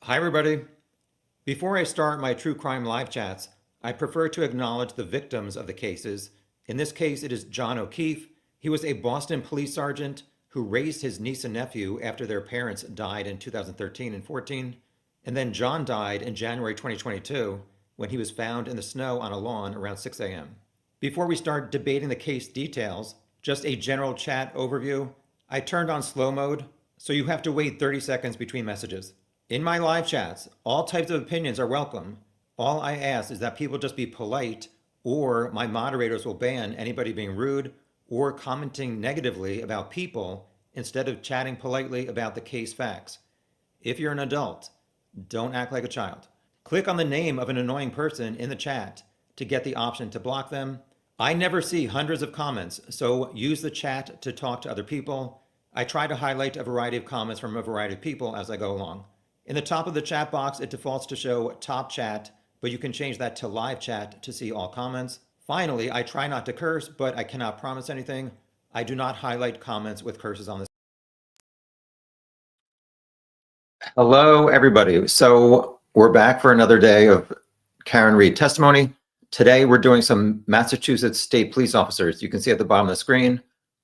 Hi, everybody. Before I start my true crime live chats, I prefer to acknowledge the victims of the cases. In this case, it is John O'Keefe. He was a Boston police sergeant who raised his niece and nephew after their parents died in 2013 and 14. And then John died in January 2022 when he was found in the snow on a lawn around 6 a.m. Before we start debating the case details, just a general chat overview. I turned on slow mode, so you have to wait 30 seconds between messages. In my live chats, all types of opinions are welcome. All I ask is that people just be polite, or my moderators will ban anybody being rude or commenting negatively about people instead of chatting politely about the case facts. If you're an adult, don't act like a child. Click on the name of an annoying person in the chat to get the option to block them. I never see hundreds of comments, so use the chat to talk to other people. I try to highlight a variety of comments from a variety of people as I go along. In the top of the chat box, it defaults to show top chat, but you can change that to live chat to see all comments. Finally, I try not to curse, but I cannot promise anything. I do not highlight comments with curses on this. Hello, everybody. So we're back for another day of Karen Reed testimony. Today, we're doing some Massachusetts State Police officers. You can see at the bottom of the screen,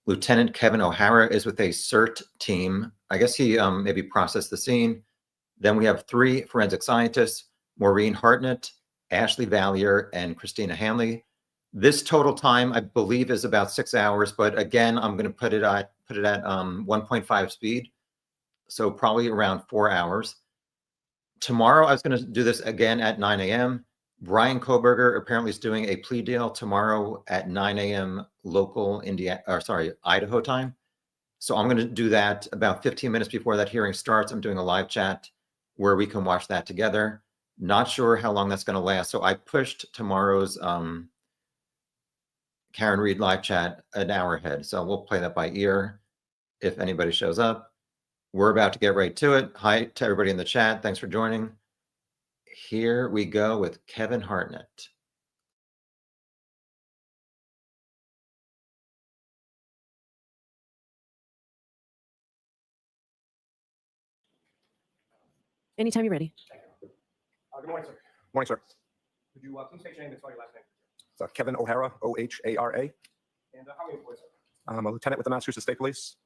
Lieutenant Kevin O'Hara is with a SERT team. I guess he maybe processed the scene. Then we have 3 forensic scientists, Maureen Hartnett, Ashley Vallier, and Christina Hanley. This total time, I believe, is about 6 hours, but again, I'm going to put it at 1.5 speed, so probably around 4 hours. Tomorrow, I was going to do this again at 9 a.m. Brian Koberger apparently is doing a plea deal tomorrow at 9 a.m. local Idaho time. So I'm going to do that about 15 minutes before that hearing starts. I'm doing a live chat where we can watch that together. Not sure how long that's going to last. So I pushed tomorrow's Karen Reed live chat an hour ahead. So we'll play that by ear if anybody shows up. We're about to get right to it. Hi to everybody in the chat. Thanks for joining. Here we go with Kevin Hartnett. Anytime you're ready. Good morning, sir. Morning, sir. Could you please state your name and spell your last name? It's Kevin O'Hara, O-H-A-R-A. And how are you employed, sir? I'm a lieutenant with the Massachusetts State Police.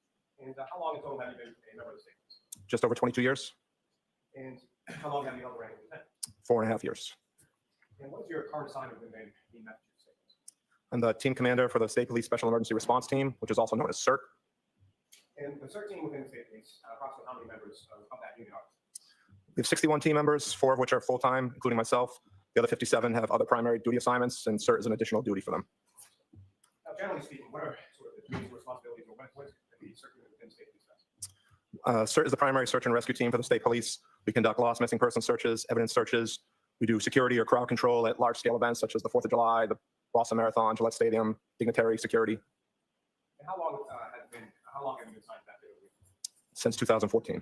And how long in total have you been a member of the state police? Just over 22 years. And how long have you held the rank of lieutenant? 4.5 years. And what is your current assignment within the Massachusetts State Police? I'm the team commander for the State Police Special Emergency Response Team, which is also known as SERT. And the SERT team within the state police, approximately how many members of that unit are? We have 61 team members, 4 of which are full-time, including myself. The other 57 have other primary duty assignments, and SERT is an additional duty for them. Now, generally speaking, what are sort of the duties and responsibilities, or what is the SERT unit within the state police? SERT is the primary search and rescue team for the state police. We conduct lost missing person searches, evidence searches. We do security or crowd control at large-scale events such as the 4th of July, the Boston Marathon, Gillette Stadium, dignitary security. And how long have you been assigned to that unit? Since 2014.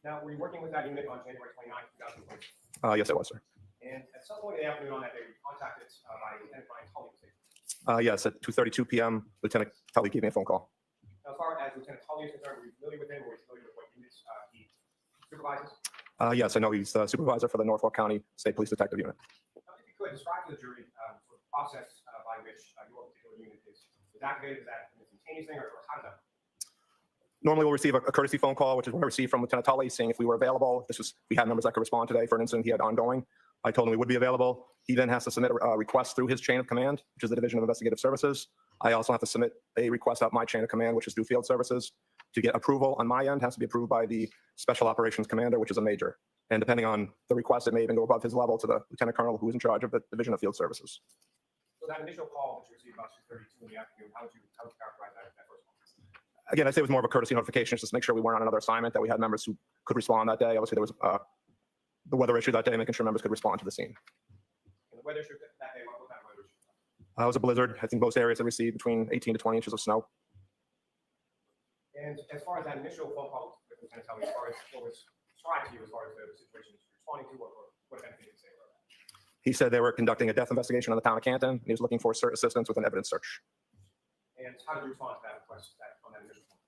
Now, were you working with that unit on January 29th, 2020? Yes, I was, sir. And at some point in the afternoon on that day, we contacted by Lieutenant Brian Tully. Yes, at 2:32 p.m., Lieutenant Tully gave me a phone call. Now, as far as Lieutenant Tully is concerned, were you familiar with him, or were you familiar with what units he supervises? Yes, I know he's the supervisor for the Norfolk County State Police Detective Unit. Now, if you could describe to the jury the process by which your particular unit is activated, is that an instantaneous thing, or how does that work? Normally, we'll receive a courtesy phone call, which is what I received from Lieutenant Tully, saying if we were available. We had members that could respond today for an incident he had ongoing. I told him we would be available. He then has to submit a request through his chain of command, which is the Division of Investigative Services. I also have to submit a request out my chain of command, which is through Field Services. To get approval on my end, has to be approved by the Special Operations Commander, which is a major. And depending on the request, it may even go above his level to the Lieutenant Colonel, who is in charge of the Division of Field Services. So that initial call that you received about 2:32 in the afternoon, how would you characterize that first call? Again, I'd say it was more of a courtesy notification, just to make sure we weren't on another assignment, that we had members who could respond that day. Obviously, there was the weather issue that day, making sure members could respond to the scene. And the weather issue that day, what kind of weather issue? It was a blizzard. I think most areas have received between 18 to 20 inches of snow. And as far as that initial phone call with Lieutenant Tully, as far as what was described to you, as far as the situation you're responding to, or what anything you can say about that? He said they were conducting a death investigation on the town of Canton, and he was looking for SERT assistance with an evidence search. And how did you respond to that request on that initial phone?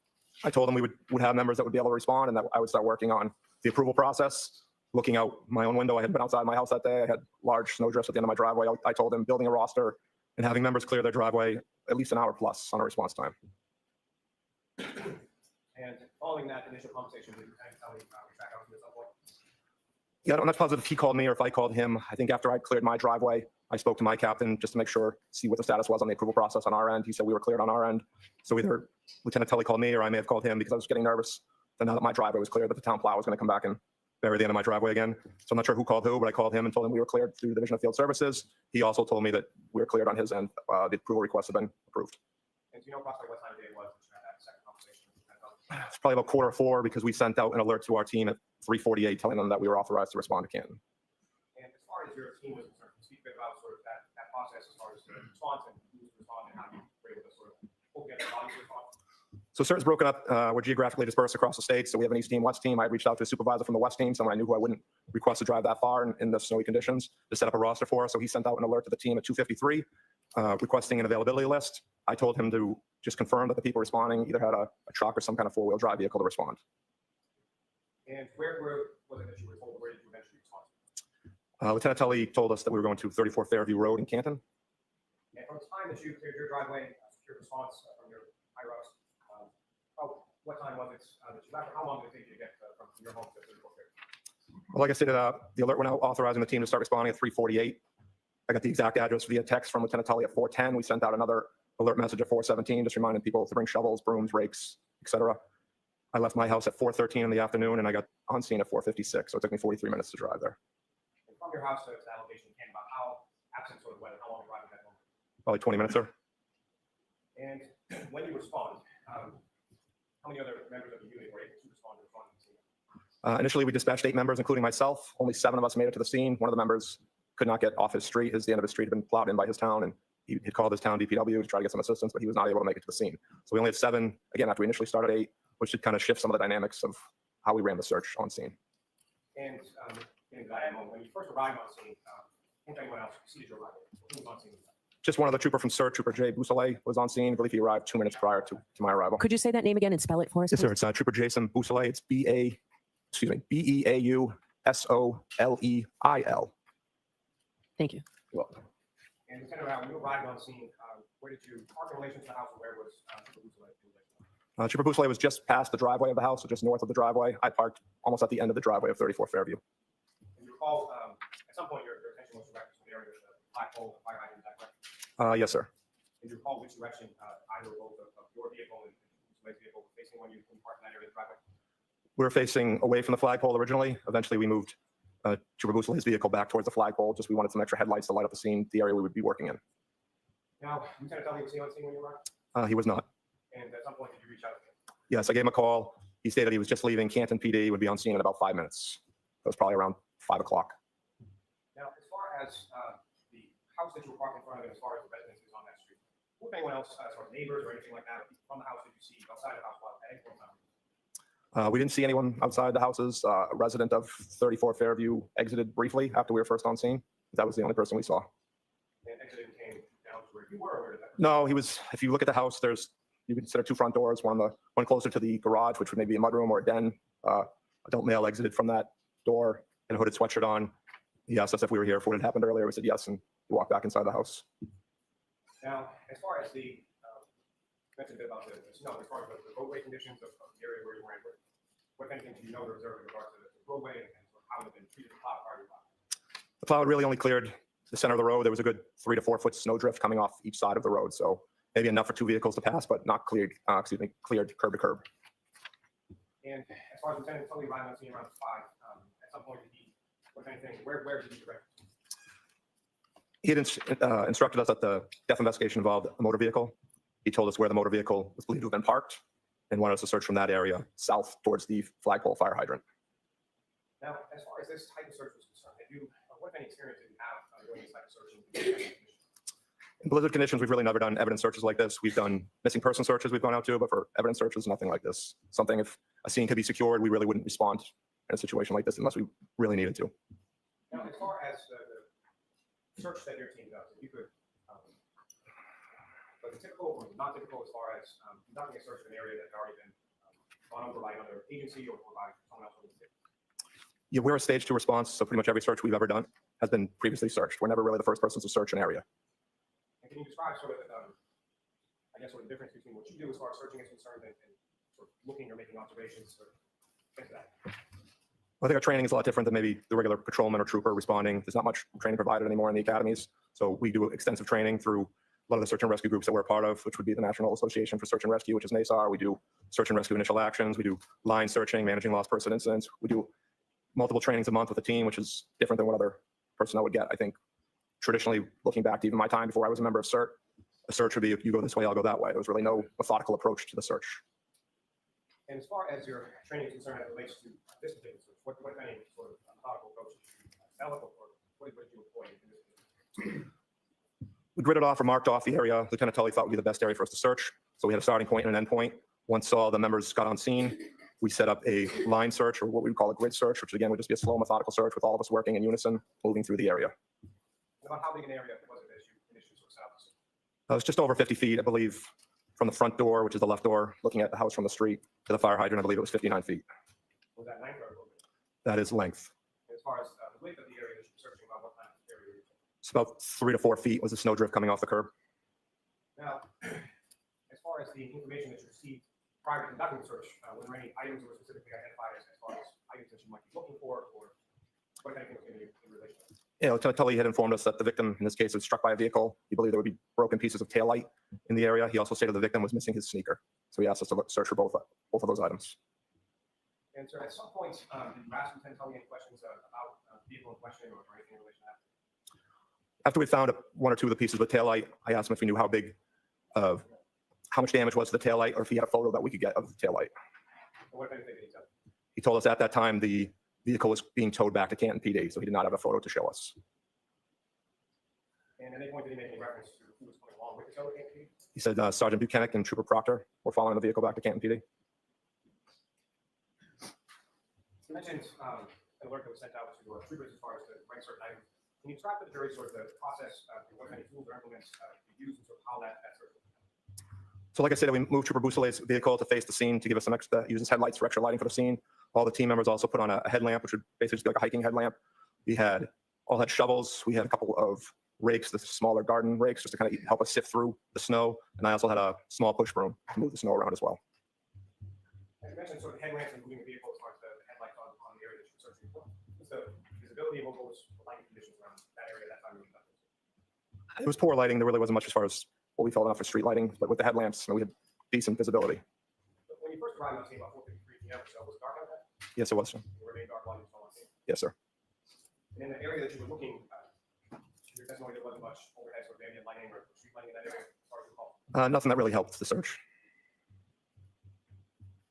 I told him we would have members that would be able to respond, and that I would start working on the approval process. Looking out my own window, I had been outside my house that day. I had large snow drifts at the end of my driveway. I told him building a roster and having members clear their driveway at least an hour plus on a response time. And following that initial conversation, did you kind of tell me back out at some point? Yeah, I'm not positive if he called me or if I called him. I think after I cleared my driveway, I spoke to my captain just to make sure, see what the status was on the approval process on our end. He said we were cleared on our end. So either Lieutenant Tully called me or I may have called him because I was getting nervous that now that my driveway was cleared, that the town plow was going to come back and bury the end of my driveway again. So I'm not sure who called who, but I called him and told him we were cleared through the Division of Field Services. He also told me that we were cleared on his end. The approval requests have been approved. And do you know approximately what time of day it was that you had that second conversation? It's probably about 3:45 because we sent out an alert to our team at 3:48 telling them that we were authorized to respond to Canton. And as far as your team was concerned, can you speak a bit about sort of that process as far as the response and who's responding and how you were able to sort of pull together the body to respond? So CERT is broken up. We're geographically dispersed across the state. So we have an East team, West team. I reached out to a supervisor from the West team, someone I knew who I wouldn't request to drive that far in the snowy conditions, to set up a roster for us. So he sent out an alert to the team at 2:53, requesting an availability list. I told him to just confirm that the people responding either had a truck or some kind of four-wheel drive vehicle to respond. And where was it that you were told? Where did you eventually respond? Lieutenant Tully told us that we were going to 34 Fairview Road in Canton. And from the time that you cleared your driveway, secure response from your higher ups, what time was it that you left? How long did it take you to get from your home to 34 Fairview? Well, like I said, the alert went out authorizing the team to start responding at 3:48. I got the exact address via text from Lieutenant Tully at 4:10. We sent out another alert message at 4:17, just reminding people to bring shovels, brooms, rakes, etc. I left my house at 4:13 in the afternoon, and I got on scene at 4:56. So it took me 43 minutes to drive there. And from your house to that location, came about how absent sort of weather, how long you driving that home? Probably 20 minutes, sir. And when you respond, how many other members of the unit were able to respond to the front of the scene? Initially, we dispatched 8 members, including myself. Only 7 of us made it to the scene. One of the members could not get off his street. The end of his street had been plowed in by his town, and he had called his town DPW to try to get some assistance, but he was not able to make it to the scene. So we only have 7, again, after we initially started 8, which should kind of shift some of the dynamics of how we ran the search on scene. And getting to that moment, when you first arrived on scene, think anyone else preceded your arrival? Who was on scene? Just one other trooper from CERT, Trooper Jay Bousselet, was on scene. I believe he arrived 2 minutes prior to my arrival. Could you say that name again and spell it for us? Yes, sir. please? It's Trooper Jason Bousselet. It's BEAUSOLEIL. Thank you. You're welcome. And Lieutenant Rao, when you arrived on scene, where did you park in relation to the house, or where was Trooper Bousselet? Trooper Bousselet was just past the driveway of the house, so just north of the driveway. I parked almost at the end of the driveway of 34 Fairview. And you recall, at some point, your attention was directed to the area with the flagpole, the fire hydrant, is that correct? Yes, sir. And you recall which direction either or both of your vehicle and Bousselet's vehicle were facing when you parked in that area of the driveway? We were facing away from the flagpole originally. Eventually, we moved Trooper Bousselet's vehicle back towards the flagpole. Just we wanted some extra headlights to light up the scene, the area we would be working in. Now, Lieutenant Tully was he on scene when you arrived? He was not. And at some point, did you reach out to him? Yes, I gave him a call. He stated he was just leaving. Canton PD would be on scene in about 5 minutes. That was probably around 5 o'clock. Now, as far as the house that you were parked in front of, and as far as the residences on that street, who, if anyone else, as far as neighbors or anything like that, from the house did you see outside of the house while at any point in time? We didn't see anyone outside the houses. A resident of 34 Fairview exited briefly after we were first on scene. That was the only person we saw. And exited and came down to where you were, or where did that? No, he was, if you look at the house, you can consider 2 front doors, one closer to the garage, which would maybe be a mudroom or a den. Adult male exited from that door and a hooded sweatshirt on. He asked us if we were here for what had happened earlier. We said yes, and he walked back inside the house. Now, as far as you mentioned a bit about the snow, as far as the roadway conditions of the area where you were in, what anything do you know or observe in regards to the roadway and sort of how it had been treated the plow prior to that? The plow had really only cleared the center of the road. There was a good 3 to 4 foot snow drift coming off each side of the road. So maybe enough for 2 vehicles to pass, but not cleared, cleared curb to curb. And as far as Lieutenant Tully arrived on scene around 5, at some point did he, what anything, where did he direct? He had instructed us that the death investigation involved a motor vehicle. He told us where the motor vehicle was believed to have been parked and wanted us to search from that area south towards the flagpole fire hydrant. Now, as far as this type of search was concerned, what any experience did you have doing this type of search? In blizzard conditions, we've really never done evidence searches like this. We've done missing person searches we've gone out to, but for evidence searches, nothing like this. Something, if a scene could be secured, we really wouldn't respond in a situation like this unless we really needed to. Now, as far as the search that your team does, if you could, was it typical or not typical as far as conducting a search in an area that had already been gone over by another agency or by someone else from the state? Yeah, we're a stage 2 response, so pretty much every search we've ever done has been previously searched. We're never really the first person to search an area. And can you describe sort of, I guess, sort of the difference between what you do as far as searching is concerned and sort of looking or making observations or things like that? I think our training is a lot different than maybe the regular patrolman or trooper responding. There's not much training provided anymore in the academies. So we do extensive training through a lot of the search and rescue groups that we're a part of, which would be the National Association for Search and Rescue, which is NASAR. We do search and rescue initial actions. We do line searching, managing lost person incidents. We do multiple trainings a month with a team, which is different than what other personnel would get. I think traditionally, looking back to even my time before I was a member of CERT, a search would be, you go this way, I'll go that way. There was really no methodical approach to the search. And as far as your training is concerned as it relates to this particular search, what if any sort of methodical approach did you develop, or what did you employ in this case? We gridded off or marked off the area Lieutenant Tully thought would be the best area for us to search. So we had a starting point and an end point. Once all the members got on scene, we set up a line search, or what we would call a grid search, which again would just be a slow, methodical search with all of us working in unison, moving through the area. About how big an area was it as you initially sort of set up? It was just over 50 feet, I believe, from the front door, which is the left door, looking at the house from the street, to the fire hydrant. I believe it was 59 feet. Was that length or a little bit? That is length. As far as the width of the area that you're searching, about what kind of area you're searching? It's about 3 to 4 feet was the snowdrift coming off the curb. Now, as far as the information that you received prior to conducting the search, were there any items that were specifically identified as far as items that you might be looking for, or what kind of things in relation to that? Yeah, Lieutenant Tully had informed us that the victim, in this case, was struck by a vehicle. He believed there would be broken pieces of taillight in the area. He also stated the victim was missing his sneaker. So he asked us to search for both of those items. And sir, at some point, did you ask Lieutenant Tully any questions about the vehicle in question or anything in relation to that? After we found 1 or 2 of the pieces of the taillight, I asked him if he knew how much damage was to the taillight, or if he had a photo that we could get of the taillight. Or what anything did he tell you? He told us at that time the vehicle was being towed back to Canton PD, so he did not have a photo to show us. And at any point did he make any reference to who was coming along with the tow at Canton PD? He said Sergeant Buchanan and Trooper Proctor were following the vehicle back to Canton PD. You mentioned an alert that was sent out to troopers as far as the rank certain items. Can you describe to the jury sort of the process, what kind of tools or implements you use, and sort of how that search was done? So like I said, we moved Trooper Boussolet's vehicle to face the scene to give us some extra, use his headlights for extra lighting for the scene. All the team members also put on a headlamp, which would basically just be like a hiking headlamp. We all had shovels. We had a couple of rakes, the smaller garden rakes, just to kind of help us sift through the snow. And I also had a small push broom to move the snow around as well. And you mentioned sort of headlamps and moving the vehicle as far as the headlights on the area that you're searching for. What's the visibility and what was the lighting conditions around that area at that time? It was poor lighting. There really wasn't much as far as what we felt enough for street lighting, but with the headlamps, we had decent visibility. But when you first arrived on scene about 4:53 p.m. or so, was it dark out there? Yes, it was, sir. It remained dark while you were on scene. Yes, sir. And in the area that you were looking, your testimony, there wasn't much overhead sort of ambient lighting or street lighting in that area, as far as you recall. Nothing that really helped the search.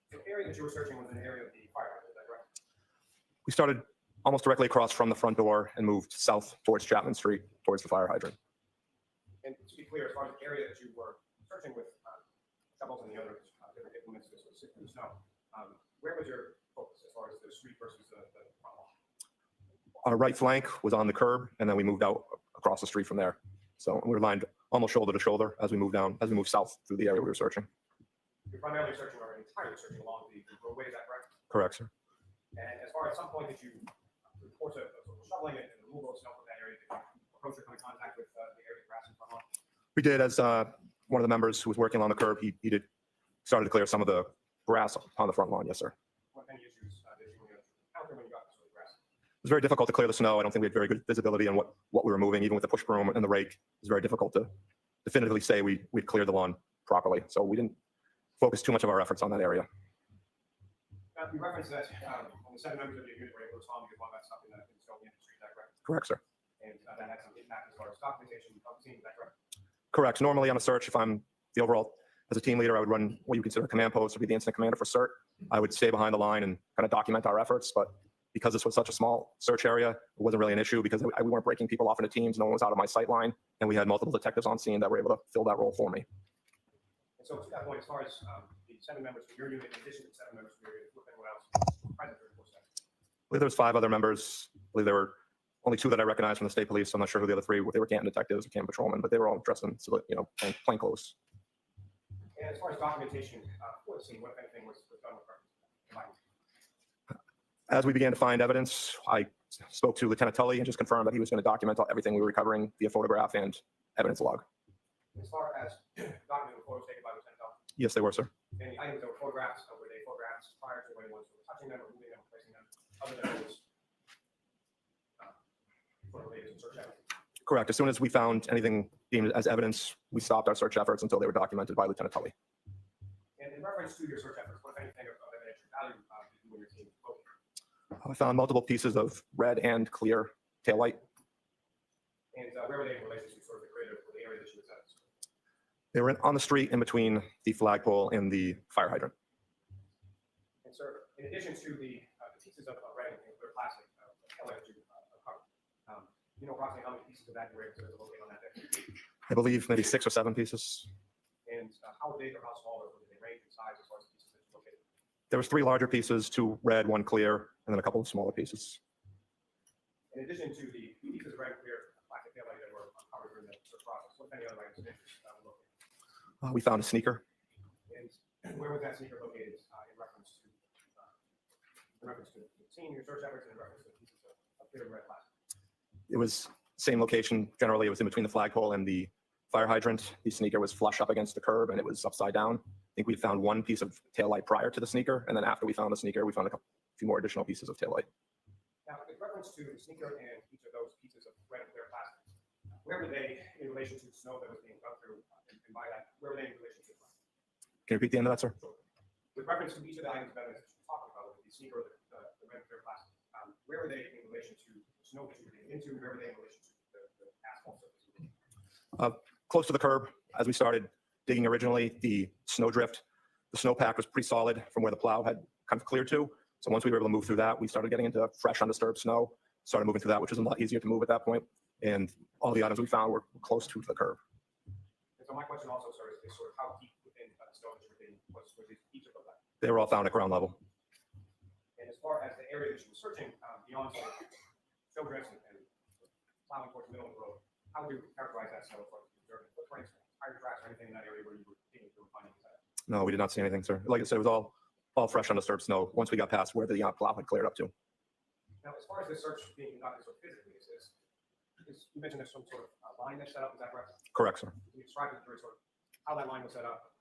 So the area that you were searching was an area of the fire hydrant, is that correct? We started almost directly across from the front door and moved south towards Chapman Street, towards the fire hydrant. And to be clear, as far as the area that you were searching with shovels and the other different implements to sort of sift through the snow, where was your focus as far as the street versus the front wall? Our right flank was on the curb, and then we moved out across the street from there. So we were lined almost shoulder to shoulder as we moved south through the area we were searching. You're primarily searching or entirely searching along the roadway, is that correct? Correct, sir. And as far as some point that you, through the course of sort of shoveling and removal of snow from that area, did you approach or come in contact with the area of grass in front lawn? We did, as one of the members who was working on the curb, he started to clear some of the grass on the front lawn. Yes, sir. What kind of issues did you encounter when you got to the grass? It was very difficult to clear the snow. I don't think we had very good visibility on what we were moving, even with the push broom and the rake. It was very difficult to definitively say we'd cleared the lawn properly. So we didn't focus too much of our efforts on that area. Now, you referenced that only 7 members of your unit were able to respond because one got stuck in the snow in the street, is that correct? Correct, sir. And that had some impact as far as documentation of the scene, is that correct? Correct. Normally on a search, if I'm the overall, as a team leader, I would run what you consider a command post, or be the incident commander for CERT. I would stay behind the line and kind of document our efforts. But because this was such a small search area, it wasn't really an issue because we weren't breaking people off into teams. No one was out of my sight line. And we had multiple detectives on scene that were able to fill that role for me. And so to that point, as far as the 7 members from your unit, in addition to the 7 members from your unit, with anyone else present during the course of that? I believe there was 5 other members. I believe there were only 2 that I recognized from the state police. I'm not sure who the other 3 were. They were Canton detectives or Canton patrolmen, but they were all dressed in, plain clothes. And as far as documentation for the scene, what kind of thing was done with reference to As we began to find evidence, I spoke to Lieutenant Tully and just confirmed that he was going to document everything we were recovering via photograph and evidence log. As far as documented photos taken by Lieutenant Tully, Yes, they were, sir. and the items that were photographs, were they photographs prior to when anyone was touching them or moving them or placing them, other than those photo-related to search efforts? Correct. As soon as we found anything deemed as evidence, we stopped our search efforts until they were documented by Lieutenant Tully. And in reference to your search efforts, what, if anything, of evidentiary value did you and your team locate? I found multiple pieces of red and clear taillight. And where were they in relation to sort of the grid or the area that you assessed? They were on the street in between the flagpole and the fire hydrant. And sir, in addition to the pieces of red and clear plastic taillight that you covered, you know approximately how many pieces of that you were able to locate on that day? I believe maybe 6 or 7 pieces. And how big or how small or did they range in size as far as the pieces that you located? There was 3 larger pieces, 2 red, 1 clear, and then a couple of smaller pieces. In addition to the pieces of red and clear plastic taillight that were uncovered during the search process, what any other items of interest were located? We found a sneaker. And where was that sneaker located in reference to the scene, your search efforts, and in reference to the pieces of clear and red plastic? It was same location. Generally, it was in between the flagpole and the fire hydrant. The sneaker was flush up against the curb and it was upside down. I think we found 1 piece of taillight prior to the sneaker, and then after we found the sneaker, we found a few more additional pieces of taillight. Now, in reference to the sneaker and each of those pieces of red and clear plastic, where were they in relation to the snow that was being run through? And by that, where were they in relation to the ground? Can you repeat the end of that, sir? With reference to each of the items of evidence that you're talking about, the sneaker, the red and clear plastic, where were they in relation to the snow that you were getting into? Where were they in relation to the asphalt surface? Close to the curb. As we started digging originally, the snowpack was pretty solid from where the plow had kind of cleared to. So once we were able to move through that, we started getting into fresh, undisturbed snow, started moving through that, which was a lot easier to move at that point. And all the items we found were close to the curb. And so my question also, sir, is sort of how deep within the snow that you were getting was each of those items? They were all found at ground level. And as far as the area that you were searching, beyond sort of snow drifts and plowing towards the middle of the road, how would you characterize that snow for observing? Footprints, tire tracks, or anything in that area where you were digging through and finding these items? No, we did not see anything, sir. Like I said, it was all fresh, undisturbed snow once we got past where the plow had cleared up to. Now, as far as this search being conducted sort of physically, you mentioned there's some sort of line that's set up, is that correct? Correct, sir. Can you describe it sort of how that line was set up?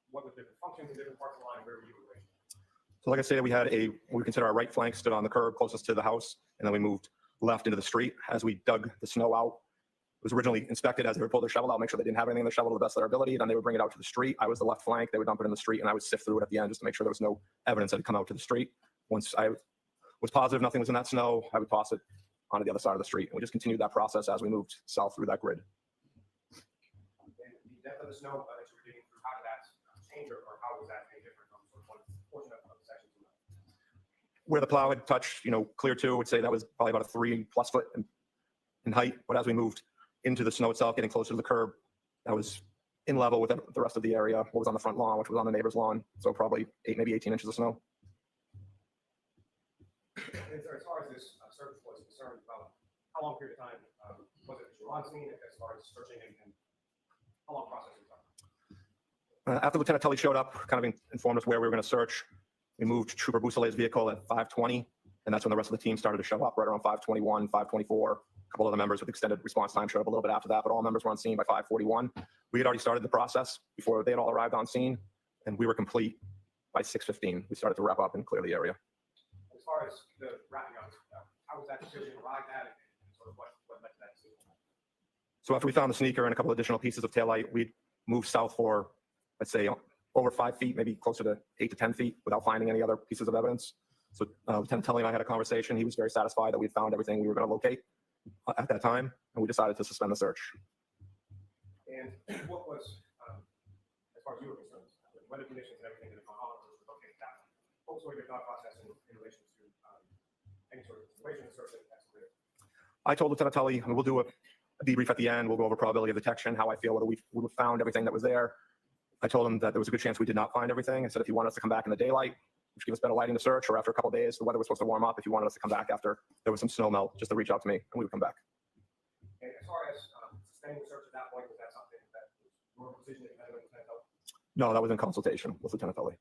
What were the different functions in different parts of the line? Where were you in relation? So like I said, we had we consider our right flank stood on the curb closest to the house, and then we moved left into the street. As we dug the snow out, it was originally inspected as they would pull their shovel out, make sure they didn't have anything in the shovel to the best of their ability. Then they would bring it out to the street. I was the left flank. They would dump it in the street, and I would sift through it at the end just to make sure there was no evidence that had come out to the street. Once I was positive nothing was in that snow, I would toss it onto the other side of the street. And we just continued that process as we moved south through that grid. And the depth of the snow that you were digging through, how did that change, or how was that any different from sort of one portion of the section to another? Where the plow had touched, clear to, I would say that was probably about a 3+ foot in height. But as we moved into the snow itself, getting closer to the curb, that was in level with the rest of the area. What was on the front lawn, which was on the neighbor's lawn. So probably maybe 18 inches of snow. And sir, as far as this search was concerned, about how long period of time was it that you were on scene as far as searching and how long process was that? After Lieutenant Tully showed up, kind of informed us where we were going to search, we moved Trooper Boussalet's vehicle at 5:20, and that's when the rest of the team started to show up, right around 5:21, 5:24. A couple other members with extended response time showed up a little bit after that, but all members were on scene by 5:41. We had already started the process before they had all arrived on scene, and we were complete by 6:15. We started to wrap up and clear the area. As far as the wrapping up, how was that decision arrived at, and sort of what led to that decision? So after we found the sneaker and a couple additional pieces of taillight, we moved south for, let's say, over 5 feet, maybe closer to 8 to 10 feet without finding any other pieces of evidence. So Lieutenant Tully and I had a conversation. He was very satisfied that we found everything we were going to locate at that time, and we decided to suspend the search. And what was, as far as you were concerned, the weather conditions and everything that had gone on to locate that? What was sort of your thought process in relation to any sort of situation of search that's clear? I told Lieutenant Tully, and we'll do a debrief at the end. We'll go over probability of detection, how I feel, whether we would have found everything that was there. I told him that there was a good chance we did not find everything. I said if you want us to come back in the daylight, which gives us better lighting to search, or after a couple of days, the weather was supposed to warm up. If you wanted us to come back after there was some snow melt, just to reach out to me, and we would come back. And as far as suspending the search at that point, was that something that was your decision that you had with Lieutenant Tully? No, that was in consultation with Lieutenant Tully.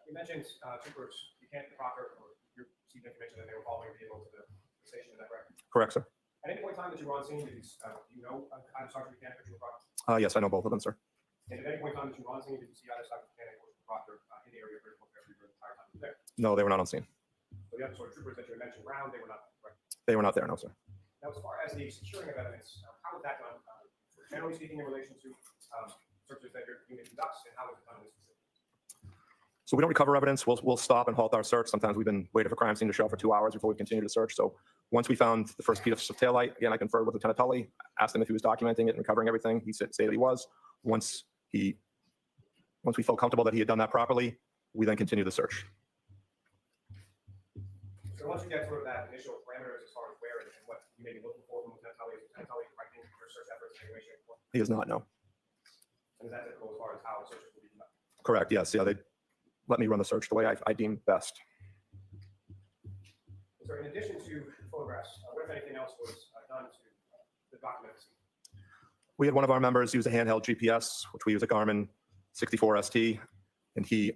You mentioned troopers Buchanan and Crocker, or mentioned that they were following the vehicle to the station, is that correct? Correct, sir. At any point in time that you were on scene, do you know either Sergeant Mechanic or Trooper Proctor? Yes, I know both of them, sir. And at any point in time that you were on scene, did you see either Sergeant Mechanic or Trooper Proctor in the area of critical care the entire time you were there? No, they were not on scene. So the other sort of troopers that you had mentioned around, they were not correct. They were not there, no, sir. Now, as far as the securing of evidence, how was that done? Generally speaking, in relation to searches that your unit conducts, and how was it done in this specific? So we don't recover evidence. We'll stop and halt our search. Sometimes we've been waiting for crime scene to show up for 2 hours before we continue to search. So once we found the first piece of taillight, again, I conferred with Lieutenant Tully, asked him if he was documenting it and recovering everything. He said that he was. Once we felt comfortable that he had done that properly, we then continued the search. So once you get sort of that initial parameters as far as where and what you may be looking for from Lieutenant Tully, is Lieutenant Tully directing your search efforts in any way, shape, or form? He is not, no. And is that typical as far as how searches will be conducted? Correct, yes. Yeah, they let me run the search the way I deem best. So in addition to photographs, what if anything else was done to document the scene? We had one of our members use a handheld GPS, which we use a Garmin 64 ST, and he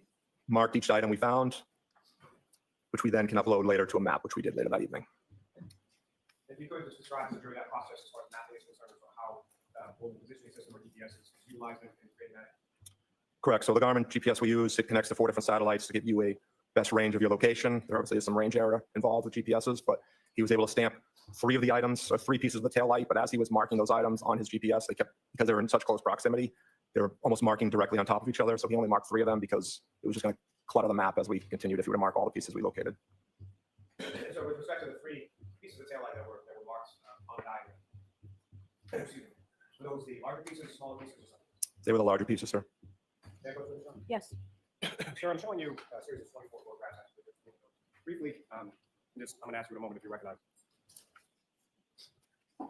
marked each item we found, which we then can upload later to a map, which we did later that evening. If you could just describe to during that process as far as mapping is concerned, as to how the positioning system or GPS is utilized in creating that. Correct. So the Garmin GPS we use, it connects to 4 different satellites to give you a best range of your location. There obviously is some range error involved with GPSs, but he was able to stamp 3 of the items, or 3 pieces of the tail light. But as he was marking those items on his GPS, because they were in such close proximity, they were almost marking directly on top of each other. So he only marked 3 of them because it was just going to clutter the map as we continued if we were to mark all the pieces we located. So with respect to the 3 pieces of tail light that were marked on the diagram, excuse me, were those the larger pieces, smaller pieces, or something? They were the larger pieces, sir. Can I go through this one? Yes. Sir, I'm showing you a series of 24 photographs. Actually. Briefly, I'm going to ask you in a moment if you recognize. Do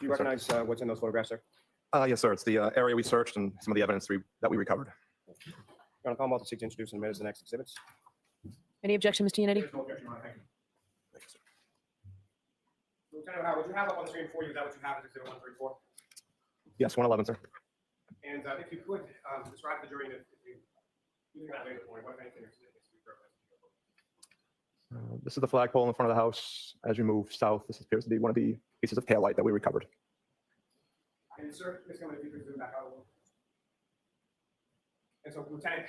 you Yes, sir. recognize what's in those photographs, sir? Yes, sir. It's the area we searched and some of the evidence that we recovered. You're going to call them all to seek to introduce in a minute as the next exhibits. Any objection, Mr. Yannetti? There's no objection, Your Honor. Thank you. Lieutenant Howard, would you have up on the screen for you? Is that what you have as exhibit 134? Yes, 111, sir. And if you could describe the jury, if you using that laser point, what if anything is This is the flagpole in front of the house. As you move south, this appears to be one of the pieces of tail light that we recovered. And sir, Ms. Gilman, if you could zoom back out a little. And so, Lieutenant,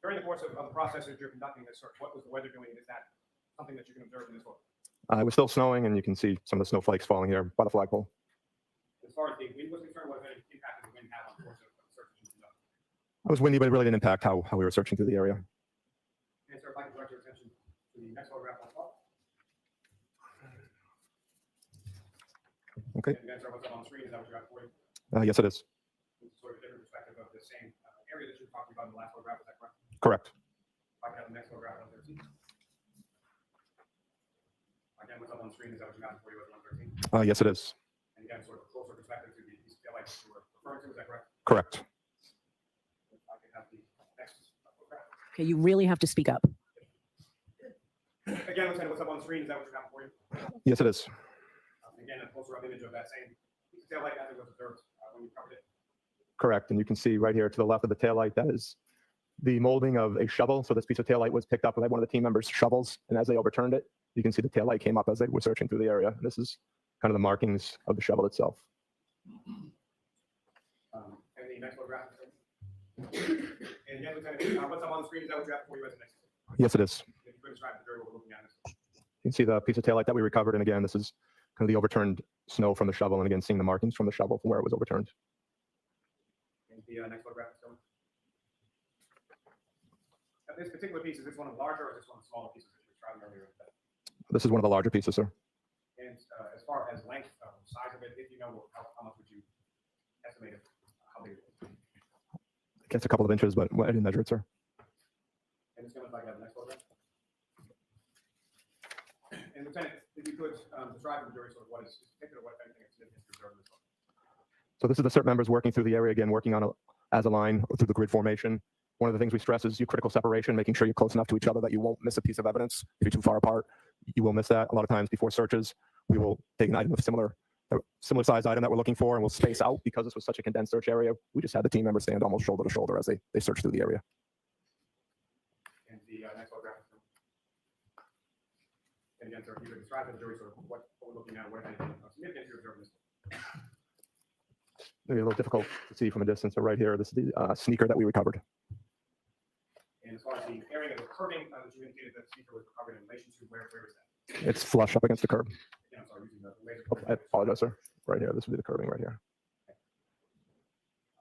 during the course of the process as you're conducting this search, what was the weather doing? Is that something that you can observe in this photo? It was still snowing, and you can see some of the snowflakes falling here by the flagpole. As far as the wind was concerned, what any impact did the wind have on the course of the search that you conducted? It was windy, but it really didn't impact how we were searching through the area. And sir, if I can direct your attention to the next photograph on top. Okay. And again, sir, what's up on the screen? Is that what you got for you? Yes, it is. It's sort of a different perspective of the same area that you were talking about in the last photograph. Is that correct? Correct. If I can have the next photograph on 13. Again, what's up on the screen? Is that what you got for you as 113? Yes, it is. And again, sort of a closer perspective to the piece of tail light that you were referring to. Is that correct? Correct. If I can have the next photograph. Okay, you really have to speak up. Again, Lieutenant, what's up on the screen? Is that what you got for you? Yes, it is. Again, a closer up image of that same piece of tail light as it was observed when you covered it. Correct. And you can see right here to the left of the taillight, that is the molding of a shovel. So this piece of taillight was picked up by one of the team members' shovels. And as they overturned it, you can see the taillight came up as they were searching through the area. And this is kind of the markings of the shovel itself. And the next photograph. And again, Lieutenant, what's up on the screen? Is that what you have for you as the next? Yes, it is. If you could describe the jury what we're looking at. You can see the piece of taillight that we recovered. And again, this is kind of the overturned snow from the shovel. And again, seeing the markings from the shovel from where it was overturned. And the next photograph is coming. This particular piece, is this one of the larger or is this one of the smaller pieces that you were describing earlier? This is one of the larger pieces, sir. And as far as length, size of it, if you know, how much would you estimate it? How big it is? I guess a couple of inches, but I didn't measure it, sir. And it's going to have the next photograph. And Lieutenant, if you could describe to the jury sort of what is particular, what if anything is significant to observe in this photo. So this is the CERT members working through the area again, working on as a line through the grid formation. One of the things we stress is your critical separation, making sure you're close enough to each other that you won't miss a piece of evidence. If you're too far apart, you will miss that. A lot of times before searches, we will take an item of similar size item that we're looking for, and we'll space out because this was such a condensed search area. We just had the team members stand almost shoulder to shoulder as they search through the area. And the next photograph. And again, sir, if you could describe to the jury sort of what we're looking at, what anything of significance you're observing this. Maybe a little difficult to see from a distance, but right here, this is the sneaker that we recovered. And as far as the area of the curbing that you indicated that the sneaker was recovered in relation to, where is that? It's flush up against the curb. Again, I'm sorry, using the laser. Oh, I apologize, sir. Right here, this would be the curbing right here.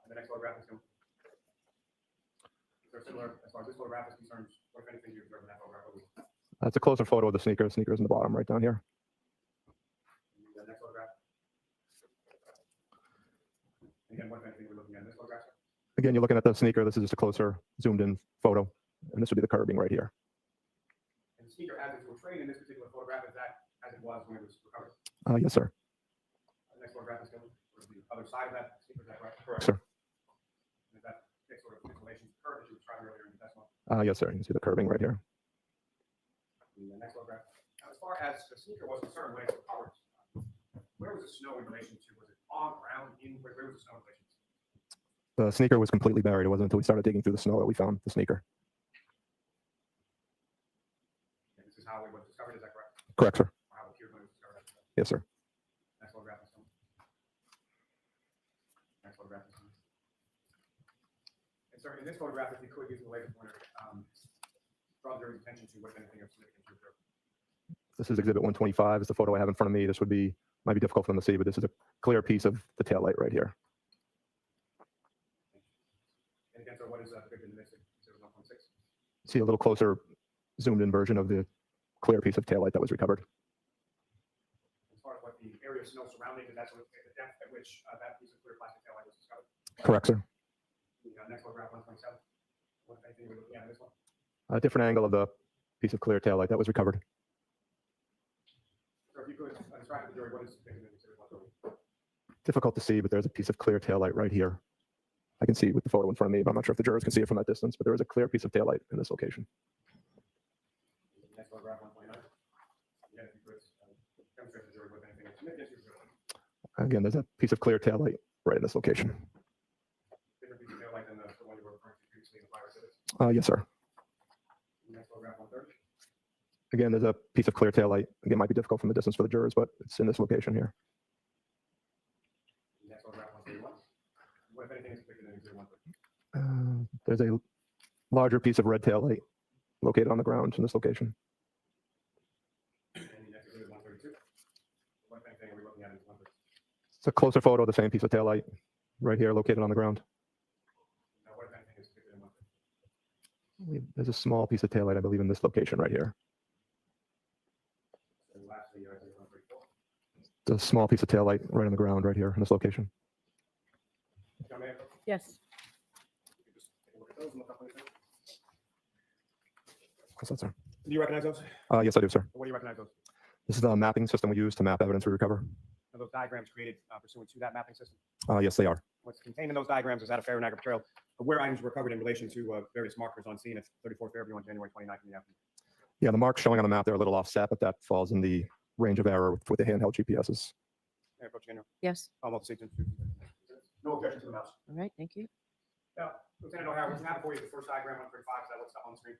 The next photograph is there similar, as far as this photograph is concerned, what if anything you observe in that photograph? That's a closer photo of the sneaker. The sneaker is in the bottom right down here. The next photograph. Again, what if anything we're looking at in this photograph? Again, you're looking at the sneaker. This is just a closer zoomed in photo. And this would be the curbing right here. And the sneaker as it's portrayed in this particular photograph, is that as it was when it was recovered? Yes, sir. The next photograph is coming, or the other side of that sneaker, is that correct? Correct, sir. Is that sort of installation curve that you described earlier in the testimony? Yes, sir. You can see the curbing right here. The next photograph. Now, as far as the sneaker was concerned, when it was recovered, where was the snow in relation to? Was it on ground? Where was the snow in relation to? The sneaker was completely buried. It wasn't until we started digging through the snow that we found the sneaker. And this is how it was discovered, is that correct? Correct, sir. Or how it appeared when it was discovered? Yes, sir. Next photograph is coming. Next photograph is coming. And sir, in this photograph, if you could use the laser pointer, draw the jury's attention to what anything of significance you observed. This is exhibit 125. It's the photo I have in front of me. This might be difficult for them to see, but this is a clear piece of the taillight right here. And again, sir, what is depicted in this exhibit 1.6? See a little closer zoomed in version of the clear piece of taillight that was recovered. As far as what the area of snow surrounding, is that sort of the depth at which that piece of clear plastic taillight was discovered? Correct, sir. The next photograph, 127. What anything we're looking at in this one? A different angle of the piece of clear taillight that was recovered. Sir, if you could describe to the jury what is depicted in exhibit 130. Difficult to see, but there's a piece of clear taillight right here. I can see with the photo in front of me, but I'm not sure if the jurors can see it from that distance, but there is a clear piece of taillight in this location. Next photograph, 129. Again, if you could demonstrate to the jury what anything of significance you observed. Again, there's a piece of clear taillight right in this location. Different piece of taillight than the one you were referring to previously in the prior exhibits. Yes, sir. Next photograph, 130. Again, there's a piece of clear taillight. Again, might be difficult from the distance for the jurors, but it's in this location here. Next photograph, 131. What if anything is depicted in exhibit 130? There's a larger piece of red taillight located on the ground in this location. And the next exhibit 132. What if anything are we looking at in 132? It's a closer photo of the same piece of taillight right here located on the ground. Now, what if anything is depicted in 132? There's a small piece of taillight, I believe, in this location right here. And lastly, exhibit 134. The small piece of taillight right on the ground right here in this location. John, may I- Yes. you could just take a look at those and look up anything. What's that, sir? Do you recognize those? Yes, I do, sir. What do you recognize those? This is the mapping system we use to map evidence we recover. Are those diagrams created pursuant to that mapping system? Yes, they are. What's contained in those diagrams is that a fair and accurate portrayal of where items were recovered in relation to various markers on scene at 34 Fairview on January 29th in the afternoon. Yeah, the marks showing on the map, they're a little offset, but that falls in the range of error with the handheld GPSs. Mayor Pro Tem, Yes. almost seated. No objection to the mouse. All right. Thank you. Now, Lieutenant O'Hara, we have for you the first diagram 135, is that what's up on the screen?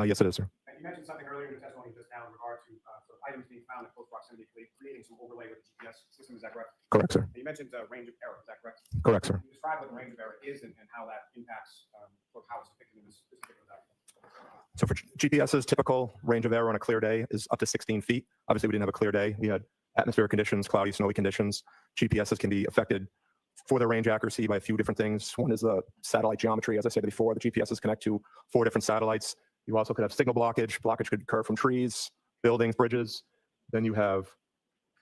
Yes, it is, sir. And you mentioned something earlier in the testimony just now in regard to sort of items being found in close proximity, creating some overlay with the GPS system, is that correct? Correct, sir. And you mentioned range of error, is that correct? Correct, sir. Can you describe what the range of error is and how that impacts sort of how it's depicted in this particular diagram? So for GPS's typical range of error on a clear day is up to 16 feet. Obviously, we didn't have a clear day. We had atmospheric conditions, cloudy, snowy conditions. GPSs can be affected for their range accuracy by a few different things. One is the satellite geometry. As I said before, the GPSs connect to 4 different satellites. You also could have signal blockage. Blockage could occur from trees, buildings, bridges. Then you have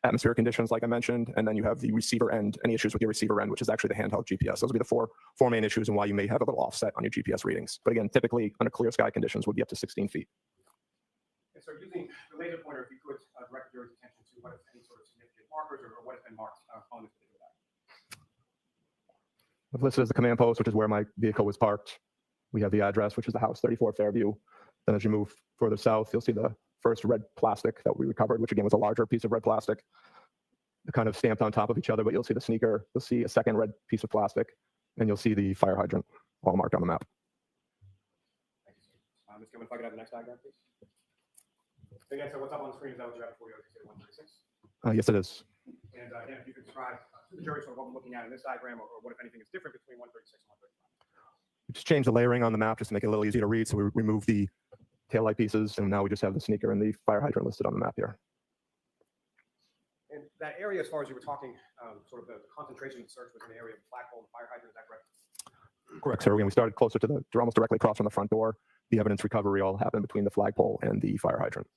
atmospheric conditions, like I mentioned, and then you have the receiver end, any issues with your receiver end, which is actually the handheld GPS. Those would be the four main issues and why you may have a little offset on your GPS readings. But again, typically under clear sky conditions would be up to 16 feet. And so using the laser pointer, if you could direct your attention to what if any sort of significant markers or what has been marked on this particular diagram. I've listed as the command post, which is where my vehicle was parked. We have the address, which is the house 34 Fairview. Then as you move further south, you'll see the first red plastic that we recovered, which again was a larger piece of red plastic. They're kind of stamped on top of each other, but you'll see the sneaker, you'll see a second red piece of plastic, and you'll see the fire hydrant all marked on the map. Thank you, sir. Ms. Gilman, if I could have the next diagram, please. So again, so what's up on the screen is that what you have before you go to 136? Yes, it is. And again, if you could describe to the jury sort of what we're looking at in this diagram, or what, if anything, is different between 136 and 135. We just changed the layering on the map just to make it a little easier to read. So we removed the taillight pieces, and now we just have the sneaker and the fire hydrant listed on the map here. And that area, as far as you were talking, sort of the concentration of the search was in the area of the flagpole and fire hydrant, is that correct? Correct, sir. Again, we started closer to almost directly across from the front door. The evidence recovery all happened between the flagpole and the fire hydrant.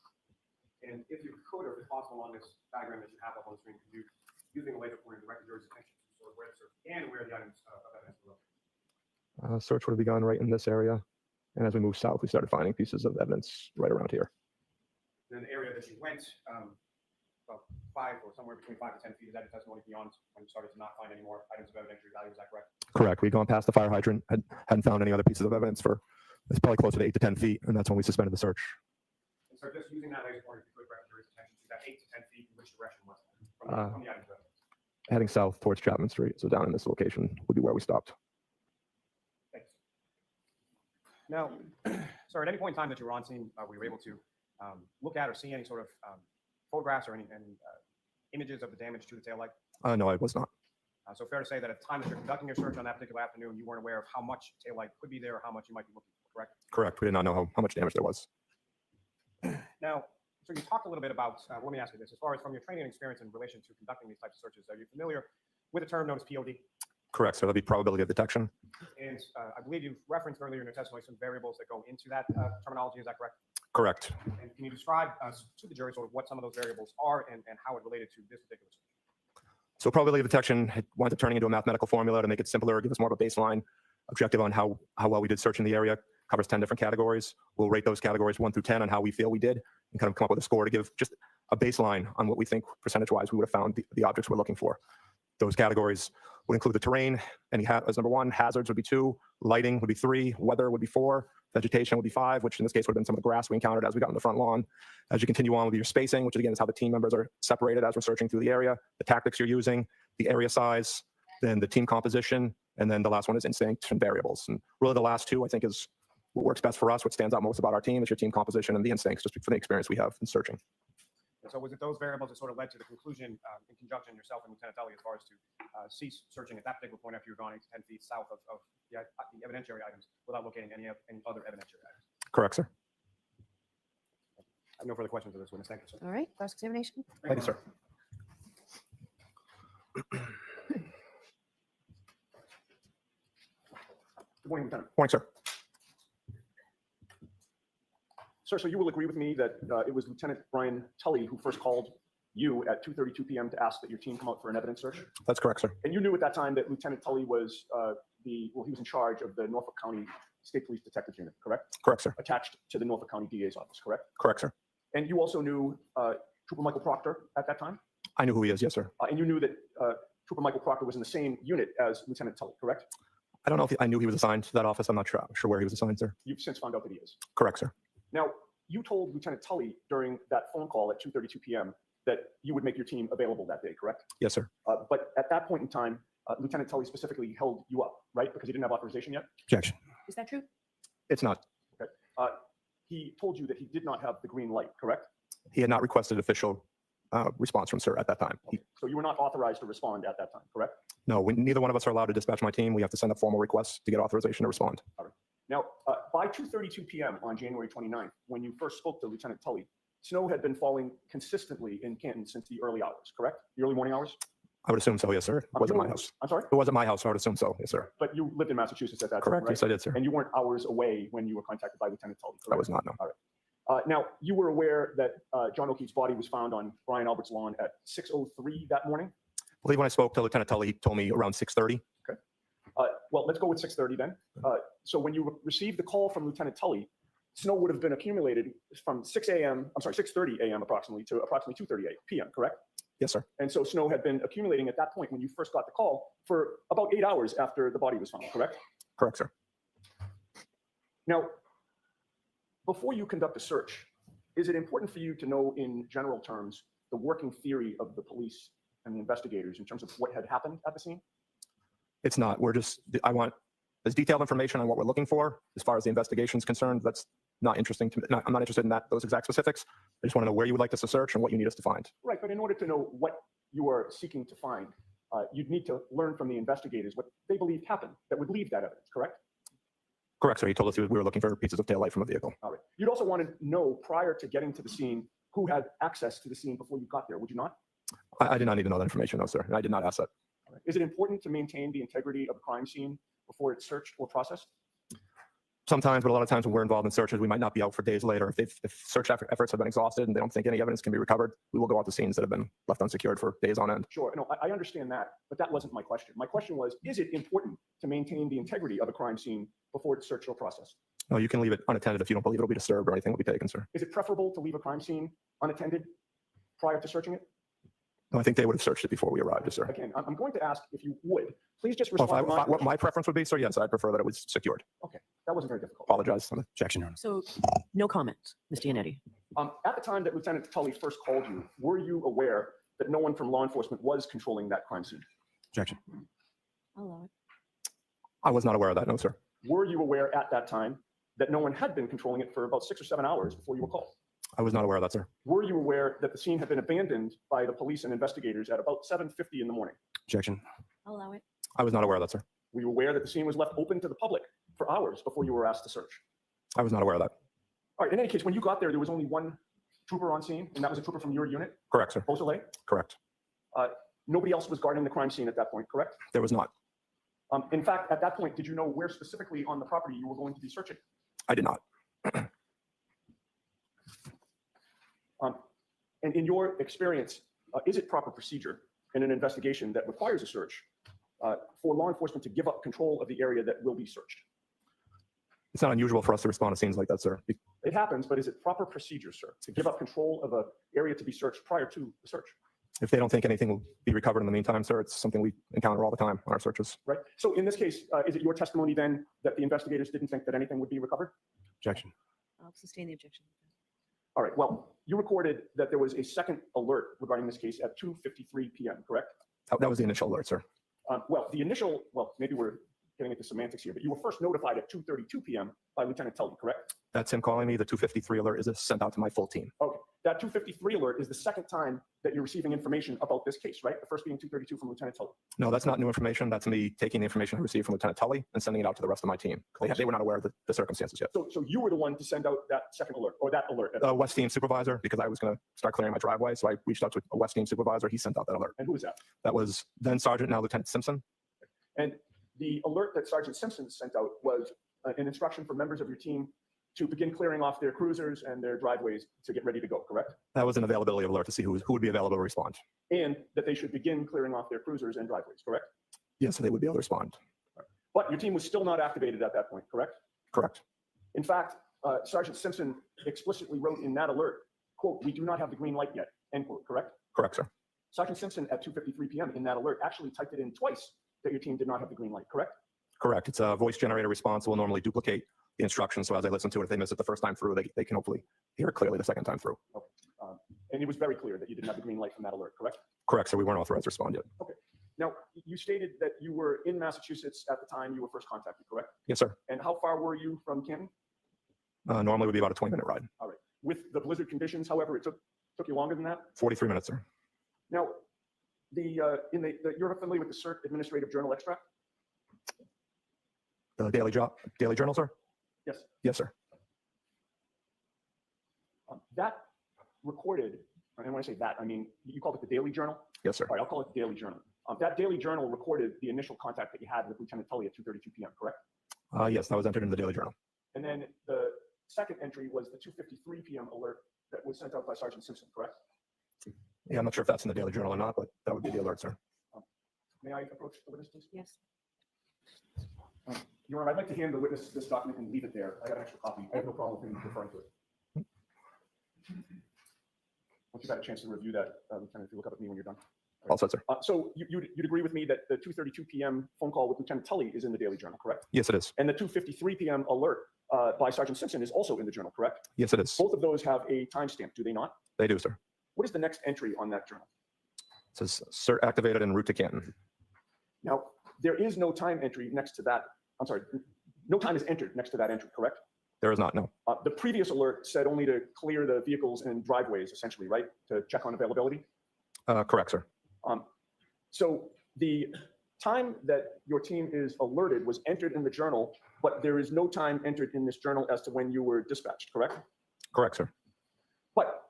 And if you could, or if it's possible on this diagram that you have up on the screen, could you, using the laser pointer, direct the jury's attention to sort of where the search began and where the items of evidence were located? Search would have begun right in this area. And as we moved south, we started finding pieces of evidence right around here. Then the area that you went, about 5 or somewhere between 5 to 10 feet, is that your testimony beyond when you started to not find any more items of evidentiary value? Is that correct? Correct. We'd gone past the fire hydrant, hadn't found any other pieces of evidence for, it's probably closer to 8 to 10 feet, and that's when we suspended the search. And so just using that laser pointer, if you could direct the jury's attention to that 8 to 10 feet, in which direction was it from the items of evidence? Heading south towards Chapman Street, so down in this location would be where we stopped. Thanks. Now, sir, at any point in time that you were on scene, were you able to look at or see any sort of photographs or any images of the damage to the taillight? No, I was not. So fair to say that at the time that you're conducting your search on that particular afternoon, you weren't aware of how much taillight could be there or how much you might be looking for, correct? Correct. We did not know how much damage there was. Now, so you talked a little bit about, let me ask you this, as far as from your training and experience in relation to conducting these types of searches, are you familiar with a term known as POD? Correct. So that'd be probability of detection. And I believe you've referenced earlier in your testimony some variables that go into that terminology, is that correct? Correct. And can you describe to the jury sort of what some of those variables are and how it related to this particular search? So probability of detection winds up turning into a mathematical formula to make it simpler, give us more of a baseline objective on how well we did search in the area. Covers 10 different categories. We'll rate those categories 1 through 10 on how we feel we did and kind of come up with a score to give just a baseline on what we think percentage-wise we would have found the objects we're looking for. Those categories would include the terrain, as number 1, hazards would be 2, lighting would be 3, weather would be 4, vegetation would be 5, which in this case would have been some of the grass we encountered as we got on the front lawn. As you continue on with your spacing, which again is how the team members are separated as we're searching through the area, the tactics you're using, the area size, then the team composition, and then the last one is instinct and variables. And really the last 2, I think, is what works best for us. What stands out most about our team is your team composition and the instincts, just for the experience we have in searching. And so was it those variables that sort of led to the conclusion in conjunction yourself and Lieutenant Tully as far as to cease searching at that particular point after you're gone 8 to 10 feet south of the evidentiary items without locating any other evidentiary items? Correct, sir. I have no further questions of this witness. Thank you, sir. All right, cross-examination. Thank you, sir. Good morning, Lieutenant. Morning, sir. Sir, so you will agree with me that it was Lieutenant Brian Tully who first called you at 2:32 p.m. to ask that your team come out for an evidence search? That's correct, sir. And you knew at that time that Lieutenant Tully was he was in charge of the Norfolk County State Police Detective Unit, correct? Correct, sir. Attached to the Norfolk County DA's office, correct? Correct, sir. And you also knew Trooper Michael Proctor at that time? I knew who he is, yes, sir. And you knew that Trooper Michael Proctor was in the same unit as Lieutenant Tully, correct? I don't know if I knew he was assigned to that office. I'm not sure where he was assigned, sir. You've since found out that he is. Correct, sir. Now, you told Lieutenant Tully during that phone call at 2:32 p.m. that you would make your team available that day, correct? Yes, sir. But at that point in time, Lieutenant Tully specifically held you up, right? Because he didn't have authorization yet? Objection. Is that true? It's not. Okay. He told you that he did not have the green light, correct? He had not requested official response from sir at that time. Okay. So you were not authorized to respond at that time, correct? No, neither one of us are allowed to dispatch my team. We have to send a formal request to get authorization to respond. Now, by 2:32 p.m. on January 29th, when you first spoke to Lieutenant Tully, snow had been falling consistently in Canton since the early hours, correct? The early morning hours? I would assume so, yes, sir. It wasn't my house. I'm sorry? It wasn't my house, so I would assume so, yes, sir. But you lived in Massachusetts at that Correct, time, right? yes, I did, sir. And you weren't hours away when you were contacted by Lieutenant Tully, correct? I was not, no. All right. Now, you were aware that John O'Keefe's body was found on Brian Albert's lawn at 6:03 that morning? I believe when I spoke to Lieutenant Tully, he told me around 6:30. Well, let's go with 6:30 then. So when you received the call from Lieutenant Tully, snow would have been accumulated from 6:30 a.m. approximately to approximately 2:30 p.m., correct? Yes, sir. And so snow had been accumulating at that point when you first got the call for about 8 hours after the body was found, correct? Correct, sir. Now, before you conduct a search, is it important for you to know in general terms the working theory of the police and the investigators in terms of what had happened at the scene? It's not. I want as detailed information on what we're looking for. As far as the investigation is concerned, that's not interesting to me. I'm not interested in those exact specifics. I just want to know where you would like us to search and what you need us to find. Right, but in order to know what you are seeking to find, you'd need to learn from the investigators what they believed happened that would leave that evidence, correct? Correct, sir. He told us we were looking for pieces of taillight from a vehicle. All right. You'd also want to know prior to getting to the scene who had access to the scene before you got there, would you not? I did not need to know that information, no, sir. And I did not ask that. All right. Is it important to maintain the integrity of a crime scene before it's searched or processed? Sometimes, but a lot of times when we're involved in searches, we might not be out for days later. If search efforts have been exhausted and they don't think any evidence can be recovered, we will go out to scenes that have been left unsecured for days on end. Sure, no, I understand that, but that wasn't my question. My question was, is it important to maintain the integrity of a crime scene before it's searched or processed? No, you can leave it unattended if you don't believe it'll be disturbed or anything will be taken, sir. Is it preferable to leave a crime scene unattended prior to searching it? No, I think they would have searched it before we arrived, yes, sir. Again, I'm going to ask if you would. Please just Well, respond to my what my preference would be, sir, yes, I'd prefer that it was secured. That wasn't very difficult. Apologize. Objection, Your Honor. So no comments, Mr. Yannetti. At the time that Lieutenant Tully first called you, were you aware that no one from law enforcement was controlling that crime scene? Objection. I'll allow it. I was not aware of that, no, sir. Were you aware at that time that no one had been controlling it for about 6 or 7 hours before you were called? I was not aware of that, sir. Were you aware that the scene had been abandoned by the police and investigators at about 7:50 in the morning? Objection. I'll allow it. I was not aware of that, sir. Were you aware that the scene was left open to the public for hours before you were asked to search? I was not aware of that. All right, in any case, when you got there was only one trooper on scene, and that was a trooper from your unit, Correct, sir. Beausoleil? Correct. Nobody else was guarding the crime scene at that point, correct? There was not. In fact, at that point, did you know where specifically on the property you were going to be searching? I did not. And in your experience, is it proper procedure in an investigation that requires a search for law enforcement to give up control of the area that will be searched? It's not unusual for us to respond to scenes like that, sir. It happens, but is it proper procedure, sir, to give up control of an area to be searched prior to the search? If they don't think anything will be recovered in the meantime, sir, it's something we encounter all the time on our searches. Right. So in this case, is it your testimony then that the investigators didn't think that anything would be recovered? Objection. I'll sustain the objection. All right. Well, you recorded that there was a second alert regarding this case at 2:53 p.m., correct? That was the initial alert, sir. Well, maybe we're getting into semantics here, but you were first notified at 2:32 p.m. by Lieutenant Tully, correct? That's him calling me. The 253 alert is sent out to my full team. Okay. That 2:53 alert is the second time that you're receiving information about this case, right? The first being 2:32 from Lieutenant Tully. No, that's not new information. That's me taking the information I received from Lieutenant Tully and sending it out to the rest of my team. They were not aware of the circumstances yet. So you were the one to send out that second alert or that alert. West Team supervisor, because I was going to start clearing my driveway. So I reached out to a West Team supervisor. He sent out that alert. And who was that? That was then Sergeant, now Lieutenant Simpson. And the alert that Sergeant Simpson sent out was an instruction for members of your team to begin clearing off their cruisers and their driveways to get ready to go, correct? That was an availability alert to see who would be available to respond. And that they should begin clearing off their cruisers and driveways, correct? Yes, so they would be able to respond. But your team was still not activated at that point, correct? Correct. In fact, Sergeant Simpson explicitly wrote in that alert, quote, "We do not have the green light yet," end quote, correct? Correct, sir. Sergeant Simpson at 2:53 p.m. in that alert actually typed it in twice that your team did not have the green light, correct? Correct. It's a voice generator response. Will normally duplicate the instructions. So as I listen to it, if they miss it the first time through, they can hopefully hear it clearly the second time through. Okay. And it was very clear that you didn't have the green light from that alert, correct? Correct, sir. We weren't authorized to respond yet. Now, you stated that you were in Massachusetts at the time you were first contacted, correct? Yes, sir. And how far were you from Canton? Normally would be about a 20-minute ride. All right. With the blizzard conditions, however, it took you longer than that? 43 minutes, sir. Now, you're familiar with the SERT Administrative Journal extract? The Daily Journal, sir? Yes. Yes, sir. That recorded, and when I say that, I mean, you called it the Daily Journal? Yes, sir. All right, I'll call it the Daily Journal. That Daily Journal recorded the initial contact that you had with Lieutenant Tully at 2:32 p.m., correct? Yes, that was entered in the Daily Journal. And then the second entry was the 2:53 p.m. alert that was sent out by Sergeant Simpson, correct? Yeah, I'm not sure if that's in the Daily Journal or not, but that would be the alert, sir. May I approach the witness, please? Yes. Your Honor, I'd like to hand the witness this document and leave it there. I got an extra copy. I have no problem with him referring to it. Once you've had a chance to review that, Lieutenant, if you look up at me when you're done. All set, sir. So you'd agree with me that the 2:32 p.m. phone call with Lieutenant Tully is in the Daily Journal, correct? Yes, it is. And the 2:53 p.m. alert by Sergeant Simpson is also in the journal, correct? Yes, it is. Both of those have a timestamp, do they not? They do, sir. What is the next entry on that journal? It says CERT activated en route to Canton. Now, there is no time entry next to that. I'm sorry, no time is entered next to that entry, correct? There is not, no. The previous alert said only to clear the vehicles and driveways, essentially, right? To check on availability. Correct, sir. So the time that your team is alerted was entered in the journal, but there is no time entered in this journal as to when you were dispatched, correct? Correct, sir. But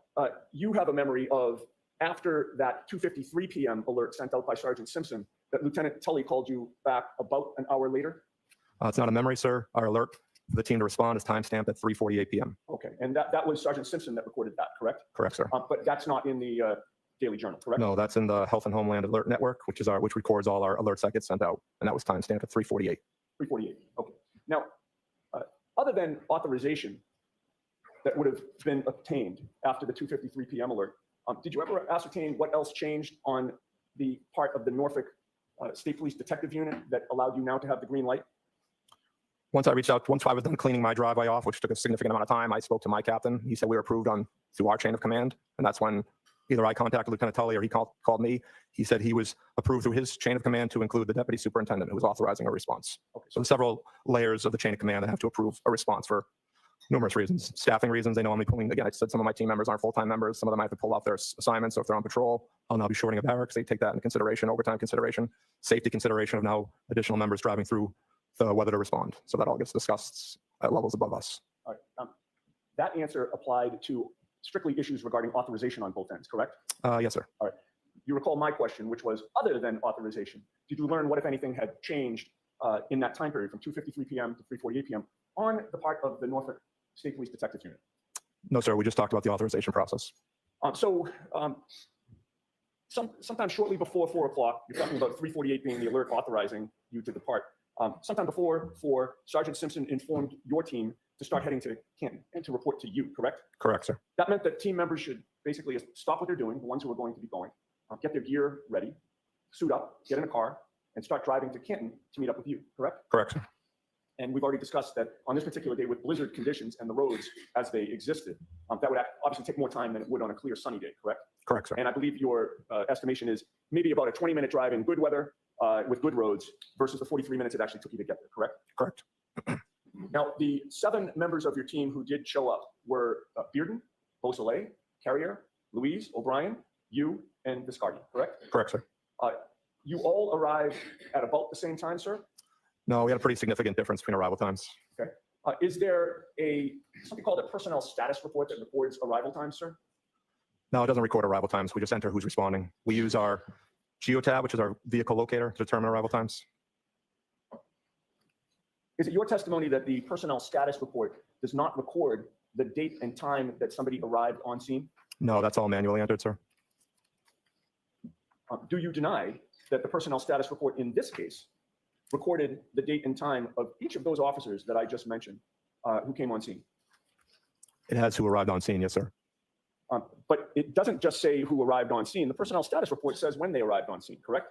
you have a memory of after that 2:53 p.m. alert sent out by Sergeant Simpson, that Lieutenant Tully called you back about an hour later? It's not a memory, sir. Our alert for the team to respond is timestamped at 3:48 p.m. Okay, and that was Sergeant Simpson that recorded that, correct? Correct, sir. But that's not in the Daily Journal, correct? No, that's in the Health and Homeland Alert Network, which records all our alerts that get sent out, and that was timestamped at 3:48. 3:48, okay. Now, other than authorization that would have been obtained after the 2:53 p.m. alert, did you ever ascertain what else changed on the part of the Norfolk State Police Detective Unit that allowed you now to have the green light? Once I was done cleaning my driveway off, which took a significant amount of time, I spoke to my captain. He said we were approved through our chain of command, and that's when either I contacted Lieutenant Tully or he called me. He said he was approved through his chain of command to include the deputy superintendent who was authorizing a response. Okay, So several layers of the chain of command that have to approve a response for numerous reasons. Staffing reasons, they know I'm pulling, again, I said some of my team members aren't full-time members. Some of them I have to pull off their assignments. So if they're on patrol, I'll now be shorting a barracks. They take that into consideration, overtime consideration, safety consideration of now additional members driving through the whether to respond. So that all gets discussed at levels above us. all right. That answer applied to strictly issues regarding authorization on both ends, correct? Yes, sir. You recall my question, which was, other than authorization, did you learn what, if anything, had changed in that time period from 2:53 p.m. to 3:48 p.m. on the part of the Norfolk State Police Detective Unit? No, sir. We just talked about the authorization process. Sometime shortly before 4 o'clock, you're talking about 3:48 being the alert authorizing you to depart. Sometime before 4, Sergeant Simpson informed your team to start heading to Canton and to report to you, correct? Correct, sir. That meant that team members should basically stop what they're doing, the ones who are going to be going, get their gear ready, suit up, get in a car, and start driving to Canton to meet up with you, correct? Correct, sir. And we've already discussed that on this particular day with blizzard conditions and the roads as they existed, that would obviously take more time than it would on a clear sunny day, correct? Correct, sir. And I believe your estimation is maybe about a 20-minute drive in good weather with good roads versus the 43 minutes it actually took you to get there, correct? Correct. Now, the 7 members of your team who did show up were Bearden, Beausoleil, Carrier, Louise, O'Brien, you, and Viscardi, correct? Correct, sir. You all arrived at about the same time, sir? No, we had a pretty significant difference between arrival times. Is there something called a personnel status report that records arrival time, sir? No, it doesn't record arrival times. We just enter who's responding. We use our geotab, which is our vehicle locator, to determine arrival times. Is it your testimony that the personnel status report does not record the date and time that somebody arrived on scene? No, that's all manually entered, sir. Do you deny that the personnel status report in this case recorded the date and time of each of those officers that I just mentioned who came on scene? It has who arrived on scene, yes, sir. But it doesn't just say who arrived on scene. The personnel status report says when they arrived on scene, correct?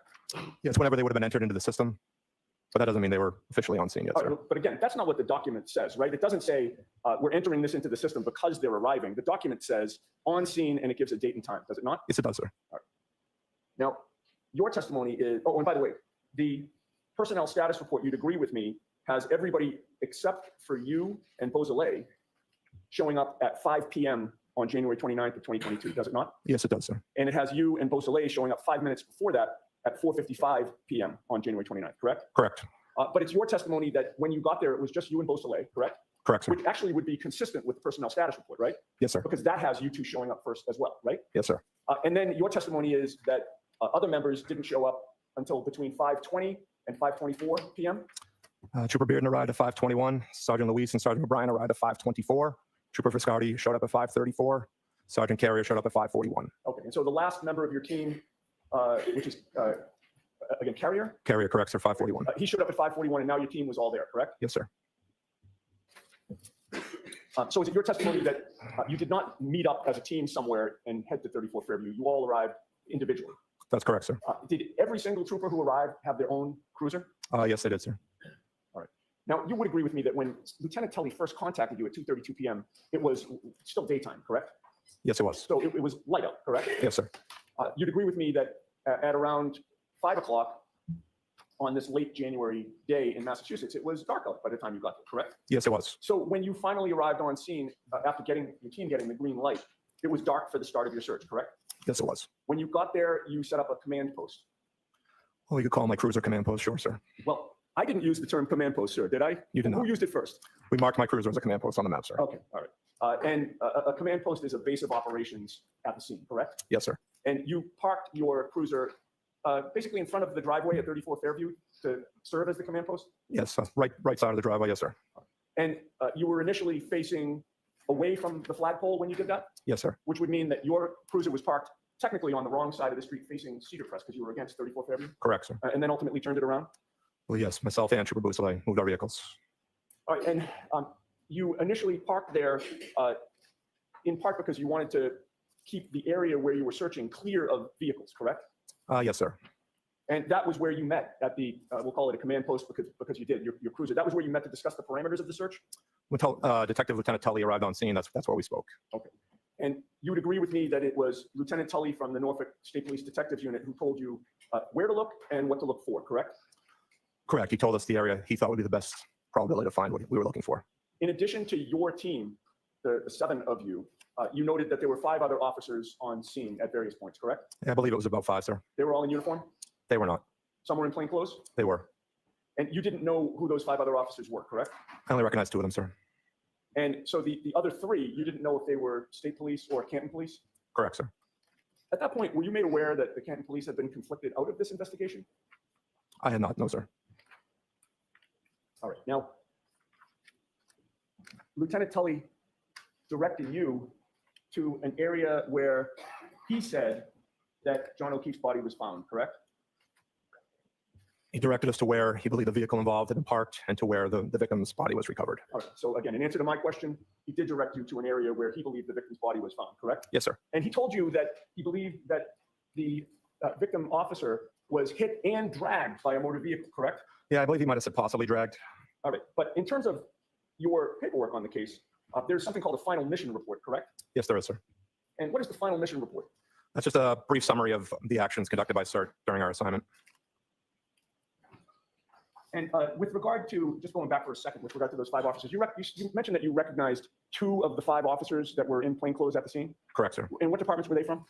Yes, whenever they would have been entered into the system. But that doesn't mean they were officially on scene yet, sir. But again, that's not what the document says, right? It doesn't say we're entering this into the system because they're arriving. The document says on scene and it gives a date and time, does it not? Yes, it does, sir. Now, your testimony is, oh, and by the way, the personnel status report, you'd agree with me, has everybody except for you and Beausoleil showing up at 5 p.m. on January 29th of 2022, does it not? Yes, it does, sir. And it has you and Beausoleil showing up 5 minutes before that at 4:55 p.m. on January 29th, correct? Correct. But it's your testimony that when you got there, it was just you and Beausoleil, correct? Correct, sir. Which actually would be consistent with the personnel status report, right? Yes, sir. Because that has you two showing up first as well, right? Yes, sir. And then your testimony is that other members didn't show up until between 5:20 and 5:24 p.m. Trooper Bearden arrived at 5:21. Sergeant Luis and Sergeant O'Brien arrived at 5:24. Trooper Viscardi showed up at 5:34. Sergeant Carrier showed up at 5:41. Okay, and so the last member of your team, which is, again, Carrier, Carrier, correct, sir, 5:41. he showed up at 5:41, and now your team was all there, correct? Yes, sir. So is it your testimony that you did not meet up as a team somewhere and head to 34 Fairview? You all arrived individually? That's correct, sir. Did every single trooper who arrived have their own cruiser? Yes, they did, sir. Now, you would agree with me that when Lieutenant Tully first contacted you at 2:32 p.m., it was still daytime, correct? Yes, it was. So it was light out, correct? Yes, sir. You'd agree with me that at around 5 o'clock on this late January day in Massachusetts, it was dark out by the time you got there, correct? Yes, it was. So when you finally arrived on scene, after getting your team getting the green light, it was dark for the start of your search, correct? Yes, it was. When you got there, you set up a command post. Well, you could call my cruiser command post, sure, sir. Well, I didn't use the term command post, sir, did I? You did Who not. used it first? We marked my cruiser as a command post on the map, sir. Okay, all right. And a command post is a base of operations at the scene, correct? Yes, sir. And you parked your cruiser basically in front of the driveway at 34 Fairview to serve as the command post? Yes, right side of the driveway, yes, sir. And you were initially facing away from the flagpole when you did that, Yes, sir. which would mean that your cruiser was parked technically on the wrong side of the street facing Cedar Crest because you were against 34 Fairview, Correct, sir. and then ultimately turned it around? Well, yes, myself and Trooper Bousselet moved our vehicles. All right, and you initially parked there in part because you wanted to keep the area where you were searching clear of vehicles, correct? Yes, sir. And that was where you met at the, we'll call it a command post because you did, your cruiser. That was where you met to discuss the parameters of the search? When Detective Lieutenant Tully arrived on scene, that's where we spoke. And you would agree with me that it was Lieutenant Tully from the Norfolk State Police Detectives Unit who told you where to look and what to look for, correct? Correct. He told us the area he thought would be the best probability to find what we were looking for. In addition to your team, the 7 of you, you noted that there were 5 other officers on scene at various points, correct? I believe it was about 5, sir. They were all in uniform? They were not. Some were in plain clothes? They were. And you didn't know who those 5 other officers were, correct? I only recognized 2 of them, sir. And so the other 3, you didn't know if they were state police or Canton police? Correct, sir. At that point, were you made aware that the Canton police had been conflicted out of this investigation? I had not, no, sir. All right. Now, Lieutenant Tully directed you to an area where he said that John O'Keefe's body was found, correct? He directed us to where he believed the vehicle involved had been parked and to where the victim's body was recovered. All right. So again, in answer to my question, he did direct you to an area where he believed the victim's body was found, correct? Yes, sir. And he told you that he believed that the victim officer was hit and dragged by a motor vehicle, correct? Yeah, I believe he might have said possibly dragged. All right. But in terms of your paperwork on the case, there's something called a final mission report, correct? Yes, there is, sir. And what is the final mission report? That's just a brief summary of the actions conducted by SERT during our assignment. And with regard to, just going back for a second, with regard to those 5 officers, you mentioned that you recognized 2 of the 5 officers that were in plainclothes at the scene. Correct, sir. And what departments were they from?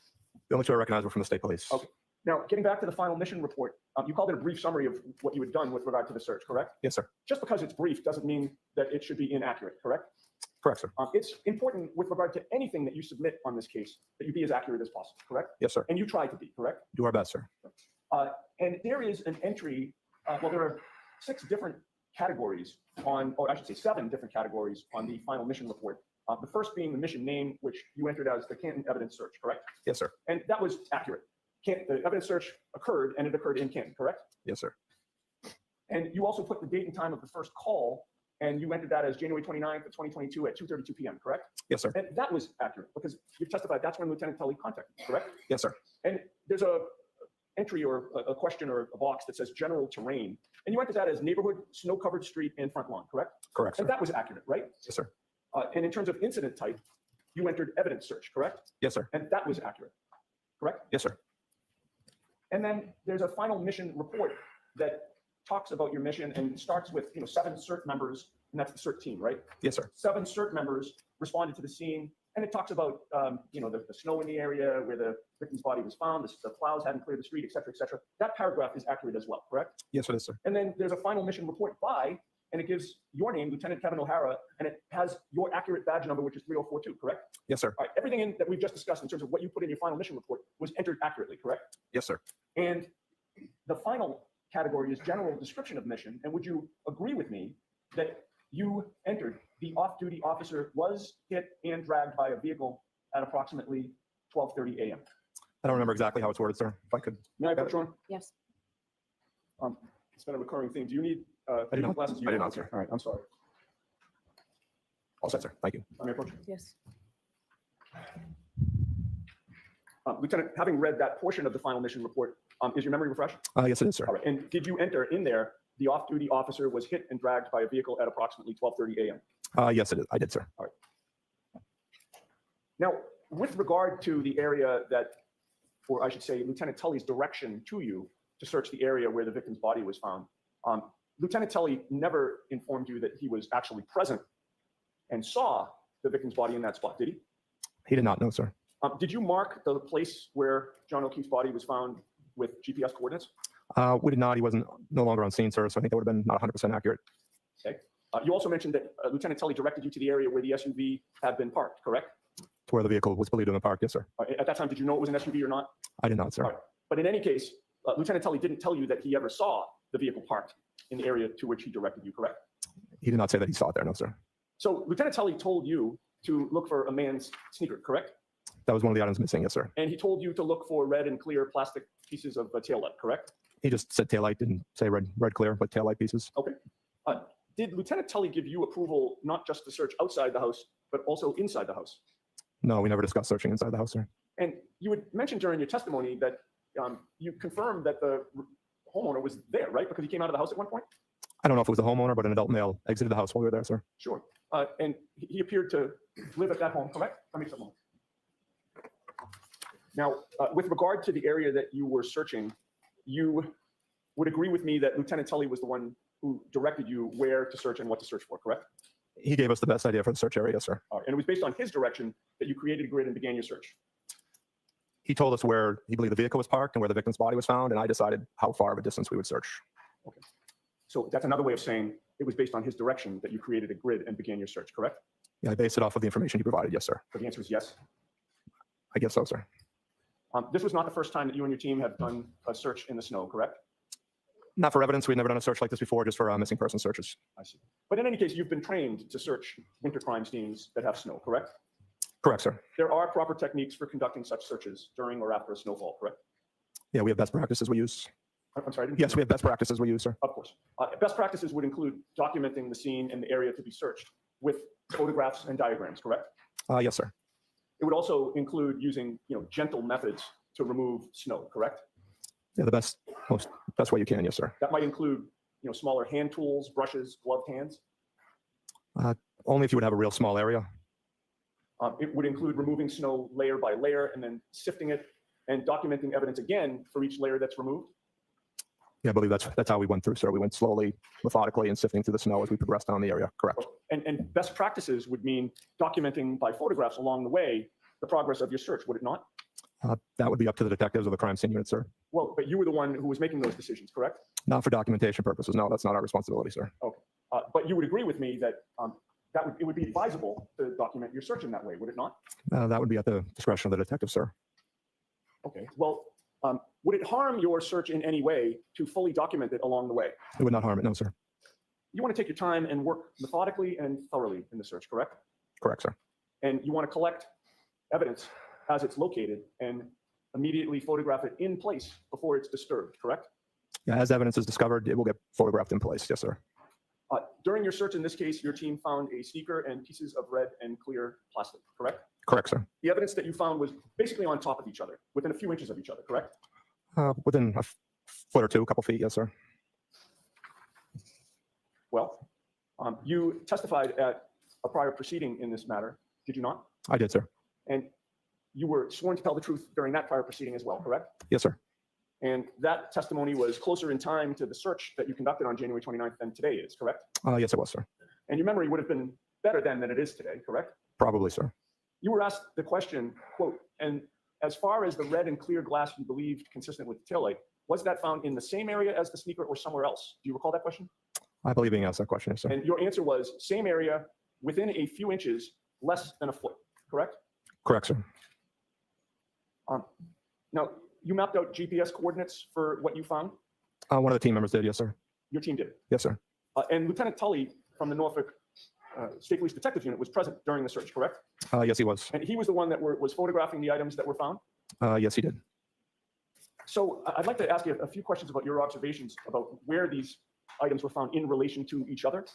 The only 2 I recognized were from the state police. Okay. Now, getting back to the final mission report, you called it a brief summary of what you had done with regard to the search, correct? Yes, sir. Just because it's brief doesn't mean that it should be inaccurate, correct? Correct, sir. It's important with regard to anything that you submit on this case that you be as accurate as possible, correct? Yes, sir. And you tried to be, correct? Do our best, sir. And there is an entry, well, there are 6 different categories on, or I should say 7 different categories on the final mission report. The first being the mission name, which you entered as the Canton evidence search, correct? Yes, sir. And that was accurate. The evidence search occurred and it occurred in Canton, correct? Yes, sir. And you also put the date and time of the first call and you entered that as January 29th of 2022 at 2:32 p.m., correct? Yes, sir. And that was accurate because you've testified that's when Lieutenant Tully contacted you, correct? Yes, sir. And there's a entry or a question or a box that says general terrain. And you entered that as neighborhood, snow-covered street, and front lawn, correct? Correct, sir. And that was accurate, right? Yes, sir. And in terms of incident type, you entered evidence search, correct? Yes, sir. And that was accurate, correct? Yes, sir. And then there's a final mission report that talks about your mission and starts with 7 CERT members, and that's the CERT team, right? Yes, sir. 7 CERT members responded to the scene, and it talks about the snow in the area where the victim's body was found, the plows hadn't cleared the street, et cetera, et cetera. That paragraph is accurate as well, correct? Yes, it is, sir. And then there's a final mission report by, and it gives your name, Lieutenant Kevin O'Hara, and it has your accurate badge number, which is 3042, correct? Yes, sir. All right, everything that we've just discussed in terms of what you put in your final mission report was entered accurately, correct? Yes, sir. And the final category is general description of mission. And would you agree with me that you entered the off-duty officer was hit and dragged by a vehicle at approximately 12:30 a.m.? I don't remember exactly how it's worded, sir. If I could. May I put you on? Yes. It's been a recurring theme. Do you need I do not. glasses? I do not, sir. All right, I'm sorry. All set, sir. Thank you. May I approach? Yes. Lieutenant, having read that portion of the final mission report, is your memory refreshed? Yes, it is, sir. All right. And did you enter in there, the off-duty officer was hit and dragged by a vehicle at approximately 12:30 a.m.? Yes, it is. I did, sir. Now, with regard to the area that, or I should say, Lieutenant Tully's direction to you to search the area where the victim's body was found. Lieutenant Tully never informed you that he was actually present and saw the victim's body in that spot, did he? He did not know, sir. Did you mark the place where John O'Keefe's body was found with GPS coordinates? We did not. He wasn't no longer on scene, sir, so I think that would have been not 100% accurate. Okay. You also mentioned that Lieutenant Tully directed you to the area where the SUV had been parked, correct? To where the vehicle was believed to have been parked, yes, sir. At that time, did you know it was an SUV or not? I did not, sir. All right. But in any case, Lieutenant Tully didn't tell you that he ever saw the vehicle parked in the area to which he directed you, correct? He did not say that he saw it there, no, sir. So Lieutenant Tully told you to look for a man's sneaker, correct? That was one of the items missing, yes, sir. And he told you to look for red and clear plastic pieces of taillight, correct? He just said taillight, didn't say red clear, but taillight pieces. Okay. Did Lieutenant Tully give you approval not just to search outside the house, but also inside the house? No, we never discussed searching inside the house, sir. And you had mentioned during your testimony that you confirmed that the homeowner was there, right? Because he came out of the house at one point? I don't know if it was the homeowner, but an adult male exited the house while we were there, sir. Sure. And he appeared to live at that home, correct? Let me just a moment. Now, with regard to the area that you were searching, you would agree with me that Lieutenant Tully was the one who directed you where to search and what to search for, correct? He gave us the best idea for the search area, yes, sir. And it was based on his direction that you created a grid and began your search. He told us where he believed the vehicle was parked and where the victim's body was found, and I decided how far of a distance we would search. Okay. So that's another way of saying it was based on his direction that you created a grid and began your search, correct? Yeah, I based it off of the information he provided, yes, sir. So the answer is yes. I guess so, sir. This was not the first time that you and your team have done a search in the snow, correct? Not for evidence. We'd never done a search like this before, just for missing person searches. I see. But in any case, you've been trained to search winter crime scenes that have snow, correct? Correct, sir. There are proper techniques for conducting such searches during or after a snowfall, correct? Yeah, we have best practices we use. I'm sorry. I didn't Yes, hear we have best practices we use, sir. Of course. Best practices would include documenting the scene and the area to be searched with photographs and diagrams, correct? Yes, sir. It would also include using, gentle methods to remove snow, correct? Yeah, the best way you can, yes, sir. That might include, smaller hand tools, brushes, gloved hands. Only if you would have a real small area. It would include removing snow layer by layer and then sifting it and documenting evidence again for each layer that's removed. Yeah, I believe that's how we went through, sir. We went slowly, methodically, and sifting through the snow as we progressed down the area. Correct. And best practices would mean documenting by photographs along the way the progress of your search, would it not? That would be up to the detectives or the crime scene unit, sir. Well, but you were the one who was making those decisions, correct? Not for documentation purposes. No, that's not our responsibility, sir. Okay. But you would agree with me that it would be advisable to document your search in that way, would it not? That would be at the discretion of the detective, sir. Okay. Well, would it harm your search in any way to fully document it along the way? It would not harm it, no, sir. You want to take your time and work methodically and thoroughly in the search, correct? Correct, sir. And you want to collect evidence as it's located and immediately photograph it in place before it's disturbed, correct? Yeah, as evidence is discovered, it will get photographed in place. Yes, sir. During your search in this case, your team found a sneaker and pieces of red and clear plastic, correct? Correct, sir. The evidence that you found was basically on top of each other, within a few inches of each other, correct? Within a foot or two, a couple feet, yes, sir. Well, you testified at a prior proceeding in this matter, did you not? I did, sir. And you were sworn to tell the truth during that prior proceeding as well, correct? Yes, sir. And that testimony was closer in time to the search that you conducted on January 29th than today is, correct? Yes, it was, sir. And your memory would have been better then than it is today, correct? Probably, sir. You were asked the question, quote, and as far as the red and clear glass you believed consistent with the taillight, was that found in the same area as the sneaker or somewhere else? Do you recall that question? I believe being asked that question, yes, sir. And your answer was same area within a few inches, less than a foot, correct? Correct, sir. Now, you mapped out GPS coordinates for what you found? One of the team members did, yes, sir. Your team did. Yes, sir. And Lieutenant Tully from the Norfolk State Police Detective Unit was present during the search, correct? Yes, he was. And he was the one that was photographing the items that were found? Yes, he did. So I'd like to ask you a few questions about your observations about where these items were found in relation to each other.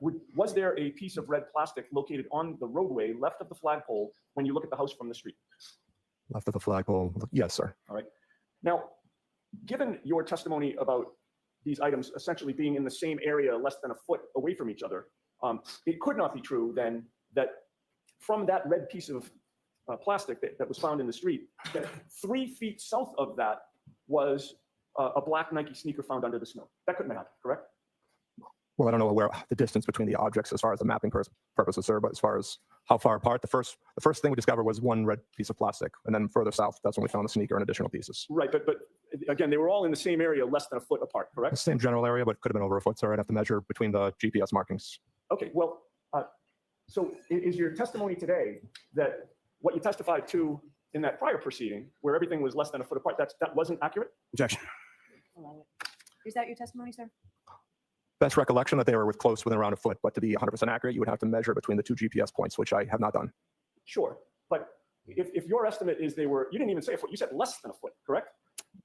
Was there a piece of red plastic located on the roadway left of the flagpole when you look at the house from the street? Left of the flagpole. Yes, sir. All right. Now, given your testimony about these items essentially being in the same area less than a foot away from each other, it could not be true then that from that red piece of plastic that was found in the street, that 3 feet south of that was a black Nike sneaker found under the snow. That couldn't have happened, correct? Well, I don't know where the distance between the objects as far as the mapping purposes, sir, but as far as how far apart, the first thing we discovered was one red piece of plastic. And then further south, that's when we found the sneaker and additional pieces. Right, but again, they were all in the same area, less than a foot apart, The correct? same general area, but could have been over a foot, sir. I'd have to measure between the GPS markings. Okay, well, so is your testimony today that what you testified to in that prior proceeding, where everything was less than a foot apart, that wasn't accurate? Objection. Allow it. Is that your testimony, sir? Best recollection that they were within around a foot, but to be 100% accurate, you would have to measure between the two GPS points, which I have not done. Sure, but if your estimate is you didn't even say a foot, you said less than a foot, correct?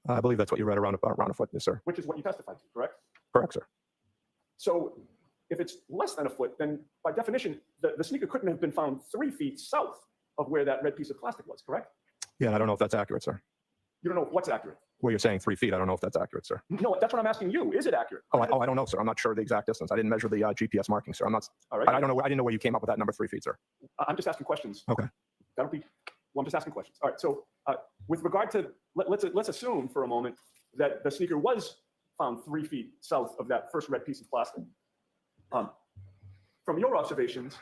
I believe that's what you read around a foot, yes, sir. Which is what you testified to, correct? Correct, sir. So if it's less than a foot, then by definition, the sneaker couldn't have been found 3 feet south of where that red piece of plastic was, correct? Yeah, and I don't know if that's accurate, sir. You don't know what's accurate. Well, you're saying 3 feet. I don't know if that's accurate, sir. No, that's what I'm asking you. Is it accurate? I don't know, sir. I'm not sure the exact distance. I didn't measure the GPS marking, sir. I'm not. All right. I don't know. I didn't know where you came up with that number 3 feet, sir. I'm just asking questions. Okay. Well, I'm just asking questions. All right. So with regard to, let's assume for a moment that the sneaker was found 3 feet south of that first red piece of plastic. From your observations,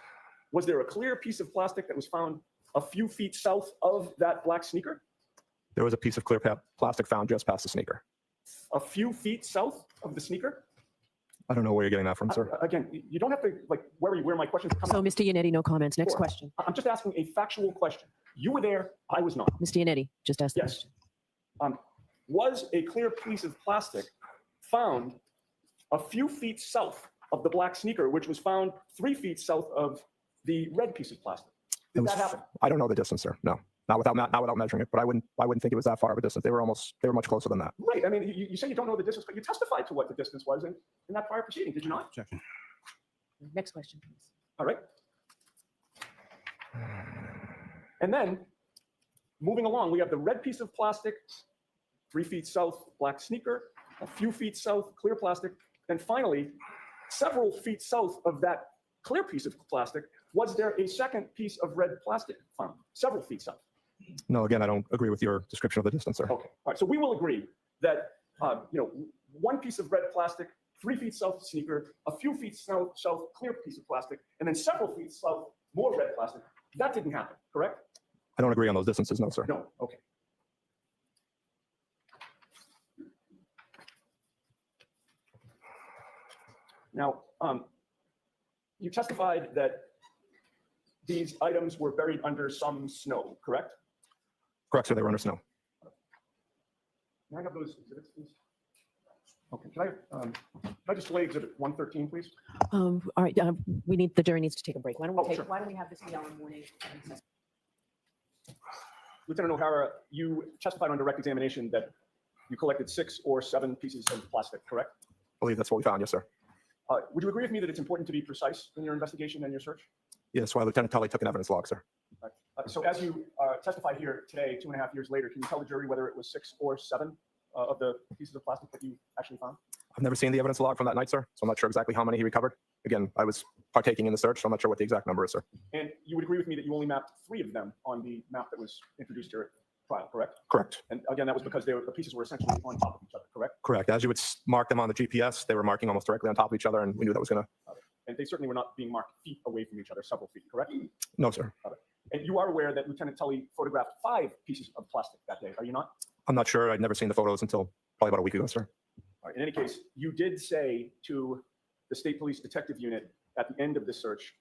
was there a clear piece of plastic that was found a few feet south of that black sneaker? There was a piece of clear plastic found just past the sneaker. A few feet south of the sneaker? I don't know where you're getting that from, sir. Again, you don't have to worry where my questions come So, from. Mr. Yannetti, no comments. Next Sure. question. I'm just asking a factual question. You were there, I was not. Mr. Yannetti, just ask the Yes. question. Was a clear piece of plastic found a few feet south of the black sneaker, which was found 3 feet south of the red piece of plastic? It Did was- that happen? I don't know the distance, sir. No, not without measuring it. But I wouldn't think it was that far of a distance. They were much closer than that. Right. I mean, you say you don't know the distance, but you testified to what the distance was in that prior proceeding, did you not? Objection. Next question, please. All right. And then, moving along, we have the red piece of plastic, 3 feet south, black sneaker, a few feet south, clear plastic. Then finally, several feet south of that clear piece of plastic, was there a second piece of red plastic found? Several feet south. No, again, I don't agree with your description of the distance, sir. Okay. All right. So we will agree that, one piece of red plastic, 3 feet south of the sneaker, a few feet south, clear piece of plastic, and then several feet south, more red plastic. That didn't happen, correct? I don't agree on those distances, no, sir. No. Okay. Now, you testified that these items were buried under some snow, correct? Correct, sir. They were under snow. Can I have those exhibits, please? Okay, can I display exhibit 113, please? All right, the jury needs to take a break. Why don't Oh, sure. why don't we have this in the morning? Lieutenant O'Hara, you testified on direct examination that you collected 6 or 7 pieces of plastic, correct? I believe that's what we found, yes, sir. Would you agree with me that it's important to be precise in your investigation and your search? Yes, that's why Lieutenant Tully took an evidence log, sir. So as you testified here today, 2.5 years later, can you tell the jury whether it was 6 or 7 of the pieces of plastic that you actually found? I've never seen the evidence log from that night, sir, so I'm not sure exactly how many he recovered. Again, I was partaking in the search, so I'm not sure what the exact number is, sir. And you would agree with me that you only mapped 3 of them on the map that was introduced here at trial, correct? Correct. And again, that was because the pieces were essentially on top of each other, correct? Correct. As you would mark them on the GPS, they were marking almost directly on top of each other, and we knew that was going to. And they certainly were not being marked feet away from each other, several feet, correct? No, sir. And you are aware that Lieutenant Tully photographed 5 pieces of plastic that day, are you not? I'm not sure. I'd never seen the photos until probably about a week ago, sir. All right. In any case, you did say to the State Police Detective Unit at the end of the search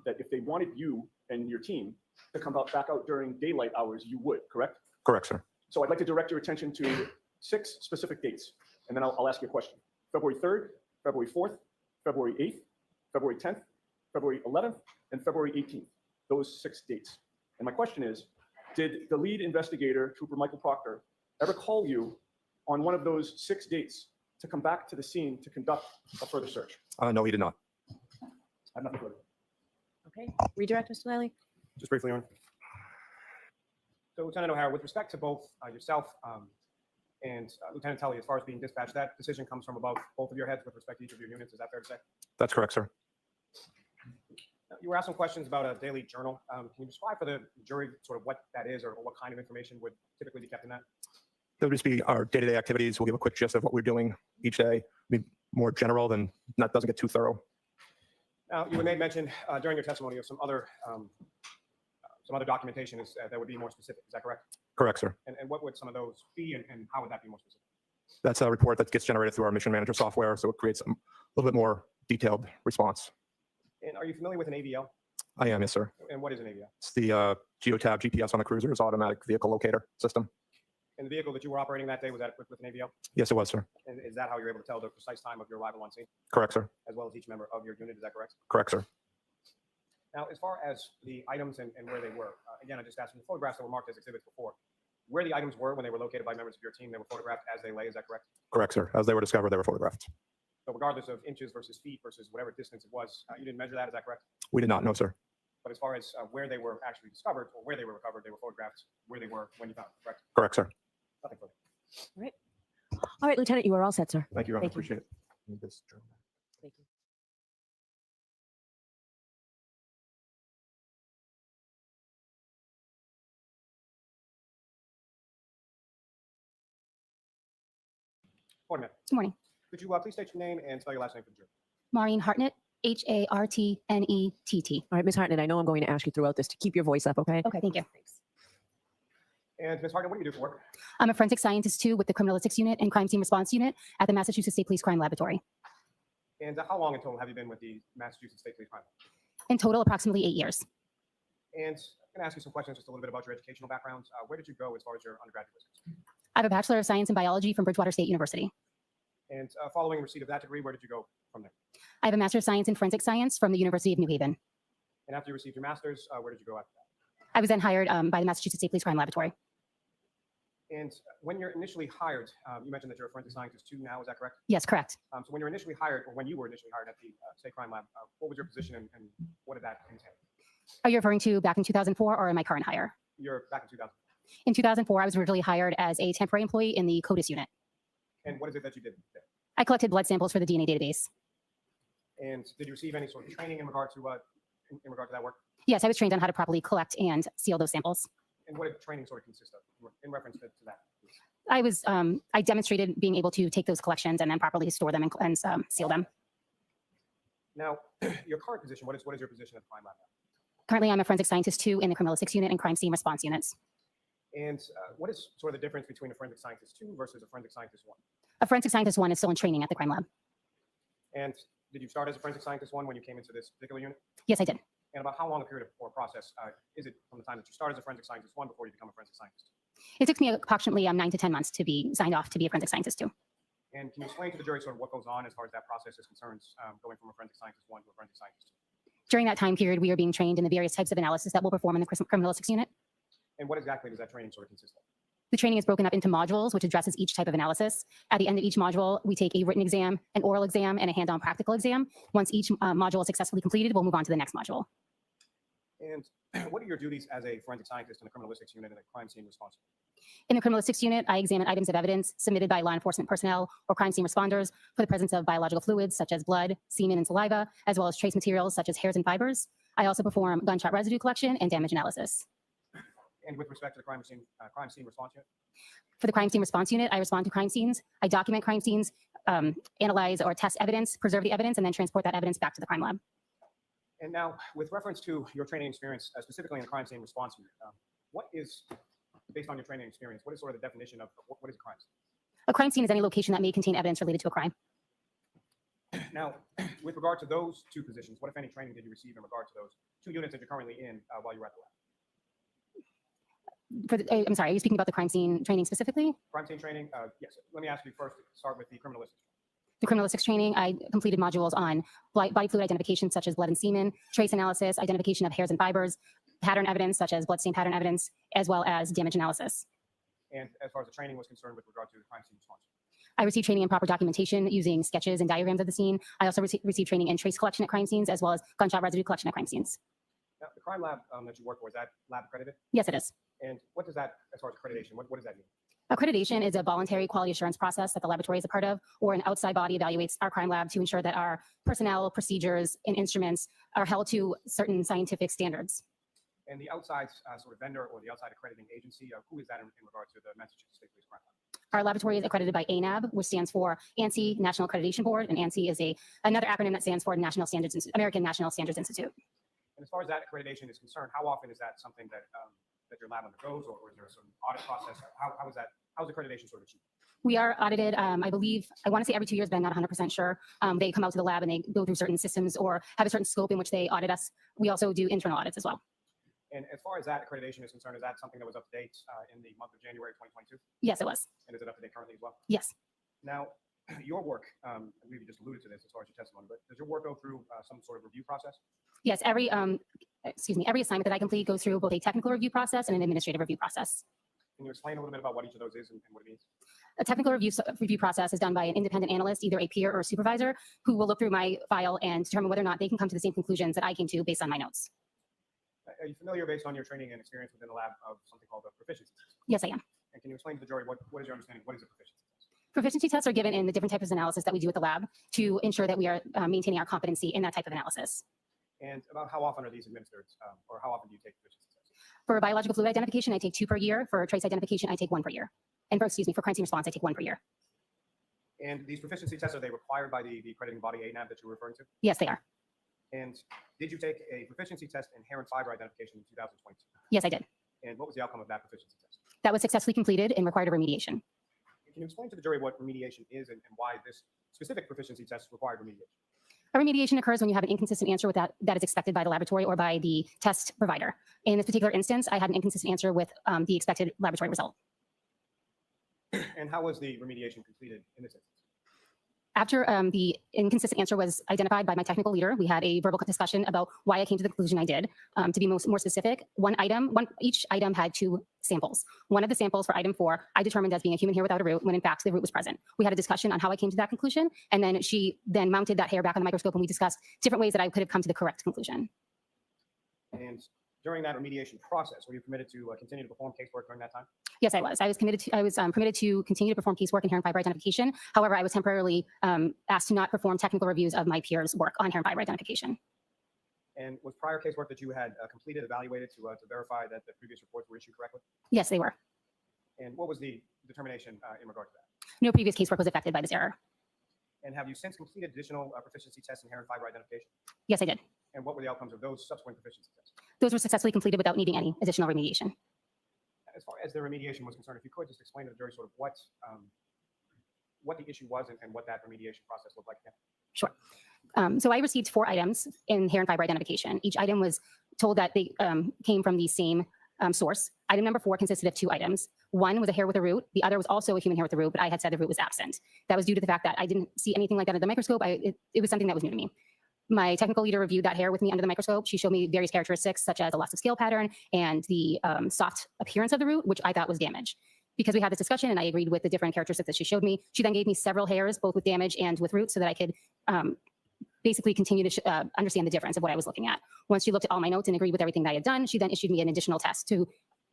that if they wanted you and your team to come back out during daylight hours, you would, correct? Correct, sir. So I'd like to direct your attention to 6 specific dates, and then I'll ask you a question. February 3rd, February 4th, February 8th, February 10th, February 11th, and February 18th. Those 6 dates. And my question is, did the lead investigator, Trooper Michael Proctor, ever call you on one of those 6 dates to come back to the scene to conduct a further search? No, he did not. I have nothing further. Okay, redirect, Mr. Lally. Just briefly, Your Honor. So Lieutenant O'Hara, with respect to both yourself and Lieutenant Tully, as far as being dispatched, that decision comes from above both of your heads with respect to each of your units. Is that fair to say? That's correct, sir. You were asked some questions about a daily journal. Can you describe for the jury sort of what that is or what kind of information would typically be kept in that? There'll just be our day-to-day activities. We'll give a quick gist of what we're doing each day. Be more general than, not doesn't get too thorough. Now, you made mention during your testimony of some other documentation that would be more specific. Is that correct? Correct, sir. And what would some of those be, and how would that be more specific? That's a report that gets generated through our mission manager software, so it creates a little bit more detailed response. And are you familiar with an AVL? I am, yes, sir. And what is an AVL? It's the Geotab GPS on the cruiser's automatic vehicle locator system. And the vehicle that you were operating that day, was that equipped with an AVL? Yes, it was, sir. And is that how you're able to tell the precise time of your arrival on scene, Correct, sir. as well as each member of your unit? Is that correct? Correct, sir. Now, as far as the items and where they were, again, I just asked from the photographs that were marked as exhibits before, where the items were when they were located by members of your team, they were photographed as they lay. Is that correct? Correct, sir. As they were discovered, they were photographed. So regardless of inches versus feet versus whatever distance it was, you didn't measure that. Is that correct? We did not know, sir. But as far as where they were actually discovered or where they were recovered, they were photographed where they were when you found them, correct? Correct, sir. Nothing further. All right, Lieutenant, you are all set, sir. Thank you, Your Honor. Thank you. Appreciate it. Need this journal. Thank you. Morning, ma'am. Good morning. Could you please state your name and spell your last name for the jury? Maureen Hartnett, Hartnett. All right, Ms. Hartnett, I know I'm going to ask you throughout this to keep your voice up, okay? Okay, thank you. Thanks. And Ms. Hartnett, what do you do for work? I'm a forensic scientist too with the Criminalistics Unit and Crime Scene Response Unit at the Massachusetts State Police Crime Laboratory. And how long in total have you been with the Massachusetts State Police Crime Lab? In total, approximately 8 years. And I'm going to ask you some questions, just a little bit about your educational background. Where did you go as far as your undergraduate was concerned? I have a Bachelor of Science in Biology from Bridgewater State University. And following receipt of that degree, where did you go from there? I have a Master of Science in Forensic Science from the University of New Haven. And after you received your master's, where did you go after that? I was then hired by the Massachusetts State Police Crime Laboratory. And when you're initially hired, you mentioned that you're a forensic scientist too now, is that correct? Yes, correct. So when you're initially hired, or when you were initially hired at the State Crime Lab, what was your position and what did that entail? Are you referring to back in 2004 or my current hire? You're back in 2000. In 2004, I was originally hired as a temporary employee in the CODIS unit. And what is it that you did there? I collected blood samples for the DNA database. And did you receive any sort of training in regard to that work? Yes, I was trained on how to properly collect and seal those samples. And what did the training sort of consist of in reference to that? I demonstrated being able to take those collections and then properly store them and seal them. Now, your current position, what is your position at the Crime Lab now? Currently, I'm a forensic scientist too in the Criminalistics Unit and Crime Scene Response Units. And what is sort of the difference between a forensic scientist 2 versus a forensic scientist 1? A forensic scientist 1 is still in training at the crime lab. And did you start as a forensic scientist 1 when you came into this particular unit? Yes, I did. And about how long a period or process is it from the time that you start as a forensic scientist 1 before you become a forensic scientist? It took me approximately 9 to 10 months to be signed off to be a forensic scientist 2. And can you explain to the jury sort of what goes on as far as that process is concerned, going from a forensic scientist 1 to a forensic scientist 2? During that time period, we are being trained in the various types of analysis that we'll perform in the Criminalistics Unit. And what exactly does that training sort of consist of? The training is broken up into modules, which addresses each type of analysis. At the end of each module, we take a written exam, an oral exam, and a hand-on practical exam. Once each module is successfully completed, we'll move on to the next module. And what are your duties as a forensic scientist in the criminalistics unit and the crime scene response unit? In the Criminalistics Unit, I examine items of evidence submitted by law enforcement personnel or crime scene responders for the presence of biological fluids such as blood, semen, and saliva, as well as trace materials such as hairs and fibers. I also perform gunshot residue collection and damage analysis. And with respect to the crime scene response unit? For the Crime Scene Response Unit, I respond to crime scenes. I document crime scenes, analyze or test evidence, preserve the evidence, and then transport that evidence back to the crime lab. And now, with reference to your training experience, specifically in the crime scene response unit, what is, based on your training experience, what is sort of the definition of what is a crime scene? A crime scene is any location that may contain evidence related to a crime. Now, with regard to those two positions, what, if any, training did you receive in regard to those two units that you're currently in while you were at the lab? I'm sorry, are you speaking about the crime scene training specifically? Crime scene training, yes. Let me ask you first, start with the criminalistics. The criminalistics training, I completed modules on body fluid identification such as blood and semen, trace analysis, identification of hairs and fibers, pattern evidence such as bloodstain pattern evidence, as well as damage analysis. And as far as the training was concerned with regard to the crime scene response? I received training in proper documentation using sketches and diagrams of the scene. I also received training in trace collection at crime scenes, as well as gunshot residue collection at crime scenes. Now, the crime lab that you work for, is that lab accredited? Yes, it is. And what does that, as far as accreditation, what does that mean? Accreditation is a voluntary quality assurance process that the laboratory is a part of, or an outside body evaluates our crime lab to ensure that our personnel, procedures, and instruments are held to certain scientific standards. And the outside sort of vendor or the outside accrediting agency, who is that in regard to the Massachusetts State Police Crime Lab? Our laboratory is accredited by ANAB, which stands for ANSI National Accreditation Board, and ANSI is another acronym that stands for American National Standards Institute. And as far as that accreditation is concerned, how often is that something that that your lab undergoes, or is there some audit process? How is accreditation sort of achieved? We are audited, I believe, I want to say every 2 years, but I'm not 100% sure. They come out to the lab and they go through certain systems or have a certain scope in which they audit us. We also do internal audits as well. And as far as that accreditation is concerned, is that something that was up to date in the month of January 2022? Yes, it was. And is it up to date currently as well? Yes. Now, your work, I believe you just alluded to this as far as your testimony, but does your work go through some sort of review process? Yes, every assignment that I complete goes through both a technical review process and an administrative review process. Can you explain a little bit about what each of those is and what it means? A technical review process is done by an independent analyst, either a peer or a supervisor, who will look through my file and determine whether or not they can come to the same conclusions that I came to based on my notes. Are you familiar, based on your training and experience within the lab, of something called a proficiency test? Yes, I am. And can you explain to the jury what is your understanding? What is a proficiency test? Proficiency tests are given in the different types of analysis that we do at the lab to ensure that we are maintaining our competency in that type of analysis. And about how often are these administered, or how often do you take proficiency tests? For biological fluid identification, I take 2 per year. For trace identification, I take 1 per year. And for crime scene response, I take 1 per year. And these proficiency tests, are they required by the accrediting body ANAB that you're referring to? Yes, they are. And did you take a proficiency test in hair and fiber identification in 2022? Yes, I did. And what was the outcome of that proficiency test? That was successfully completed and required a remediation. Can you explain to the jury what remediation is and why this specific proficiency test required remediation? A remediation occurs when you have an inconsistent answer with that is expected by the laboratory or by the test provider. In this particular instance, I had an inconsistent answer with the expected laboratory result. And how was the remediation completed in this instance? After the inconsistent answer was identified by my technical leader, we had a verbal discussion about why I came to the conclusion I did. To be more specific, each item had 2 samples. One of the samples for item 4, I determined as being a human hair without a root, when in fact the root was present. We had a discussion on how I came to that conclusion, and then she then mounted that hair back on the microscope, and we discussed different ways that I could have come to the correct conclusion. And during that remediation process, were you permitted to continue to perform casework during that time? Yes, I was. I was permitted to continue to perform casework in hair and fiber identification. However, I was temporarily asked to not perform technical reviews of my peers' work on hair and fiber identification. And was prior casework that you had completed evaluated to verify that the previous reports were issued correctly? Yes, they were. And what was the determination in regard to that? No previous casework was affected by this error. And have you since completed additional proficiency tests in hair and fiber identification? Yes, I did. And what were the outcomes of those subsequent proficiency tests? Those were successfully completed without needing any additional remediation. As far as the remediation was concerned, if you could just explain to the jury sort of what the issue was and what that remediation process looked like. Yeah. Sure. So I received 4 items in hair and fiber identification. Each item was told that they came from the same source. Item number 4 consisted of 2 items. One was a hair with a root. The other was also a human hair with a root, but I had said the root was absent. That was due to the fact that I didn't see anything like that under the microscope. It was something that was new to me. My technical leader reviewed that hair with me under the microscope. She showed me various characteristics such as the loss of scale pattern and the soft appearance of the root, which I thought was damage. Because we had this discussion and I agreed with the different characteristics that she showed me, she then gave me several hairs, both with damage and with roots, so that I could basically continue to understand the difference of what I was looking at. Once she looked at all my notes and agreed with everything that I had done, she then issued me an additional test to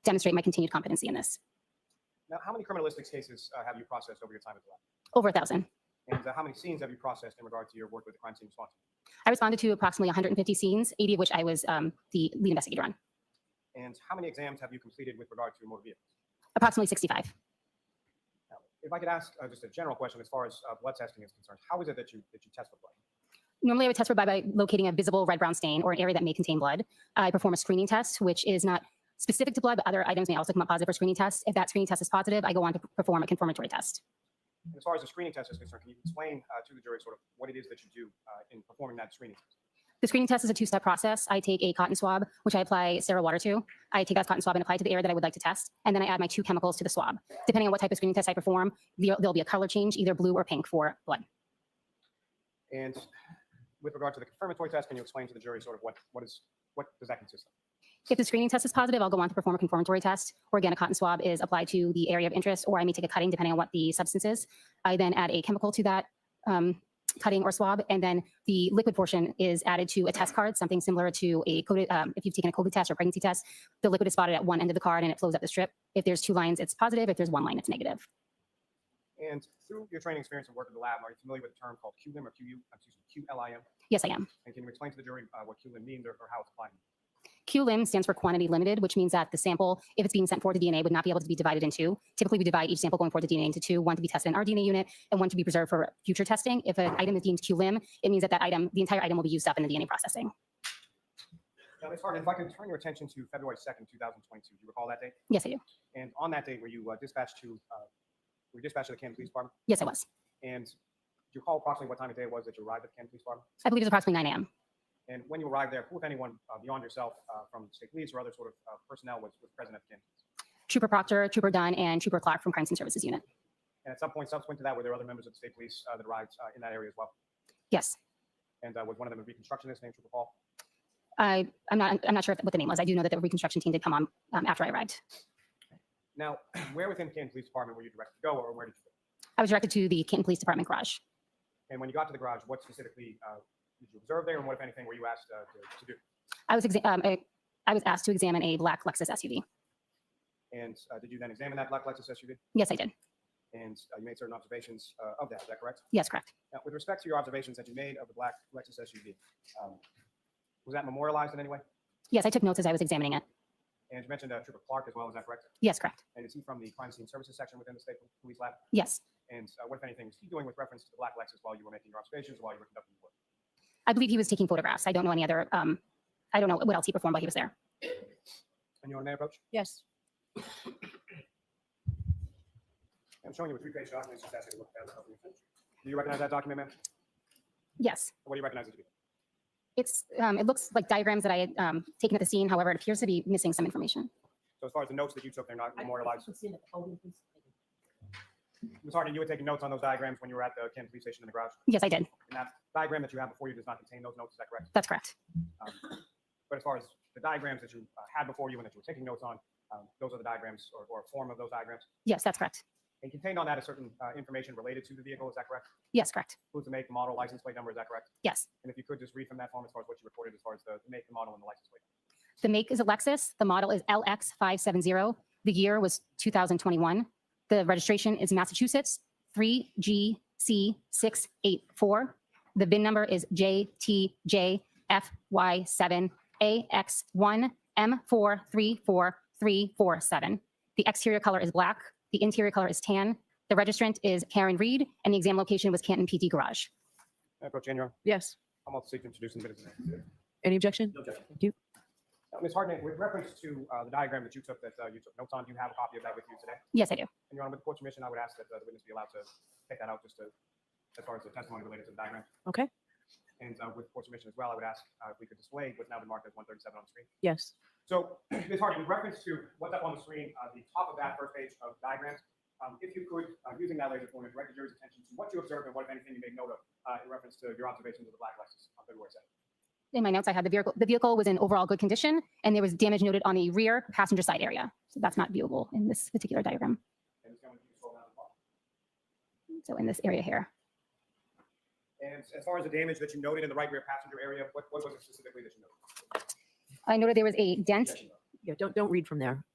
demonstrate my continued competency in this. Now, how many criminalistics cases have you processed over your time at the lab? Over 1,000. And how many scenes have you processed in regard to your work with the crime scene response? I responded to approximately 150 scenes, 80 of which I was the lead investigator on. And how many exams have you completed with regard to motor vehicles? Approximately 65. Now, if I could ask just a general question as far as blood testing is concerned, how is it that you test for blood? Normally, I would test for blood by locating a visible red-brown stain or an area that may contain blood. I perform a screening test, which is not specific to blood, but other items may also come up positive for screening tests. If that screening test is positive, I go on to perform a confirmatory test. As far as the screening test is concerned, can you explain to the jury sort of what it is that you do in performing that screening test? The screening test is a 2-step process. I take a cotton swab, which I apply sterile water to. I take that cotton swab and apply it to the area that I would like to test. And then I add my 2 chemicals to the swab. Depending on what type of screening test I perform, there'll be a color change, either blue or pink for blood. And with regard to the confirmatory test, can you explain to the jury sort of what does that consist of? If the screening test is positive, I'll go on to perform a confirmatory test, where again, a cotton swab is applied to the area of interest, or I may take a cutting depending on what the substance is. I then add a chemical to that cutting or swab, and then the liquid portion is added to a test card, something similar to a coded, if you've taken a COVID test or pregnancy test, the liquid is spotted at one end of the card and it flows up the strip. If there's 2 lines, it's positive. If there's 1 line, it's negative. And through your training experience and work in the lab, are you familiar with the term called QLIM or QLIM? Yes, I am. And can you explain to the jury what QLIM means or how it's applied? QLIM stands for quantity limited, which means that the sample, if it's being sent forward to DNA, would not be able to be divided in two. Typically, we divide each sample going forward to DNA into two, one to be tested in our DNA unit and one to be preserved for future testing. If an item is deemed QLIM, it means that the entire item will be used up in the DNA processing. Now, Ms. Hartnett, if I can turn your attention to February 2nd, 2022. Do you recall that date? Yes, I do. And on that date, were you dispatched to the Canton Police Department? Yes, I was. And do you recall approximately what time of day it was that you arrived at the Canton Police Department? I believe it was approximately 9 a.m. And when you arrived there, who, if anyone, beyond yourself from state police or other sort of personnel was present at the Canton? Trooper Proctor, Trooper Dunn, and Trooper Clark from Crime Scene Services Unit. And at some point subsequent to that, were there other members of the state police that arrived in that area as well? Yes. And was one of them a reconstructionist named Trooper Paul? I'm not sure what the name was. I do know that the reconstruction team did come on after I arrived. Now, where within the Canton Police Department were you directed to go, or where did you go? I was directed to the Canton Police Department garage. And when you got to the garage, what specifically did you observe there, and what, if anything, were you asked to do? I was asked to examine a black Lexus SUV. And did you then examine that black Lexus SUV? Yes, I did. And you made certain observations of that, is that correct? Yes, correct. Now, with respect to your observations that you made of the black Lexus SUV, was that memorialized in any way? Yes, I took notes as I was examining it. And you mentioned Trooper Clark as well, is that correct? Yes, correct. And is he from the Crime Scene Services section within the State Police Lab? Yes. And what, if anything, was he doing with reference to the black Lexus while you were making your observations, while you were conducting your work? I believe he was taking photographs. I don't know any other, I don't know what else he performed while he was there. And you on their approach? Yes. I'm showing you a three-page document, just asking you to look at it. Do you recognize that document, ma'am? Yes. What do you recognize it to be? It looks like diagrams that I had taken at the scene. However, it appears to be missing some information. So as far as the notes that you took, they're not memorialized. Ms. Hartnett, you had taken notes on those diagrams when you were at the Canton Police Station in the garage? Yes, I did. And that diagram that you have before you does not contain those notes, is that correct? That's correct. But as far as the diagrams that you had before you and that you were taking notes on, those are the diagrams or a form of those diagrams. Yes, that's correct. And contained on that is certain information related to the vehicle, is that correct? Yes, correct. Includes the make, the model, license plate number, is that correct? Yes. And if you could just read from that form as far as what you recorded as far as the make, the model, and the license plate. The make is a Lexus. The model is LX570. The year was 2021. The registration is Massachusetts 3GC684. The VIN number is JTJF7AX1M434347. The exterior color is black. The interior color is tan. The registrant is Karen Reed, and the exam location was Canton PD Garage. Approach, January. Yes. I'm also seeking to introduce in the minutes. Any objection? No objection. Thank you. Ms. Hartnett, with reference to the diagram that you took notes on, do you have a copy of that with you today? Yes, I do. And Your Honor, with the court's permission, I would ask that the witness be allowed to take that out just to, as far as the testimony related to the diagram. Okay. And with the court's permission as well, I would ask if we could display what's now been marked as 137 on the screen. Yes. So, Ms. Hartnett, with reference to what's up on the screen, the top of that first page of diagrams, if you could, using that laser pointer, direct the jury's attention to what you observed and what, if anything, you made note of in reference to your observations of the black Lexus on February 2nd. In my notes, I had the vehicle. The vehicle was in overall good condition, and there was damage noted on the rear passenger side area. So that's not viewable in this particular diagram. And it's going to scroll down the bottom. So in this area here. And as far as the damage that you noted in the right rear passenger area, what was it specifically that you noted? I noted there was a dent. Yeah. Don't read from there.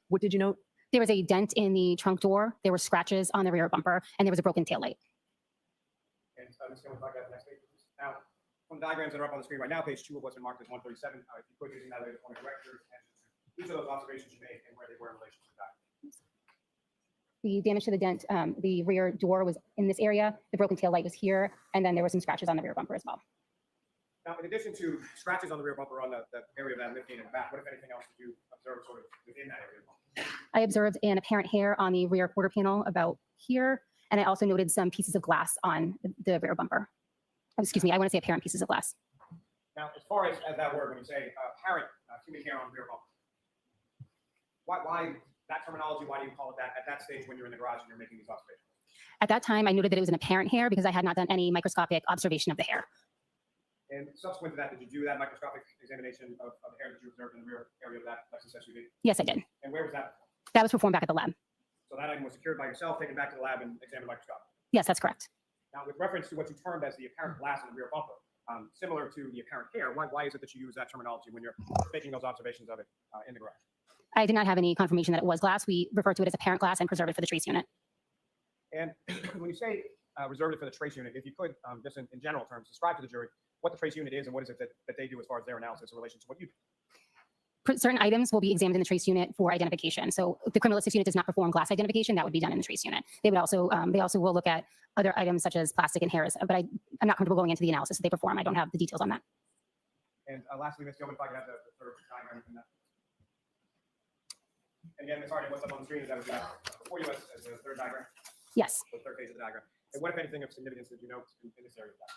What did you note? There was a dent in the trunk door. There were scratches on the rear bumper, and there was a broken taillight. And Ms. Gilman, if I got the next page, please. Now, from the diagrams that are up on the screen right now, page 2 of what's been marked as 137, if you could, using that laser pointer, direct your attention to each of those observations you made and where they were in relation to the diagram. The damage to the dent, the rear door was in this area. The broken taillight was here, and then there were some scratches on the rear bumper as well. Now, in addition to scratches on the rear bumper on the area of that lifting in the back, what, if anything else, did you observe sort of within that area? I observed an apparent hair on the rear quarter panel about here, and I also noted some pieces of glass on the rear bumper. Oh, excuse me, I want to say apparent pieces of glass. Now, as far as that word, when you say apparent human hair on the rear bumper, why that terminology? Why do you call it that at that stage when you're in the garage and you're making these observations? At that time, I noted that it was an apparent hair because I had not done any microscopic observation of the hair. And subsequent to that, did you do that microscopic examination of the hair that you observed in the rear area of that Lexus SUV? Yes, I did. And where was that? That was performed back at the lab. So that item was secured by yourself, taken back to the lab, and examined microscopically. Yes, that's correct. Now, with reference to what you termed as the apparent glass in the rear bumper, similar to the apparent hair, why is it that you use that terminology when you're making those observations of it in the garage? I did not have any confirmation that it was glass. We refer to it as apparent glass and preserve it for the trace unit. And when you say reserved it for the trace unit, if you could, just in general terms, describe to the jury what the trace unit is and what is it that they do as far as their analysis in relation to what you do. Certain items will be examined in the trace unit for identification. So the criminalistics unit does not perform glass identification. That would be done in the trace unit. They also will look at other items such as plastic and hairs, but I'm not comfortable going into the analysis that they perform. I don't have the details on that. And lastly, Ms. Gilman, if I could have the third diagram from that. And again, Ms. Hartnett, what's up on the screen is that was before you as the third diagram, Yes. the third page of the diagram. And what, if anything, of significance did you note in this area of that?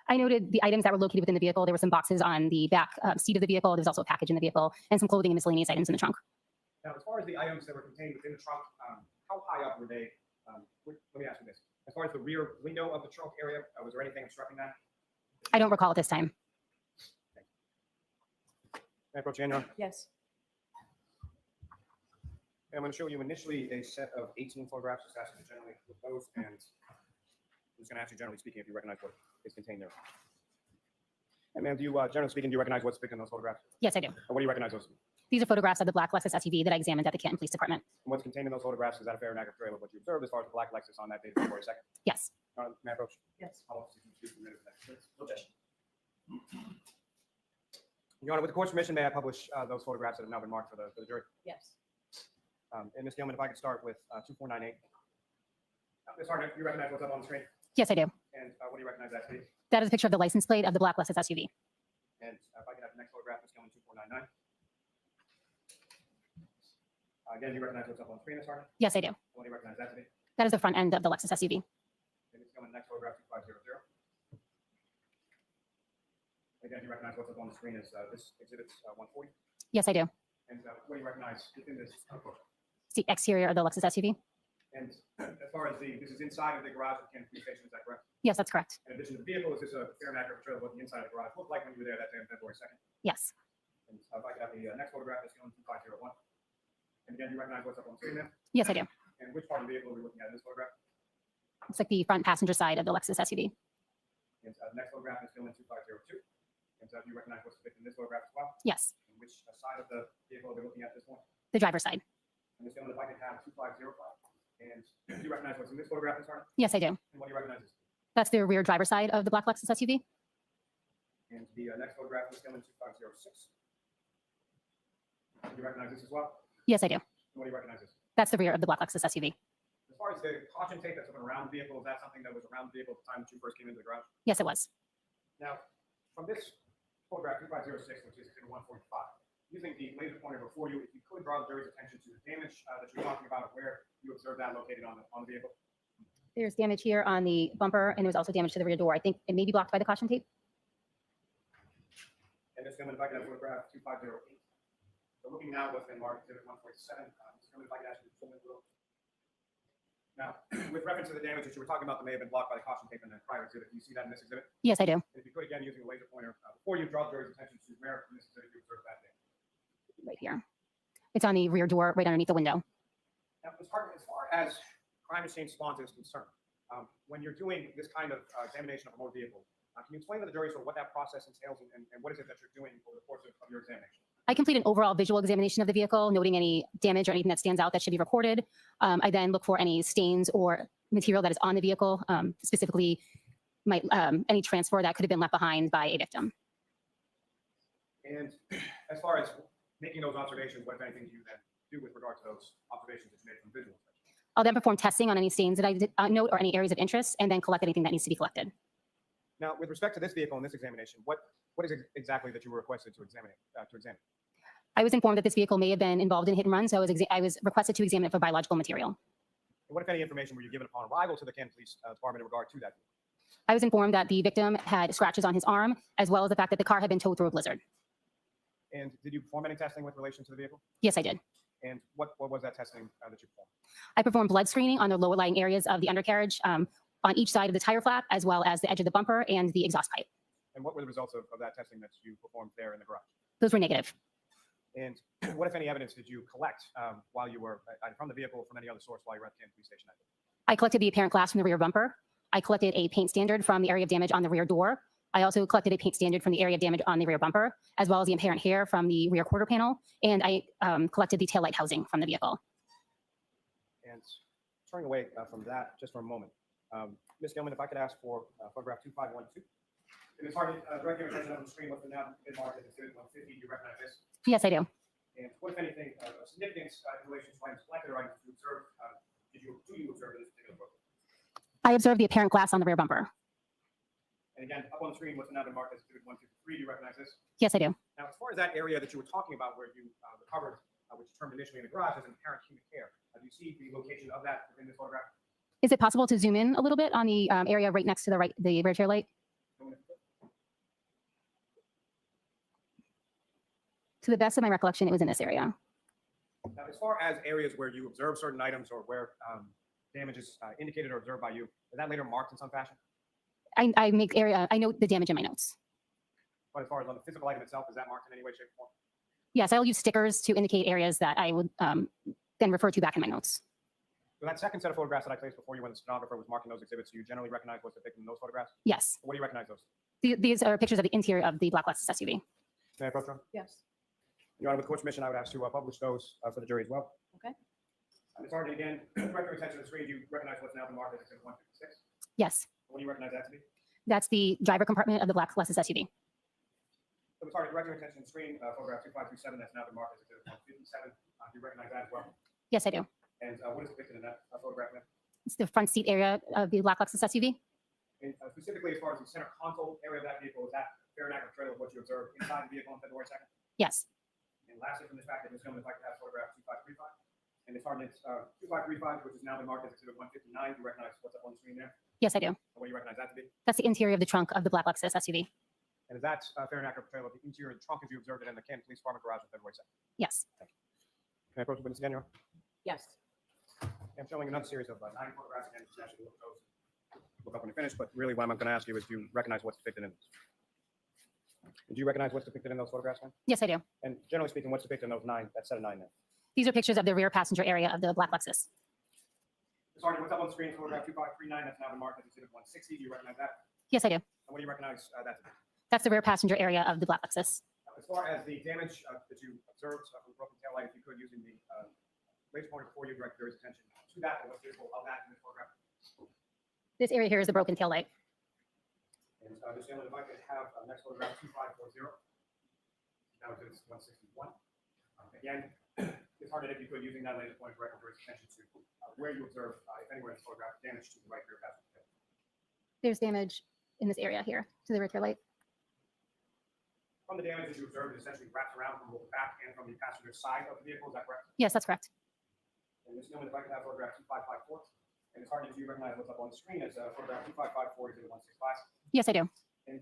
I noted the items that were located within the vehicle. There were some boxes on the back seat of the vehicle. There was also a package in the vehicle and some clothing and miscellaneous items in the trunk. Now, as far as the items that were contained within the trunk, how high up were they? Let me ask you this. As far as the rear window of the trunk area, was there anything obstructing that? I don't recall at this time. May I approach Daniel? Yes. I'm going to show you initially a set of 18 photographs. Just ask you to generally look those, and I'm just going to ask you, generally speaking, if you recognize what is contained there. And ma'am, generally speaking, do you recognize what's depicted in those photographs? Yes, I do. And what do you recognize those? These are photographs of the black Lexus SUV that I examined at the Canton Police Department. And what's contained in those photographs, is that a fair and accurate portrayal of what you observed as far as the black Lexus on that date of February 2nd? Yes. May I approach? Yes. How long does it take you to objection? Your Honor, with the court's permission, may I publish those photographs that have now been marked for the jury? Yes. And Ms. Gilman, if I could start with 2498. Ms. Hartnett, you recognize what's up on the screen? Yes, I do. And what do you recognize that to be? That is a picture of the license plate of the black Lexus SUV. And if I could have the next photograph, Ms. Gilman, 2499. Again, you recognize what's up on the screen, Ms. Hartnett? Yes, I do. What do you recognize that to be? That is the front end of the Lexus SUV. And Ms. Gilman, next photograph, 2500. Again, you recognize what's up on the screen is this exhibit 140. Yes, I do. And what do you recognize within this? It's the exterior of the Lexus SUV. And as far as this is inside of the garage of Canton Police Station, is that correct? Yes, that's correct. In addition to the vehicle, is this a fair and accurate portrayal of what the inside of the garage looked like when you were there that day on February 2nd? Yes. And if I could have the next photograph, is going 2501. And again, you recognize what's up on the screen there? Yes, I do. And which part of the vehicle are we looking at in this photograph? It's like the front passenger side of the Lexus SUV. And the next photograph is going 2502. And do you recognize what's depicted in this photograph as well? Yes. And which side of the vehicle are we looking at this point? The driver's side. And Ms. Gilman, if I could have 2505. And do you recognize what's in this photograph, Ms. Hartnett? Yes, I do. And what do you recognize this? That's the rear driver's side of the black Lexus SUV. And the next photograph is Ms. Gilman, 2506. Do you recognize this as well? Yes, I do. And what do you recognize this? That's the rear of the black Lexus SUV. As far as the caution tape that's up and around the vehicle, is that something that was around the vehicle at the time that you first came into the garage? Yes, it was. Now, from this photograph 2506, which is exhibit 145, using the laser pointer before you, if you could draw the jury's attention to the damage that you're talking about, where you observed that located on the vehicle. There's damage here on the bumper, and there's also damage to the rear door. I think it may be blocked by the caution tape. And Ms. Gilman, if I could have photograph 2508. So looking now what's been marked exhibit 147, Ms. Gilman, if I could ask you to zoom in a little. Now, with reference to the damage that you were talking about that may have been blocked by the caution tape in the prior exhibit, do you see that in this exhibit? Yes, I do. And if you could, again, using a laser pointer, before you draw the jury's attention to where in this exhibit you observed that damage. Right here. It's on the rear door, right underneath the window. Now, Ms. Hartnett, as far as crime scene response is concerned, when you're doing this kind of examination of a motor vehicle, can you explain to the jury sort of what that process entails and what is it that you're doing over the course of your examination? I complete an overall visual examination of the vehicle, noting any damage or anything that stands out that should be recorded. I then look for any stains or material that is on the vehicle, specifically any transfer that could have been left behind by a victim. And as far as making those observations, what, if anything, do you then do with regard to those observations that you made from visual inspection? I'll then perform testing on any stains that I did, note or any areas of interest, and then collect anything that needs to be collected. Now, with respect to this vehicle and this examination, what is it exactly that you were requested to examine? I was informed that this vehicle may have been involved in hit and run, so I was requested to examine it for biological material. And what, if any, information were you given upon arrival to the Canton Police Department in regard to that vehicle? I was informed that the victim had scratches on his arm, as well as the fact that the car had been towed through a blizzard. And did you perform any testing with relation to the vehicle? Yes, I did. And what was that testing that you performed? I performed blood screening on the lower lying areas of the undercarriage, on each side of the tire flap, as well as the edge of the bumper and the exhaust pipe. And what were the results of that testing that you performed there in the garage? Those were negative. And what, if any, evidence did you collect while you were from the vehicle or from any other source while you were at the Canton Police Station that day? I collected the apparent glass from the rear bumper. I collected a paint standard from the area of damage on the rear door. I also collected a paint standard from the area of damage on the rear bumper, as well as the apparent hair from the rear quarter panel. And I collected the taillight housing from the vehicle. And turning away from that just for a moment, Ms. Gilman, if I could ask for photograph 2512. And Ms. Hartnett, direct your attention on the screen what's now been marked as exhibit 150. Do you recognize this? Yes, I do. And what, if anything, of significance in relation to items collected or items you observed, do you observe in this particular photo? I observed the apparent glass on the rear bumper. And again, up on the screen, what's now been marked as Exhibit 153. Do you recognize this? Yes, I do. Now, as far as that area that you were talking about where you recovered, which is termed initially in the garage as an apparent human hair, do you see the location of that within this photograph? Is it possible to zoom in a little bit on the area right next to the rear tail light? To the best of my recollection, it was in this area. Now, as far as areas where you observe certain items or where damage is indicated or observed by you, is that later marked in some fashion? I note the damage in my notes. But as far as on the physical item itself, is that marked in any way, shape, or form? Yes, I'll use stickers to indicate areas that I would then refer to back in my notes. So that second set of photographs that I placed before you when the stenographer was marking those exhibits, do you generally recognize what's depicted in those photographs? Yes, What do you recognize those? these are pictures of the interior of the black Lexus SUV. May I approach them? Yes. Your Honor, with the court's permission, I would ask to publish those for the jury as well. Okay. Ms. Hartnett, again, direct your attention to the screen. Do you recognize what's now been marked as Exhibit 156? Yes, What do you recognize that to be? that's the driver compartment of the black Lexus SUV. So, Ms. Hartnett, direct your attention to the screen. Photograph 2527 that's now been marked as Exhibit 157. Do you recognize that as well? Yes, I do. And what is depicted in that photograph, ma'am? It's the front seat area of the black Lexus SUV. And specifically, as far as the center console area of that vehicle, is that fair and accurate portrayal of what you observed inside the vehicle on February 2nd? Yes, And lastly, from this packet, Ms. Gilman, if I could have photograph 2535. And Ms. Hartnett, 2535, which has now been marked as Exhibit 159. Do you recognize what's up on the screen there? yes, I do. What do you recognize that to be? That's the interior of the trunk of the black Lexus SUV. And is that fair and accurate portrayal of the interior of the trunk as you observed it in the Canton Police Department garage on February 2nd? Yes, Can I approach the witness again, Your Honor? Yes. I'm showing another series of 9 photographs again. Actually, look up when you finish, but really what I'm going to ask you is do you recognize what's depicted in those? Do you recognize what's depicted in those photographs, ma'am? yes, I do. And generally speaking, what's depicted in those 9, that set of 9 there? These are pictures of the rear passenger area of the black Lexus. Ms. Hartnett, what's up on the screen? Photograph 2539, that's now been marked as Exhibit 160. Do you recognize that? Yes, I do. And what do you recognize that to be? That's the rear passenger area of the black Lexus. As far as the damage that you observed from the broken tail light, if you could, using the laser pointer before you direct your attention to that, and what's visible of that in this photograph. This area here is the broken tail light. And Ms. Gilman, if I could have next photograph 2540. Now it's 161. Again, Ms. Hartnett, if you could, using that laser pointer, direct your attention to where you observe, if anywhere in this photograph, damage to the right rear passenger. There's damage in this area here to the rear tail light. From the damage that you observed, it essentially wraps around from both the back and from the passenger side of the vehicle. Is that correct? Yes, that's correct. And Ms. Gilman, if I could have photograph 2554. And Ms. Hartnett, do you recognize what's up on the screen as photograph 2554 to the 165? Yes, I do. And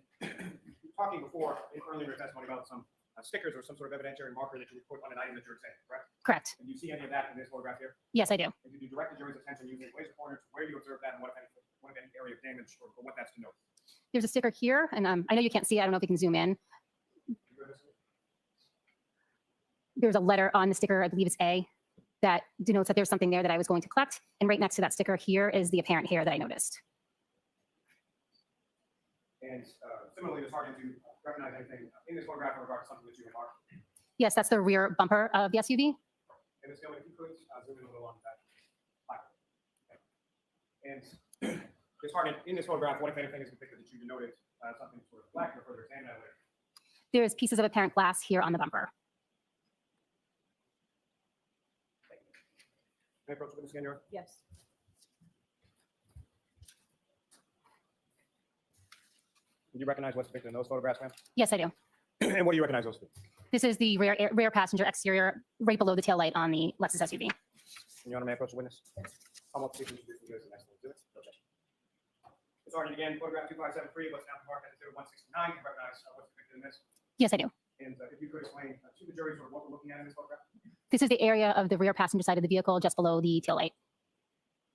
talking before in earlier testimony about some stickers or some sort of evidentiary marker that you would put on an item that you're examining, correct? Correct. And do you see any of that in this photograph here? Yes, I do. And did you direct the jury's attention using laser pointer to where you observed that and what if any area of damage or what that's to note? There's a sticker here, and I know you can't see it. I don't know if you can zoom in. There's a letter on the sticker, I believe it's A, that denotes that there's something there that I was going to collect. And right next to that sticker here is the apparent hair that I noticed. And similarly, Ms. Hartnett, do you recognize anything in this photograph in regard to something that you remarked? Yes, that's the rear bumper of the SUV. And Ms. Gilman, if you could zoom in a little on that. And Ms. Hartnett, in this photograph, what if anything is depicted that you noted something sort of black or further examine that later? There's pieces of apparent glass here on the bumper. Can I approach the witness again, Your Honor? Yes. Do you recognize what's depicted in those photographs, ma'am? Yes, I do. And what do you recognize those to be? This is the rear passenger exterior right below the tail light on the Lexus SUV. And Your Honor, may I approach the witness? I'm up to introduce you to the next one. Ms. Hartnett, again, photograph 2573, what's now marked as Exhibit 169. Do you recognize what's depicted in this? Yes, I do. And if you could explain to the jury sort of what we're looking at in this photograph. This is the area of the rear passenger side of the vehicle just below the tail light.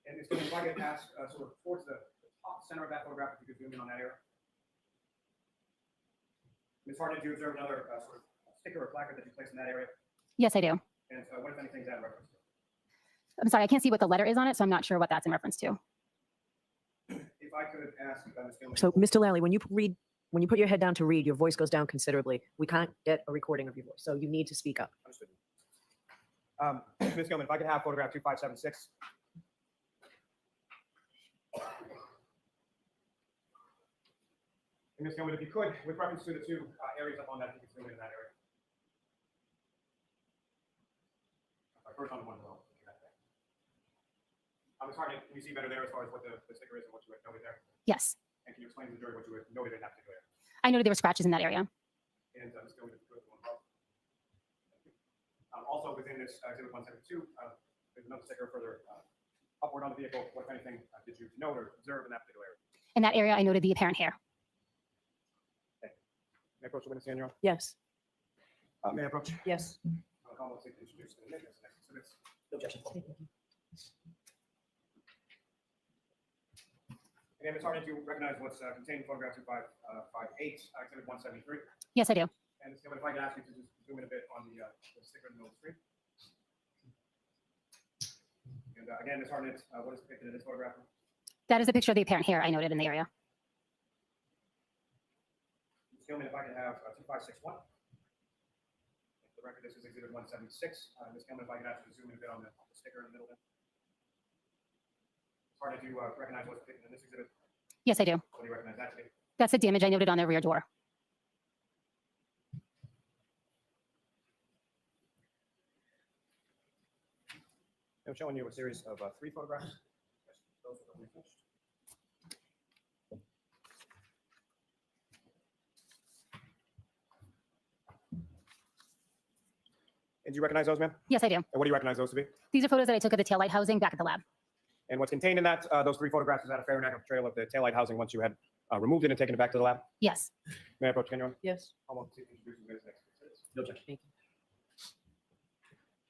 And it's going to, if I could ask sort of towards the top center of that photograph, if you could zoom in on that area. Ms. Hartnett, do you observe another sort of sticker or placard that you placed in that area? Yes, I do. And what if anything is that in reference to? I'm sorry, I can't see what the letter is on it, so I'm not sure what that's in reference to. If I could ask Ms. Gilman. So, Mr. Lally, when you put your head down to read, your voice goes down considerably. We can't get a recording of your voice, so you need to speak up. Understood. Ms. Gilman, if I could have photograph 2576. And Ms. Gilman, if you could, with reference to the two areas up on that, if you could zoom in that area. first on the one below. Ms. Hartnett, can you see better there as far as what the sticker is and what you had noted there? Yes. And can you explain to the jury what you had noted in that particular area? I noted there were scratches in that area. And Ms. Gilman, if you go to the one above. Also within this exhibit 172, there's another sticker further upward on the vehicle. What, if anything, did you note or observe in that particular area? In that area, I noted the apparent hair. May I approach the witness stand, Your Honor? Yes. May I approach? Yes. I'll call the to introduce the witness. Next exhibits. Again, Ms. Hartnett, do you recognize what's contained in photograph 2558, exhibit 173? Yes, I do. And Ms. Gilman, if I could ask you to just zoom in a bit on the sticker in the middle of the screen. And again, Ms. Hartnett, what is depicted in this photograph? That is a picture of the apparent hair I noted in the area. Ms. Gilman, if I could have 2561. For the record, this is exhibit 176. Ms. Gilman, if I could ask you to zoom in a bit on the sticker in the middle there. Ms. Hartnett, do you recognize what's depicted in this exhibit? Yes, I do. What do you recognize that to be? That's the damage I noted on the rear door. I'm showing you a series of 3 photographs. Those are the finished. And do you recognize those, ma'am? Yes, I do. And what do you recognize those to be? These are photos that I took of the taillight housing back at the lab. And what's contained in that, those 3 photographs, is that a fair and accurate portrayal of the taillight housing once you had removed it and taken it back to the lab? Yes. May I approach again, Your Honor? Yes. I want to introduce you to the next exhibits. Thank you.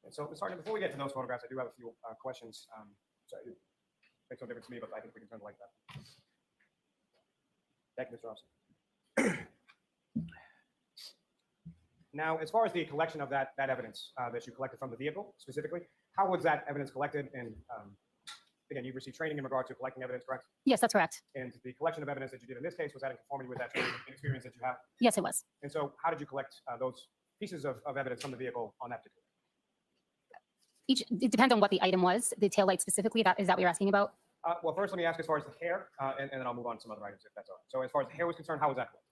And so, Ms. Hartnett, before we get to those photographs, I do have a few questions. Sorry, it makes no difference to me, but I think we can turn the light back. Thank you, Mr. Officer. Now, as far as the collection of that evidence that you collected from the vehicle specifically, how was that evidence collected? And again, you've received training in regard to collecting evidence, correct? Yes, that's correct. And the collection of evidence that you did in this case, was that in conformity with that training and experience that you have? Yes, it was. And so how did you collect those pieces of evidence from the vehicle on that particular? It depends on what the item was, the taillight specifically. Is that what you're asking about? Well, first, let me ask as far as the hair, and then I'll move on to some other items if that's all right. So as far as the hair was concerned, how was that collected?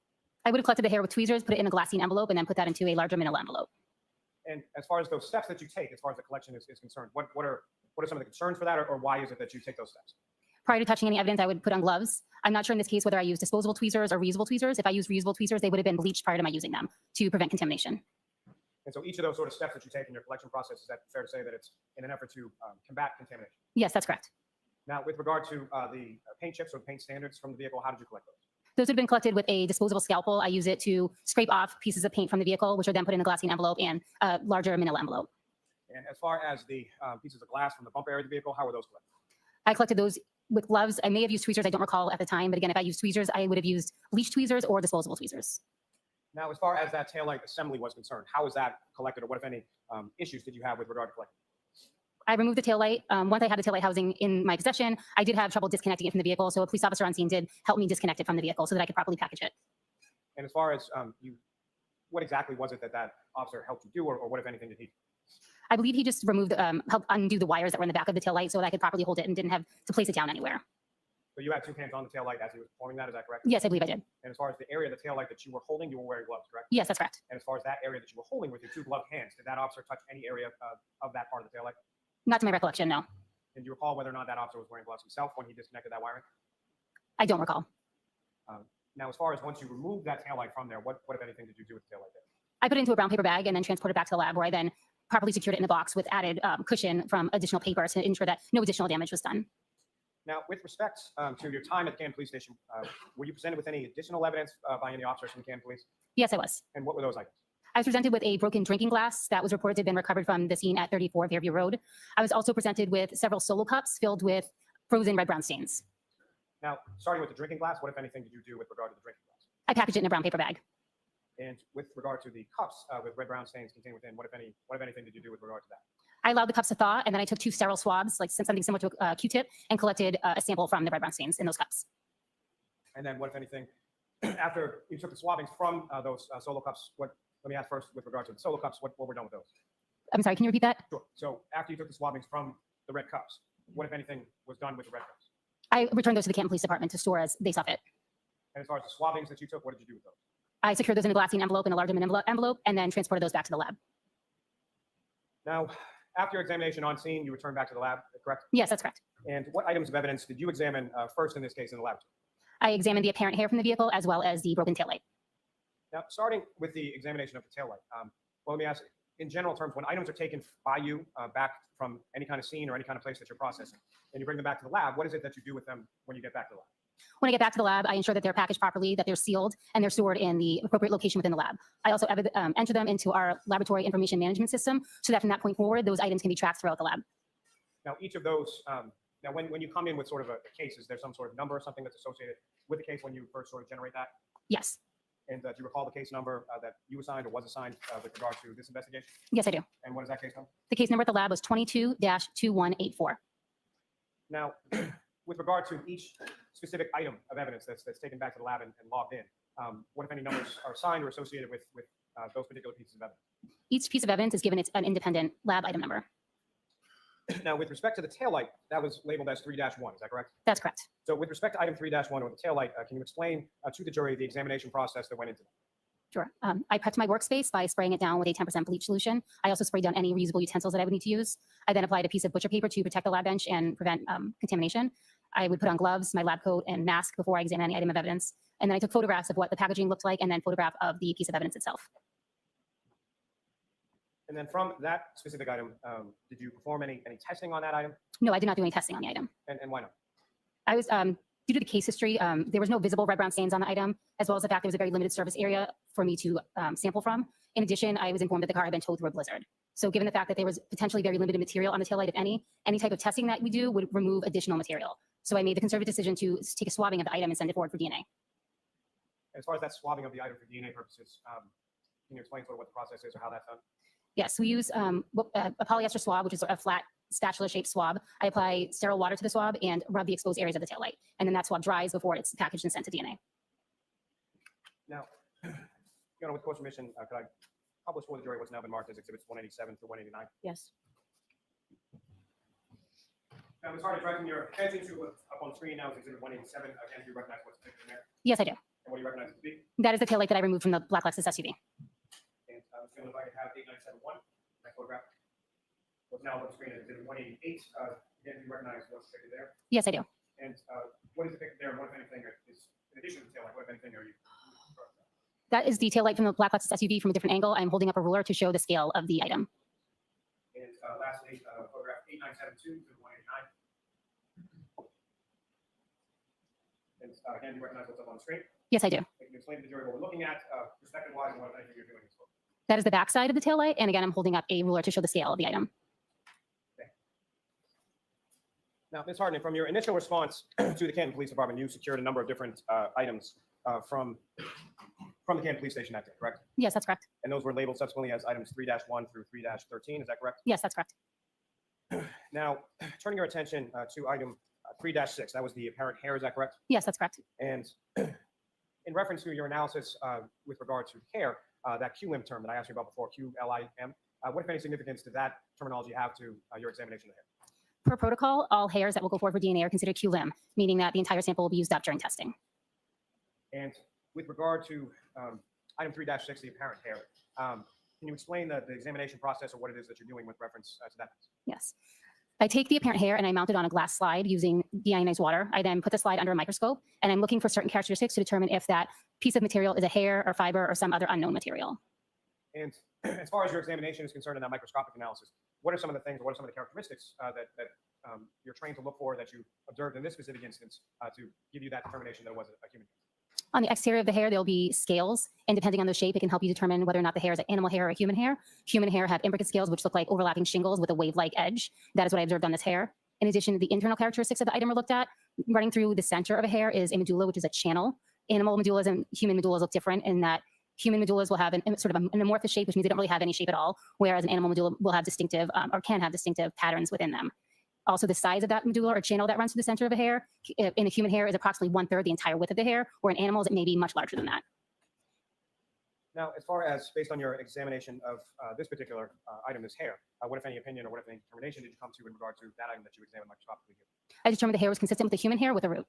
I would have collected the hair with tweezers, put it in a glassine envelope, and then put that into a larger manila envelope. And as far as those steps that you take, as far as the collection is concerned, what are some of the concerns for that, or why is it that you take those steps? Prior to touching any evidence, I would put on gloves. I'm not sure in this case whether I used disposable tweezers or reusable tweezers. If I used reusable tweezers, they would have been bleached prior to my using them to prevent contamination. And so each of those sort of steps that you take in your collection process, is that fair to say that it's in an effort to combat contamination? Yes, that's correct. Now, with regard to the paint chips or paint standards from the vehicle, how did you collect those? Those would have been collected with a disposable scalpel. I use it to scrape off pieces of paint from the vehicle, which are then put in a glassine envelope and a larger manila envelope. And as far as the pieces of glass from the bumper area of the vehicle, how were those collected? I collected those with gloves. I may have used tweezers. I don't recall at the time. But again, if I used tweezers, I would have used bleach tweezers or disposable tweezers. Now, as far as that taillight assembly was concerned, how was that collected, or what, if any, issues did you have with regard to collecting? I removed the taillight. Once I had the taillight housing in my possession, I did have trouble disconnecting it from the vehicle. So a police officer on scene did help me disconnect it from the vehicle so that I could properly package it. And as far as what exactly was it that officer helped you do, or what, if anything, did he do? I believe he just removed, helped undo the wires that were in the back of the taillight so that I could properly hold it and didn't have to place it down anywhere. So you had 2 hands on the taillight as he was performing that, is that correct? Yes, I believe I did. And as far as the area of the taillight that you were holding, you were wearing gloves, correct? Yes, that's correct. And as far as that area that you were holding with your 2 gloved hands, did that officer touch any area of that part of the taillight? Not to my recollection, no. And do you recall whether or not that officer was wearing gloves himself when he disconnected that wiring? I don't recall. Now, as far as once you removed that taillight from there, what, if anything, did you do with the taillight there? I put it into a brown paper bag and then transported it back to the lab where I then properly secured it in the box with added cushion from additional paper to ensure that no additional damage was done. Now, with respect to your time at the Canton Police Station, were you presented with any additional evidence by any officers from the Canton Police? Yes, I was. And what were those items? I was presented with a broken drinking glass that was reported to have been recovered from the scene at 34 Fairview Road. I was also presented with several solo cups filled with frozen red-brown stains. Now, starting with the drinking glass, what, if anything, did you do with regard to the drinking glass? I packaged it in a brown paper bag. And with regard to the cups with red-brown stains contained within, what, if anything, did you do with regard to that? I allowed the cups to thaw, and then I took 2 sterile swabs, like something similar to a Q-tip, and collected a sample from the red-brown stains in those cups. And then, what, if anything, after you took the swabbings from those solo cups, let me ask first with regard to the solo cups, what were done with those? I'm sorry, can you repeat that? Sure. So after you took the swabbings from the red cups, what, if anything, was done with the red cups? I returned those to the Canton Police Department to store as they saw fit. And as far as the swabbings that you took, what did you do with those? I secured those in a glassine envelope, in a larger envelope, and then transported those back to the lab. Now, After your examination on scene, you returned back to the lab, correct? Yes, that's correct. And what items of evidence did you examine first in this case in the laboratory? I examined the apparent hair from the vehicle as well as the broken taillight. Now, starting with the examination of the taillight, well, let me ask, in general terms, when items are taken by you back from any kind of scene or any kind of place that you're processing, and you bring them back to the lab, what is it that you do with them when you get back to the lab? When I get back to the lab, I ensure that they're packaged properly, that they're sealed, and they're stored in the appropriate location within the lab. I also enter them into our laboratory information management system so that from that point forward, those items can be tracked throughout the lab. Now, each of those, now when you come in with sort of a case, is there some sort of number or something that's associated with the case when you first sort of generate that? Yes. And do you recall the case number that you assigned or was assigned with regard to this investigation? Yes, I do. And what is that case number? The case number at the lab was 22-2184. Now, with regard to each specific item of evidence that's taken back to the lab and logged in, what, if any, numbers are assigned or associated with those particular pieces of evidence? Each piece of evidence is given an independent lab item number. Now, with respect to the taillight, that was labeled as 3-1, is that correct? That's correct. So with respect to item 3-1 or the taillight, can you explain to the jury the examination process that went into that? Sure. I prepped my workspace by spraying it down with a 10% bleach solution. I also sprayed down any reusable utensils that I would need to use. I then applied a piece of butcher paper to protect the lab bench and prevent contamination. I would put on gloves, my lab coat, and mask before I examined any item of evidence. And then I took photographs of what the packaging looked like and then photograph of the piece of evidence itself. And then from that specific item, did you perform any testing on that item? No, I did not do any testing on the item. And why not? I was, due to the case history, there was no visible red-brown stains on the item, as well as the fact there was a very limited surface area for me to sample from. In addition, I was informed that the car had been towed through a blizzard. So given the fact that there was potentially very limited material on the taillight, if any type of testing that we do would remove additional material. So I made the conservative decision to take a swabbing of the item and send it forward for DNA. As far as that swabbing of the item for DNA purposes, can you explain sort of what the process is or how that's done? Yes, we use a polyester swab, which is a flat spatula-shaped swab. I apply sterile water to the swab and rub the exposed areas of the taillight. And then that swab dries before it's packaged and sent to DNA. Now, with course permission, could I publish for the jury what's now been marked as exhibits 187 through 189? Yes. Now, Ms. Hartnett, directing your attention to what's up on screen now is exhibit 187. Again, do you recognize what's depicted in there? Yes, I do. And what do you recognize it to be? That is the taillight that I removed from the black Lexus SUV. And Ms. Gilman, if I could have 8971, that photograph. What's now on the screen is exhibit 188. Again, do you recognize what's depicted there? Yes, I do. And what is depicted there? And what, if anything, is in addition to the taillight, what, if anything, are you? That is the taillight from the black Lexus SUV from a different angle. I'm holding up a ruler to show the scale of the item. And lastly, photograph 8972 to 189. And again, do you recognize what's up on the screen? Yes, I do. Can you explain to the jury what we're looking at, perspective-wise, and what, if anything, you're doing this for? That is the back side of the taillight. And again, I'm holding up a ruler to show the scale of the item. Now, Ms. Hartnett, from your initial response to the Canton Police Department, you secured a number of different items from the Canton Police Station that day, correct? Yes, that's correct. And those were labeled subsequently as items 3-1 through 3-13, is that correct? Yes, that's correct. Now, turning your attention to item 3-6, that was the apparent hair, is that correct? Yes, that's correct. And in reference to your analysis with regard to hair, that QLIM term that I asked you about before, QLIM, what, if any, significance did that terminology have to your examination of hair? Per protocol, all hairs that will go forward for DNA are considered QLIM, meaning that the entire sample will be used up during testing. And with regard to item 3-6, the apparent hair, can you explain the examination process or what it is that you're doing with reference to that? Yes. I take the apparent hair and I mount it on a glass slide using deionized water. I then put the slide under a microscope and I'm looking for certain characteristics to determine if that piece of material is a hair or fiber or some other unknown material. And as far as your examination is concerned in that microscopic analysis, what are some of the things, or what are some of the characteristics that you're trained to look for that you observed in this specific instance to give you that determination that it was a human? On the exterior of the hair, there'll be scales, and depending on the shape, it can help you determine whether or not the hair is an animal hair or a human hair. Human hair have imbricate scales, which look like overlapping shingles with a wave-like edge. That is what I observed on this hair. In addition, the internal characteristics of the item are looked at. Running through the center of a hair is a medulla, which is a channel. Animal medullas and human medullas look different in that human medullas will have sort of an amorphous shape, which means they don't really have any shape at all, whereas an animal medulla will have distinctive or can have distinctive patterns within them. Also, the size of that medulla or channel that runs through the center of a hair in a human hair is approximately 1/3 the entire width of the hair, where in animals it may be much larger than that. Now, as far as based on your examination of this particular item, this hair, what, if any, opinion or what, if any, determination did you come to in regard to that item that you examined microscopically here? I determined the hair was consistent with the human hair with a root.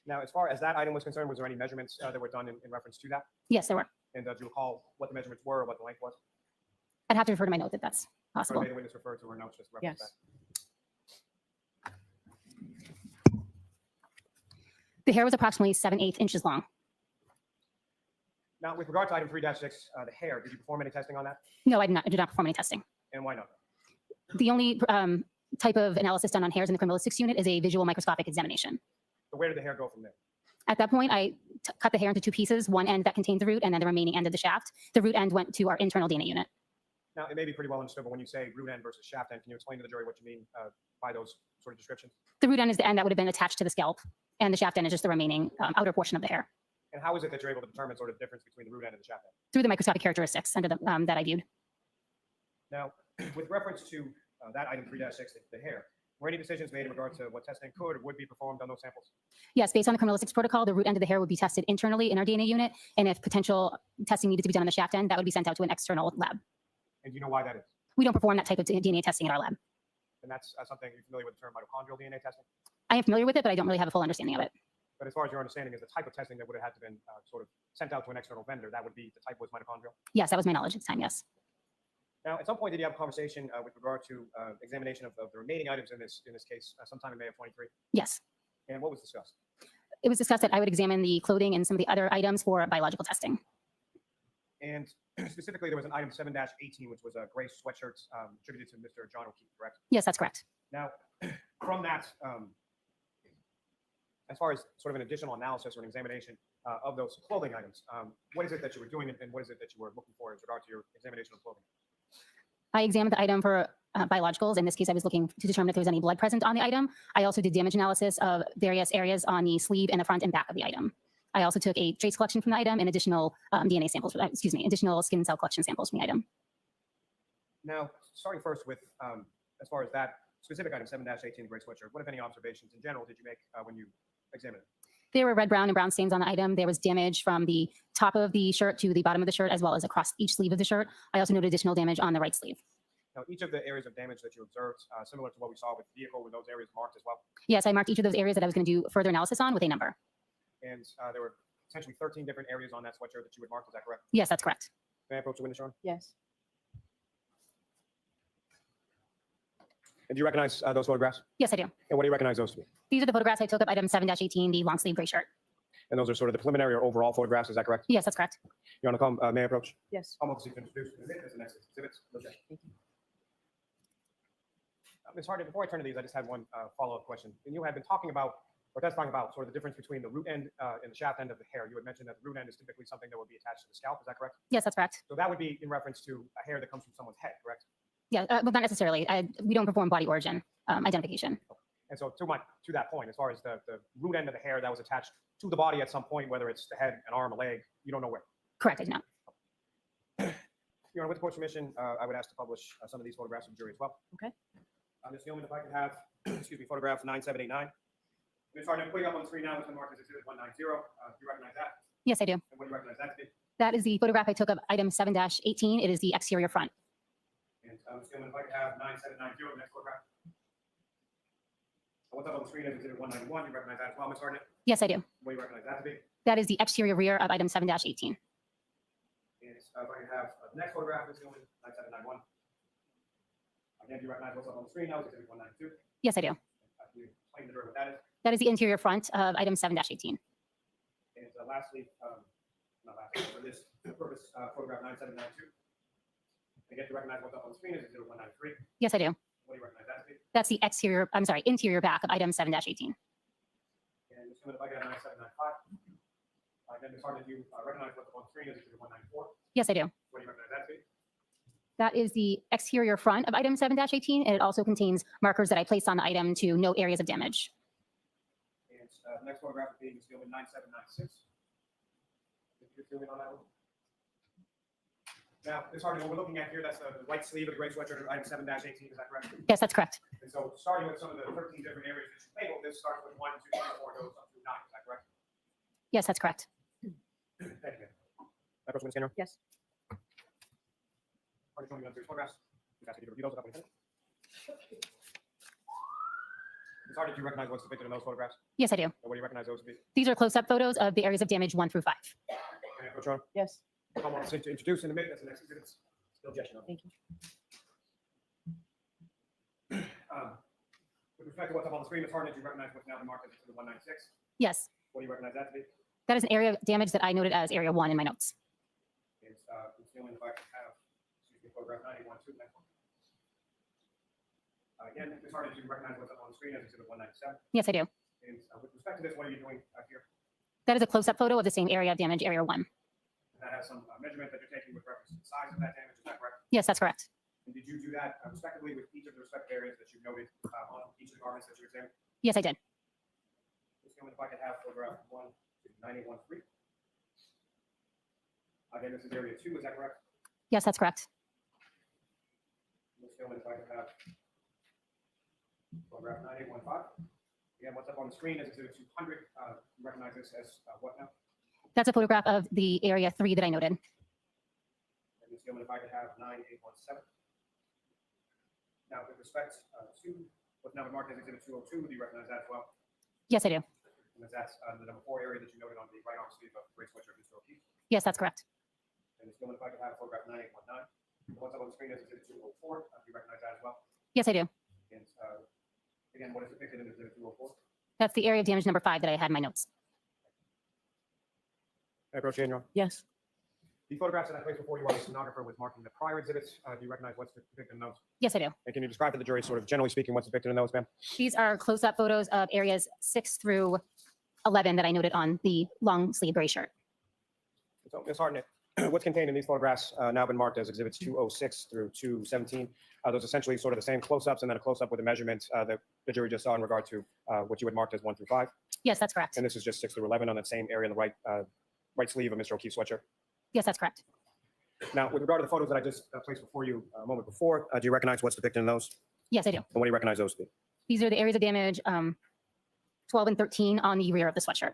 Now, as far as that item was concerned, was there any measurements that were done in reference to that? Yes, there were. And do you recall what the measurements were or what the length was? I'd have to refer to my note that that's possible. May the witness refer to her notes, just reference Yes. that. The hair was approximately 7/8 inches long. Now, with regard to item 3-6, the hair, did you perform any testing on that? No, I did not perform any testing. And why not? The only type of analysis done on hairs in the criminalistics unit is a visual microscopic examination. So where did the hair go from there? At that point, I cut the hair into two pieces, one end that contained the root and then the remaining end of the shaft. The root end went to our internal DNA unit. Now, it may be pretty well understood, but when you say root end versus shaft end, can you explain to the jury what you mean by those sort of descriptions? The root end is the end that would have been attached to the scalp, and the shaft end is just the remaining outer portion of the hair. And how is it that you're able to determine sort of the difference between the root end and the shaft end? Through the microscopic characteristics under the, that I viewed. Now, with reference to that item 3-6, the hair, were any decisions made in regard to what testing could or would be performed on those samples? Yes, based on the criminalistics protocol, the root end of the hair would be tested internally in our DNA unit, and if potential testing needed to be done on the shaft end, that would be sent out to an external lab. And do you know why that is? We don't perform that type of DNA testing at our lab. And that's something you're familiar with the term mitochondrial DNA testing? I am familiar with it, but I don't really have a full understanding of it. But as far as your understanding is the type of testing that would have had to been sort of sent out to an external vendor, that would be the type was mitochondrial? Yes, that was my knowledge at the time, yes. Now, at some point, did you have a conversation with regard to examination of the remaining items in this case sometime in May of 23? Yes. And what was discussed? It was discussed that I would examine the clothing and some of the other items for biological testing. And specifically, there was an item 7-18, which was a gray sweatshirt attributed to Mr. John O'Keefe, correct? Yes, that's correct. Now, from that, as far as sort of an additional analysis or an examination of those clothing items, what is it that you were doing and what is it that you were looking for in regard to your examination of clothing? I examined the item for biologicals. In this case, I was looking to determine if there was any blood present on the item. I also did damage analysis of various areas on the sleeve and the front and back of the item. I also took a trace collection from the item and additional DNA samples, additional skin cell collection samples from the item. Now, starting first with, as far as that specific item, 7-18, the gray sweatshirt, what, if any, observations in general did you make when you examined it? There were red, brown, and brown stains on the item. There was damage from the top of the shirt to the bottom of the shirt, as well as across each sleeve of the shirt. I also noted additional damage on the right sleeve. Now, each of the areas of damage that you observed, similar to what we saw with the vehicle, were those areas marked as well? Yes, I marked each of those areas that I was going to do further analysis on with a number. And there were essentially 13 different areas on that sweatshirt that you had marked, is that correct? Yes, that's correct. May I approach the witness, Your Honor? Yes. And do you recognize those photographs? Yes, I do. And what do you recognize those to be? These are the photographs I took of item 7-18, the long sleeve gray shirt. And those are sort of the preliminary or overall photographs, is that correct? Yes, that's correct. Your Honor, may I approach? Yes. I'm also to introduce the next exhibits. Okay. Ms. Hartnett, before I turn to these, I just had one follow-up question. And you had been talking about, or testifying about, sort of the difference between the root end and the shaft end of the hair. You had mentioned that the root end is typically something that would be attached to the scalp. Is that correct? Yes, that's correct. So that would be in reference to a hair that comes from someone's head, correct? Yeah, but not necessarily. We don't perform body origin identification. And so to that point, as far as the root end of the hair that was attached to the body at some point, whether it's the head, an arm, a leg, you don't know where. Correct, I do not. Your Honor, with the court's permission, I would ask to publish some of these photographs of the jury as well. Okay. Ms. Gilman, if I could have, excuse me, photograph 9789. Ms. Hartnett, putting up on the screen now, it's been marked as exhibit 190. Do you recognize that? Yes, I do. And what do you recognize that to be? That is the photograph I took of item 7-18. It is the exterior front. And Ms. Gilman, if I could have 9790, the next photograph. What's up on the screen is exhibit 191. You recognize that as well, Ms. Hartnett? Yes, I do. What do you recognize that to be? That is the exterior rear of item 7-18. And if I could have the next photograph, Ms. Gilman, 9791. Again, do you recognize what's up on the screen now? It's exhibit 192. Yes, I do. Can you explain to the jury what that is? That is the interior front of item 7-18. And lastly, not lastly, for this purpose, photograph 9792. Again, to recognize what's up on the screen is 0193. Yes, I do. What do you recognize that to be? That's the interior back of item 7-18. And Ms. Gilman, if I get a 9795. Again, Ms. Hartnett, you recognize what's up on the screen is 0194. Yes, I do. What do you recognize that to be? That is the exterior front of item 7-18, and it also contains markers that I placed on the item to note areas of damage. And the next photograph would be Ms. Gilman, 9796. If you zoom in on that one. Now, Ms. Hartnett, what we're looking at here, that's the right sleeve of the gray sweatshirt of item 7-18, is that correct? Yes, that's correct. And so starting with some of the 13 different areas that you labeled, this starts with 1, 2, 3, 4, goes up to 9, is that correct? Yes, that's correct. Thank you. Ms. Skinner? Yes. Are you showing me those photographs? Just ask you to review those without any minutes. Ms. Hartnett, do you recognize what's depicted in those photographs? Yes, I do. And what do you recognize those to be? These are close-up photos of the areas of damage 1 through 5. Can I approach her? Yes. I want to introduce in a minute. That's the next exhibit. Still objection. Thank you. With respect to what's up on the screen, Ms. Hartnett, do you recognize what's now been marked as Exhibit 196? Yes, What do you recognize that to be? that is an area of damage that I noted as area 1 in my notes. It's concealing the fact that have, excuse me, photograph 91-2. Next one. Again, Ms. Hartnett, do you recognize what's up on the screen as Exhibit 197? Yes, I do. And with respect to this, what are you doing here? That is a close-up photo of the same area of damage, area 1. And that has some measurement that you're taking with reference to the size of that damage, is that correct? Yes, that's correct. And did you do that respectively with each of the respective areas that you noted on each of the garments that you examined? Yes, I did. Ms. Gilman, if I could have photograph 1-9813. Again, this is area 2, is that correct? Yes, that's correct. Ms. Gilman, if I could have photograph 9815. Again, what's up on the screen is Exhibit 200. You recognize this as what now? That's a photograph of the area 3 that I noted. And Ms. Gilman, if I could have 9817. Now, with respect to what's now been marked as Exhibit 202, do you recognize that as well? Yes, I do. And that's the number 4 area that you noted on the right arm sleeve of the gray sweatshirt, Mr. O'Keefe. Yes, that's correct. And Ms. Gilman, if I could have photograph 9819. What's up on the screen is Exhibit 204. Do you recognize that as well? Yes, I do. And again, what is depicted in Exhibit 204? That's the area of damage number 5 that I had in my notes. May I approach you, Your Honor? Yes. The photographs that I placed before you while the stenographer was marking the prior exhibits, do you recognize what's depicted in those? Yes, I do. And can you describe to the jury, sort of generally speaking, what's depicted in those, ma'am? These are close-up photos of areas 6 through 11 that I noted on the long sleeve gray shirt. So, Ms. Hartnett, what's contained in these photographs now been marked as exhibits 206 through 217. Those essentially sort of the same close-ups and then a close-up with a measurement that the jury just saw in regard to what you had marked as 1 through 5. Yes, that's correct. And this is just 6 through 11 on that same area in the right sleeve of Mr. O'Keefe's sweatshirt. Yes, that's correct. Now, with regard to the photos that I just placed before you a moment before, do you recognize what's depicted in those? Yes, I do. And what do you recognize those to be? These are the areas of damage 12 and 13 on the rear of the sweatshirt.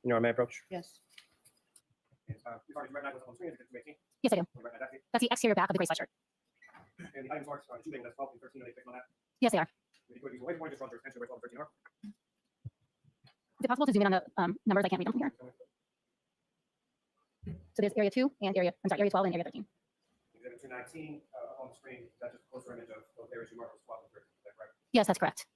Your Honor, may I approach? Yes. Ms. Hartnett, do you recognize what's on the screen? Is it 218? Yes, I do. Do you recognize that, please? That's the exterior back of the gray sweatshirt. And the items marked 2 being that's 12 and 13, are they fixed on that? Yes, they are. If you could use a laser pointer, just run your attention to where 12 and 13 are. Is it possible to zoom in on the numbers? I can't read them from here. So there's area 2 and area 12 and area 13. Exhibit 219 on the screen, is that just a closer image of those areas you marked as 12 and 13, is that correct? Yes, that's correct.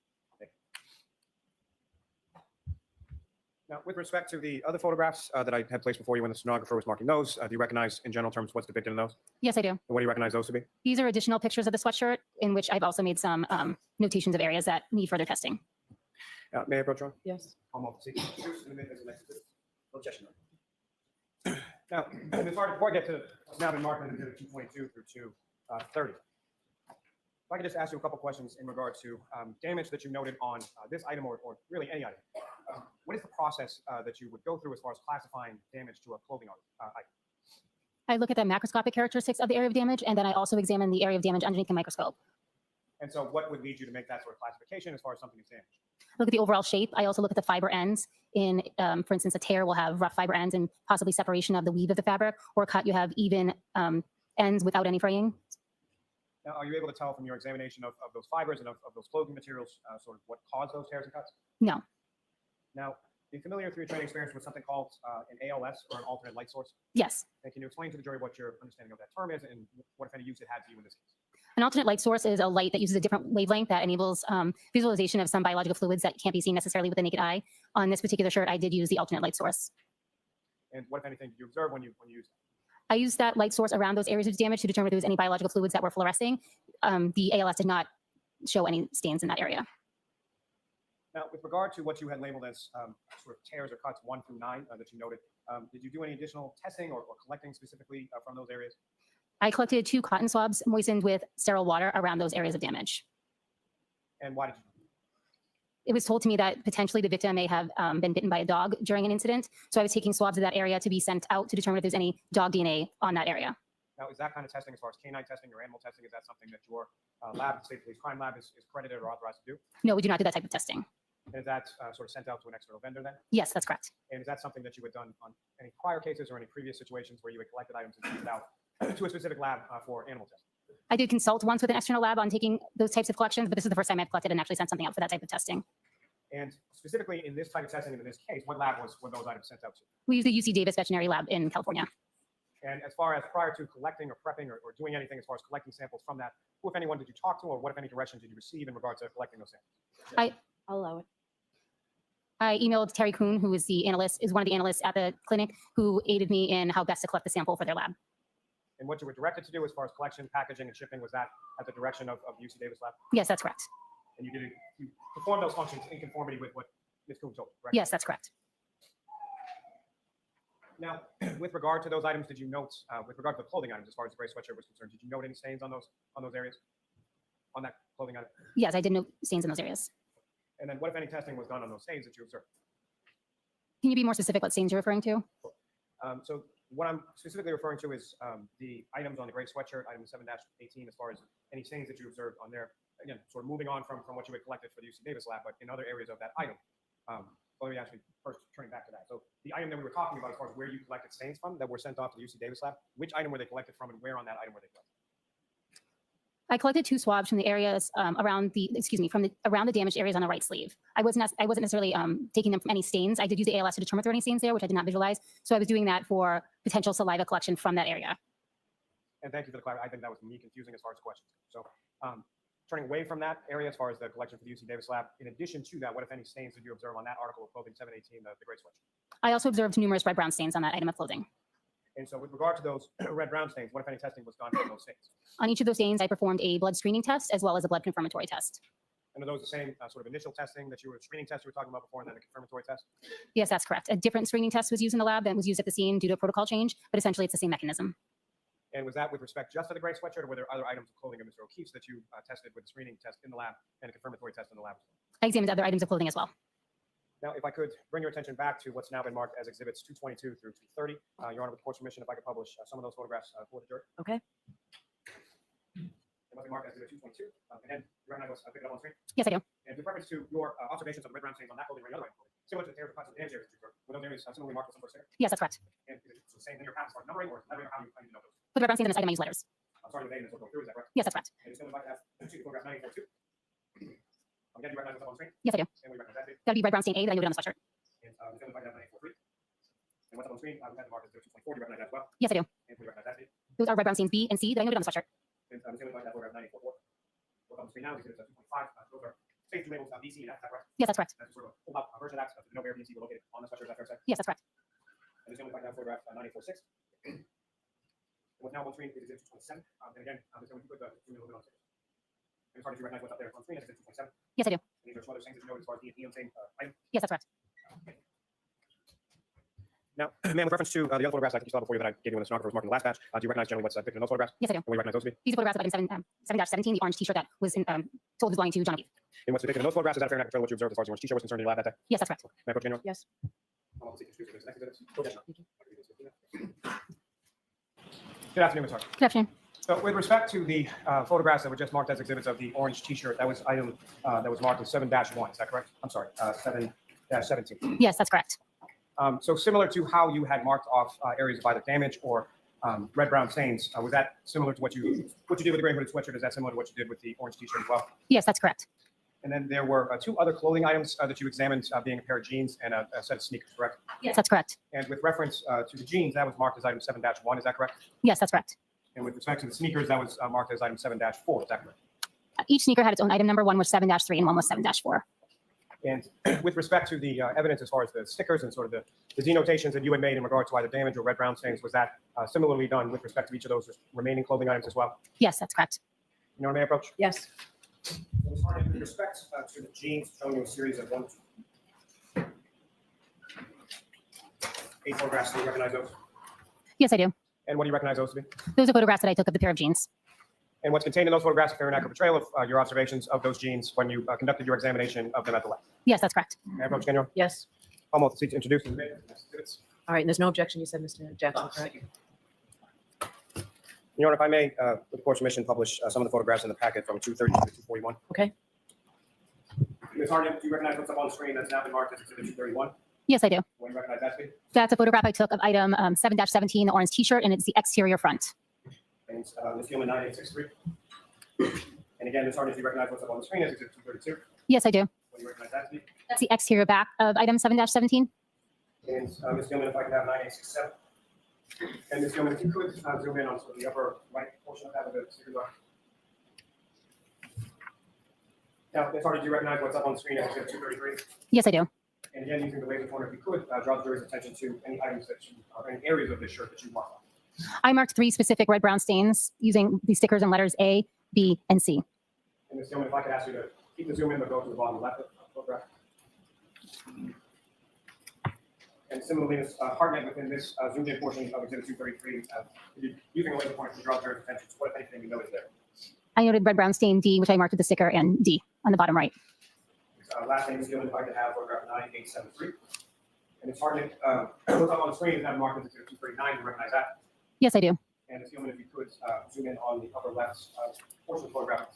Now, with respect to the other photographs that I had placed before you when the stenographer was marking those, do you recognize in general terms what's depicted in those? Yes, I do. And what do you recognize those to be? These are additional pictures of the sweatshirt in which I've also made some notations of areas that need further testing. May I approach you? Yes. I'm off the seat. Objection. Now, Ms. Hartnett, before I get to what's now been marked as exhibit 222 through 230, if I could just ask you a couple questions in regard to damage that you noted on this item or really any item. What is the process that you would go through as far as classifying damage to a clothing item? I look at the macroscopic characteristics of the area of damage, and then I also examine the area of damage underneath the microscope. And so what would lead you to make that sort of classification as far as something is damaged? Look at the overall shape. I also look at the fiber ends. In, for instance, a tear will have rough fiber ends and possibly separation of the weave of the fabric, or a cut, you have even ends without any fraying. Now, are you able to tell from your examination of those fibers and of those clothing materials sort of what caused those tears and cuts? No. Now, are you familiar through your training experience with something called an ALS or an alternate light source? Yes. And can you explain to the jury what your understanding of that term is and what, if any, use it had to you in this case? An alternate light source is a light that uses a different wavelength that enables visualization of some biological fluids that can't be seen necessarily with the naked eye. On this particular shirt, I did use the alternate light source. And what, if anything, did you observe when you used it? I used that light source around those areas of damage to determine if there was any biological fluids that were fluorescing. The ALS did not show any stains in that area. Now, with regard to what you had labeled as sort of tears or cuts 1 through 9 that you noted, did you do any additional testing or collecting specifically from those areas? I collected 2 cotton swabs moistened with sterile water around those areas of damage. And why did you? It was told to me that potentially the victim may have been bitten by a dog during an incident. So I was taking swabs of that area to be sent out to determine if there's any dog DNA on that area. Now, is that kind of testing, as far as canine testing or animal testing, is that something that your lab, the State Police Crime Lab, is credited or authorized to do? No, we do not do that type of testing. And is that sort of sent out to an external vendor then? Yes, that's correct. And is that something that you had done on any prior cases or any previous situations where you had collected items and sent it out to a specific lab for animal testing? I did consult once with an external lab on taking those types of collections, but this is the first time I've collected and actually sent something out for that type of testing. And specifically in this type of testing and in this case, what lab were those items sent out to? We use the UC Davis Veterinary Lab in California. And as far as prior to collecting or prepping or doing anything as far as collecting samples from that, who, if anyone, did you talk to, or what, if any, directions did you receive in regards to collecting those samples? I'll allow it. I emailed Terry Kuhn, who is one of the analysts at the clinic, who aided me in how best to collect the sample for their lab. And what you were directed to do as far as collection, packaging, and shipping, was that at the direction of the UC Davis lab? Yes, that's correct. And you performed those functions in conformity with what Ms. Kuhn told you, correct? Yes, that's correct. Now, with regard to those items, did you note, with regard to the clothing items, as far as the gray sweatshirt was concerned, did you note any stains on those areas, on that clothing item? Yes, I did note stains in those areas. And then what, if any, testing was done on those stains that you observed? Can you be more specific what stains you're referring to? So what I'm specifically referring to is the items on the gray sweatshirt, item 7-18, as far as any stains that you observed on there. Again, sort of moving on from what you had collected for the UC Davis lab, but in other areas of that item. Let me actually first turning back to that. So the item that we were talking about as far as where you collected stains from that were sent off to the UC Davis lab, which item were they collected from and where on that item were they collected? I collected 2 swabs from the areas around the damaged areas on the right sleeve. I wasn't necessarily taking them from any stains. I did use the ALS to determine if there were any stains there, which I did not visualize. So I was doing that for potential saliva collection from that area. And thank you for the clarity. I think that was me confusing as far as questions. So turning away from that area as far as the collection for the UC Davis lab, in addition to that, what, if any, stains did you observe on that article of clothing 718, the gray sweatshirt? I also observed numerous red-brown stains on that item of clothing. And so with regard to those red-brown stains, what, if any, testing was done for those stains? On each of those stains, I performed a blood screening test as well as a blood confirmatory test. And are those the same sort of initial testing that screening test you were talking about before, and then the confirmatory test? Yes, that's correct. A different screening test was used in the lab than was used at the scene due to a protocol change, but essentially it's the same mechanism. And was that with respect just to the gray sweatshirt, or were there other items of clothing of Mr. O'Keefe's that you tested with the screening test in the lab and a confirmatory test in the lab? I examined other items of clothing as well. Now, if I could bring your attention back to what's now been marked as exhibits 222 through 230, Your Honor, with the court's permission, if I could publish some of those photographs for the jury. Okay. It must be marked as exhibit 222. Again, you recognize what's picked up on the screen? Yes, I do. And with reference to your observations of the red brown stains on that clothing or any other item, similar to the areas of damage areas that you observed, were those areas similarly marked with some first sticker? Yes, that's correct. And is it the same in your path as far as numbering, or how do you know those? For the red-brown stains on this item, I use letters. I'm sorry, the name is what go through, is that correct? Yes, that's correct. And it's going to have photograph 942. Again, you recognize what's up on the screen? Yes, I do. And we recognize that. That would be red-brown stain A that I noted on the sweatshirt. And it's going to have 943. And what's up on the screen? We have the mark as 224. Do you recognize that as well? Yes, I do. And we recognize that. Those are red-brown stains B and C that I noted on the sweatshirt. And it's going to have photograph 944. What's on the screen now is exhibits 225. Those are safety labels B, C, and F. Is that correct? Yes, that's correct. That's sort of a pulled out version of that. So the no where B and C were located on the sweatshirt. Is that fair to say? Yes, that's correct. And it's going to have photograph 946. And what's now on the screen is exhibit 227. And again, it's going to put the middle of it on the screen. And it's hard to recognize what's up there on the screen. It's exhibit 227. Yes, I do. And these are some other things that you know as far as the same item. Yes, that's correct. Now, ma'am, with reference to the other photographs I think you saw before you that I gave you when the stenographer was marking the last batch, do you recognize generally what's depicted in those photographs? Yes, I do. And what do you recognize those to be? These are photographs of item 7-17, the orange t-shirt that was told was belonging to John O'Keefe. And what's depicted in those photographs, is that a fair and accurate portrayal of what you observed as far as the orange t-shirt was concerned in your lab that day? Yes, that's correct. May I approach Daniel? Yes. Good afternoon, Ms. Hart. Good afternoon. So with respect to the photographs that were just marked as exhibits of the orange t-shirt, that was item that was marked as 7-1, is that correct? I'm sorry, 7-17. Yes, that's correct. So similar to how you had marked off areas of either damage or red-brown stains, was that similar to what you did with the gray hooded sweatshirt? Is that similar to what you did with the orange t-shirt as well? Yes, that's correct. And then there were 2 other clothing items that you examined, being a pair of jeans and a set of sneakers, correct? Yes, that's correct. And with reference to the jeans, that was marked as item 7-1, is that correct? Yes, that's correct. And with respect to the sneakers, that was marked as item 7-4, is that correct? Each sneaker had its own item number. One was 7-3 and one was 7-4. And with respect to the evidence as far as the stickers and sort of the denotations that you had made in regard to either damage or red-brown stains, was that similarly done with respect to each of those remaining clothing items as well? Yes, that's correct. You know what I may approach? Yes. With respect to the jeans, showing you a series of 8 photographs, do you recognize those? Yes, I do. And what do you recognize those to be? Those are photographs that I took of the pair of jeans. And what's contained in those photographs is a fair and accurate portrayal of your observations of those jeans when you conducted your examination of them at the lab. Yes, that's correct. May I approach again, Your Honor? Yes. Almost seek to introduce and exhibits. All right. And there's no objection, you said, Mr. Jackson, correct? Your Honor, if I may, with the court's permission, publish some of the photographs in the packet from 230 to 241. Okay. Ms. Hartnett, do you recognize what's up on the screen that's now been marked as exhibit 231? Yes, I do. What do you recognize that to be? That's a photograph I took of item 7-17, the orange t-shirt, and it's the exterior front. And Ms. Gilman, 9863. And again, Ms. Hartnett, do you recognize what's up on the screen as exhibit 232? Yes, I do. What do you recognize that to be? That's the exterior back of item 7-17. And Ms. Gilman, if I could have 9867. And Ms. Gilman, if you could zoom in on sort of the upper right portion of that with the stickers on. Now, Ms. Hardy, do you recognize what's up on the screen as exhibit 233? Yes, I do. And again, using the laser pointer, if you could draw the jury's attention to any items that you, or any areas of this shirt that you mark on. I marked 3 specific red-brown stains using the stickers and letters A, B, and C. And Ms. Gilman, if I could ask you to keep the zoom in, but go to the bottom left of the photograph. And similarly, Ms. Hartnett, within this zoomed in portion of exhibit 233, using a laser pointer to draw the jury's attention to what, if anything, you noticed there. I noted red-brown stain D, which I marked with the sticker, and D on the bottom right. Last name is Gilman, if I could have photograph 9873. And Ms. Hartnett, what's up on the screen is that marked as exhibit 239. Do you recognize that? Yes, I do. And Ms. Gilman, if you could zoom in on the upper left portion of the photograph.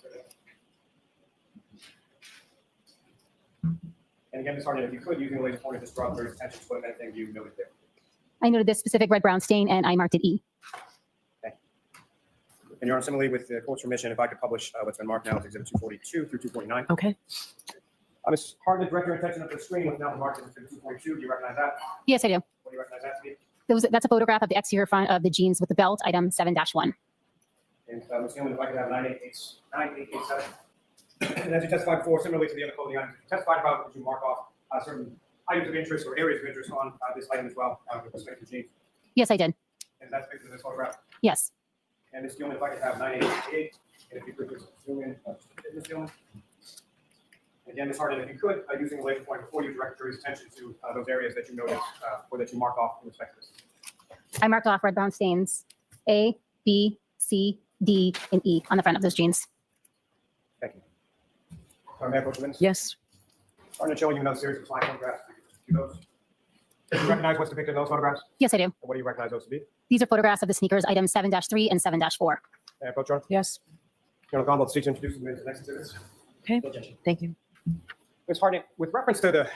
And again, Ms. Hartnett, if you could, using the laser pointer, just draw the jury's attention to what, if anything, you noted there. I noted this specific red-brown stain, and I marked it E. And Your Honor, similarly with the court's permission, if I could publish what's been marked now as exhibit 242 through 249. Okay. Ms. Hartnett, direct your attention up to the screen with now marked as exhibit 242. Do you recognize that? Yes, I do. What do you recognize that to be? That's a photograph of the exterior front of the jeans with the belt, item 7-1. And Ms. Gilman, if I could have 9887. And as you testified before, similarly to the other clothing items, you testified about, did you mark off certain items of interest or areas of interest on this item as well with respect to jeans? Yes, I did. And that's pictured in this photograph. Yes. And Ms. Gilman, if I could have 9888, and if you could just zoom in, Ms. Gilman. Again, Ms. Hartnett, if you could, using the laser pointer before you direct the jury's attention to those areas that you noticed or that you mark off in respect to this. I marked off red-brown stains A, B, C, D, and E on the front of those jeans. Thank you. May I approach the witness? Yes. Hartnett, showing you another series of slide photographs. Do those? Do you recognize what's depicted in those photographs? Yes, I do. And what do you recognize those to be? These are photographs of the sneakers, items 7-3 and 7-4. May I approach, Your Honor? Yes. Your Honor, Commonwealth, seek to introduce the next exhibits. Okay. Thank you. Ms. Hartnett, with reference to the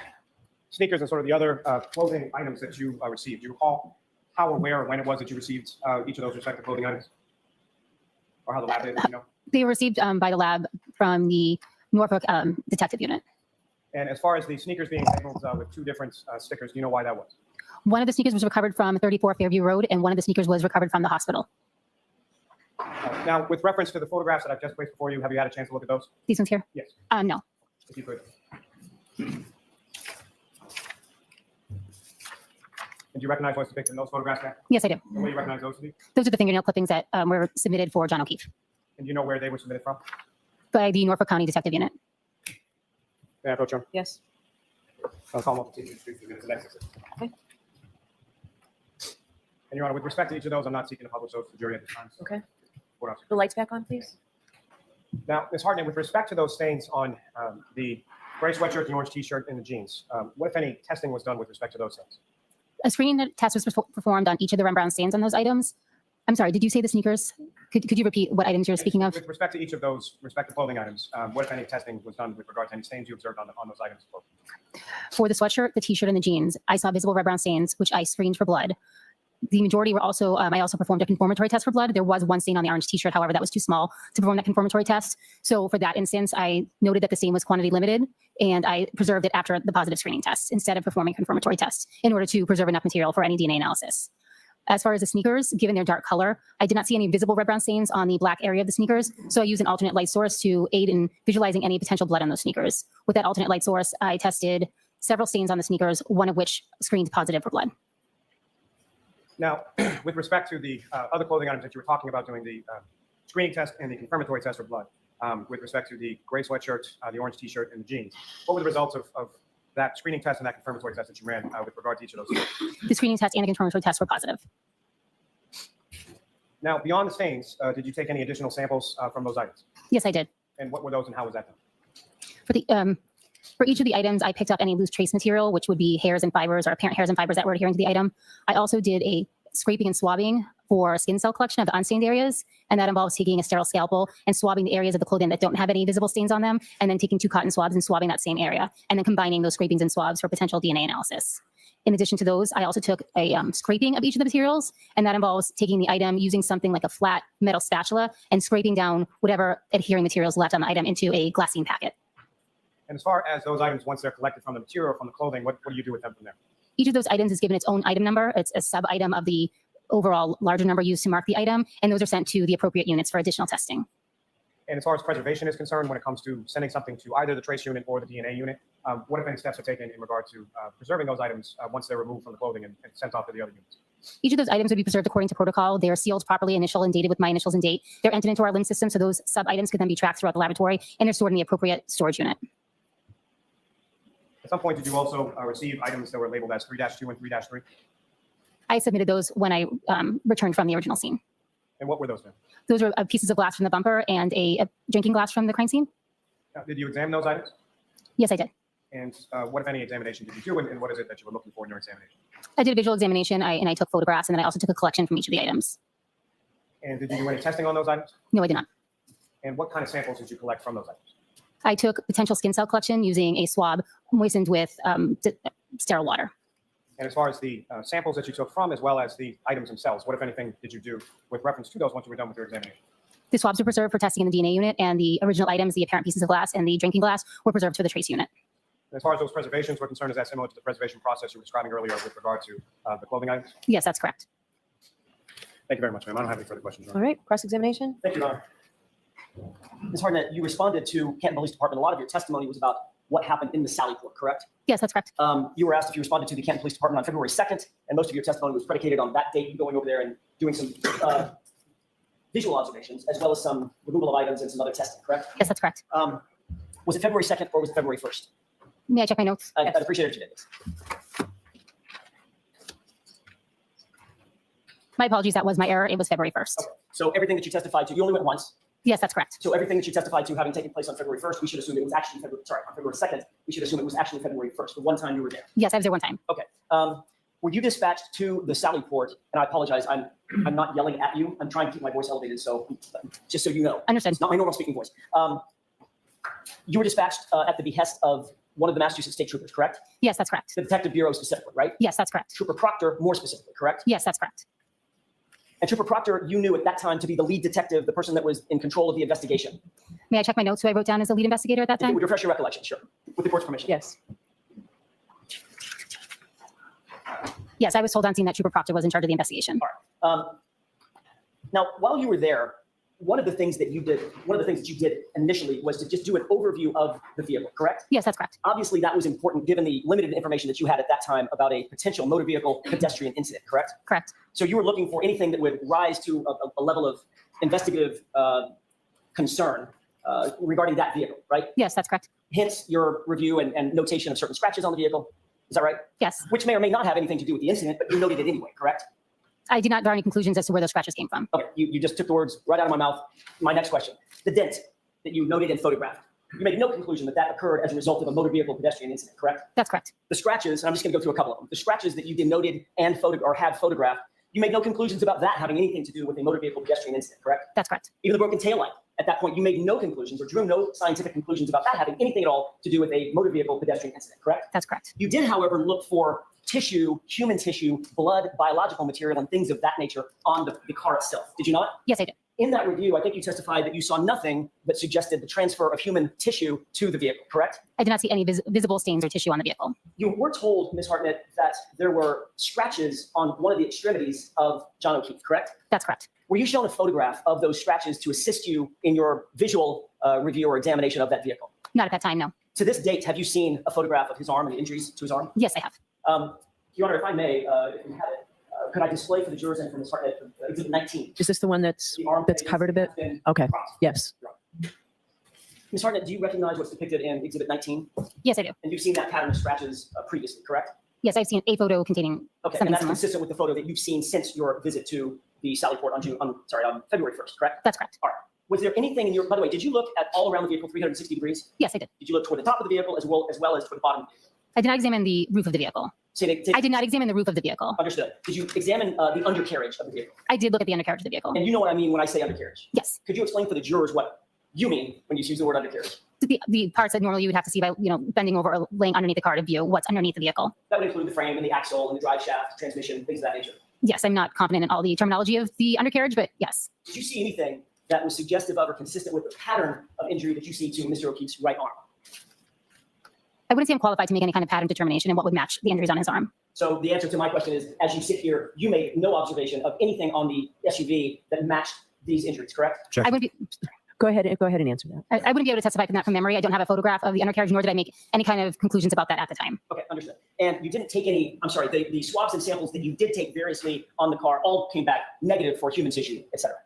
sneakers and sort of the other clothing items that you received, do you recall how or where or when it was that you received each of those respective clothing items? Or how the lab did, you know? They were received by the lab from the Norfolk detective unit. And as far as the sneakers being labeled with 2 different stickers, do you know why that was? One of the sneakers was recovered from 34 Fairview Road, and one of the sneakers was recovered from the hospital. Now, with reference to the photographs that I've just placed before you, have you had a chance to look at those? These ones here? Yes, No. if you could. And do you recognize what's depicted in those photographs, ma'am? Yes, I do. And what do you recognize those to be? Those are the fingernail clippings that were submitted for John O'Keefe And do you know where they were submitted from? by the Norfolk County Detective Unit. May I approach, Your Yes. Honor? Commonwealth, seek to introduce the next exhibit. Okay. And Your Honor, with respect to each of those, I'm not seeking to publish those to the jury at this time. so- Okay. What else? The lights back on, please. Now, Ms. Hartnett, with respect to those stains on the gray sweatshirt, the orange t-shirt, and the jeans, what, if any, testing was done with respect to those things? A screening test was performed on each of the red-brown stains on those items. I'm sorry, did you say the sneakers? Could you repeat what items you're speaking of? With respect to each of those respective clothing items, what, if any, testing was done with regard to any stains you observed on those items? For the sweatshirt, the t-shirt, and the jeans, I saw visible red-brown stains, which I screened for blood. The majority were also, I also performed a confirmatory test for blood. There was one stain on the orange t-shirt, however, that was too small to perform that confirmatory test. So for that instance, I noted that the stain was quantity limited, and I preserved it after the positive screening test instead of performing confirmatory tests in order to preserve enough material for any DNA analysis. As far as the sneakers, given their dark color, I did not see any visible red-brown stains on the black area of the sneakers, so I used an alternate light source to aid in visualizing any potential blood on those sneakers. With that alternate light source, I tested several stains on the sneakers, one of which screened positive for blood. Now, with respect to the other clothing items that you were talking about doing the screening test and the confirmatory test for blood, with respect to the gray sweatshirt, the orange t-shirt, and the jeans, what were the results of that screening test and that confirmatory test that you ran with regard to each of those? The screening test and the confirmatory test were positive. Now, beyond the stains, did you take any additional samples from those items? Yes, I did. And what were those and how was that done? For the for each of the items, I picked up any loose trace material, which would be hairs and fibers or apparent hairs and fibers that were adhering to the item. I also did a scraping and swabbing for skin cell collection of the unstained areas, and that involves taking a sterile scalpel and swabbing the areas of the clothing that don't have any visible stains on them, and then taking 2 cotton swabs and swabbing that same area, and then combining those scrapings and swabs for potential DNA analysis. In addition to those, I also took a scraping of each of the materials, and that involves taking the item using something like a flat metal spatula and scraping down whatever adhering materials left on the item into a glassine packet. And as far as those items, once they're collected from the material, from the clothing, what do you do with them from there? Each of those items is given its own item number. It's a sub-item of the overall larger number used to mark the item, and those are sent to the appropriate units for additional testing. And as far as preservation is concerned, when it comes to sending something to either the trace unit or the DNA unit, what if any steps are taken in regard to preserving those items once they're removed from the clothing and sent off to the other units? Each of those items would be preserved according to protocol. They are sealed properly, initial and dated with my initials and date. They're entered into our LIMS system, so those sub-items could then be tracked throughout the laboratory, and they're stored in the appropriate storage unit. At some point, did you also receive items that were labeled as 3-2 and 3-3? I submitted those when I returned from the original scene. And what were those then? Those were pieces of glass from the bumper and a drinking glass from the crime scene. Did you examine those items? Yes, I did. And what, if any, examination did you do, and what is it that you were looking for in your examination? I did a visual examination, and I took photographs, and then I also took a collection from each of the items. And did you do any testing on those items? No, I did not. And what kind of samples did you collect from those items? I took potential skin cell collection using a swab moistened with sterile water. And as far as the samples that you took from, as well as the items themselves, what, if anything, did you do with reference to those once you were done with your examination? The swabs were preserved for testing in the DNA unit, and the original items, the apparent pieces of glass and the drinking glass, were preserved for the trace unit. And as far as those preservations were concerned, is that similar to the preservation process you were describing earlier with regard to the clothing items? Yes, that's correct. Thank you very much, ma'am. I don't have any further questions. Your All Honor. right, cross-examination. Thank you, Your Honor. Ms. Hartnett, you responded to Canton Police Department. A lot of your testimony was about what happened in the Sally Port, correct? Yes, that's correct. You were asked if you responded to the Canton Police Department on February 2nd, and most of your testimony was predicated on that date, you going over there and doing some visual observations, as well as some removal of items and some other testing, correct? Yes, that's correct. Was it February 2nd or was it February 1st? May I check my notes? I'd appreciate it if you did. My apologies, that was my error. It was February 1st. Okay. So everything that you testified to, you only went once. Yes, that's correct. So everything that you testified to having taken place on February 1st, we should assume it was actually on February 2nd, we should assume it was actually February 1st, the one time you were there. Yes, I was there one time. Okay. Were you dispatched to the Sally Port? And I apologize, I'm not yelling at you. I'm trying to keep my voice elevated, so just so you know. Understood. It's not my normal speaking voice. You were dispatched at the behest of one of the Massachusetts State Troopers, correct? Yes, that's correct. The Detective Bureau specifically, right? Yes, that's correct. Trooper Proctor more specifically, correct? Yes, that's correct. And Trooper Proctor, you knew at that time to be the lead detective, the person that was in control of the investigation. May I check my notes who I wrote down as the lead investigator at that If it time? would refresh your recollection, sure. With the court's permission. Yes. Yes, I was told on scene that Trooper Proctor was in charge of the investigation. Now, while you were there, one of the things that you did initially was to just do an overview of the vehicle, correct? Yes, that's correct. Obviously, that was important given the limited information that you had at that time about a potential motor vehicle pedestrian incident, correct? Correct. So you were looking for anything that would rise to a level of investigative concern regarding that vehicle, right? Yes, that's correct. Hence your review and notation of certain scratches on the vehicle. Is that right? Yes. Which may or may not have anything to do with the incident, but you noted it anyway, correct? I did not draw any conclusions as to where those scratches came from. Okay, you just took the words right out of my mouth. My next question, the dent that you noted and photographed, you made no conclusion that that occurred as a result of a motor vehicle pedestrian incident, correct? That's correct. The scratches, and I'm just gonna go through a couple of them. The scratches that you denoted and had photographed, you made no conclusions about that having anything to do with a motor vehicle pedestrian incident, correct? That's correct. Even the broken taillight, at that point, you made no conclusions or drew no scientific conclusions about that having anything at all to do with a motor vehicle pedestrian incident, correct? That's correct. You did, however, look for tissue, human tissue, blood, biological material, and things of that nature on the car itself. Did you not? Yes, I did. In that review, I think you testified that you saw nothing that suggested the transfer of human tissue to the vehicle, correct? I did not see any visible stains or tissue on the vehicle. You were told, Ms. Hartnett, that there were scratches on one of the extremities of John O'Keefe, correct? That's correct. Were you shown a photograph of those scratches to assist you in your visual review or examination of that vehicle? Not at that time, no. To this date, have you seen a photograph of his arm and the injuries to his arm? Yes, I have. Your Honor, if I may, if you have it, could I display for the jurors and for Ms. Hartnett Exhibit 19? Is this the one that's The arm that covered a bit? has been Okay. cropped. Yes. Ms. Hartnett, do you recognize what's depicted in Exhibit 19? Yes, I do. And you've seen that pattern of scratches previously, correct? Yes, I've seen a photo containing Okay, and something that's similar. consistent with the photo that you've seen since your visit to the Sally Port on February 1st, correct? That's correct. All right. Was there anything in your, by the way, did you look at all around the vehicle 360 degrees? Yes, I did. Did you look toward the top of the vehicle as well as toward the bottom of the vehicle? I did not examine the roof of the vehicle. I did not examine the roof of the vehicle. Understood. Did you examine the undercarriage of the vehicle? I did look at the undercarriage of the vehicle. And you know what I mean when I say undercarriage? Yes. Could you explain for the jurors what you mean when you use the word undercarriage? The parts that normally you would have to see by, bending over or laying underneath the car to view what's underneath the vehicle. That would include the frame and the axle and the drive shaft, transmission, things of that nature. Yes, I'm not confident in all the terminology of the undercarriage, but yes. Did you see anything that was suggestive of or consistent with the pattern of injury that you see to Mr. O'Keefe's right arm? I wouldn't say I'm qualified to make any kind of pattern determination in what would match the injuries on his arm. So the answer to my question is, as you sit here, you made no observation of anything on the SUV that matched these injuries, correct? I would be, Go ahead and answer that. I wouldn't be able to testify from that from memory. I don't have a photograph of the undercarriage, nor did I make any kind of conclusions about that at the time. Okay, understood. And you didn't take any, I'm sorry, the swabs and samples that you did take variously on the car all came back negative for human tissue, et cetera.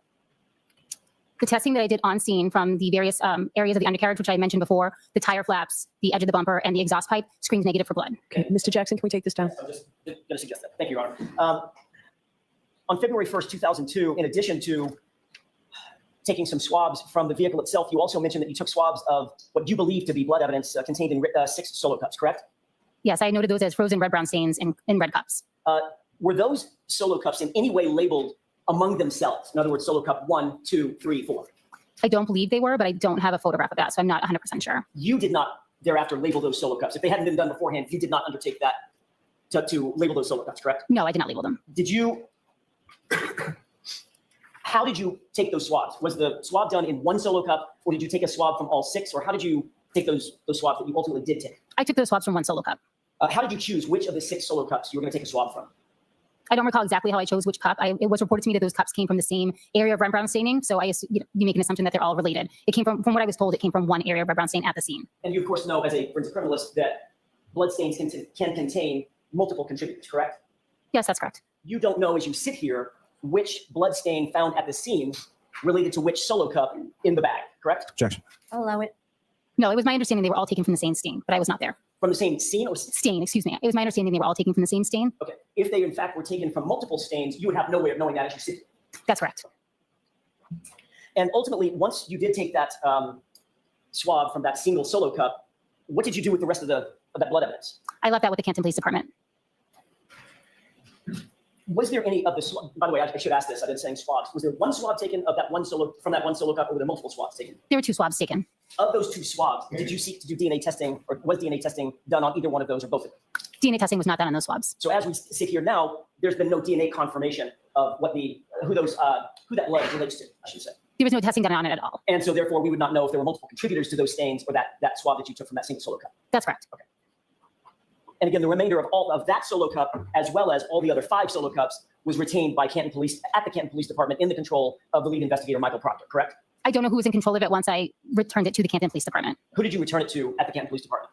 The testing that I did on scene from the various areas of the undercarriage, which I mentioned before, the tire flaps, the edge of the bumper, and the exhaust pipe, screamed negative for blood. Okay, Mr. Jackson, can we take this down? I'm just going to suggest that. Thank you, Your Honor. On February 1st, 2002, in addition to taking some swabs from the vehicle itself, you also mentioned that you took swabs of what you believe to be blood evidence contained in 6 solo cups, correct? Yes, I noted those as frozen red-brown stains in red cups. Were those solo cups in any way labeled among themselves? In other words, solo cup 1, 2, 3, 4. I don't believe they were, but I don't have a photograph of that, so I'm not 100% sure. You did not thereafter label those solo cups. If they hadn't been done beforehand, you did not undertake that to label those solo cups, correct? No, I did not label them. Did you, how did you take those swabs? Was the swab done in one solo cup, or did you take a swab from all 6, or how did you take those swabs that you ultimately did take? I took those swabs from one solo cup. How did you choose which of the 6 solo cups you were going to take a swab from? I don't recall exactly how I chose which cup. It was reported to me that those cups came from the same area of red brown staining, so you make an assumption that they're all related. It came from what I was told, it came from one area of red brown stain at the scene. And you, of course, know as a forensic criminalist that blood stains can contain multiple contributors, correct? Yes, that's correct. You don't know as you sit here which blood stain found at the scene related to which solo cup in the bag, correct? Objection. I'll allow it. No, it was my understanding they were all taken from the same stain, but I was not there. From the same scene or Stain, excuse me. It was my understanding they were all taken from the same stain. okay. If they in fact were taken from multiple stains, you would have no way of knowing that as you sit here. That's correct. And ultimately, once you did take that swab from that single solo cup, what did you do with the rest of that blood evidence? I left that with the Canton Police Department. Was there any of the swab, by the way, I should ask this, I've been saying swabs. Was there one swab taken of that one solo, from that one solo cup, or were there multiple swabs taken? There were 2 swabs taken. Of those 2 swabs, did you seek to do DNA testing, or was DNA testing done on either one of those or both of them? DNA testing was not done on those swabs. So as we sit here now, there's been no DNA confirmation of what who that blood relates to, I should say. There was no testing done on it at all. And so therefore, we would not know if there were multiple contributors to those stains or that swab that you took from that single solo cup. That's correct. And again, the remainder of all of that solo cup, as well as all the other 5 solo cups, was retained by Canton Police at the Canton Police Department in the control of the lead investigator, Michael Proctor, correct? I don't know who was in control of it once I returned it to the Canton Police Department. Who did you return it to at the Canton Police Department?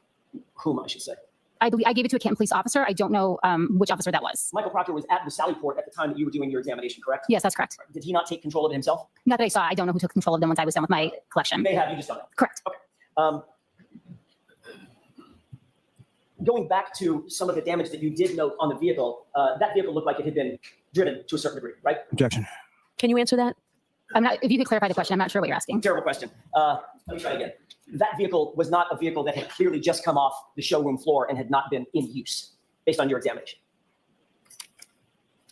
Whom, I should say. I believe I gave it to a Canton Police officer. I don't know which officer that was. Michael Proctor was at the Sallyport at the time that you were doing your examination, correct? Yes, that's correct. Did he not take control of it himself? Not that I saw. I don't know who took control of them once I was done with my You collection. may have, you just don't know. Correct. Going back to some of the damage that you did note on the vehicle, that vehicle looked like it had been driven to a certain degree, right? Objection. Can you answer that? I'm not. If you could clarify the question, I'm not sure what you're asking. Terrible question. Let me try again. That vehicle was not a vehicle that had clearly just come off the showroom floor and had not been in use, based on your examination.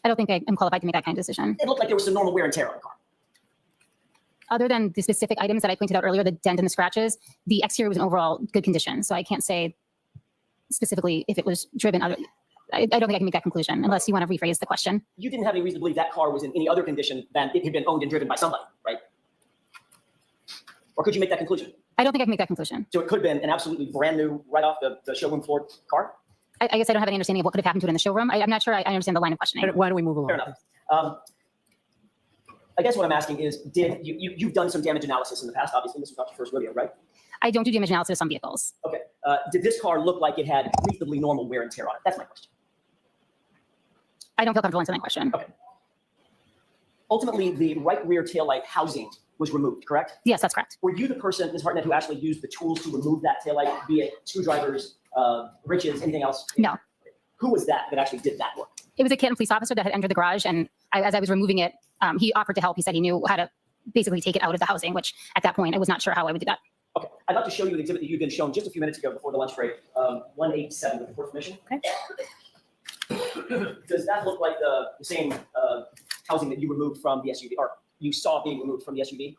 I don't think I'm qualified to make that kind of decision. It looked like there was some normal wear and tear on the car. Other than the specific items that I pointed out earlier, the dent and the scratches, the exterior was in overall good condition. So I can't say specifically if it was driven. I don't think I can make that conclusion unless you want to rephrase the question. You didn't have any reason to believe that car was in any other condition than it had been owned and driven by somebody, right? Or could you make that conclusion? I don't think I can make that conclusion. So it could have been an absolutely brand new, right off the showroom floor car? I guess I don't have any understanding of what could have happened to it in the showroom. I'm not sure I understand the line of questioning. Why don't we move along? Fair enough. I guess what I'm asking is, did you've done some damage analysis in the past? Obviously, this was not your first rodeo, right? I don't do damage analysis on vehicles. Okay. Did this car look like it had reasonably normal wear and tear on it? That's my question. I don't feel comfortable answering that question. Okay. Ultimately, the right rear taillight housing was removed, correct? Yes, that's correct. Were you the person, Ms. Hartnett, who actually used the tools to remove that taillight, be it screwdrivers, wrenches, anything else? No. Who was that actually did that work? It was a Canton police officer that had entered the garage, and as I was removing it, he offered to help. He said he knew how to basically take it out of the housing, which at that point, I was not sure how I would do that. Okay. I'd like to show you an exhibit that you'd been shown just a few minutes ago before the lunch break, 187 with the court permission. Okay. Does that look like the same housing that you removed from the SUV, or you saw being removed from the SUV?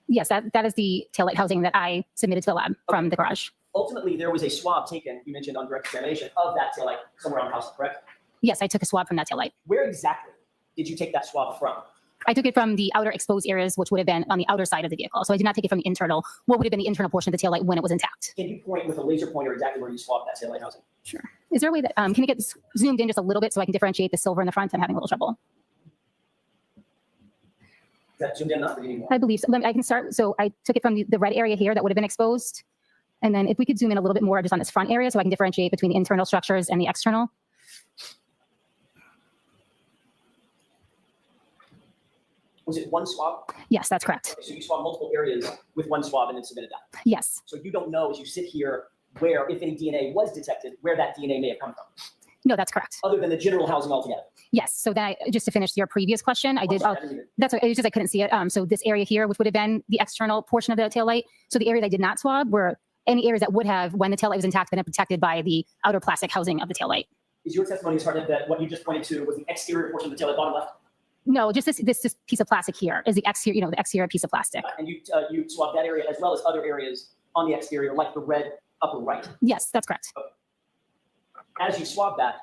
Yes, that is the taillight housing that I submitted to the lab from the garage. Ultimately, there was a swab taken, you mentioned on direct examination, of that taillight somewhere on the house, correct? Yes, I took a swab from that taillight. Where exactly did you take that swab from? I took it from the outer exposed areas, which would have been on the outer side of the vehicle. So I did not take it from the internal, what would have been the internal portion of the taillight when it was intact. Can you point with a laser pointer exactly where you swabbed that taillight housing? Sure. Is there a way that, can you get this zoomed in just a little bit so I can differentiate the silver in the front? I'm having a little trouble. Is that zoomed in enough or do you need more? I believe so. I can start. So I took it from the red area here that would have been exposed. And then if we could zoom in a little bit more just on this front area so I can differentiate between the internal structures and the external. Was it one swab? Yes, that's correct. Okay, so you swabbed multiple areas with one swab and then submitted that. Yes. So you don't know as you sit here where, if any DNA was detected, where that DNA may have come from, No, that's correct. other than the general housing altogether. Yes. So then just to finish your previous question, I did. sorry, I didn't even- That's okay. It's just I couldn't see it. So this area here, which would have been the external portion of the taillight. So the areas I did not swab were any areas that would have, when the taillight was intact, been protected by the outer plastic housing of the taillight. Is your testimony, Ms. Hartnett, that what you just pointed to was the exterior portion of the taillight bottom left? No, just this piece of plastic here is the exterior, the exterior piece of plastic. And you swabbed that area as well as other areas on the exterior, like the red upper right. Yes, that's correct. As you swab that,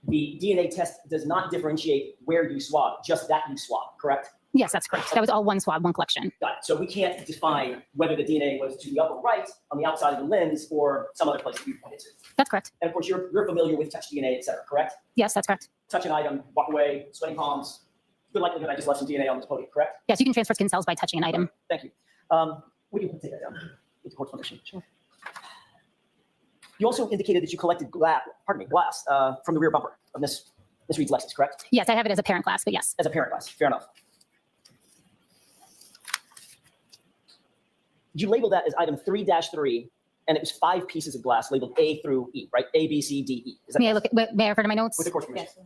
the DNA test does not differentiate where you swab, just that you swab, correct? Yes, that's correct. That was all one swab, one collection. Got it. So we can't define whether the DNA was to the upper right on the outside of the lens or some other place that you pointed to. That's correct. And of course, you're familiar with touch DNA, et cetera, correct? Yes, that's correct. Touch an item, walk away, sweaty palms. Good likelihood I just left some DNA on this podium, correct? Yes, you can transfer skin cells by touching an item. Thank you. We can take that down with the court's permission. Sure. You also indicated that you collected glass from the rear bumper of Miss Reed's Lexus, correct? Yes, I have it as a parent class, but yes. As a parent glass, fair enough. You labeled that as item 3-3, and it was 5 pieces of glass labeled A through E, right? A, B, C, D, E. Is that May I refer to my notes? with the court's permission?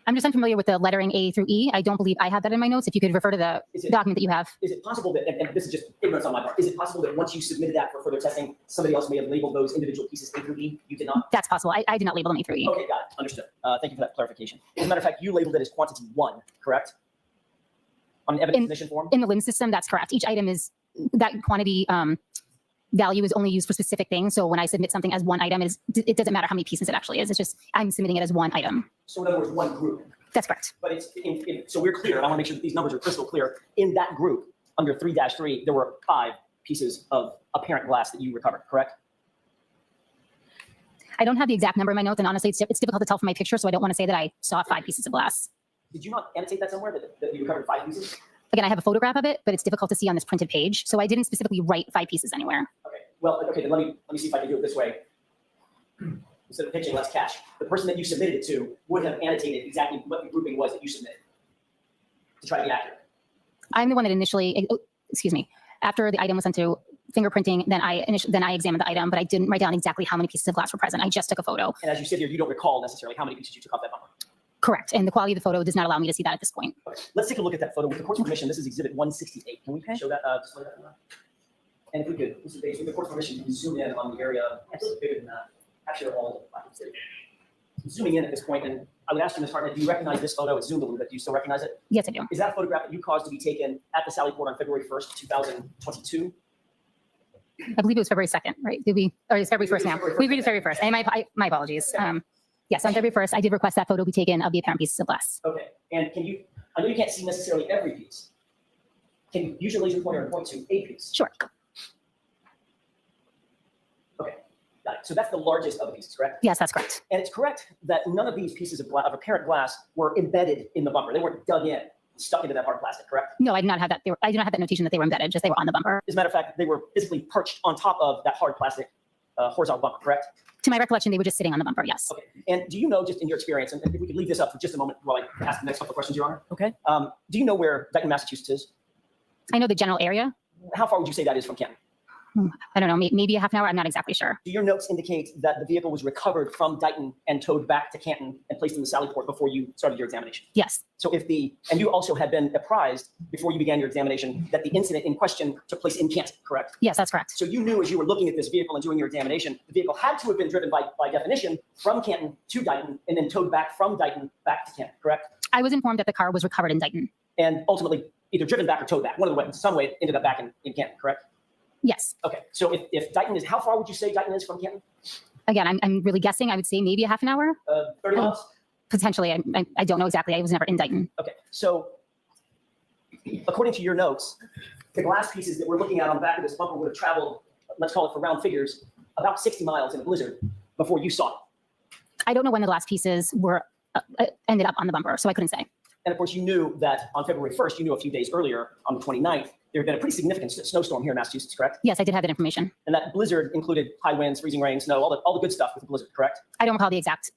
I'm just unfamiliar with the lettering A through E. I don't believe I have that in my notes. If you could refer to the Is it- document that you have. Is it possible that, and this is just ignorance on my part, is it possible that once you submitted that for further testing, somebody else may have labeled those individual pieces A through E? You did not? That's possible. I did not label them A through E. Okay, got it. Understood. Thank you for that clarification. As a matter of fact, you labeled it as quantity 1, correct? On an evidence submission form? In the LIMS system, that's correct. Each item is, that quantity value is only used for specific things. So when I submit something as one item, it doesn't matter how many pieces it actually is. It's just, I'm submitting it as one item. So in other words, one group. That's correct. But so we're clear, and I want to make sure that these numbers are crystal clear. In that group, under 3-3, there were 5 pieces of apparent glass that you recovered, correct? I don't have the exact number in my notes, and honestly, it's difficult to tell from my picture, so I don't want to say that I saw 5 pieces of glass. Did you not annotate that somewhere, that you recovered 5 pieces? Again, I have a photograph of it, but it's difficult to see on this printed page, so I didn't specifically write 5 pieces anywhere. Okay, well, okay, then let me see if I can do it this way. Instead of pitching, let's catch. The person that you submitted it to would have annotated exactly what the grouping was that you submitted to try to be accurate. I'm the one that initially, after the item was sent to fingerprinting, then I examined the item, but I didn't write down exactly how many pieces of glass were present. I just took a photo. And as you sit here, you don't recall necessarily how many pieces you took off that bumper. Correct. And the quality of the photo does not allow me to see that at this point. Okay, let's take a look at that photo. With the court's permission, this is exhibit 168. Can we show that? Display that? And if we could, Mr. Bates, with the court's permission, you can zoom in on the area. It's a little bigger than that. Actually, all of it. Zooming in at this point, and I would ask you, Ms. Hartnett, do you recognize this photo? It's zoomed a little bit. Do you still recognize it? Yes, I do. Is that a photograph that you caused to be taken at the Sally Port on February 1st, 2022? I believe it was February 2nd, right? Did we, or it's February 1st now? February 1st. We agreed to February 1st. And my apologies. Yes, on February 1st, I did request that photo be taken of the apparent pieces of glass. Okay, and I know you can't see necessarily every piece. Can you use your laser pointer and point to a piece? Sure. Okay, got it. So that's the largest of the pieces, correct? Yes, that's correct. And it's correct that none of these pieces of apparent glass were embedded in the bumper. They weren't dug in, stuck into that hard plastic, correct? No, I did not have that. I did not have that notation that they were embedded, just they were on the bumper. As a matter of fact, they were physically perched on top of that hard plastic horizontal bumper, correct? To my recollection, they were just sitting on the bumper, yes. Okay. And do you know, just in your experience, and if we could leave this up for just a moment while I ask the next couple of questions, Your Honor? Okay. Do you know where Dayton, Massachusetts is? I know the general area. How far would you say that is from Canton? I don't know, maybe a half an hour. I'm not exactly sure. Do your notes indicate that the vehicle was recovered from Dayton and towed back to Canton and placed in the Sally Port before you started your examination? Yes. So and you also had been apprised before you began your examination that the incident in question took place in Canton, correct? Yes, that's correct. So you knew as you were looking at this vehicle and doing your examination, the vehicle had to have been driven by definition from Canton to Dayton and then towed back from Dayton back to Canton, correct? I was informed that the car was recovered in Dayton. And ultimately either driven back or towed back. One of the ways, some way it ended up back in Canton, correct? Yes. Okay, so if Dayton is, how far would you say Dayton is from Canton? Again, I'm really guessing. I would say maybe a half an hour. 30 miles? Potentially, I don't know exactly. I was never in Dighton. Okay, so according to your notes, the glass pieces that we're looking at on the back of this bumper would have traveled, let's call it for round figures, about 60 miles in a blizzard before you saw it. I don't know when the glass pieces were ended up on the bumper, so I couldn't say. And of course, you knew that on February 1st, you knew a few days earlier, on the 29th, there had been a pretty significant snowstorm here in Massachusetts, correct? Yes, I did have that information. And that blizzard included high winds, freezing rain, snow, all the good stuff with the blizzard, correct? I don't recall the exact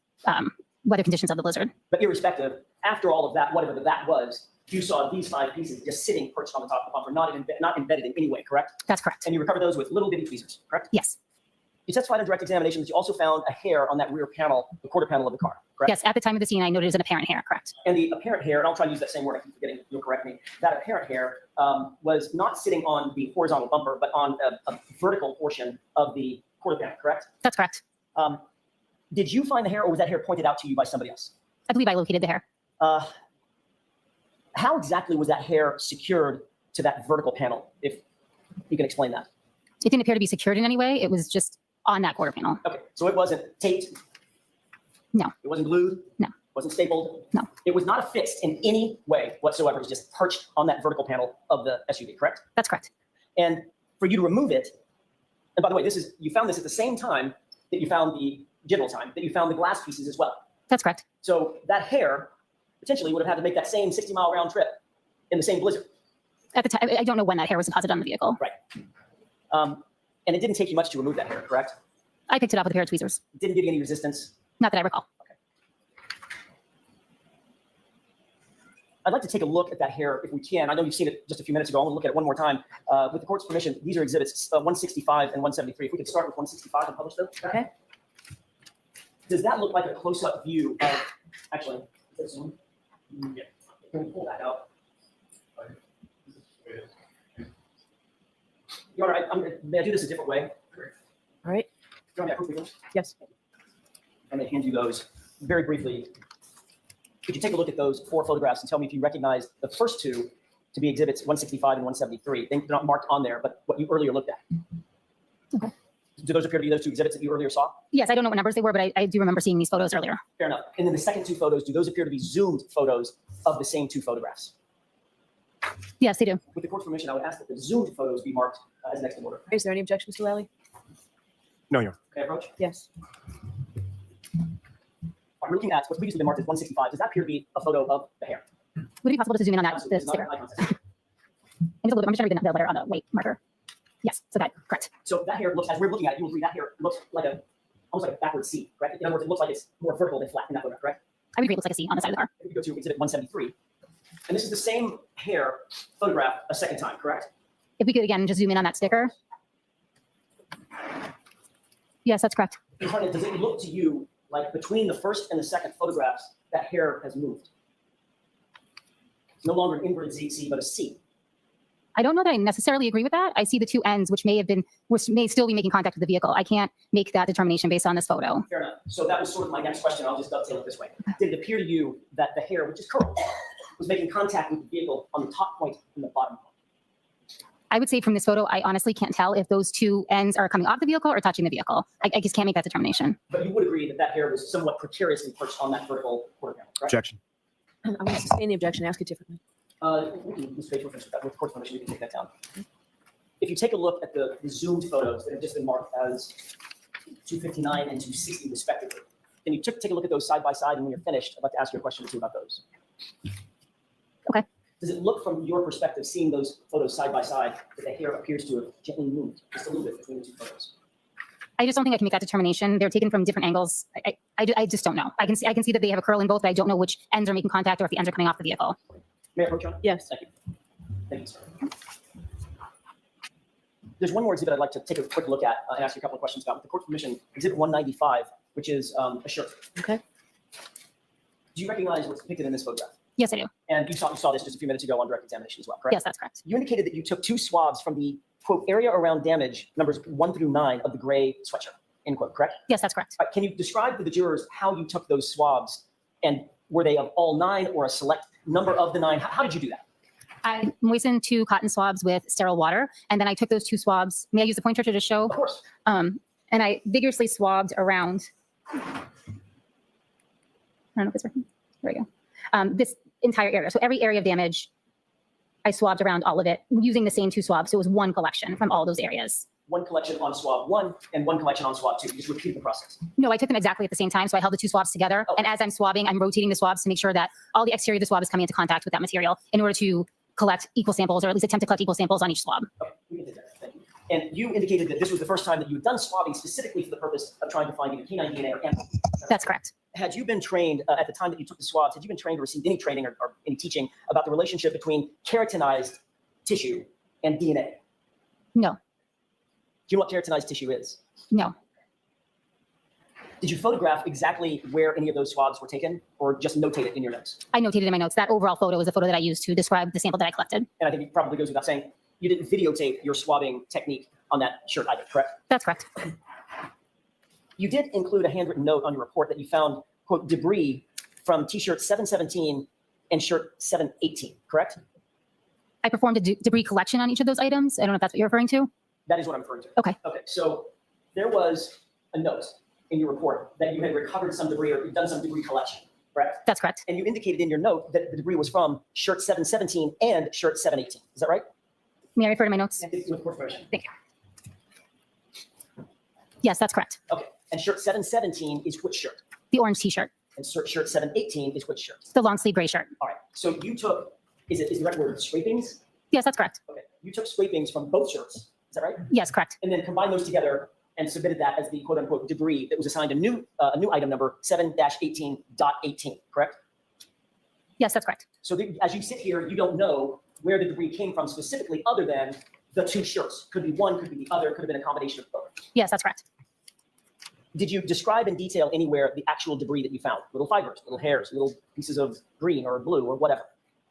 weather conditions of the blizzard. But irrespective, after all of that, whatever that was, you saw these 5 pieces just sitting perched on the top of the bumper, not embedded in any way, correct? That's correct. And you recovered those with little bitty tweezers, correct? Yes. You testified in direct examination that you also found a hair on that rear panel, the quarter panel of the car, correct? Yes, at the time of the scene, I noted it as an apparent hair, correct? And the apparent hair, and I'll try to use that same word, I keep forgetting, you'll correct me. That apparent hair was not sitting on the horizontal bumper, but on a vertical portion of the quarter panel, correct? That's correct. Did you find the hair, or was that hair pointed out to you by somebody else? I believe I located the hair. How exactly was that hair secured to that vertical panel, if you can explain that? It didn't appear to be secured in any way. It was just on that quarter panel. Okay, so it wasn't taped? No. It wasn't glued? No. Wasn't stapled? No. It was not affixed in any way whatsoever. It was just perched on that vertical panel of the SUV, correct? That's correct. And for you to remove it, and by the way, you found this at the same time that you found that you found the glass pieces as well. That's correct. So that hair potentially would have had to make that same 60-mile round trip in the same blizzard. At the time, I don't know when that hair was deposited on the vehicle. Right. And it didn't take you much to remove that hair, correct? I picked it up with a pair of tweezers. It didn't give you any resistance? Not that I recall. I'd like to take a look at that hair if we can. I know you've seen it just a few minutes ago. I want to look at it one more time. With the court's permission, these are exhibits 165 and 173. If we could start with 165 and publish those. Okay. Does that look like a close-up view of, actually, is this one? Yeah. Can we pull that out? Your Honor, may I do this a different way? All right. Your Honor, quickly, Yes. I'm going to hand you those very briefly. Could you take a look at those 4 photographs and tell me if you recognize the first 2 to be exhibits 165 and 173? They're not marked on there, but what you earlier looked at. Okay. Do those appear to be those 2 exhibits that you earlier saw? Yes, I don't know what numbers they were, but I do remember seeing these photos earlier. Fair enough. And then the second 2 photos, do those appear to be zoomed photos of the same 2 photographs? Yes, they do. With the court's permission, I would ask that the zoomed photos be marked as next in order. Is there any objection, Mr. Lally? No, Your Honor. Okay, approach. Yes. We're looking at what's previously been marked as 165. Does that appear to be a photo of the hair? Would it be possible to zoom in on that Absolutely. the It's not sticker? an eye contact. And just a little bit. I'm just trying to read the letter on the white marker. Yes, so that correct. So that hair looks, as we're looking at it, you will agree that hair looks like almost like a backward C, correct? In other words, it looks like it's more vertical than flat in that photograph, correct? I would agree. It looks like a C on the side of the car. If we go to exhibit 173, and this is the same hair photographed a second time, correct? If we could again just zoom in on that sticker. Yes, that's correct. Does it look to you like between the first and the second photographs, that hair has moved? It's no longer an inverted Z, but a C. I don't know that I necessarily agree with that. I see the 2 ends, which may still be making contact with the vehicle. I can't make that determination based on this photo. Fair enough. So that was sort of my next question. I'll just dovetail it this way. Did it appear to you that the hair, which is curled, was making contact with the vehicle on the top point and the bottom point? I would say from this photo, I honestly can't tell if those 2 ends are coming off the vehicle or touching the vehicle. I just can't make that determination. But you would agree that that hair was somewhat precariously perched on that vertical quarter panel, correct? Objection. I'm going to sustain the objection. Ask it differently. We can, Ms. Bates, with the court's permission, we can take that down. If you take a look at the zoomed photos that have just been marked as 259 and 260 respectively, can you take a look at those side by side, and when you're finished, I'd like to ask you a question or 2 about those. Okay. Does it look from your perspective, seeing those photos side by side, that the hair appears to have gently moved just a little bit between the 2 photos? I just don't think I can make that determination. They're taken from different angles. I just don't know. I can see that they have a curl in both, but I don't know which ends are making contact or if the ends are coming off the vehicle. May I approach, Your Honor? Yes. Thank you. Thank you, sir. There's one more exhibit I'd like to take a quick look at and ask you a couple of questions about. With the court's permission, exhibit 195, which is a shirt. Okay. Do you recognize what's depicted in this photograph? Yes, I do. And you saw this just a few minutes ago on direct examination as well, correct? Yes, that's correct. You indicated that you took 2 swabs from the, quote, area around damage, numbers 1 through 9 of the gray sweatshirt, end quote, correct? Yes, that's correct. Can you describe to the jurors how you took those swabs, and were they of all 9 or a select number of the 9? How did you do that? I moistened 2 cotton swabs with sterile water, and then I took those 2 swabs. May I use the pointer to just show? Of course. And I vigorously swabbed around I don't know if it's working. There we go. This entire area. So every area of damage, I swabbed around all of it using the same 2 swabs. So it was one collection from all those areas. One collection on swab 1 and one collection on swab 2. You just repeated the process. No, I took them exactly at the same time. So I held the 2 swabs together. Oh. And as I'm swabbing, I'm rotating the swabs to make sure that all the exterior of the swab is coming into contact with that material in order to collect equal samples, or at least attempt to collect equal samples on each swab. Okay, we can take that. Thank you. And you indicated that this was the first time that you had done swabbing specifically for the purpose of trying to find either canine DNA or animal. That's correct. Had you been trained at the time that you took the swabs, had you been trained or received any training or any teaching about the relationship between keratinized tissue and DNA? No, Do you know what keratinized tissue is? no. Did you photograph exactly where any of those swabs were taken, or just notate it in your notes? I notated in my notes that overall photo was a photo that I used to describe the sample that I collected. And I think it probably goes without saying, you didn't videotape your swabbing technique on that shirt either, correct? That's correct. You did include a handwritten note on your report that you found, quote, debris from t-shirt 717 and shirt 718, correct? I performed a debris collection on each of those items. I don't know if that's what you're referring to. That is what I'm referring to. Okay. Okay, so there was a note in your report that you had recovered some debris or you've done some debris collection, correct? That's correct. And you indicated in your note that the debris was from shirt 717 and shirt 718. Is that right? May I refer to my notes? With permission. Thank you. Yes, that's correct. Okay, and shirt 717 is which shirt? The orange t-shirt, And shirt 718 is which shirt? the long sleeve gray shirt. All right, so you took, is the right word scrapings? Yes, that's correct. Okay, you took scrapings from both shirts, is that right? Yes, correct. And then combined those together and submitted that as the quote unquote debris that was assigned a new item number 7-18.18, correct? Yes, that's correct. So as you sit here, you don't know where the debris came from specifically other than the 2 shirts. Could be one, could be the other, could have been a combination of both. Yes, that's correct. Did you describe in detail anywhere the actual debris that you found? Little fibers, little hairs, little pieces of green or blue or whatever?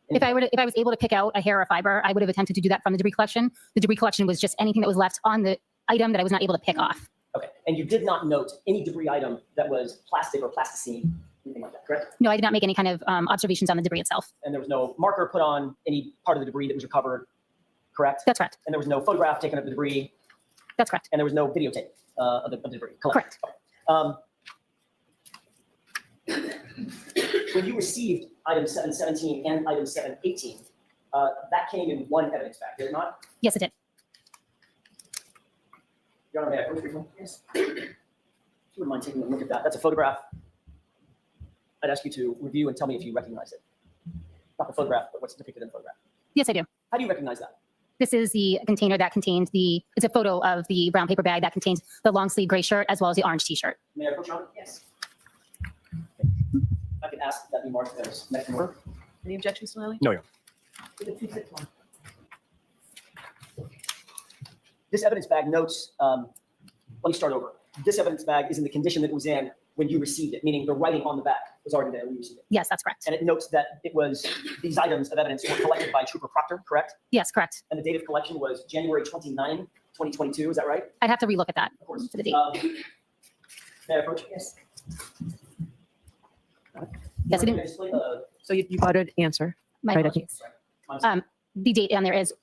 If I was able to pick out a hair or a fiber, I would have attempted to do that from the debris collection. The debris collection was just anything that was left on the item that I was not able to pick off. Okay, and you did not note any debris item that was plastic or plasticine, anything like that, correct? No, I did not make any kind of observations on the debris itself. And there was no marker put on any part of the debris that was recovered, correct? That's correct. And there was no photograph taken of the debris, That's correct. and there was no videotape of the debris collected. Correct. When you received item 717 and item 718, that came in one evidence bag, did it not? Yes, it did. Your Honor, may I approach briefly? Yes. If you wouldn't mind taking a look at that. That's a photograph. I'd ask you to review and tell me if you recognize it. Not the photograph, but what's depicted in the photograph. Yes, I do. How do you recognize that? This is the container that contained it's a photo of the brown paper bag that contains the long sleeve gray shirt as well as the orange t-shirt. May I approach, Your Honor? Yes. I can ask that be marked as next in order. Any objections to Lally? No, Your This evidence bag notes, let me start over. This evidence bag is in the condition that it was in when you received it, meaning the writing on the back was already there when you received it. Yes, that's correct. And it notes that these items of evidence were collected by Trooper Proctor, correct? Yes, correct. And the date of collection was January 29, 2022, is that right? I'd have to relook at that Of course. for the date. May I approach? Yes. Yes, I didn't. Display the- So you got an answer. My Right, apologies. I'm- The date on there is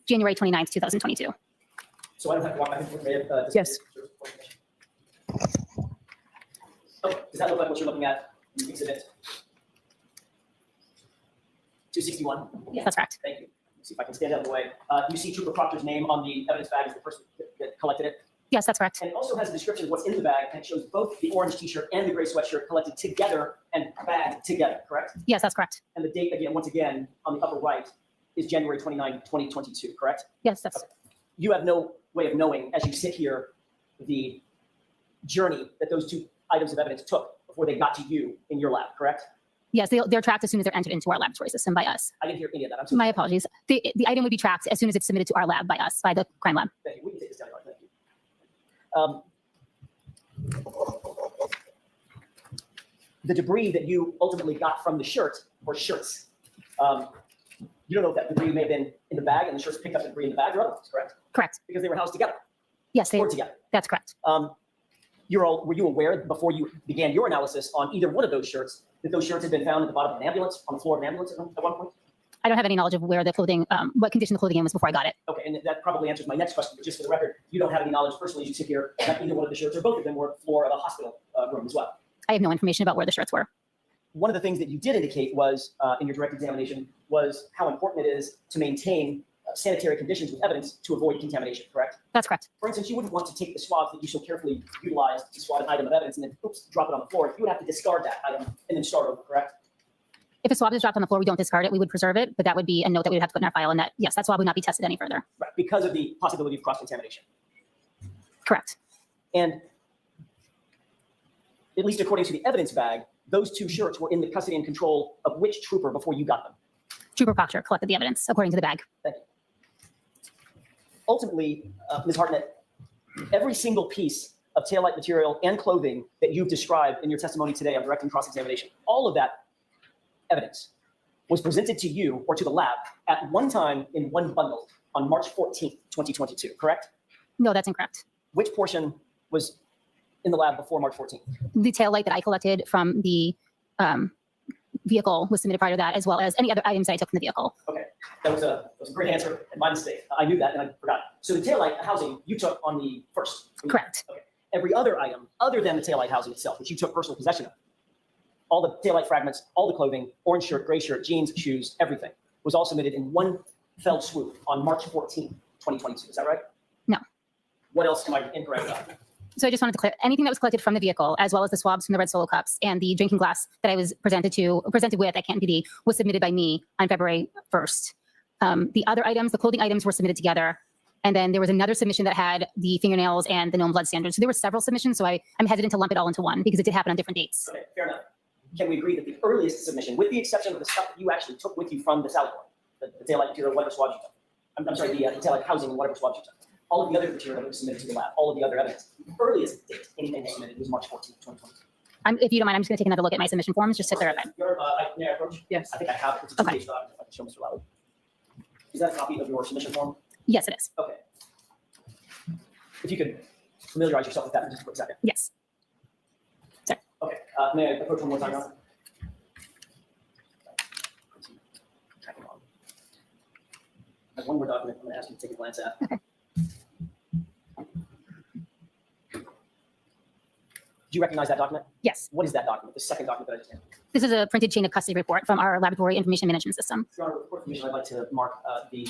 January 29th, 2022. So I don't have to walk back and forth. May I, display Yes. Oh, does that look like what you're looking at? Exhibit 261? Yes, that's correct. Thank you. See if I can stand out of the way. You see Trooper Proctor's name on the evidence bag as the person that collected it. Yes, that's correct. And it also has a description of what's in the bag, and it shows both the orange t-shirt and the gray sweatshirt collected together and bagged together, correct? Yes, that's correct. And the date, again, once again, on the upper right, is January 29, 2022, correct? Yes, that's You have no way of knowing, as you sit here, the journey that those 2 items of evidence took before they got to you in your lab, correct? yes. They're tracked as soon as they're entered into our laboratory system by us. I didn't hear any of that. I'm so My sorry. apologies. The item would be tracked as soon as it's submitted to our lab by us, by the crime lab. Thank you. We can take this down. Thank you. The debris that you ultimately got from the shirt or shirts, you don't know if that debris may have been in the bag and the shirts picked up the debris in the bag or otherwise, correct? Correct. Because they were housed together, Yes, stored together. that's correct. Were you aware before you began your analysis on either one of those shirts that those shirts had been found at the bottom of an ambulance, on the floor of an ambulance at one point? I don't have any knowledge of where the clothing, what condition the clothing in was before I got it. Okay, and that probably answers my next question, but just for the record, you don't have any knowledge personally as you sit here that either one of the shirts or both of them were on the floor of a hospital room as well. I have no information about where the shirts were. one of the things that you did indicate was, in your direct examination, was how important it is to maintain sanitary conditions with evidence to avoid contamination, correct? That's correct. For instance, you wouldn't want to take the swabs that you so carefully utilized to swab an item of evidence and then, oops, drop it on the floor. You would have to discard that item and then start over, correct? If a swab is dropped on the floor, we don't discard it. We would preserve it, but that would be a note that we would have to put in our file, and that, yes, that swab would not be tested any further. Right, because of the possibility of cross-contamination. Correct. And at least according to the evidence bag, those two shirts were in the custody and control of which trooper before you got them? Trooper Proctor collected the evidence according to the bag. Thank you. Ultimately, Ms. Hartnett, every single piece of taillight material and clothing that you've described in your testimony today on direct and cross-examination, all of that evidence was presented to you or to the lab at one time in one bundle on March 14th, 2022, correct? No, that's incorrect. Which portion was in the lab before March 14th? The tail light that I collected from the vehicle was submitted prior to that, as well as any other items that I took from the vehicle. Okay, that was a great answer and my mistake. I knew that and I forgot. So the taillight housing you took on the first. Correct. Okay. Every other item other than the taillight housing itself, which you took personal possession of, all the taillight fragments, all the clothing, orange shirt, gray shirt, jeans, shoes, everything was all submitted in one fell swoop on March 14th, 2022. Is that right? No. What else am I incorrect about? So I just wanted to clear anything that was collected from the vehicle, as well as the swabs from the red Solo cups and the drinking glass that I was presented with at Canton PD, was submitted by me on February 1st. The other items, the clothing items, were submitted together. And then there was another submission that had the fingernails and the known blood standards. So there were several submissions. So I'm hesitant to lump it all into one because it did happen on different dates. Okay, fair enough. Can we agree that the earliest submission, with the exception of the stuff that you actually took with you from the Salad Board, the taillight material, whatever swabs you took, I'm sorry, the taillight housing and whatever swabs you took, all of the other material that was submitted to the lab, all of the other evidence, the earliest date anything was submitted was March 14th, 2022. If you don't mind, I'm just going to take another look at my submission forms just to clarify. May I approach? Yes. I think I have it. It's a Okay. two-page document. I can show Mr. Lally. Is that a copy of your submission form? Yes, it is. Okay. If you could familiarize yourself with that for just a quick second. Yes. Okay. May I approach one more time, Your Honor? I have one more document I'm going to ask you to take a glance at. Okay. Do you recognize that document? Yes. What is that document, the second document that I just handed? This is a printed chain of custody report from our laboratory information management system. Your Honor, with court permission, I'd like to mark the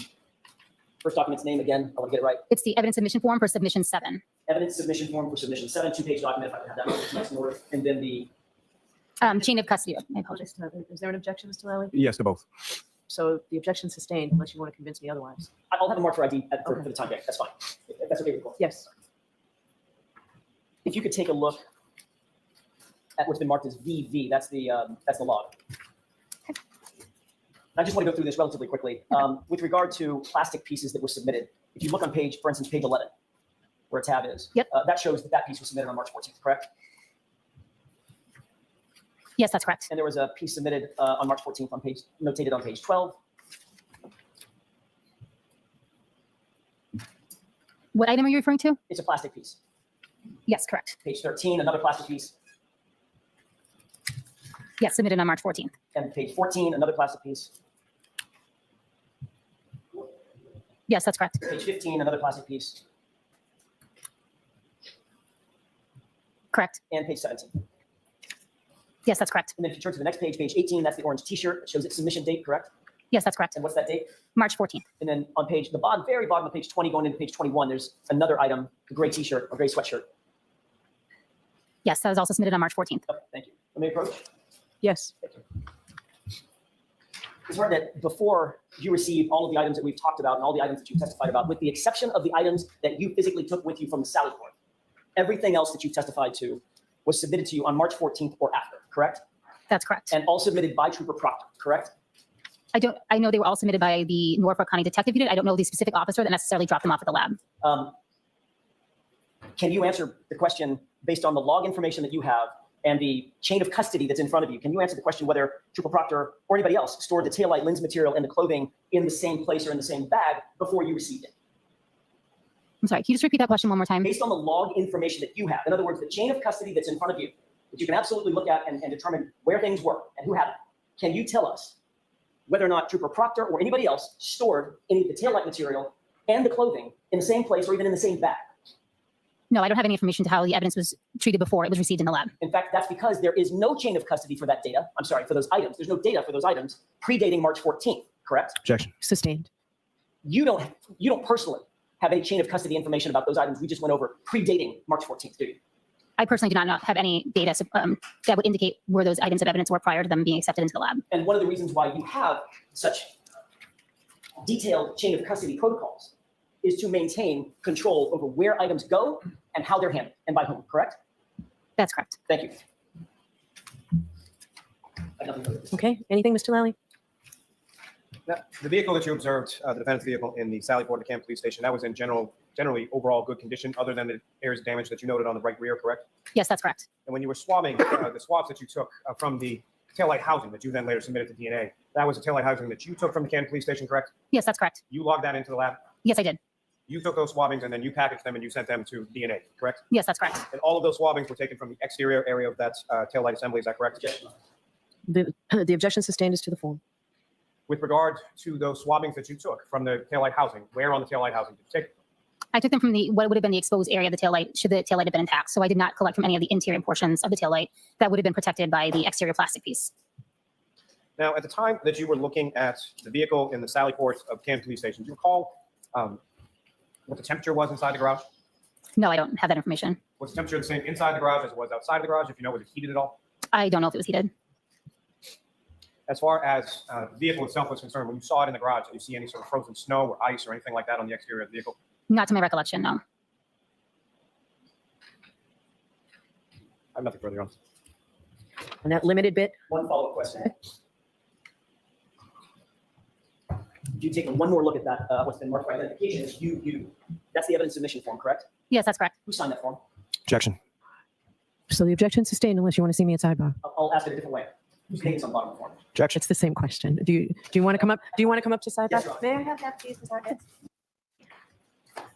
first document's name again. I want to get it right. It's the evidence submission form for submission 7. Evidence submission form for submission 7, two-page document, if I could have that one, nice and order. And then the, Chain of custody. My apologies. Is there an objection, Mr. Lally? Yes to both. So the objection sustained unless you want to convince me otherwise. I'll have a mark for ID for Okay. the time being. That's fine. If that's okay with the court. Yes. If you could take a look at what's been marked as VV, that's the log. I just want to go through this relatively quickly. With regard to plastic pieces that were submitted, if you look on page, for instance, page 11, where a tab is, Yep. That shows that that piece was submitted on March 14th, correct? Yes, that's correct. And there was a piece submitted on March 14th on page, notated on page 12. What item are you referring to? It's a plastic piece. Yes, correct. Page 13, another plastic piece. Yes, submitted on March 14th. And page 14, another plastic piece. Yes, that's correct. Page 15, another plastic piece. Correct. And page 17. Yes, that's correct. And then if you turn to the next page, page 18, that's the orange t-shirt. It shows its submission date, correct? Yes, that's correct. And what's that date? March 14th. And then on page, the bottom, very bottom of page 20, going into page 21, there's another item, the gray t-shirt or gray sweatshirt. Yes, that was also submitted on March 14th. Okay, thank you. Let me approach. Yes. Thank you. It's hard that before you received all of the items that we've talked about and all the items that you testified about, with the exception of the items that you physically took with you from the Salad Board, everything else that you testified to was submitted to you on March 14th or after, correct? That's correct. And all submitted by Trooper Proctor, correct? I know they were all submitted by the Norfolk County Detective Unit. I don't know the specific officer that necessarily dropped them off at the lab. Can you answer the question based on the log information that you have and the chain of custody that's in front of you? Can you answer the question whether Trooper Proctor or anybody else stored the taillight lens material and the clothing in the same place or in the same bag before you received it? I'm sorry, can you just repeat that question one more time? Based on the log information that you have, in other words, the chain of custody that's in front of you, that you can absolutely look at and determine where things were and who had them, can you tell us whether or not Trooper Proctor or anybody else stored any of the taillight material and the clothing in the same place or even in the same bag? No, I don't have any information to how the evidence was treated before it was received in the lab. In fact, that's because there is no chain of custody for that data. I'm sorry, for those items. There's no data for those items predating March 14th, correct? Objection. Sustained. You don't personally have any chain of custody information about those items we just went over predating March 14th, do you? I personally do not have any data that would indicate where those items of evidence were prior to them being accepted into the lab. And one of the reasons why you have such detailed chain of custody protocols is to maintain control over where items go and how they're handled and by whom, correct? That's correct. Thank you. I have nothing further. Okay, anything, Mr. Lally? Now, the vehicle that you observed, the defendant's vehicle in the Sally Port Camp Police Station, that was in generally overall good condition, other than the areas of damage that you noted on the right rear, correct? Yes, that's correct. And when you were swabbing, the swabs that you took from the taillight housing that you then later submitted to DNA, that was the taillight housing that you took from the Camp Police Station, correct? Yes, that's correct. You logged that into the lab. Yes, I did. You took those swabbings and then you packaged them and you sent them to DNA, correct? Yes, that's correct. And all of those swabbings were taken from the exterior area of that taillight assembly, is that correct? Yes. The objection sustained is to the form. With regard to those swabbings that you took from the taillight housing, where on the taillight housing did you take them? I took them from what would have been the exposed area of the taillight should the taillight have been intact. So I did not collect from any of the interior portions of the taillight that would have been protected by the exterior plastic piece. Now, at the time that you were looking at the vehicle in the Sally Port of Camp Police Station, do you recall what the temperature was inside the garage? No, I don't have that information. Was the temperature the same inside the garage as it was outside the garage? If you know, was it heated at all? I don't know if it was heated. As far as the vehicle itself was concerned, when you saw it in the garage, did you see any sort of frozen snow or ice or anything like that on the exterior of the vehicle? Not to my recollection, no. I have nothing further on. And that limited bit, One follow-up question. You taking one more look at that, what's been marked by identification, you. That's the evidence submission form, correct? Yes, that's correct. Who signed that form? Objection. so the objection sustained unless you want to see me at sidebar. I'll ask it a different way. Whose name is on the bottom of the form? Objection. It's the same question. Do you want to come up? Do you want to come up to sidebar? Yes, Your Honor. May I have that, please, Ms. Hartnett?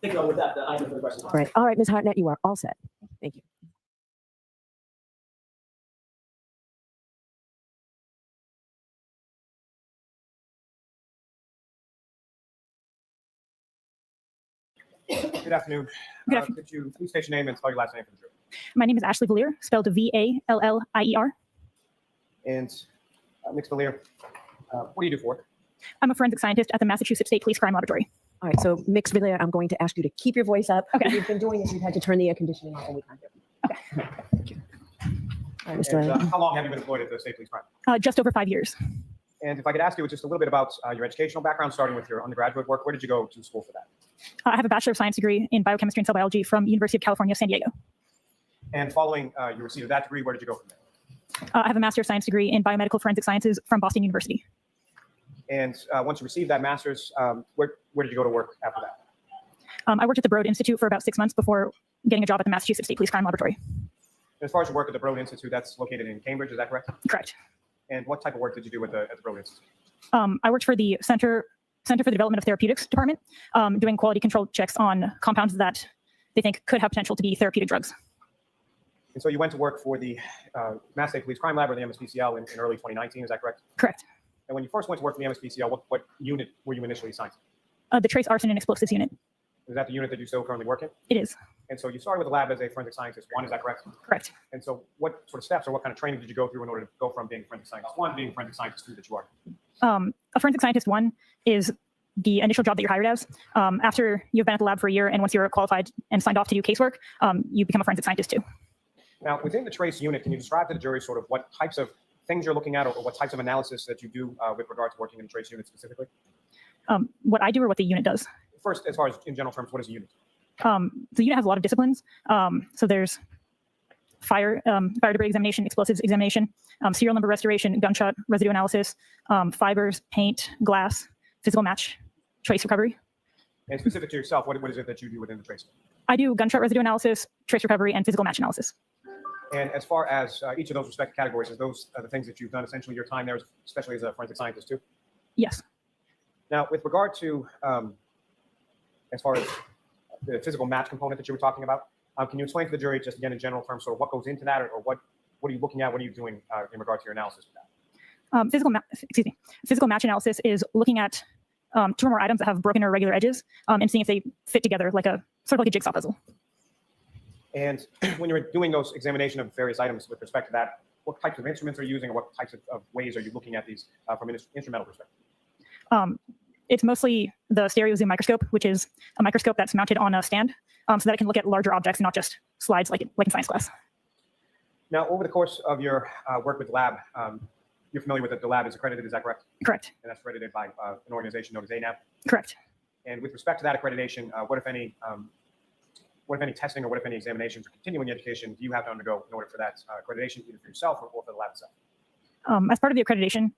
Thank you. With that, I have no further questions. Right. All right, Ms. Hartnett, you are all set. Thank you. Good afternoon. Good afternoon. Could you please state your name and spell your last name for the jury? My name is Ashley Vallier, spelled Vallier. And Ms. Vallier, what do you do for work? I'm a forensic scientist at the Massachusetts State Police Crime Laboratory. All right, so Mix Villiers, I'm going to ask you to keep your voice up. Okay. What you've been doing is you've had to turn the air conditioning off and we can't hear you. Okay. Thank you. All right, Mr. And, Lally. how long have you been employed at the State Police Crime? Just over 5 years. And if I could ask you just a little bit about your educational background, starting with your undergraduate work, where did you go to school for that? I have a Bachelor of Science degree in biochemistry and cell biology from University of California, San Diego. And following your receipt of that degree, where did you go from there? I have a Master of Science degree in biomedical forensic sciences from Boston University. And once you received that master's, where did you go to work after that? I worked at the Broad Institute for about 6 months before getting a job at the Massachusetts State Police Crime Laboratory. And as far as your work at the Broad Institute, that's located in Cambridge, is that correct? Correct. And what type of work did you do at the Broad Institute? I worked for the Center for the Development of Therapeutics Department, doing quality control checks on compounds that they think could have potential to be therapeutic drugs. And so you went to work for the Mass State Police Crime Lab, or the MSPCL, in early 2019, is that correct? Correct. And when you first went to work for the MSPCL, what unit were you initially assigned to? The Trace Arson and Explosives Unit. Is that the unit that you still currently work in? It is. And so you started with the lab as a forensic scientist one, is that correct? Correct. And so what sort of steps or what kind of training did you go through in order to go from being forensic scientist one to being forensic scientist two that you are? A forensic scientist one is the initial job that you're hired as. After you've been at the lab for a year and once you're qualified and signed off to do casework, you become a forensic scientist two. Now, within the trace unit, can you describe to the jury sort of what types of things you're looking at or what types of analysis that you do with regard to working in the trace unit specifically? What I do or what the unit does. First, as far as in general terms, what is a unit? The unit has a lot of disciplines. So there's fire debris examination, explosives examination, serial number restoration, gunshot residue analysis, fibers, paint, glass, physical match, trace recovery. And specific to yourself, what is it that you do within the trace unit? I do gunshot residue analysis, trace recovery, and physical match analysis. And as far as each of those respective categories, is those the things that you've done essentially your time there, especially as a forensic scientist too? Yes. Now, with regard to as far as the physical match component that you were talking about, can you explain to the jury just again in general terms sort of what goes into that, or what are you looking at, what are you doing in regard to your analysis of that? Physical match analysis is looking at two or more items that have broken or irregular edges and seeing if they fit together like a sort of like a jigsaw puzzle. And when you're doing those examination of various items with respect to that, what types of instruments are you using, or what types of ways are you looking at these from an instrumental perspective? It's mostly the stereo zoom microscope, which is a microscope that's mounted on a stand so that it can look at larger objects, not just slides like in science class. Now, over the course of your work with the lab, you're familiar with it. The lab is accredited, is that correct? Correct. And that's accredited by an organization known as ANAB. Correct. And with respect to that accreditation, what if any testing or what if any examinations or continuing education do you have to undergo in order for that accreditation, either for yourself or for the lab itself? As part of the accreditation,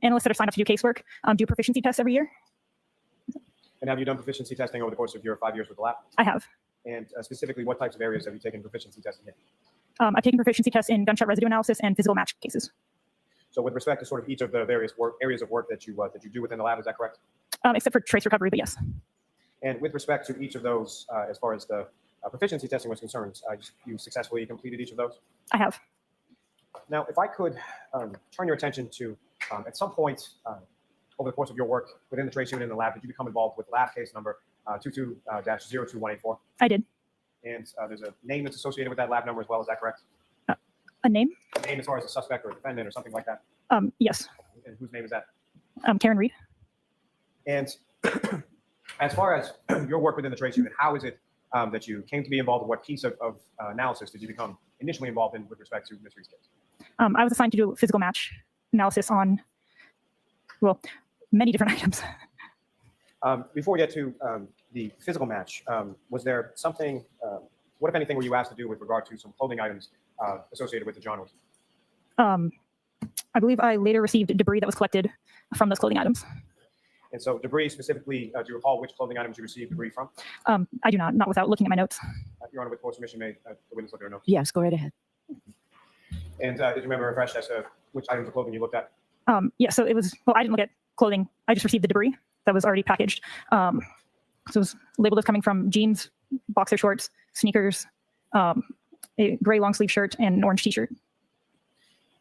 analysts that are signed up to do casework do proficiency tests every year. And have you done proficiency testing over the course of your 5 years with the lab? I have. And specifically, what types of areas have you taken proficiency testing in? I've taken proficiency tests in gunshot residue analysis and physical match cases. So with respect to sort of each of the various areas of work that you do within the lab, is that correct? Except for trace recovery, but yes. And with respect to each of those, as far as the proficiency testing was concerned, you successfully completed each of those? I have. Now, if I could turn your attention to, at some point over the course of your work within the trace unit in the lab, did you become involved with lab case number 22-02184? I did. And there's a name that's associated with that lab number as well, is that correct? A name? A name as far as a suspect or a defendant or something like that? Yes. And whose name is that? Karen Reed. And as far as your work within the trace unit, how is it that you came to be involved? What piece of analysis did you become initially involved in with respect to Ms. Reed's case? I was assigned to do physical match analysis on, well, many different items. Before we get to the physical match, was there something, what if anything were you asked to do with regard to some clothing items associated with the John Wick? I believe I later received debris that was collected from those clothing items. And so debris specifically, do you recall which clothing items you received debris from? I do not without looking at my notes. Your Honor, with course permission, may the witness look at her notes? Yes, go right ahead. And did you remember refresh as to which items of clothing you looked at? Yeah, so it was, well, I didn't look at clothing. I just received the debris that was already packaged. So it was labeled as coming from jeans, boxer shorts, sneakers, a gray long sleeve shirt, and an orange t-shirt.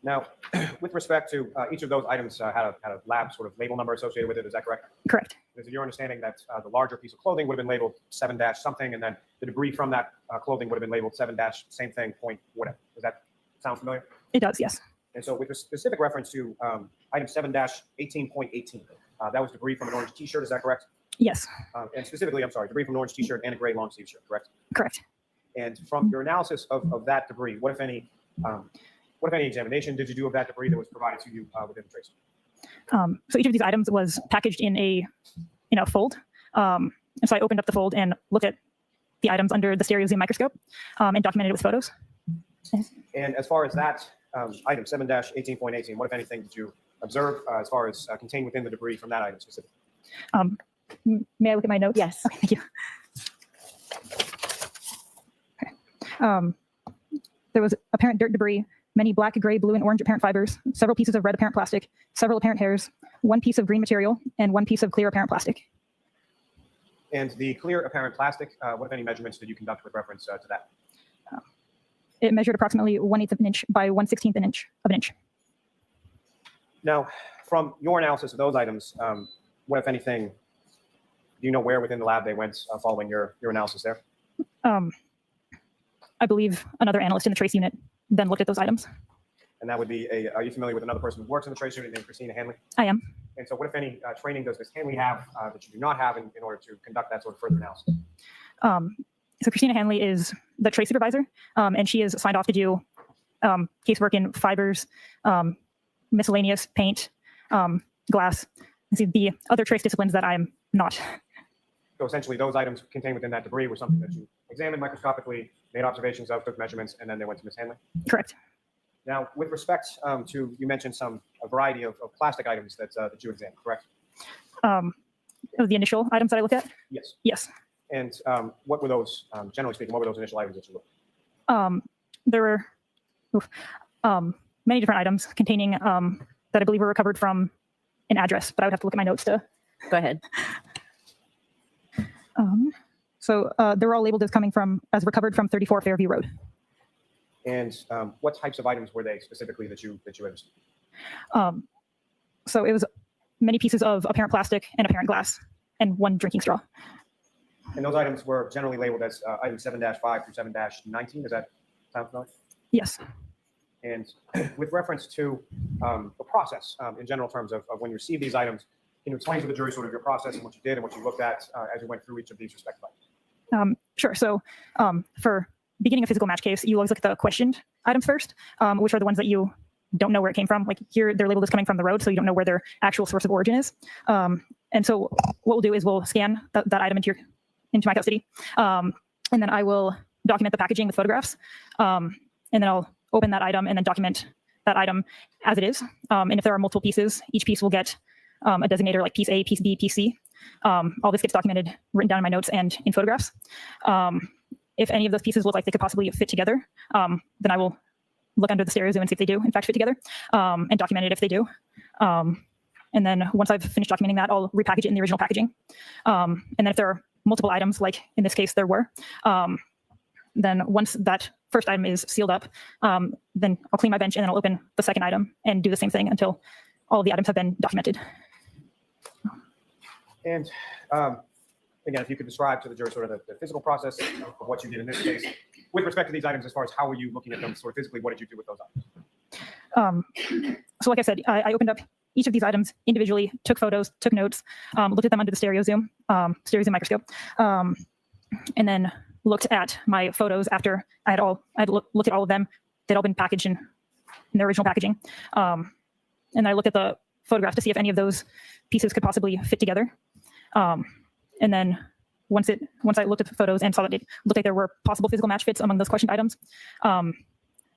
Now, with respect to each of those items had a lab sort of label number associated with it, is that correct? Correct. Is it your understanding that the larger piece of clothing would have been labeled 7- something, and then the debris from that clothing would have been labeled 7- same thing, point whatever? Does that sound familiar? It does, yes. And so with a specific reference to item 7-18.18, that was debris from an orange t-shirt, is that correct? Yes. And specifically, I'm sorry, debris from an orange t-shirt and a gray long sleeve shirt, correct? Correct. And from your analysis of that debris, what if any examination did you do of that debris that was provided to you within the trace? So each of these items was packaged in a fold. And so I opened up the fold and looked at the items under the stereo zoom microscope and documented it with photos. And as far as that item 7-18.18, what if anything did you observe as far as contained within the debris from that item specifically? May I look at my notes? Yes. Okay, thank you. Okay. There was apparent dirt debris, many black, gray, blue, and orange apparent fibers, several pieces of red apparent plastic, several apparent hairs, one piece of green material, and one piece of clear apparent plastic. And the clear apparent plastic, what if any measurements did you conduct with reference to that? It measured approximately 1/8 of an inch by 1/16 of an inch. Now, from your analysis of those items, what if anything, do you know where within the lab they went following your analysis there? I believe another analyst in the trace unit then looked at those items. And that would be are you familiar with another person who works in the trace unit named Christina Hanley? I am. And so what if any training does Ms. Hanley have that you do not have in order to conduct that sort of further analysis? So Christina Hanley is the trace supervisor, and she is signed off to do casework in fibers, miscellaneous paint, glass. And see the other trace disciplines that I'm not. So essentially those items contained within that debris were something that you examined microscopically, made observations of, took measurements, and then they went to Ms. Hanley? Correct. Now, with respect to, you mentioned a variety of plastic items that you examined, correct? The initial items that I looked at? Yes. Yes. And what were those, generally speaking, what were those initial items that you looked at? There were many different items containing that I believe were recovered from an address, but I would have to look at my notes to. Go ahead. So they were all labeled as recovered from 34 Fairview Road. And what types of items were they specifically that you had received? So it was many pieces of apparent plastic and apparent glass and one drinking straw. And those items were generally labeled as item 7-5 through 7-19. Does that sound familiar? Yes. And with reference to the process, in general terms of when you receive these items, can you explain to the jury sort of your process and what you did and what you looked at as you went through each of these respective items? Sure. So for beginning a physical match case, you always look at the questioned items first, which are the ones that you don't know where it came from. Like here, they're labeled as coming from the road, so you don't know where their actual source of origin is. And so what we'll do is we'll scan that item into my custody, and then I will document the packaging with photographs, and then I'll open that item and then document that item as it is. And if there are multiple pieces, each piece will get a designator like piece A, piece B, piece C. All this gets documented, written down in my notes and in photographs. If any of those pieces look like they could possibly fit together, then I will look under the stereo zoom and see if they do in fact fit together, and document it if they do. And then once I've finished documenting that, I'll repackage it in the original packaging. And then if there are multiple items, like in this case there were, then once that first item is sealed up, then I'll clean my bench and then I'll open the second item and do the same thing until all of the items have been documented. And again, if you could describe to the jury sort of the physical process of what you did in this case with respect to these items, as far as how were you looking at them sort of physically, what did you do with those items? So like I said, I opened up each of these items individually, took photos, took notes, looked at them under the stereo zoom microscope, and then looked at my photos after I had looked at all of them. They'd all been packaged in their original packaging. And I looked at the photographs to see if any of those pieces could possibly fit together. And then once I looked at the photos and saw that it looked like there were possible physical match fits among those questioned items, then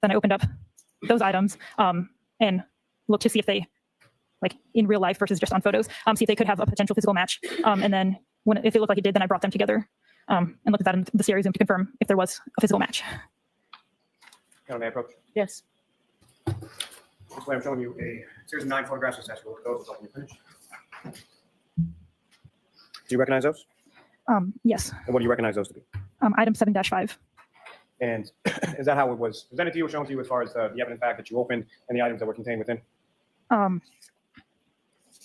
I opened up those items and looked to see if they, like in real life versus just on photos, see if they could have a potential physical match. And then if it looked like it did, then I brought them together and looked at that in the stereo zoom to confirm if there was a physical match. May I approach? Yes. This way I'm showing you a series of 9 photographs of sexual those when you finish. Do you recognize those? Yes. And what do you recognize those to be? Item 7-5. And is that how it was presented to you or shown to you as far as the evidence bag that you opened and the items that were contained within? I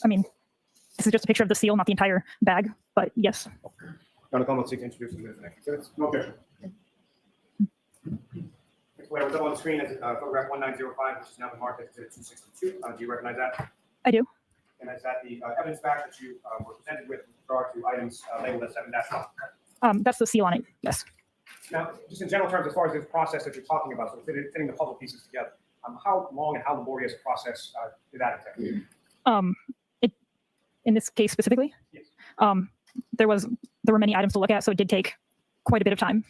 mean, this is just a picture of the seal, not the entire bag, but yes. Now, Nicole, let's seek to introduce the witness next. Exhibits. No objection. What's up on the screen is photograph 1905, which is now been marked as exhibit 262. Do you recognize that? I do. And is that the evidence bag that you were presented with regard to items labeled as 7-1? That's the seal on it, yes. Now, just in general terms, as far as this process that you're talking about, so fitting the puzzle pieces together, how long and how laborious a process did that entail? In this case specifically, Yes. there were many items to look at, so it did take quite a bit of time.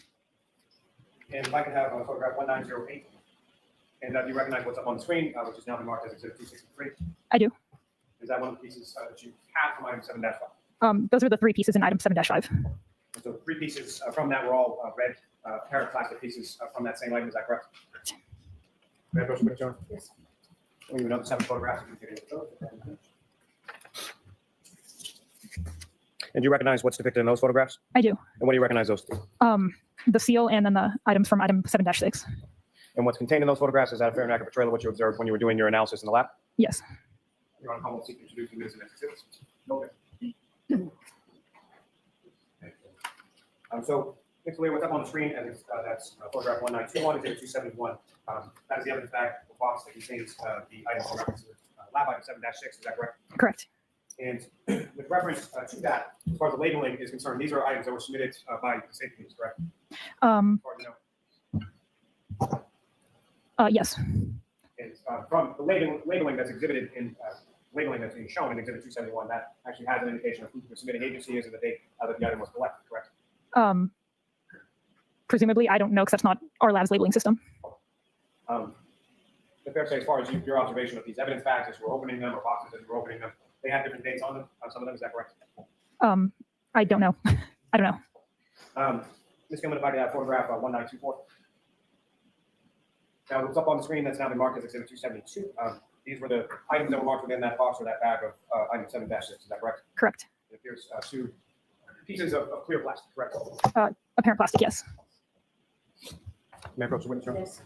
And if I could have photograph 1908, and do you recognize what's up on the screen, which is now been marked as exhibit 263? I do. Is that one of the pieces that you have from item 7-5? Those are the 3 pieces in item 7-5. So 3 pieces from that were all red parent plastic pieces from that same item. Is that correct? May I approach the witness, John? Yes. We have another 7 photographs. And do you recognize what's depicted in those photographs? I do. And what do you recognize those to? The seal and then the items from item 7-6. And what's contained in those photographs, is that a fair and accurate portrayal of what you observed when you were doing your analysis in the lab? Yes. Your Honor, I'll seek to introduce the witness and exhibits. Okay. So, Mr. Lear, what's up on the screen, and that's photograph 1921 and 271. That is the evidence bag box that contains the items in reference to lab item 7-6. Is that correct? Correct. And with reference to that, as far as the labeling is concerned, these are items that were submitted by the safety teams, correct? As far as you know. Yes. And from the labeling that's exhibited in labeling that's being shown in Exhibit 271, that actually has an indication of who the submitting agency is and the date that the item was collected, correct? Presumably, I don't know because that's not our lab's labeling system. The fair say, as far as your observation of these evidence bags as you were opening them or boxes as you were opening them, they have different dates on them. On some of them, is that correct? I don't know. I don't know. Ms. Gilman, if I could have photograph 1924. Now, what's up on the screen that's now been marked as Exhibit 272. These were the items that were marked within that box or that bag of item 7-6. Is that correct? Correct. It appears 2 pieces of clear plastic, correct? Apparent plastic, yes. May I approach the witness, Your Honor? Yes.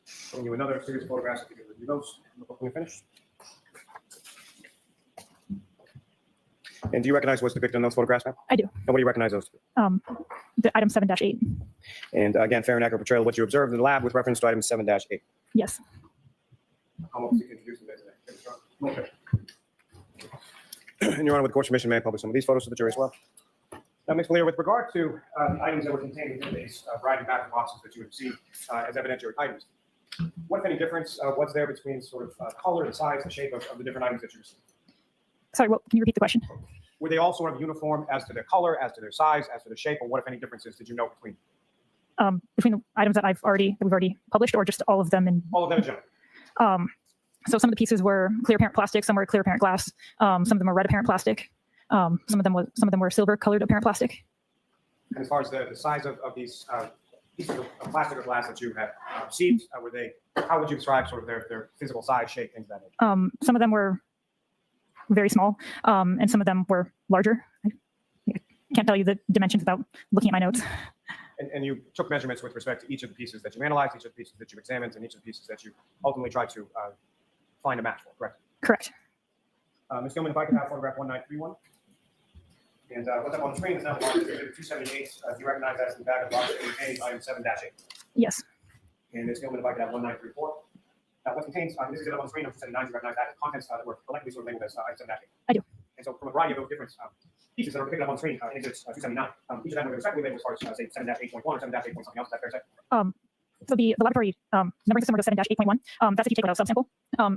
Showing you another series of photographs. If you could review those before we finish. And do you recognize what's depicted in those photographs, ma'am? I do. And what do you recognize those to be? The item 7-8. And again, fair and accurate portrayal of what you observed in the lab with reference to item 7-8. Yes. Almost you can introduce them as okay. And Your Honor, with the court's permission, may I publish some of these photos to the jury as well? Now, Ms. Vallier, with regard to the items that were contained within these variety of ballot boxes that you received as evidentiary items, what, if any, difference was there between sort of color, the size, the shape of the different items that you received? Sorry, what, can you repeat the question? Were they all sort of uniform as to their color, as to their size, as to their shape, or what, if any, differences did you know between Between the items that we've already published, or just all of them? And all of them in general? so some of the pieces were clear apparent plastic, some were clear apparent glass, some of them were red apparent plastic, some of them were silver colored apparent plastic. And as far as the size of these pieces of plastic or glass that you have received, were they? How would you describe sort of their physical size, shape, things of that nature? Some of them were very small, and some of them were larger. I can't tell you the dimensions without looking at my notes. And you took measurements with respect to each of the pieces that you analyzed, each of the pieces that you examined, and each of the pieces that you ultimately tried to find a match for, correct? Correct. Ms. Gilman, if I could have photograph 1931. And what's up on the screen is now marked as exhibit 278. Do you recognize that as the bag of box that contains item 7-8? Yes. And Ms. Gilman, if I could have 1934. Now, what contains, this is it up on the screen, number 279, do you recognize that as contents that were collectively sort of labeled as item 7-8? I do. And so from a variety of those different pieces that are depicted up on the screen in exhibits 279, each of them were respectively labeled as far as, say, 7-8.1 or 7-8 point something else, is that fair to say? So the laboratory numbering system was 7-8.1. That's if you take like a subsample.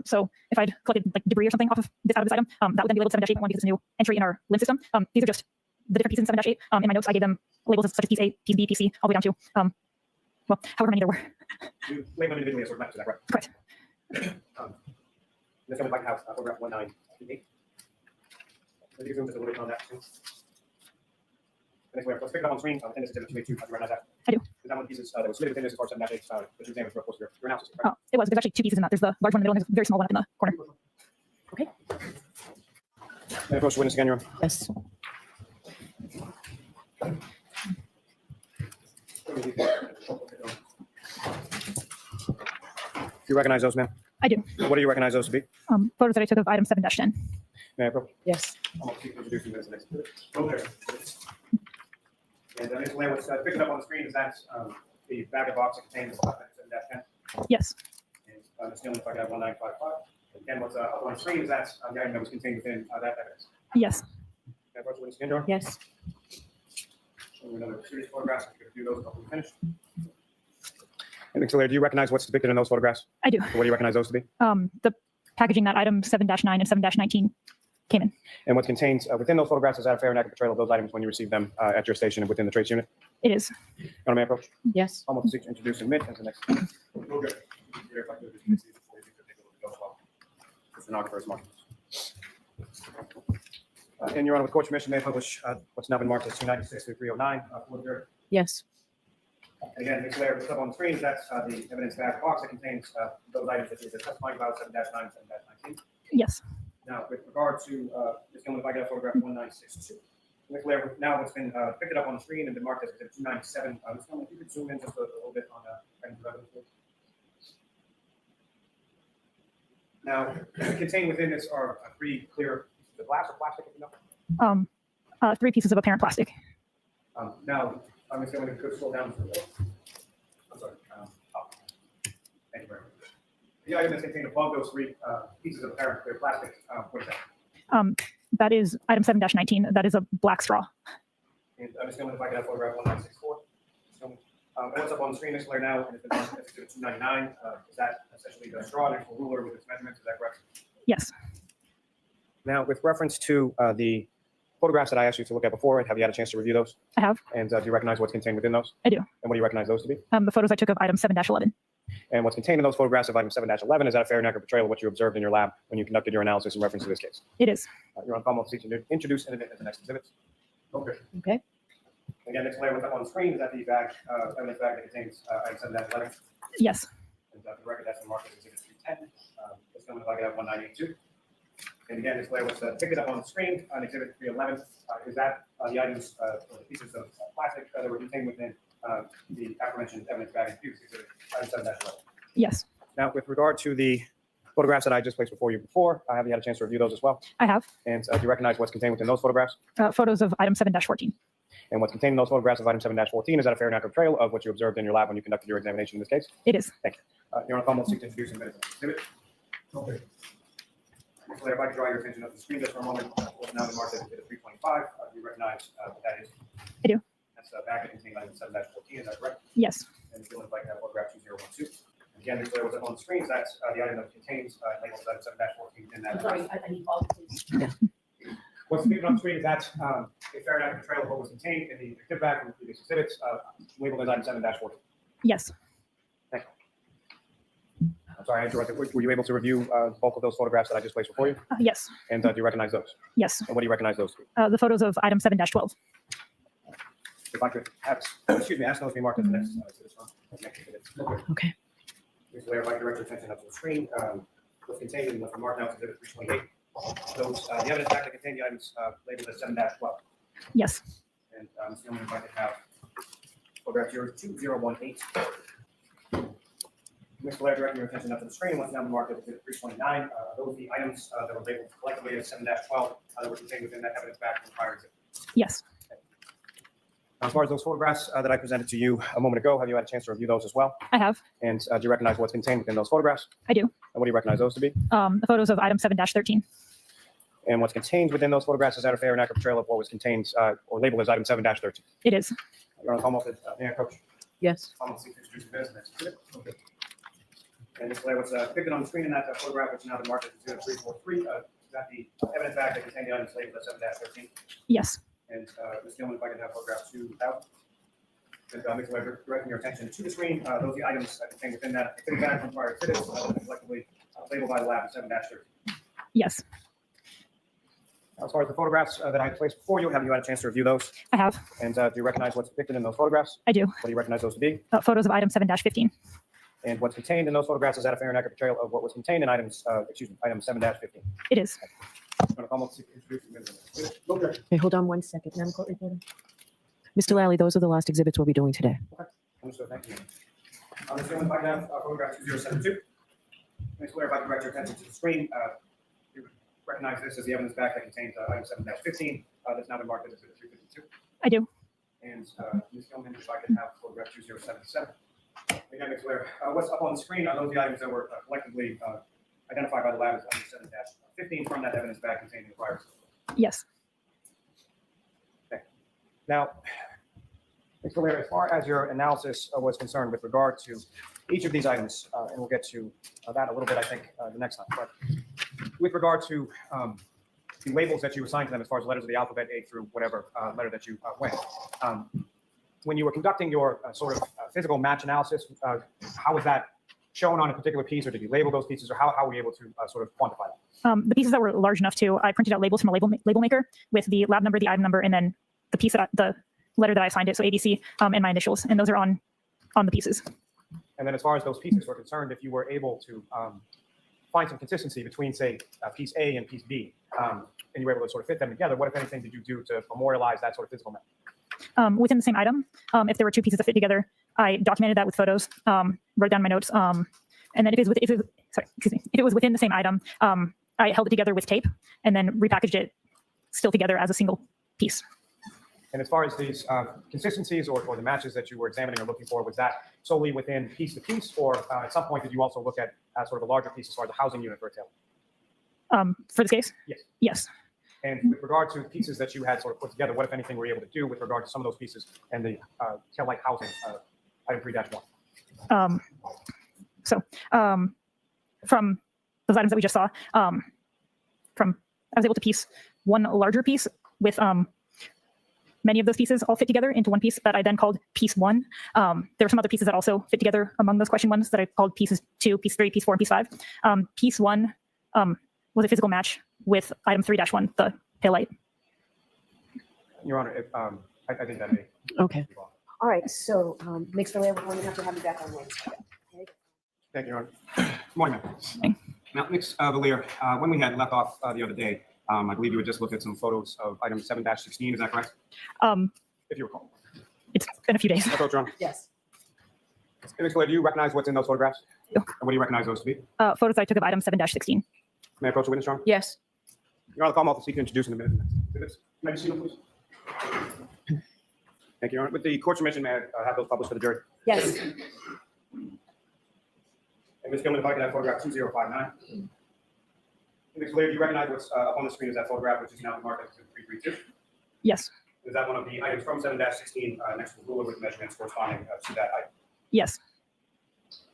So if I'd collected like debris or something off of this item, that would then be labeled 7-8.1 because it's a new entry in our LIMS system. These are just the different pieces in 7-8. In my notes, I gave them labels such as piece A, piece B, piece C, all the way down to, well, however many there were. You label them individually as sort of match, is that correct? Correct. Ms. Gilman, if I could have photograph 1938. If you can zoom just a little bit on that. And if we have, let's pick it up on screen, in this exhibit 282, do you recognize that? I do. Is that one of the pieces that was submitted within this as far as 7-8 that you examined for, of course, your analysis, right? It was. There's actually two pieces in that. There's the large one in the middle and there's a very small one up in the corner. Okay. May I approach the witness again, Your Honor? Yes. Do you recognize those, ma'am? I do. What do you recognize those to be? Photos that I took of item 7-10. May I approach? Yes. I'm going to keep introducing this next exhibit. Oh, there. And Ms. Vallier, what's picking up on the screen is that the bag of box that contains 7-10. Yes. And Ms. Gilman, if I could have 1955. Again, what's up on the screen is that the item that was contained within that evidence. Yes. May I approach the witness again, Your Honor? Yes. Show you another series of photographs. I'm going to do those until we finish. And Ms. Vallier, do you recognize what's depicted in those photographs? I do. What do you recognize those to be? The packaging that item 7-9 and 7-19 came in. And what contains within those photographs, is that a fair and accurate portrayal of those items when you receive them at your station and within the trace unit? It is. Your Honor, may I approach? Yes. Almost seek to introduce and admit as the next. Okay. Here, if I could just see this before you take a look at those well. The stenographer's marking. And Your Honor, with court's permission, may I publish what's now been marked as 296 through 309 for the jury? Yes. And again, Ms. Vallier, what's up on the screen is that's the evidence bag box that contains those items that you were testifying about, 7-9, 7-19. Yes. Now, with regard to Ms. Gilman, if I get a photograph 1962. Ms. Vallier, now what's been picked up on the screen and been marked as exhibit 297. Ms. Gilman, if you could zoom in just a little bit on items of evidence, please. Now, contained within this are three clear pieces of glass or plastic, if you know. 3 pieces of apparent plastic. Now, Ms. Gilman, if you could scroll down just a little. I'm sorry. Up. Thank you very much. The item that's contained above those 3 pieces of apparent clear plastic, what is that? That is item 7-19. That is a black straw. And Ms. Gilman, if I could have photograph 1964. Ms. Gilman, and what's up on the screen, Ms. Vallier, now, and it's been marked as exhibit 299. Is that essentially the straw next to a ruler with its measurements? Is that correct? Yes. Now, with reference to the photographs that I asked you to look at before, have you had a chance to review those? I have. And do you recognize what's contained within those? I do. And what do you recognize those to be? The photos I took of item 7-11. And what's contained in those photographs of item 7-11, is that a fair and accurate portrayal of what you observed in your lab when you conducted your analysis in reference to this case? It is. Your Honor, I'll seek to introduce and admit as the next exhibit. Okay. Okay. Again, Ms. Vallier, what's up on the screen is that the bag, evidence bag that contains item 7-11. Yes. And the record that's been marked as exhibit 310. Ms. Gilman, if I could have 1982. And again, Ms. Vallier, what's picked up on the screen on exhibit 311, is that the items or the pieces of plastic that were contained within the aforementioned evidence bag and fuse exhibit item 7-11. Yes. Now, with regard to the photographs that I just placed before you before, have you had a chance to review those as well? I have And do you recognize what's contained within those photographs? photos of item 7-14. And what's contained in those photographs of item 7-14, is that a fair and accurate portrayal of what you observed in your lab when you conducted your examination in this case? It is. Thank you. Your Honor, almost seek to introduce and exhibit. Okay. So if I could draw your attention up to the screen just for a moment, what's now been marked as exhibit 325, do you recognize what that is? I do. That's the packet containing item 7-14, is that correct? Yes. And if you would like to have photograph 2012. Again, declare what's up on the screen, that's the item that contains labels item 7-14 in that. I need all of these. What's depicted on the screen is that a fair and accurate portrayal of what was contained in the exhibit bag from the previous exhibits, labeled as item 7-14. Yes. Thank you. I'm sorry, I interrupted. Were you able to review both of those photographs that I just placed before you? Yes. And do you recognize those? Yes. And what do you recognize those to be? The photos of item 7-12. If I could have, excuse me, ask those to be marked as the next exhibit. Okay. Please, if I could direct your attention up to the screen, what's contained in what's marked now as exhibit 328. Those, the evidence pack that contain the items labeled as 7-12. Yes. And Mr. Yeoman, if I could have photograph 2018. Mr. Blair, directing your attention up to the screen, what's now marked as exhibit 329. Those are the items that were labeled collectively as 7-12 that were contained within that evidence pack from the prior exhibit. Yes. As far as those photographs that I presented to you a moment ago, have you had a chance to review those as well? I have. And do you recognize what's contained within those photographs? I do. And what do you recognize those to be? The photos of item 7-13. And what's contained within those photographs, is that a fair and accurate portrayal of what was contained or labeled as item 7-13? It is. Your Honor, almost, may I approach? Yes. Almost seek to introduce the business. Okay. And Mr. Blair, what's depicted on the screen in that photograph, which is now the market is 0343, is that the evidence bag that contained the items labeled as 7-13? Yes. And Ms. Gilman, if I could have photograph 2000. And Mr. Blair, directing your attention to the screen, those are the items that contained within that exhibit bag from prior exhibits, collectively labeled by the lab as 7-13. Yes. As far as the photographs that I placed before you, have you had a chance to review those? I have. And do you recognize what's depicted in those photographs? I do. What do you recognize those to be? Photos of item 7-15. And what's contained in those photographs, is that a fair and accurate portrayal of what was contained in items, item 7-15? It is. Okay, hold on one second. Madam Court Reporter. Mr. Lally, those are the last exhibits we'll be doing today. Understood, thank you. Ms. Gilman, if I can have photograph 2072. Ms. Blair, if I can direct your attention to the screen, you recognize this as the evidence back that contains item 7-15, that's now been marked as exhibit 352. I do. And Ms. Gilman, if I can have photograph 2077. Again, Ms. Blair, what's up on the screen are those the items that were collectively identified by the lab as item 7-15 from that evidence back containing the prior. Yes. Now, Mr. Blair, as far as your analysis was concerned with regard to each of these items, and we'll get to that a little bit, I think, the next time. But with regard to the labels that you assigned to them, as far as letters of the alphabet, A through whatever letter that you went, when you were conducting your sort of physical match analysis, how was that shown on a particular piece, or did you label those pieces, or how were you able to sort of quantify that? The pieces that were large enough to, I printed out labels from a label maker with the lab number, the item number, and then the piece that the letter that I assigned it, so ABC, and my initials, and those are on the pieces. And then as far as those pieces were concerned, if you were able to find some consistency between, say, piece A and piece B, and you were able to sort of fit them together, what, if anything, did you do to memorialize that sort of physical method? Within the same item, if there were two pieces that fit together, I documented that with photos, wrote down my notes, and then if it was within the same item, I held it together with tape and then repackaged it still together as a single piece. And as far as these consistencies or the matches that you were examining or looking for, was that solely within piece to piece, or at some point did you also look at sort of a larger piece as far as the housing unit, for example? For this case? Yes. Yes. And with regard to pieces that you had sort of put together, what, if anything, were you able to do with regard to some of those pieces and the tail light housing, item 3-1? From those items that we just saw, I was able to piece one larger piece with many of those pieces all fit together into one piece that I then called piece 1. There were some other pieces that also fit together among those question ones that I called pieces 2, piece 3, piece 4, and piece 5. Piece 1 was a physical match with item 3-1, the tail light. Your Honor, if, I think that may. Okay. All right. So, Mr. Vallier, we're going to have you back on Wednesday. Okay. Thank you, Your Honor. Good morning, ma'am. Now, Ms. Vallier, when we had left off the other day, I believe you had just looked at some photos of item 7-16. Is that correct? If you recall. It's been a few days. Your Honor. Yes. Ms. Vallier, do you recognize what's in those photographs? Yeah. And what do you recognize those to be? Photos I took of item 7-16. May I approach the witness, Your Honor? Yes. Your Honor, the call will seek to introduce in a minute. Exhibits. May I be seated, please? Thank you, Your Honor. With the court's permission, may I have those published for the jury? Yes. And Ms. Gilman, if I could have photograph 2059. Ms. Vallier, do you recognize what's up on the screen is that photograph, which is now marked as 332? Yes. Is that one of the items from 7-16 next to the ruler with measurements corresponding to that item? Yes.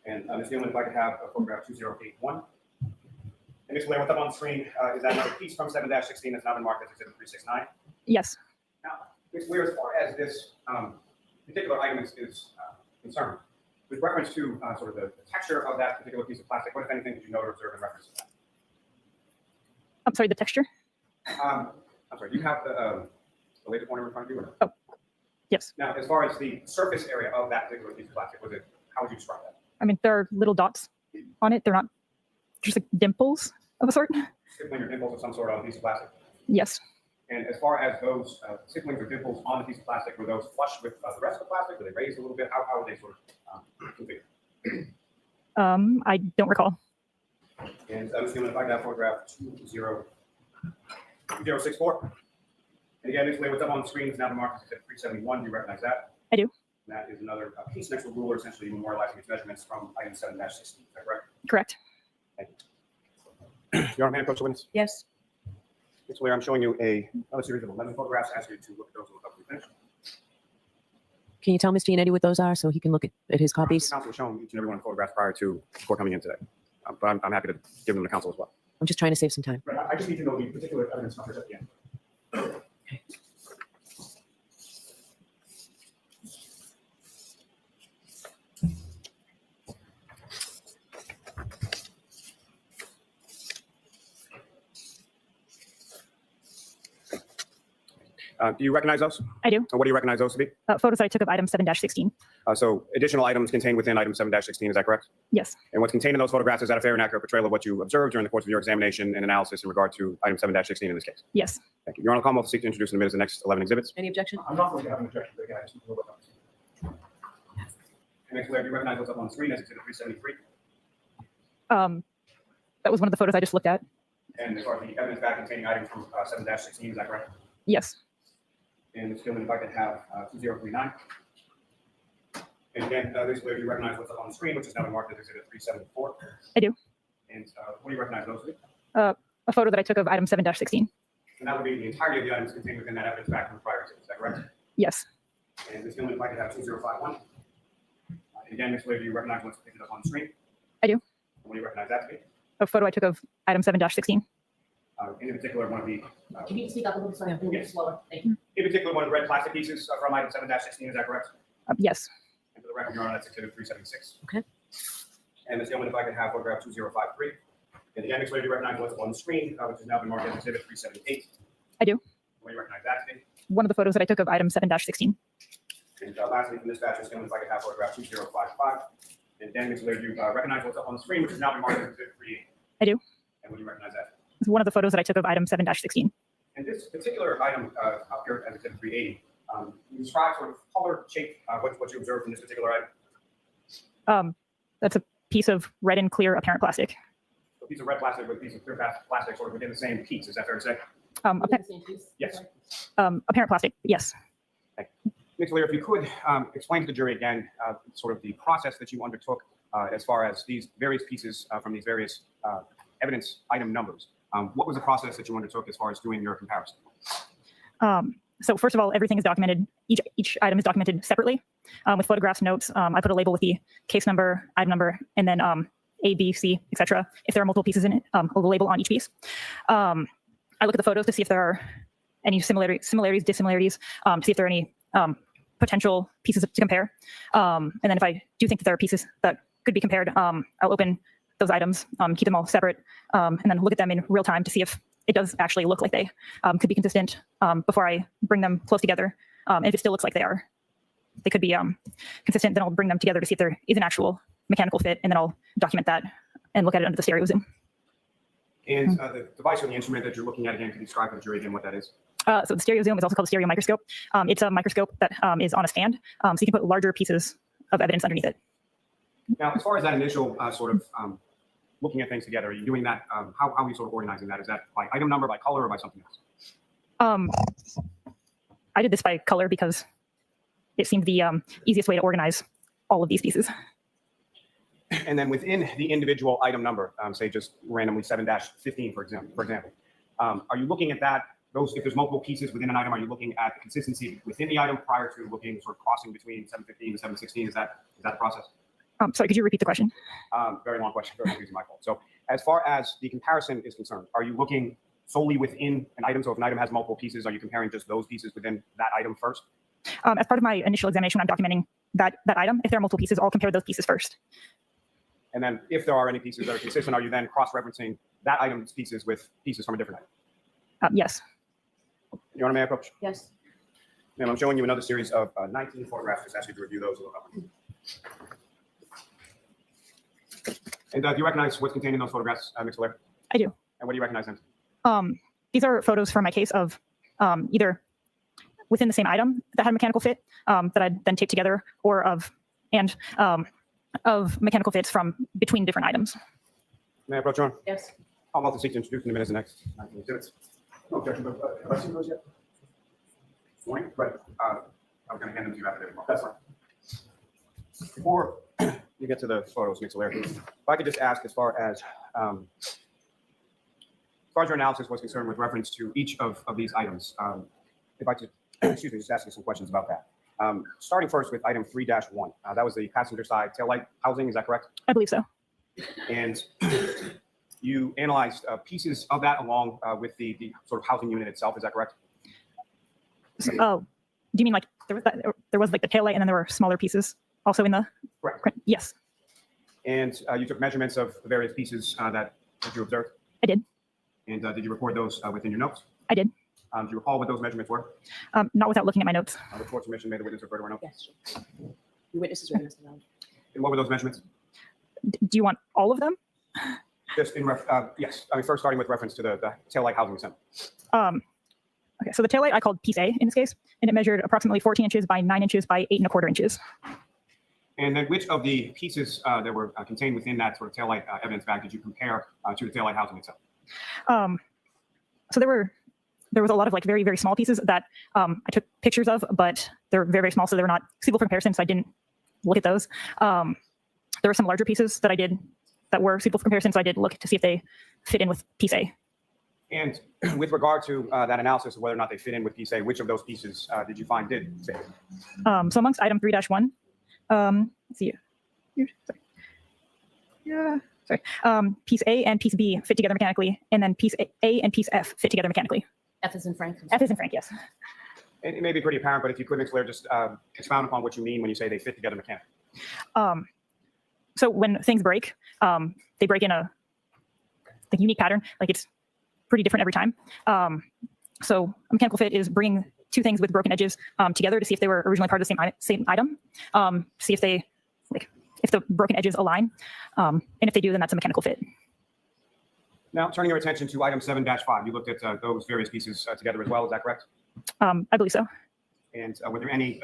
And Ms. Gilman, if I could have photograph 2081. And Ms. Vallier, what's up on the screen is that another piece from 7-16 that's now been marked as exhibit 369. Yes. Now, Ms. Vallier, as far as this particular item is concerned, with reference to sort of the texture of that particular piece of plastic, what, if anything, did you note or observe in reference to that? I'm sorry, the texture? I'm sorry, do you have the laser pointer in front of you? Or? Oh, yes. Now, as far as the surface area of that particular piece of plastic, how would you describe that? I mean, there are little dots on it. They're not just like dimples of a sort. Stippling or dimples of some sort on a piece of plastic? Yes. And as far as those stipplings or dimples on the piece of plastic, were those flush with the rest of the plastic? Were they raised a little bit? How were they sort of configured? I don't recall. And Ms. Gilman, if I could have photograph 2064. And again, Ms. Vallier, what's up on the screen is now the mark as 371. Do you recognize that? I do. And that is another piece next to the ruler, essentially memorializing its measurements from item 7-16. Is that correct? Correct. Thank you. Your Honor, may I approach the witness? Yes. Ms. Vallier, I'm showing you another series of 11 photographs. Ask you to look at those and look up when we finish. Can you tell Mr. Yannetti what those are so he can look at his copies? Counsel has shown each and every one of the photographs prior to before coming in today. But I'm happy to give them to counsel as well. I'm just trying to save some time. Right, I just need to know the particular evidence numbers at the end. Okay. Do you recognize those? I do. And what do you recognize those to be? Photos I took of item 7-16. So additional items contained within item 7-16, is that correct? Yes. And what's contained in those photographs, is that a fair and accurate portrayal of what you observed during the course of your examination and analysis in regard to item 7-16 in this case? Yes. Thank you. Your Honor, the Commonwealth will seek to introduce in a minute the next 11 exhibits. Any objection? I'm not going to have an objection, but again, I just need to look up. And Ms. Vallier, do you recognize what's up on the screen as exhibit 373? That was one of the photos I just looked at. And as far as the evidence back containing items from 7-16, is that correct? Yes. And Ms. Gilman, if I could have 2039. And again, Ms. Vallier, do you recognize what's up on the screen, which is now been marked as exhibit 374? I do. And what do you recognize those to be? A photo that I took of item 7-16. And that would be the entirety of the items contained within that evidence back from the prior exhibit, is that correct? Yes. And Ms. Gilman, if I could have 2051. And again, Ms. Vallier, do you recognize what's depicted up on the screen? I do. And what do you recognize that to be? A photo I took of item 7-16. In particular, one of the Can you speak up a little so I can move slower? Thank you. in particular, one of the red plastic pieces from item 7-16, is that correct? Yes. And for the record, Your Honor, that's exhibit 376. Okay. And Ms. Gilman, if I could have photograph 2053. And again, Ms. Vallier, do you recognize what's on the screen, which has now been marked as exhibit 378? I do. What do you recognize that to be? One of the photos that I took of item 7-16. And lastly, from this batch, Ms. Gilman, if I could have photograph 2055. And then, Ms. Vallier, do you recognize what's up on the screen, which has now been marked as exhibit 38? I do. And what do you recognize that? It's one of the photos that I took of item 7-16. And this particular item up here as exhibit 380, you describe sort of color, shape, what you observed from this particular item. That's a piece of red and clear apparent plastic. A piece of red plastic with a piece of clear plastic sort of within the same piece. Is that fair to say? Yes. Apparent plastic. Yes. Ms. Vallier, if you could explain to the jury again sort of the process that you undertook as far as these various pieces from these various evidence item numbers. What was the process that you undertook as far as doing your comparison? So first of all, everything is documented. Each item is documented separately with photographs, notes. I put a label with the case number, item number, and then A, B, C, etc. If there are multiple pieces in it, a label on each piece. I look at the photos to see if there are any similarities, dissimilarities, to see if there are any potential pieces to compare. And then if I do think that there are pieces that could be compared, I'll open those items, keep them all separate, and then look at them in real time to see if it does actually look like they could be consistent before I bring them close together. And if it still looks like they could be consistent, then I'll bring them together to see if there is an actual mechanical fit, and then I'll document that and look at it under the stereo zoom. And the device or the instrument that you're looking at, again, can you describe to the jury again what that is? So the stereo zoom is also called a stereo microscope. It's a microscope that is on a stand, so you can put larger pieces of evidence underneath it. Now, as far as that initial sort of looking at things together, are you doing that? How are you sort of organizing that? Is that by item number, by color, or by something else? I did this by color because it seemed the easiest way to organize all of these pieces. And then within the individual item number, say just randomly 7-15, for example, are you looking at that? Those, if there's multiple pieces within an item, are you looking at the consistency within the item prior to looking sort of crossing between 715 and 716? Is that the process? Sorry, could you repeat the question? Very long question. Very confusing, my fault. So as far as the comparison is concerned, are you looking solely within an item? So if an item has multiple pieces, are you comparing just those pieces within that item first? As part of my initial examination, when I'm documenting that item, if there are multiple pieces, I'll compare those pieces first. And then if there are any pieces that are consistent, are you then cross-referencing that item's pieces with pieces from a different item? Yes. Your Honor, may I approach? Yes. Ma'am, I'm showing you another series of 19 photographs. Just ask you to review those a little bit. And do you recognize what's contained in those photographs, Ms. Vallier? I do. And what do you recognize them? These are photos from my case of either within the same item that had mechanical fit that I'd then taped together, or of mechanical fits from between different items. May I approach, Your Honor? Yes. I'll also seek to introduce in a minute the next 19 exhibits. No objection, but have I seen those yet? Morning, right. I'm going to hand them to you after they're That's fine. Before you get to the photos, Ms. Vallier, if I could just ask, as far as your analysis was concerned with reference to each of these items, if I could, excuse me, just ask you some questions about that. Starting first with item 3-1, that was the passenger side taillight housing, is that correct? I believe so. And you analyzed pieces of that along with the sort of housing unit itself, is that correct? Oh, do you mean like there was like the taillight and then there were smaller pieces also in the? Correct. Yes, And you took measurements of the various pieces that you observed? I did. And did you record those within your notes? I did. Do you recall what those measurements were? Not without looking at my notes. With court's permission, may the witness refer to our notes? Yes. Sure. The witnesses are Mr. Knowledge. And what were those measurements? Do you want all of them? Just in yes. I mean, first starting with reference to the taillight housing assembly. Okay, so the taillight I called piece A in this case, and it measured approximately 14 inches by 9 inches by 8 1/4 inches. And then which of the pieces that were contained within that sort of taillight evidence bag did you compare to the taillight housing itself? So there was a lot of like very, very small pieces that I took pictures of, but they're very, very small, so they were not suitable for comparison, so I didn't look at those. There were some larger pieces that I did that were suitable for comparison, so I did look to see if they fit in with piece A. And with regard to that analysis of whether or not they fit in with piece A, which of those pieces did you find did fit? So amongst item 3-1, let's see here. Sorry. Yeah, sorry. Piece A and piece B fit together mechanically, and then piece A and piece F fit together mechanically. F is in Frank. F is in Frank, yes. It may be pretty apparent, but if you could, Ms. Vallier, just expound upon what you mean when you say they fit together mechanically. So when things break, they break in a unique pattern. Like it's pretty different every time. So a mechanical fit is bringing two things with broken edges together to see if they were originally part of the same item. See if they if the broken edges align, and if they do, then that's a mechanical fit. Now, turning your attention to item 7-5, you looked at those various pieces together as well. Is that correct? I believe so. And were there any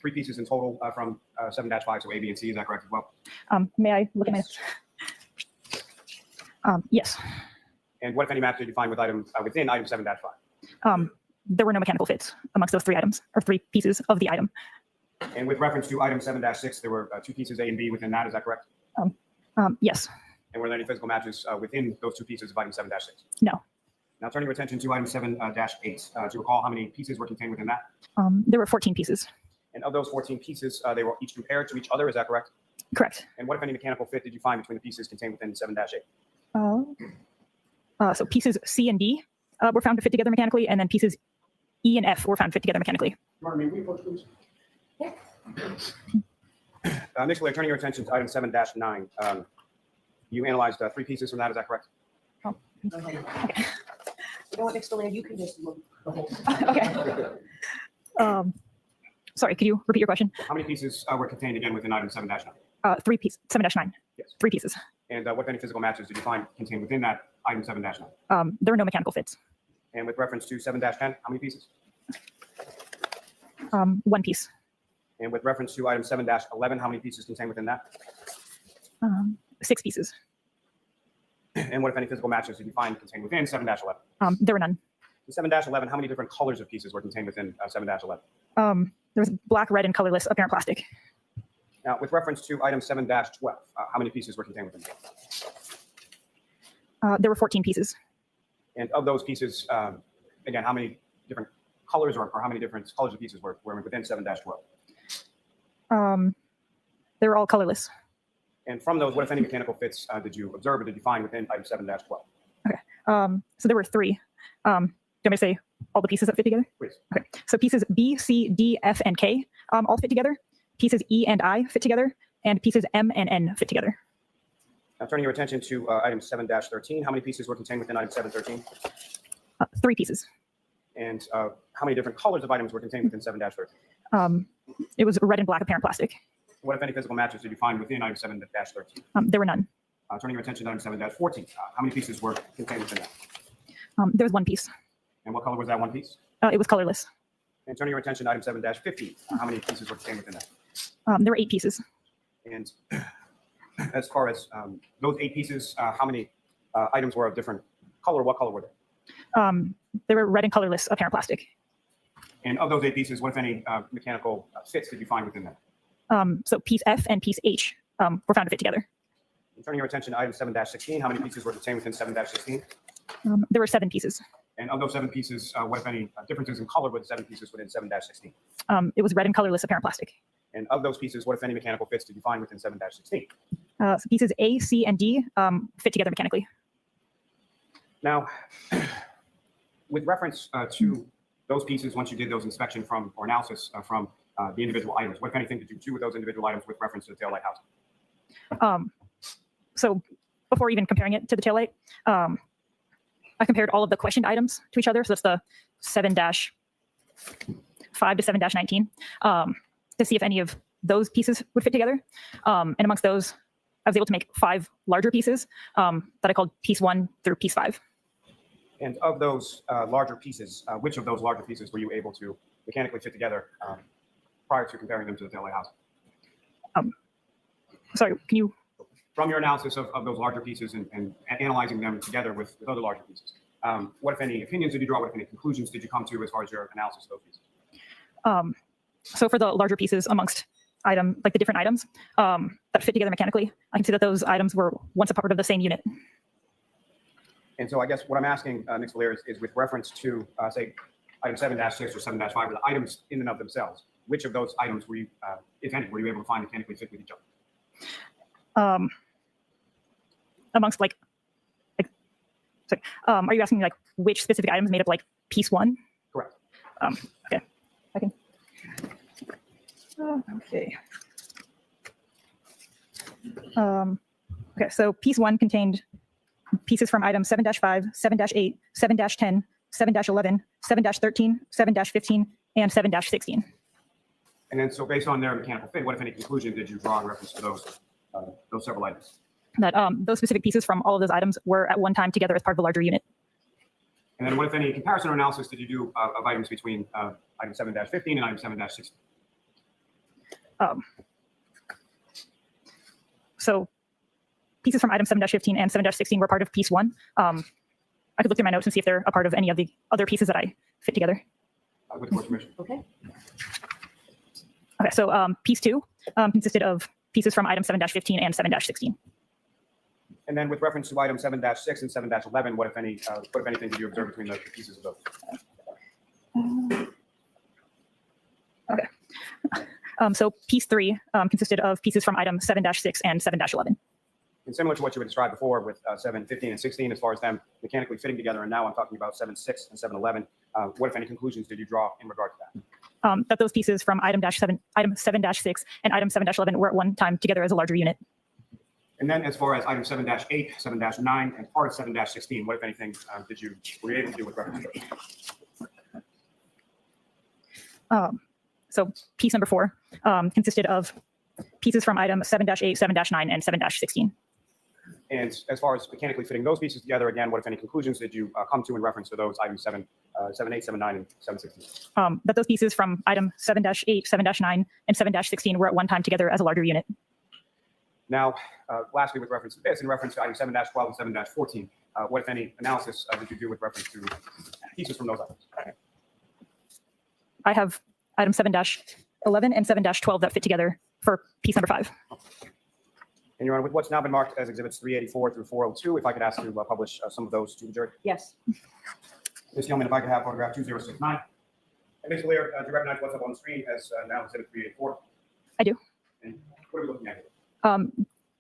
3 pieces in total from 7-5, so A, B, and C? Is that correct as well? May I look at my? Yes. And what, if any, match did you find with within item 7-5? There were no mechanical fits amongst those 3 items or 3 pieces of the item. And with reference to item 7-6, there were 2 pieces A and B within that. Is that correct? Yes. And were there any physical matches within those 2 pieces of item 7-6? No. Now, turning your attention to item 7-8, do you recall how many pieces were contained within that? There were 14 pieces. And of those 14 pieces, they were each compared to each other. Is that correct? Correct. And what, if any, mechanical fit did you find between the pieces contained within 7-8? So pieces C and D were found to fit together mechanically, and then pieces E and F were found to fit together mechanically. Martin, may we approach, please? Ms. Vallier, turning your attention to item 7-9, you analyzed 3 pieces from that. Is that correct? You know what, Mr. Vallier, you can just look the whole Okay. Sorry, could you repeat your question? How many pieces were contained again within item 7-9? 3 pieces, 7-9. Yes. 3 pieces. And what, if any, physical matches did you find contained within that item 7-9? There were no mechanical fits. And with reference to 7-10, how many pieces? 1 piece. And with reference to item 7-11, how many pieces contained within that? 6 pieces. And what, if any, physical matches did you find contained within 7-11? There were none. In 7-11, how many different colors of pieces were contained within 7-11? There was black, red, and colorless apparent plastic. Now, with reference to item 7-12, how many pieces were contained within? There were 14 pieces. And of those pieces, again, how many different colors or how many different colors of pieces were within 7-12? They were all colorless. And from those, what, if any, mechanical fits did you observe or did you find within item 7-12? So there were 3. Do you want me to say all the pieces that fit together? Please. Okay. So pieces B, C, D, F, and K all fit together. Pieces E and I fit together. And pieces M and N fit together. Now, turning your attention to item 7-13, how many pieces were contained within item 7-13? 3 pieces. And how many different colors of items were contained within 7-13? It was red and black apparent plastic. What, if any, physical matches did you find within item 7-13? There were none. Turning your attention to item 7-14, how many pieces were contained within that? There was 1 piece. And what color was that one piece? It was colorless. And turning your attention to item 7-15, how many pieces were contained within that? There were 8 pieces. And as far as those 8 pieces, how many items were of different color? What color were they? They were red and colorless apparent plastic. And of those 8 pieces, what, if any, mechanical fits did you find within that? So piece F and piece H were found to fit together. And turning your attention to item 7-16, how many pieces were contained within 7-16? There were 7 pieces. And of those 7 pieces, what, if any, differences in color with the 7 pieces within 7-16? It was red and colorless apparent plastic. And of those pieces, what, if any, mechanical fits did you find within 7-16? So pieces A, C, and D fit together mechanically. Now, with reference to those pieces, once you did those inspection from or analysis from the individual items, what, if anything, did you do with those individual items with reference to the taillight housing? So before even comparing it to the taillight, I compared all of the questioned items to each other. So that's the 7-5 to 7-19 to see if any of those pieces would fit together. And amongst those, I was able to make 5 larger pieces that I called piece 1 through piece 5. And of those larger pieces, which of those larger pieces were you able to mechanically fit together prior to comparing them to the taillight housing? Sorry, can you? From your analysis of those larger pieces and analyzing them together with other larger pieces, what, if any, opinions did you draw? What, if any, conclusions did you come to as far as your analysis of those pieces? So for the larger pieces amongst the different items that fit together mechanically, I can see that those items were once a part of the same unit. And so I guess what I'm asking, Ms. Vallier, is with reference to, say, item 7-6 or 7-5, or the items in and of themselves, which of those items were you, if any, were you able to find mechanically fit with each other? Amongst sorry, are you asking me which specific items made up piece 1? Correct. Okay, I can. Okay. Okay, so piece 1 contained pieces from items 7-5, 7-8, 7-10, 7-11, 7-13, 7-15, and 7-16. And then, so based on their mechanical fit, what, if any, conclusion did you draw in reference to those several items? That those specific pieces from all of those items were at one time together as part of a larger unit. And then what, if any, comparison or analysis did you do of items between item 7-15 and item 7-16? So pieces from item 7-15 and 7-16 were part of piece 1. I could look through my notes and see if they're a part of any of the other pieces that I fit together. With the court's permission. Okay. Okay, so piece 2 consisted of pieces from item 7-15 and 7-16. And then with reference to item 7-6 and 7-11, what, if any, what, if anything, did you observe between the pieces of those? Okay. So piece 3 consisted of pieces from item 7-6 and 7-11. And similar to what you had described before with 7, 15, and 16, as far as them mechanically fitting together, and now I'm talking about 7, 6, and 7, 11. What, if any, conclusions did you draw in regard to that? That those pieces from item 7-6 and item 7-11 were at one time together as a larger unit. And then as far as item 7-8, 7-9, and part of 7-16, what, if anything, were you able to do with reference to those? So piece number 4 consisted of pieces from item 7-8, 7-9, and 7-16. And as far as mechanically fitting those pieces together, again, what, if any, conclusions did you come to in reference to those items 7, 8, 7, 9, and 7-16? That those pieces from item 7-8, 7-9, and 7-16 were at one time together as a larger unit. Now, lastly, with reference to this, in reference to item 7-12 and 7-14, what, if any, analysis did you do with reference to pieces from those items? I have item 7-11 and 7-12 that fit together for piece number 5. And Your Honor, with what's now been marked as exhibits 384 through 402, if I could ask you to publish some of those to the jury. Yes. Ms. Gilman, if I could have photograph 2069. And Ms. Vallier, do you recognize what's up on the screen as now exhibit 384? I do. And what are we looking at here?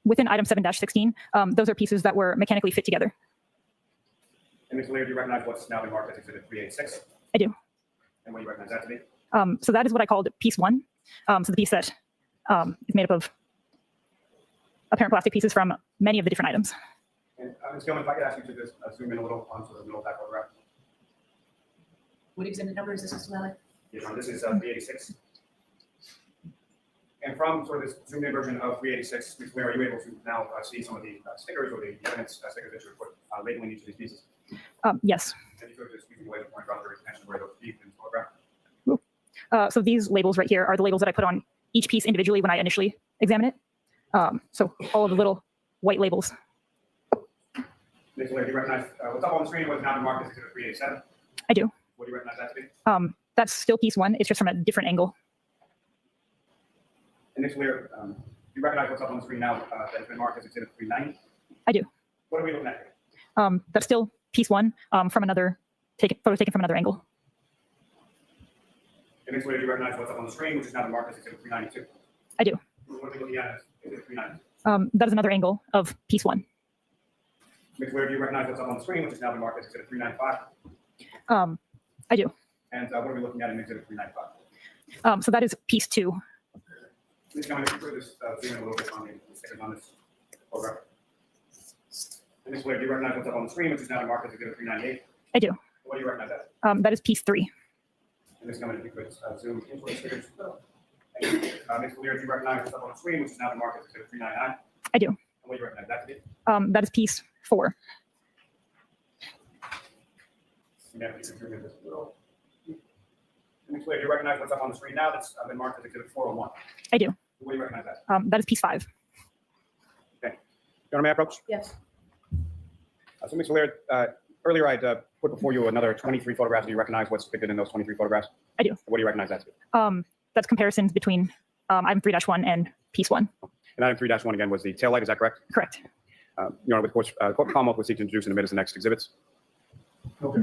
Within item 7-16, those are pieces that were mechanically fit together. And Ms. Vallier, do you recognize what's now been marked as exhibit 386? I do. And what do you recognize that to be? So that is what I called piece 1. So the piece that is made up of apparent plastic pieces from many of the different items. And Ms. Gilman, if I could ask you to just zoom in a little onto the middle of that photograph. What exhibit number is this, Mr. Vallier? Yes, Your Honor, this is 386. And from sort of this zoomed in version of 386, Ms. Vallier, are you able to now see some of the stickers or the evidence stickers that you put labeling each of these pieces? Yes. And you could just use the way to point out your attention where those pieces in the photograph. So these labels right here are the labels that I put on each piece individually when I initially examine it. So all of the little white labels. Ms. Vallier, do you recognize what's up on the screen was now been marked as exhibit 387? I do. What do you recognize that to be? That's still piece 1. It's just from a different angle. And Ms. Vallier, do you recognize what's up on the screen now that has been marked as exhibit 390? I do. What are we looking at here? That's still piece 1 from another photo taken from another angle. And Ms. Vallier, do you recognize what's up on the screen, which is now been marked as exhibit 392? I do. What are we looking at as exhibit 392? That is another angle of piece 1. Ms. Vallier, do you recognize what's up on the screen, which is now been marked as exhibit 395? I do. And what are we looking at in exhibit 395? So that is piece 2. Ms. Gilman, if you could just zoom in a little bit on the stickers on this photograph. And Ms. Vallier, do you recognize what's up on the screen, which is now been marked as exhibit 398? I do. What do you recognize that? That is piece 3. And Ms. Gilman, if you could zoom into the stickers. Ms. Vallier, do you recognize what's up on the screen, which is now been marked as exhibit 399? I do. And what do you recognize that to be? That is piece 4. And if you could zoom in just a little. Ms. Vallier, do you recognize what's up on the screen now that's been marked as exhibit 401? I do. What do you recognize that? That is piece 5. Your Honor, may I approach? Yes. So, Ms. Vallier, earlier I'd put before you another 23 photographs. Do you recognize what's depicted in those 23 photographs? I do. What do you recognize that to be? That's comparisons between item 3-1 and piece 1. And item 3-1 again was the tail light, is that correct? Correct. Your Honor, with course, Commonwealth would seek to introduce and admit as the next exhibits. Okay.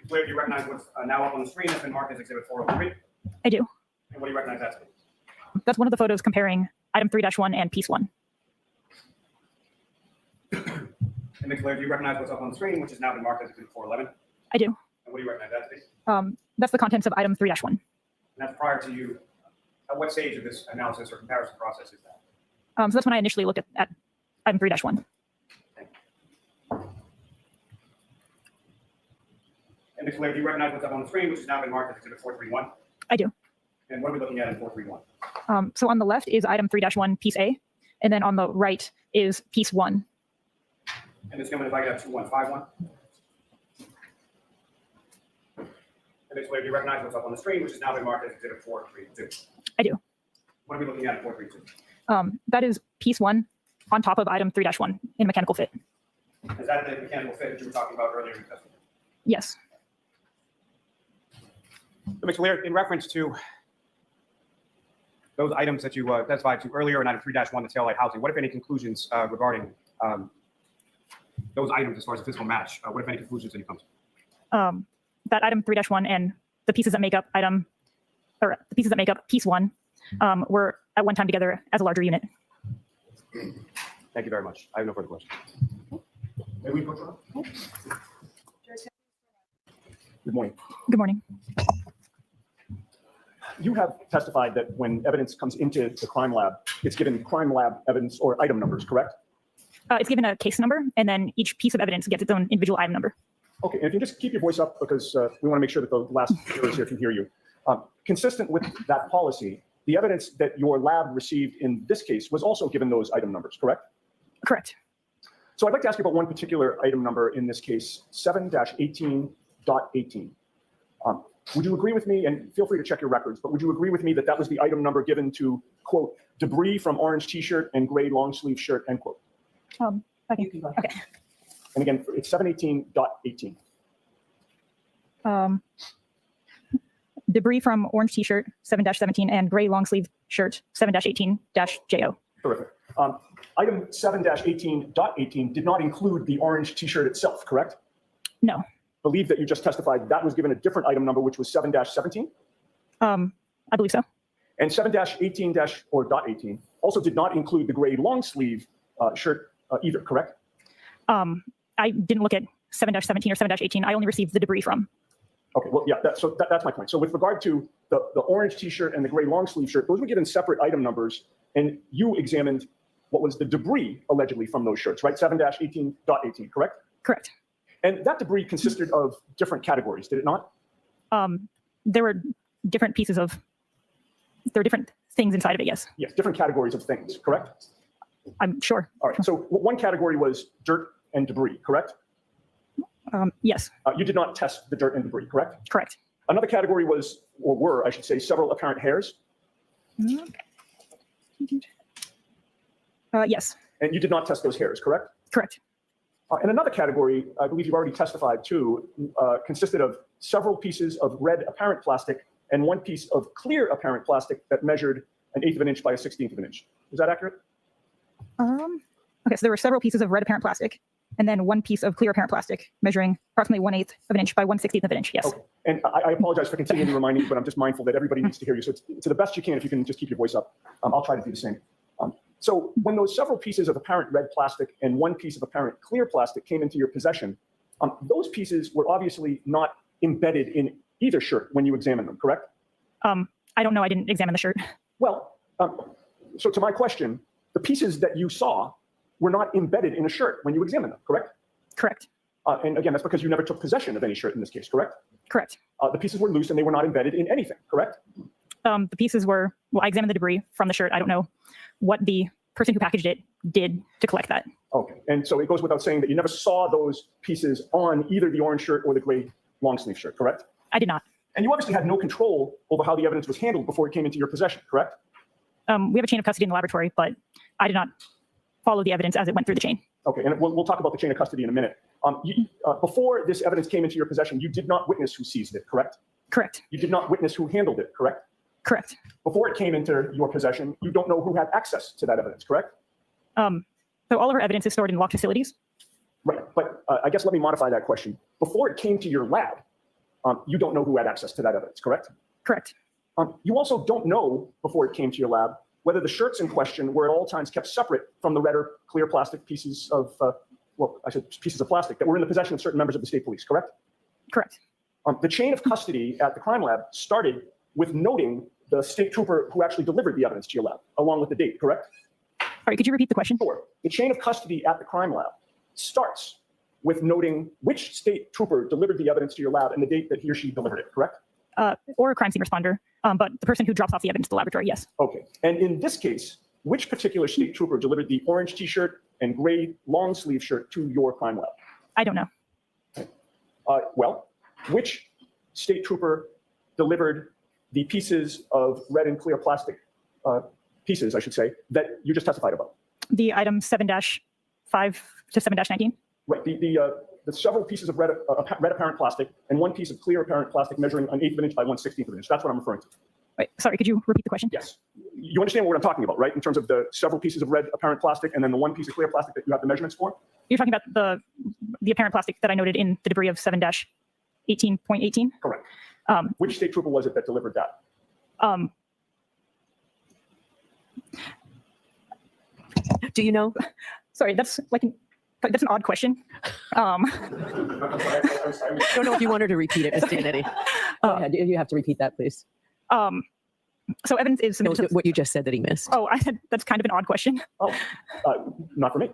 Vallier, do you recognize what's now up on the screen that's been marked as exhibit 403? I do. And what do you recognize that to be? That's one of the photos comparing item 3-1 and piece 1. And Ms. Vallier, do you recognize what's up on the screen, which has now been marked as exhibit 411? I do. And what do you recognize that to be? That's the contents of item 3-1. And that's prior to you. At what stage of this analysis or comparison process is that? So that's when I initially looked at item 3-1. And Ms. Vallier, do you recognize what's up on the screen, which has now been marked as exhibit 431? I do. And what are we looking at in 431? So on the left is item 3-1, piece A, and then on the right is piece 1. And Ms. Gilman, if I could have 2151. And Ms. Vallier, do you recognize what's up on the screen, which has now been marked as exhibit 432? I do. What are we looking at in 432? That is piece 1 on top of item 3-1 in mechanical fit. Is that the mechanical fit that you were talking about earlier in the testimony? Yes. So, Ms. Vallier, in reference to those items that you testified to earlier in item 3-1, the tail light housing, what if any conclusions regarding those items as far as the physical match? What if any conclusions did you come to? That item 3-1 and the pieces that make up piece 1 were at one time together as a larger unit. Thank you very much. I have no further questions. May we approach? Good morning. Good morning. You have testified that when evidence comes into the crime lab, it's given crime lab evidence or item numbers, correct? It's given a case number, and then each piece of evidence gets its own individual item number. Okay, and if you just keep your voice up because we want to make sure that the last jurors here can hear you. Consistent with that policy, the evidence that your lab received in this case was also given those item numbers, correct? Correct. So I'd like to ask you about one particular item number in this case, 7-18.18. would you agree with me, and feel free to check your records, but would you agree with me that that was the item number given to, quote, debris from orange t-shirt and gray long sleeve shirt, end quote? Okay. You can go ahead. Okay. And again, it's 718.18. Debris from orange t-shirt 7-17 and gray long sleeve shirt 7-18-JO. Terrific. Item 7-18.18 did not include the orange t-shirt itself, correct? No. Believe that you just testified that was given a different item number, which was 7-17, I believe so. and 7-18-18 also did not include the gray long sleeve shirt either, correct? I didn't look at 7-17 or 7-18. I only received the debris from. Okay, well, yeah, that's my point. So with regard to the orange t-shirt and the gray long sleeve shirt, those were given separate item numbers, and you examined what was the debris allegedly from those shirts, right? 7-18.18, correct? Correct. And that debris consisted of different categories, did it not? There were different pieces of, there were different things inside of it, yes. Yes, different categories of things, correct? I'm sure. All right, so one category was dirt and debris, correct? Yes, You did not test the dirt and debris, correct? correct. Another category was, or were, I should say, several apparent hairs, Yes, and you did not test those hairs, correct? correct. And another category, I believe you've already testified to, consisted of several pieces of red apparent plastic and one piece of clear apparent plastic that measured 1/8 of an inch by 1/16 of an inch. Is that accurate? Okay, so there were several pieces of red apparent plastic and then one piece of clear apparent plastic measuring approximately 1/8 of an inch by 1/16 of an inch, yes. Okay. And I apologize for continually reminding you, but I'm just mindful that everybody needs to hear you. So to the best you can, if you can just keep your voice up, I'll try to do the same. So when those several pieces of apparent red plastic and one piece of apparent clear plastic came into your possession, those pieces were obviously not embedded in either shirt when you examined them, correct? I don't know. I didn't examine the shirt. Well, so to my question, the pieces that you saw were not embedded in a shirt when you examined them, correct? Correct. And again, that's because you never took possession of any shirt in this case, correct? Correct. The pieces were loose and they were not embedded in anything, correct? The pieces were, well, I examined the debris from the shirt. I don't know what the person who packaged it did to collect that. Okay, and so it goes without saying that you never saw those pieces on either the orange shirt or the gray long sleeve shirt, correct? I did not. And you obviously had no control over how the evidence was handled before it came into your possession, correct? We have a chain of custody in the laboratory, but I did not follow the evidence as it went through the chain. Okay, and we'll talk about the chain of custody in a minute. Before this evidence came into your possession, you did not witness who seized it, correct? Correct. You did not witness who handled it, correct? Correct. Before it came into your possession, you don't know who had access to that evidence, correct? So all of our evidence is stored in locked facilities. Right, but I guess let me modify that question. Before it came to your lab, you don't know who had access to that evidence, correct? Correct. You also don't know, before it came to your lab, whether the shirts in question were at all times kept separate from the red or clear plastic pieces of, pieces of plastic that were in the possession of certain members of the state police, correct? Correct. The chain of custody at the crime lab started with noting the state trooper who actually delivered the evidence to your lab, along with the date, correct? All right, could you repeat the question? Sure. The chain of custody at the crime lab starts with noting which state trooper delivered the evidence to your lab and the date that he or she delivered it, correct? Or a crime scene responder, but the person who drops off the evidence to the laboratory, yes. Okay. And in this case, which particular state trooper delivered the orange t-shirt and gray long sleeve shirt to your crime lab? I don't know. Well, which state trooper delivered the pieces of red and clear plastic pieces, I should say, that you just testified about? The item 7-5 to 7-19? Right. The several pieces of red apparent plastic and one piece of clear apparent plastic measuring 1/8 of an inch by 1/16 of an inch. That's what I'm referring to. Wait, sorry, could you repeat the question? Yes. You understand what I'm talking about, right? In terms of the several pieces of red apparent plastic and then the one piece of clear plastic that you have the measurements for? You're talking about the apparent plastic that I noted in the debris of 7-18.18? Correct. Which state trooper was it that delivered that? Do you know? Sorry, that's an odd question. I don't know if you want her to repeat it, Ms. Dannetti. Go ahead. You have to repeat that, please. So evidence is No, submitted to, what you just said that he missed. oh, I said that's kind of an odd question. Oh, not for me.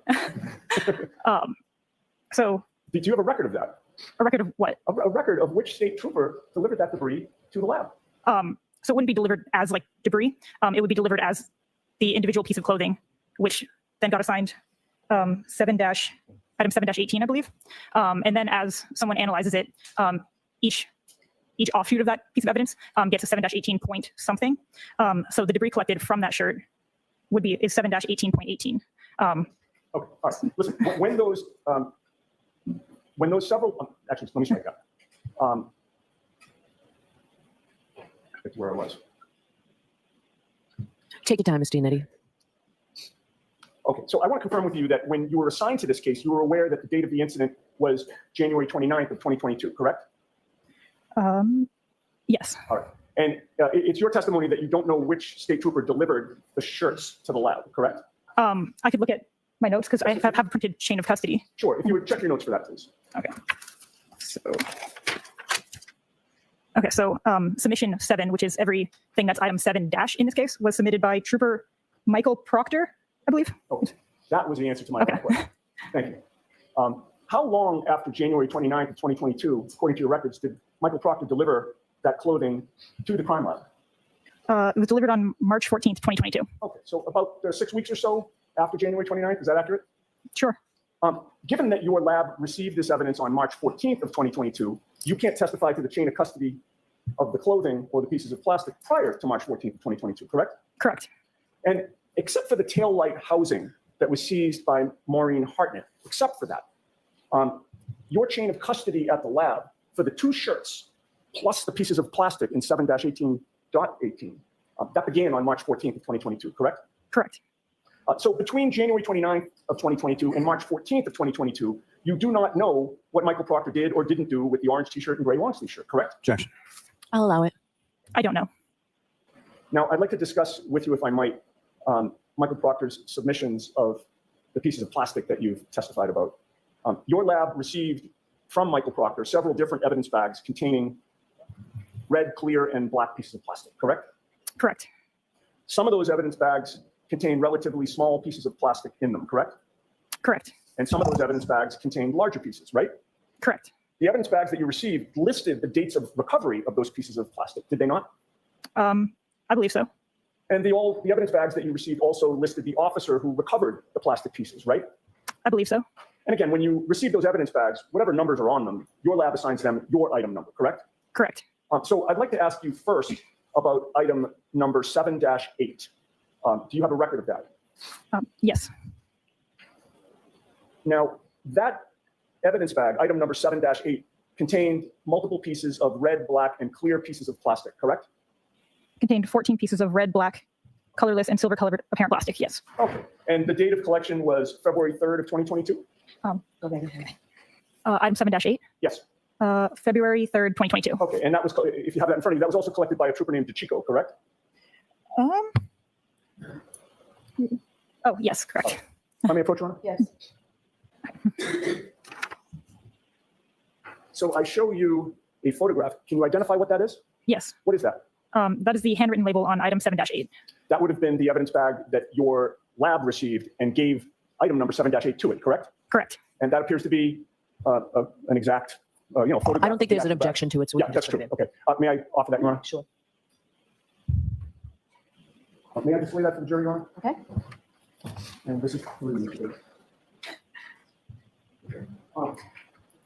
So Do you have a record of that? a record of what? A record of which state trooper delivered that debris to the lab? So it wouldn't be delivered as like debris. It would be delivered as the individual piece of clothing, which then got assigned item 7-18, I believe. And then as someone analyzes it, each each offshoot of that piece of evidence gets a 7-18 point something. So the debris collected from that shirt is 7-18.18. Okay, all right. Listen, when those several, actually, let me strike that. That's where I was. Take your time, Mr. Netti. Okay, so I want to confirm with you that when you were assigned to this case, you were aware that the date of the incident was January 29th of 2022, correct? Yes. All right. And it's your testimony that you don't know which state trooper delivered the shirts to the lab, correct? I could look at my notes because I have a printed chain of custody. Sure, if you would check your notes for that, please. Okay, so submission 7, which is everything that's item 7 dash in this case, was submitted by Trooper Michael Proctor, I believe. Oh, that was the answer to my Okay. question. Thank you. How long after January 29th of 2022, according to your records, did Michael Proctor deliver that clothing to the crime lab? It was delivered on March 14th, 2022. Okay, so about 6 weeks or so after January 29th, is that accurate? Sure. Given that your lab received this evidence on March 14th of 2022, you can't testify to the chain of custody of the clothing or the pieces of plastic prior to March 14th of 2022, correct? Correct. And except for the tail light housing that was seized by Maureen Hartnett, except for that, your chain of custody at the lab for the 2 shirts plus the pieces of plastic in 7-18.18, that began on March 14th of 2022, correct? Correct. So between January 29th of 2022 and March 14th of 2022, you do not know what Michael Proctor did or didn't do with the orange t-shirt and gray long sleeve shirt, correct? Objection. I'll allow it. I don't know. Now, I'd like to discuss with you, if I might, Michael Proctor's submissions of the pieces of plastic that you've testified about. Your lab received from Michael Proctor several different evidence bags containing red, clear, and black pieces of plastic, correct? Correct. Some of those evidence bags contain relatively small pieces of plastic in them, correct? Correct. And some of those evidence bags contained larger pieces, right? Correct. The evidence bags that you received listed the dates of recovery of those pieces of plastic, did they not? I believe so. And the evidence bags that you received also listed the officer who recovered the plastic pieces, right? I believe so. And again, when you receive those evidence bags, whatever numbers are on them, your lab assigns them your item number, correct? Correct. So I'd like to ask you first about item number 7-8. Do you have a record of that? Yes. Now, that evidence bag, item number 7-8, contained multiple pieces of red, black, and clear pieces of plastic, correct? Contained 14 pieces of red, black, colorless, and silver colored apparent plastic. Yes. Okay. And the date of collection was February 3rd of 2022? Item 7-8. Yes. February 3rd, 2022. Okay. And that was, if you have that in front of you, that was also collected by a trooper named DeChico, correct? Oh, yes, correct. Let me approach, Your Honor. Yes. So I show you a photograph. Can you identify what that is? Yes. What is that? That is the handwritten label on item 7-8. That would have been the evidence bag that your lab received and gave item number 7-8 to it, correct? Correct. And that appears to be an exact, photograph. I don't think there's an objection to it. So we Yeah, can that's just put true. it in. Okay. May I offer that, Your Honor? Sure. May I display that for the jury, Your Honor? Okay. And this is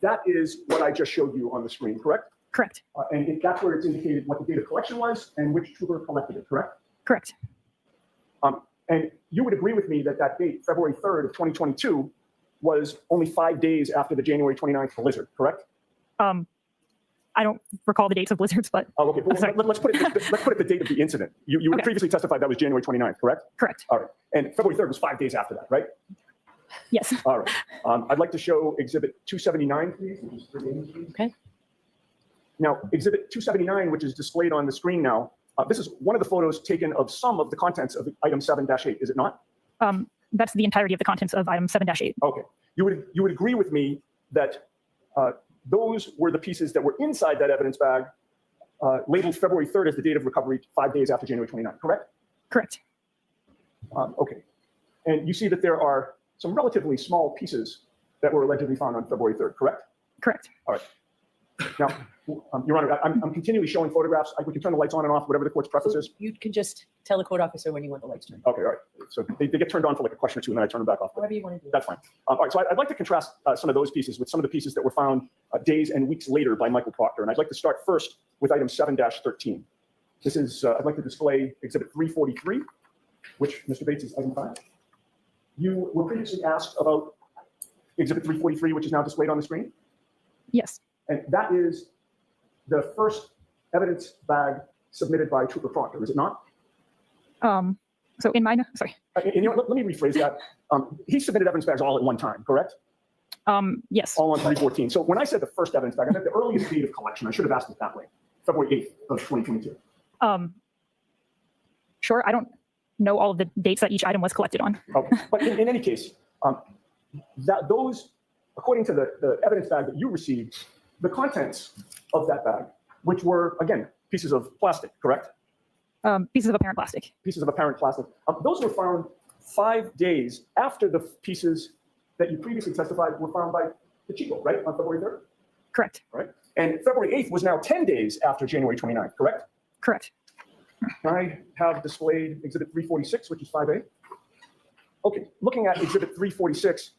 that is what I just showed you on the screen, correct? Correct. And that's where it's indicated what the date of collection was and which trooper collected it, correct? Correct. And you would agree with me that that date, February 3rd of 2022, was only 5 days after the January 29th blizzard, correct? I don't recall the dates of blizzards, but Oh, okay. Well, sorry. let's put it the date of the incident. You Okay. previously testified that was January 29th, correct? correct. All right. And February 3rd was 5 days after that, right? Yes. All right. I'd like to show Exhibit 279, please. Okay. Now, Exhibit 279, which is displayed on the screen now, this is one of the photos taken of some of the contents of item 7-8, is it not? That's the entirety of the contents of item 7-8. Okay. You would agree with me that those were the pieces that were inside that evidence bag, labeled February 3rd as the date of recovery, 5 days after January 29th, correct? Correct. Okay. And you see that there are some relatively small pieces that were allegedly found on February 3rd, correct? Correct. All right. Now, Your Honor, I'm continually showing photographs. We can turn the lights on and off, whatever the court's preference is. You can just tell the court officer when you want the lights turned. Okay, all right. So they get turned on for like a question or two, and then I turn them back off. Whatever you want to do. That's fine. All right, so I'd like to contrast some of those pieces with some of the pieces that were found days and weeks later by Michael Proctor. And I'd like to start first with item 7-13. This is, I'd like to display exhibit 343, which, Mr. Bates, is item 5. You were previously asked about exhibit 343, which is now displayed on the screen. Yes. And that is the first evidence bag submitted by Trooper Proctor, is it not? So in mine, sorry. And you know, let me rephrase that. He submitted evidence bags all at one time, correct? Yes. All on 314. So when I said the first evidence bag, I meant the earliest date of collection. I should have asked it that way. February 8th of 2022. Sure. I don't know all of the dates that each item was collected on. Okay. But in any case, those, according to the evidence bag that you received, the contents of that bag, which were, again, pieces of plastic, correct? Pieces of apparent plastic. Pieces of apparent plastic. Those were found 5 days after the pieces that you previously testified were found by the Chico, right, on February 3rd? Correct. Right. And February 8th was now 10 days after January 29th, correct? Correct. I have displayed exhibit 346, which is 5A. Okay, looking at exhibit 346,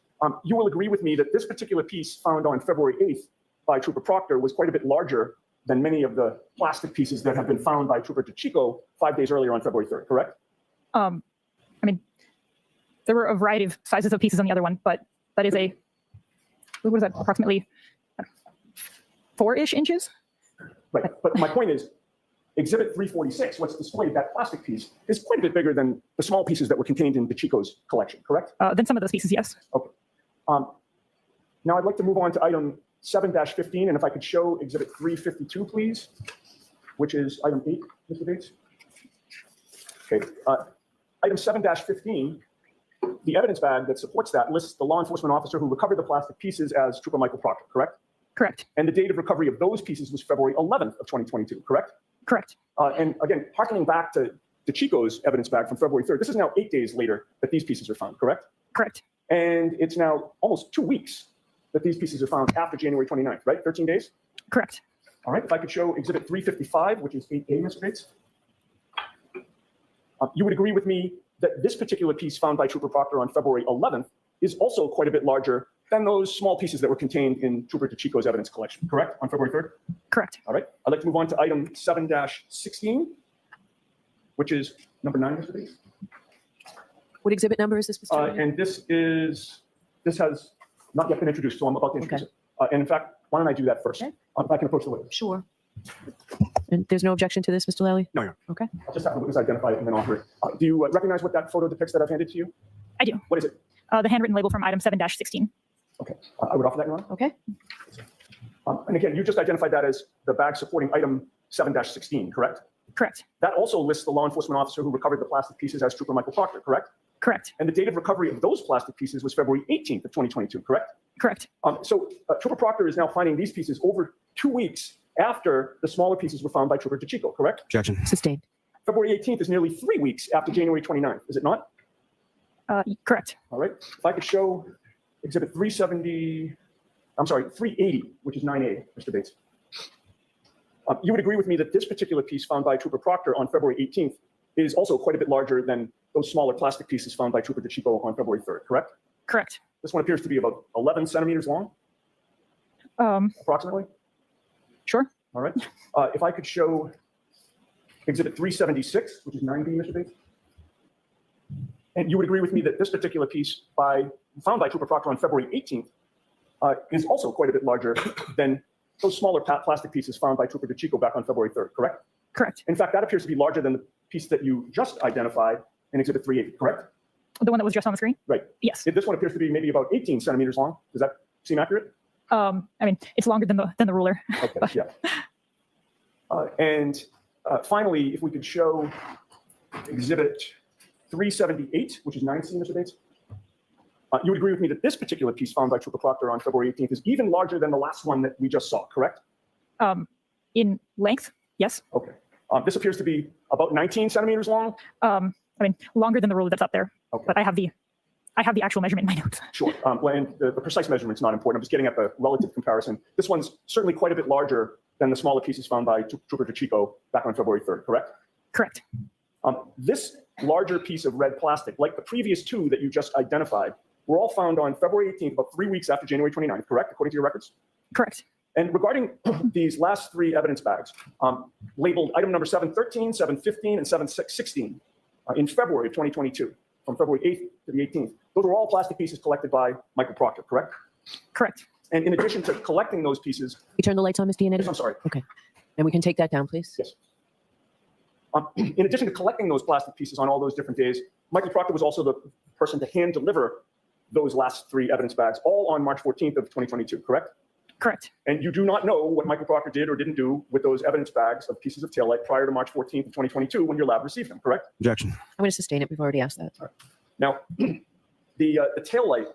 you will agree with me that this particular piece found on February 8th by Trooper Proctor was quite a bit larger than many of the plastic pieces that have been found by Trooper DeChico 5 days earlier on February 3rd, correct? I mean, there were a variety of sizes of pieces on the other one, but that is what is that, approximately 4-ish inches? Right, but my point is, exhibit 346, what's displayed, that plastic piece, is quite a bit bigger than the small pieces that were contained in DeChico's collection, correct? Then some of those pieces, yes. Okay. Now I'd like to move on to item 7-15, and if I could show exhibit 352, please, which is item 8, Mr. Bates. Okay. Item 7-15, the evidence bag that supports that lists the law enforcement officer who recovered the plastic pieces as Trooper Michael Proctor, correct? Correct. And the date of recovery of those pieces was February 11th of 2022, correct? Correct. And again, harkening back to DeChico's evidence bag from February 3rd, this is now 8 days later that these pieces are found, correct? Correct. And it's now almost 2 weeks that these pieces are found after January 29th, right? 13 days? Correct. All right, if I could show exhibit 355, which is 8A, Mr. Bates. You would agree with me that this particular piece found by Trooper Proctor on February 11th is also quite a bit larger than those small pieces that were contained in Trooper DeChico's evidence collection, correct? On February 3rd? Correct. All right, I'd like to move on to item 7-16, which is number 9, Mr. Bates. What exhibit number is this, Mr. Chairman? And this has not yet been introduced, so I'm about to introduce Okay. it. And in fact, why don't I do that first? Okay. If I can approach the witness. Sure. And there's no objection to this, Mr. Lally? No, Your Okay. I'll just have the witness identify it and then offer it. Do you recognize what that photo depicts that I've handed to you? I do. What is it? The handwritten label from item 7-16. Okay, I would offer that, Your Honor. Okay. And again, you just identified that as the bag supporting item 7-16, correct? Correct. That also lists the law enforcement officer who recovered the plastic pieces as Trooper Michael Proctor, correct? Correct. And the date of recovery of those plastic pieces was February 18th of 2022, correct? Correct. So Trooper Proctor is now finding these pieces over 2 weeks after the smaller pieces were found by Trooper DeChico, correct? Objection. Sustained. February 18th is nearly 3 weeks after January 29th, is it not? Correct. All right. If I could show exhibit 380, which is 9A, Mr. Bates. You would agree with me that this particular piece found by Trooper Proctor on February 18th is also quite a bit larger than those smaller plastic pieces found by Trooper DeChico on February 3rd, correct? Correct. This one appears to be about 11 centimeters long, approximately. Sure. All right. If I could show exhibit 376, which is 9B, Mr. Bates. And you would agree with me that this particular piece found by Trooper Proctor on February 18th is also quite a bit larger than those smaller plastic pieces found by Trooper DeChico back on February 3rd, correct? Correct. In fact, that appears to be larger than the piece that you just identified in exhibit 380, correct? The one that was just on the screen? Right. Yes. This one appears to be maybe about 18 centimeters long. Does that seem accurate? I mean, it's longer than the ruler. Okay, yeah. And finally, if we could show exhibit 378, which is 9C, Mr. Bates. You would agree with me that this particular piece found by Trooper Proctor on February 18th is even larger than the last one that we just saw, correct? In length, yes. Okay. This appears to be about 19 centimeters long. I mean, longer than the ruler that's up there, Okay. but I have the I have the actual measurement in my notes. Sure. And the precise measurement's not important. I'm just getting at the relative comparison. This one's certainly quite a bit larger than the smaller pieces found by Trooper DeChico back on February 3rd, correct? Correct. This larger piece of red plastic, like the previous two that you just identified, were all found on February 18th, about 3 weeks after January 29th, correct, according to your records? Correct. And regarding these last three evidence bags, labeled item number 713, 715, and 716 in February of 2022, from February 8th to the 18th, those were all plastic pieces collected by Michael Proctor, correct? Correct. And in addition to collecting those pieces, We turn the lights on, Ms. Giannetti? I'm sorry, Okay. And we can take that down, please? yes. In addition to collecting those plastic pieces on all those different days, Michael Proctor was also the person to hand deliver those last three evidence bags, all on March 14th of 2022, correct? Correct. And you do not know what Michael Proctor did or didn't do with those evidence bags of pieces of taillight prior to March 14th of 2022 when your lab received them, correct? Objection. I'm going to sustain it. We've already asked that. Now, the taillight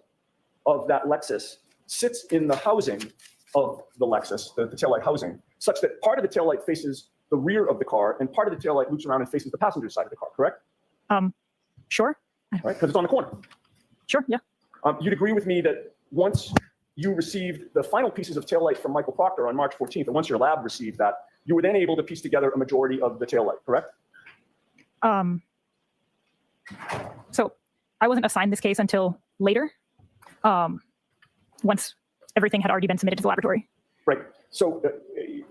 of that Lexus sits in the housing of the Lexus, the taillight housing, such that part of the taillight faces the rear of the car and part of the taillight loops around and faces the passenger side of the car, correct? Sure. Right, because it's on the corner. Sure. Yeah. You'd agree with me that once you received the final pieces of taillight from Michael Proctor on March 14th, and once your lab received that, you were then able to piece together a majority of the taillight, correct? So I wasn't assigned this case until later, once everything had already been submitted to the laboratory. Right. So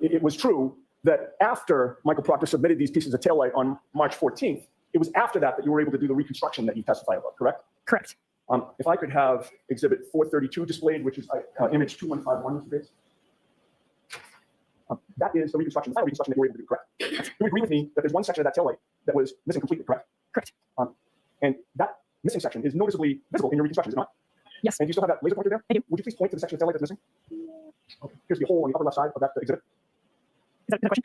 it was true that after Michael Proctor submitted these pieces of taillight on March 14th, it was after that that you were able to do the reconstruction that you testified about, correct? Correct. If I could have exhibit 432 displayed, which is image 2151, Mr. Bates. That is the reconstruction, the final reconstruction that you were able to do, correct? You agree with me that there's one section of that taillight that was missing completely, correct? Correct. And that missing section is noticeably visible in your reconstruction, is it not? Yes. And do you still have that laser pointer there? I do. Would you please point to the section of taillight that's missing? Okay. Here's the hole on the upper left side of that exhibit. Is that the question?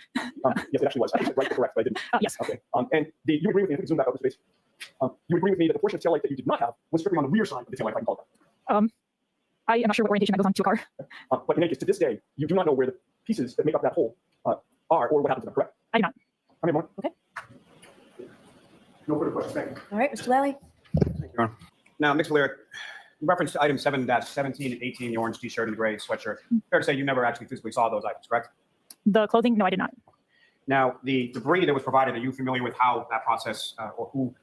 Yes, it actually was. I said right to correct, but I didn't. Yes. Okay. And you agree with me, if we could zoom back up to space. You agree with me that the portion of taillight that you did not have was strictly on the rear side of the taillight, if I can call it that. I am not sure what orientation that goes onto a car. But in any case, to this day, you do not know where the pieces that make up that hole are or what happened to them, correct? I do not. How many more? Okay. No further questions. Thank you. All right, Mr. Lally? Thank you, Your Honor. Now, Mr. Vallier, in reference to item 7-17 and 18, the orange t-shirt and the gray sweatshirt, fair to say you never actually physically saw those items, correct? The clothing? No, I did not. Now, the debris that was provided, are you familiar with how that process or who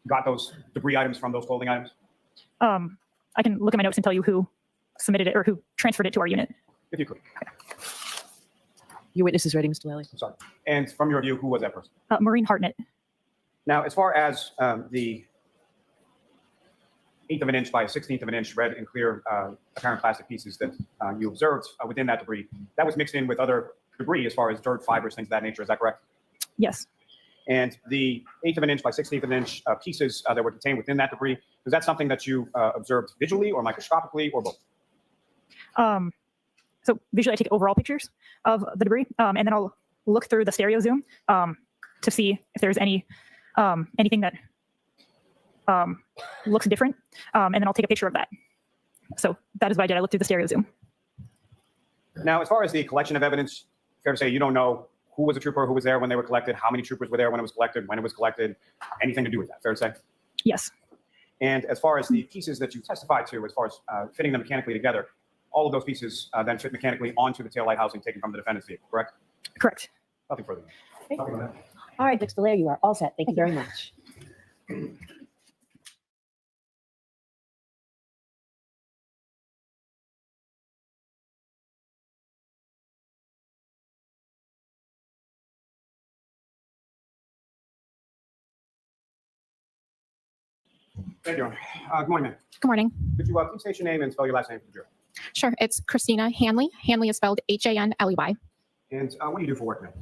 got those debris items from those clothing items? I can look at my notes and tell you who submitted it or who transferred it to our unit. If you could. Your witness is ready, Mr. Lally. I'm sorry. And from your view, who was that person? Maureen Hartnett. Now, as far as the 1/8 of an inch by 1/16 of an inch red and clear apparent plastic pieces that you observed within that debris, that was mixed in with other debris as far as dirt, fibers, things of that nature. Is that correct? Yes. And the 1/8 of an inch by 1/16 of an inch pieces that were contained within that debris, is that something that you observed visually or microscopically or both? So visually, I take overall pictures of the debris, and then I'll look through the stereo zoom to see if there's any anything that looks different, and then I'll take a picture of that. So that is what I did. I looked through the stereo zoom. Now, as far as the collection of evidence, fair to say you don't know who was a trooper, who was there when they were collected, how many troopers were there when it was collected, anything to do with that, fair to say? Yes. And as far as the pieces that you testified to, as far as fitting them mechanically together, all of those pieces then fit mechanically onto the taillight housing taken from the defendant's vehicle, correct? Correct. Nothing further. All right, Mr. Vallier, you are all set. Thank you very much. Thank you, Your Honor. Good morning, ma'am. Good morning. Could you please state your name and spell your last name for the jury? Sure. It's Christina Hanley. Hanley is spelled Hanley. And what do you do for work, ma'am?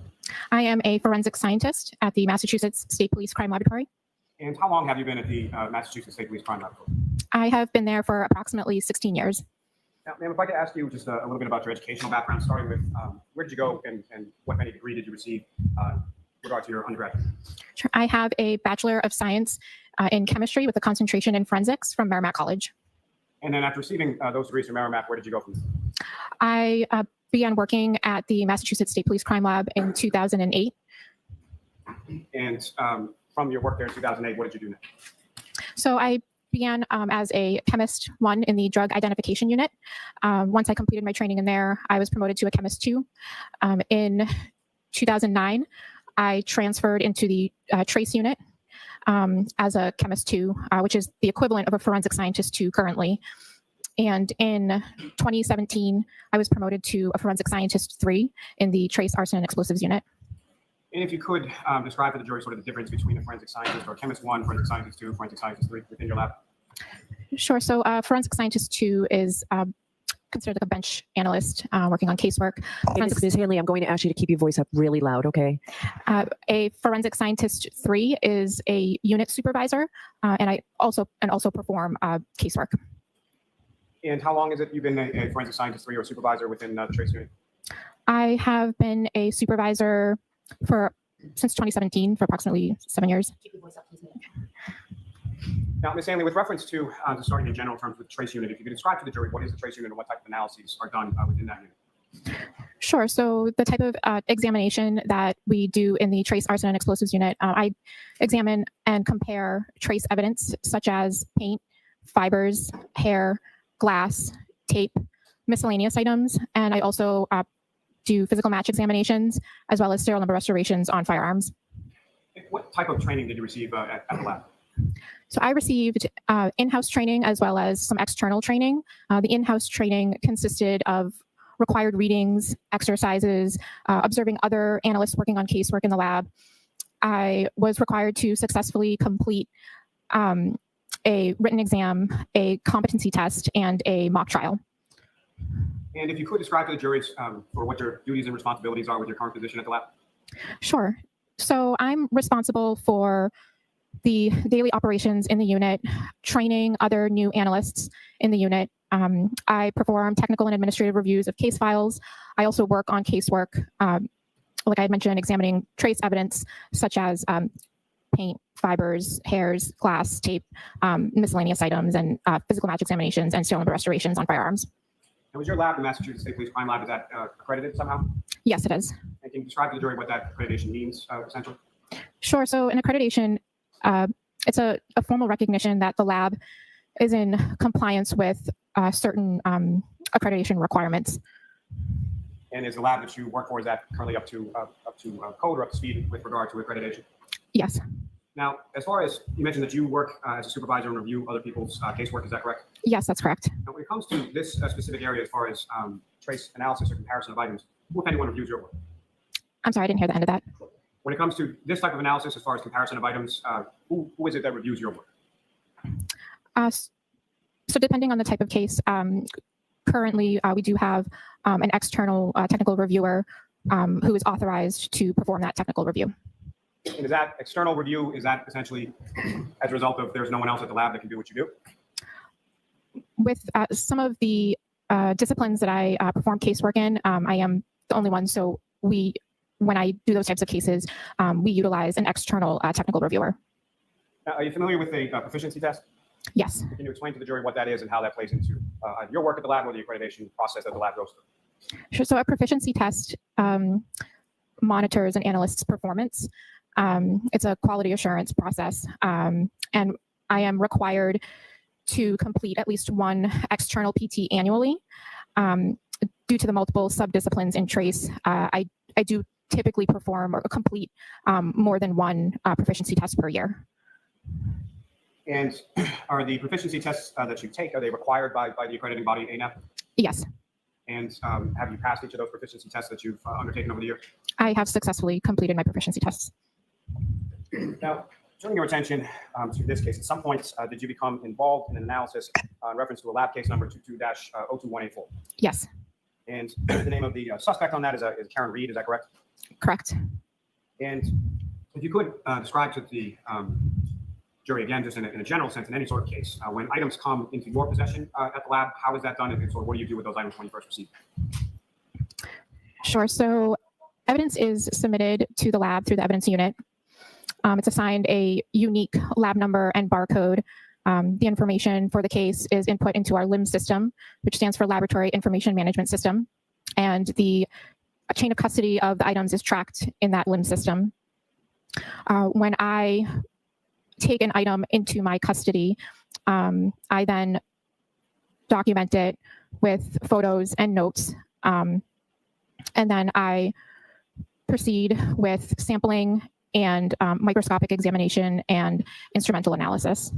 I am a forensic scientist at the Massachusetts State Police Crime Laboratory. And how long have you been at the Massachusetts State Police Crime Laboratory? I have been there for approximately 16 years. Now, ma'am, if I could ask you just a little bit about your educational background, starting with where did you go and what any degree did you receive with regard to your undergraduate? Sure. I have a Bachelor of Science in Chemistry with a concentration in Forensics from Merrimack College. And then after receiving those degrees from Merrimack, where did you go from there? I began working at the Massachusetts State Police Crime Lab in 2008. And from your work there in 2008, what did you do next? So I began as a chemist 1 in the drug identification unit. Once I completed my training in there, I was promoted to a chemist 2. In 2009, I transferred into the trace unit as a chemist 2, which is the equivalent of a forensic scientist 2 currently. And in 2017, I was promoted to a forensic scientist 3 in the trace arson and explosives unit. And if you could describe for the jury sort of the difference between a forensic scientist or chemist 1, forensic scientist 2, forensic scientist 3 within your lab. Sure. So forensic scientist 2 is considered like a bench analyst working on casework. Ms. Hanley, I'm going to ask you to keep your voice up really loud, okay? A forensic scientist 3 is a unit supervisor, and I also perform casework. And how long is it you've been a forensic scientist 3 or supervisor within the trace unit? I have been a supervisor since 2017 for approximately 7 years. Keep your voice up, please. Now, Ms. Hanley, with reference to starting in general terms with the trace unit, if you could describe to the jury what is the trace unit and what type of analyses are done within that unit. Sure. So the type of examination that we do in the trace arson and explosives unit, I examine and compare trace evidence such as paint, fibers, hair, glass, tape, miscellaneous items, and I also do physical match examinations as well as serial number restorations on firearms. What type of training did you receive at the lab? So I received in-house training as well as some external training. The in-house training consisted of required readings, exercises, observing other analysts working on casework in the lab. I was required to successfully complete a written exam, a competency test, and a mock trial. And if you could describe to the juries for what your duties and responsibilities are with your current position at the lab. Sure. So I'm responsible for the daily operations in the unit, training other new analysts in the unit. I perform technical and administrative reviews of case files. I also work on casework, like I had mentioned, examining trace evidence such as paint, fibers, hairs, glass, tape, miscellaneous items, and physical match examinations and serial number restorations on firearms. And was your lab, the Massachusetts State Police Crime Lab, is that accredited somehow? Yes, it is. And can you describe to the jury what that accreditation means, essentially? Sure. So an accreditation, it's a formal recognition that the lab is in compliance with certain accreditation requirements. And is the lab that you work for, is that currently up to code or up to speed with regard to accreditation? Yes. Now, as far as you mentioned that you work as a supervisor and review other people's casework, is that correct? Yes, that's correct. Now, when it comes to this specific area, as far as trace analysis or comparison of items, who, if anyone, reviews your work? I'm sorry, I didn't hear the end of that. When it comes to this type of analysis, as far as comparison of items, who is it that reviews your work? So depending on the type of case, currently we do have an external technical reviewer who is authorized to perform that technical review. And is that external review, is that essentially as a result of there's no one else at the lab that can do what you do? With some of the disciplines that I perform casework in, I am the only one. So when I do those types of cases, we utilize an external technical reviewer. Now, are you familiar with a proficiency test? Yes. Can you explain to the jury what that is and how that plays into your work at the lab or the accreditation process that the lab goes through? Sure. So a proficiency test monitors an analyst's performance. It's a quality assurance process, and I am required to complete at least one external PT annually. Due to the multiple subdisciplines in trace, I do typically perform or complete more than one proficiency test per year. And are the proficiency tests that you take, are they required by the accrediting body, ANAP? Yes. And have you passed each of those proficiency tests that you've undertaken over the years? I have successfully completed my proficiency tests. Now, turning your attention to this case, at some point, did you become involved in an analysis in reference to a lab case number 22-02184? Yes. And the name of the suspect on that is Karen Reed, is that correct? Correct. And if you could describe to the jury, again, just in a general sense, in any sort of case, when items come into your possession at the lab, how is that done? And sort of what do you do with those items when you first receive them? Sure. So evidence is submitted to the lab through the evidence unit. It's assigned a unique lab number and barcode. The information for the case is input into our LIMS system, which stands for Laboratory Information Management System. And the chain of custody of the items is tracked in that LIMS system. When I take an item into my custody, I then document it with photos and notes. And then I proceed with sampling and microscopic examination and instrumental analysis.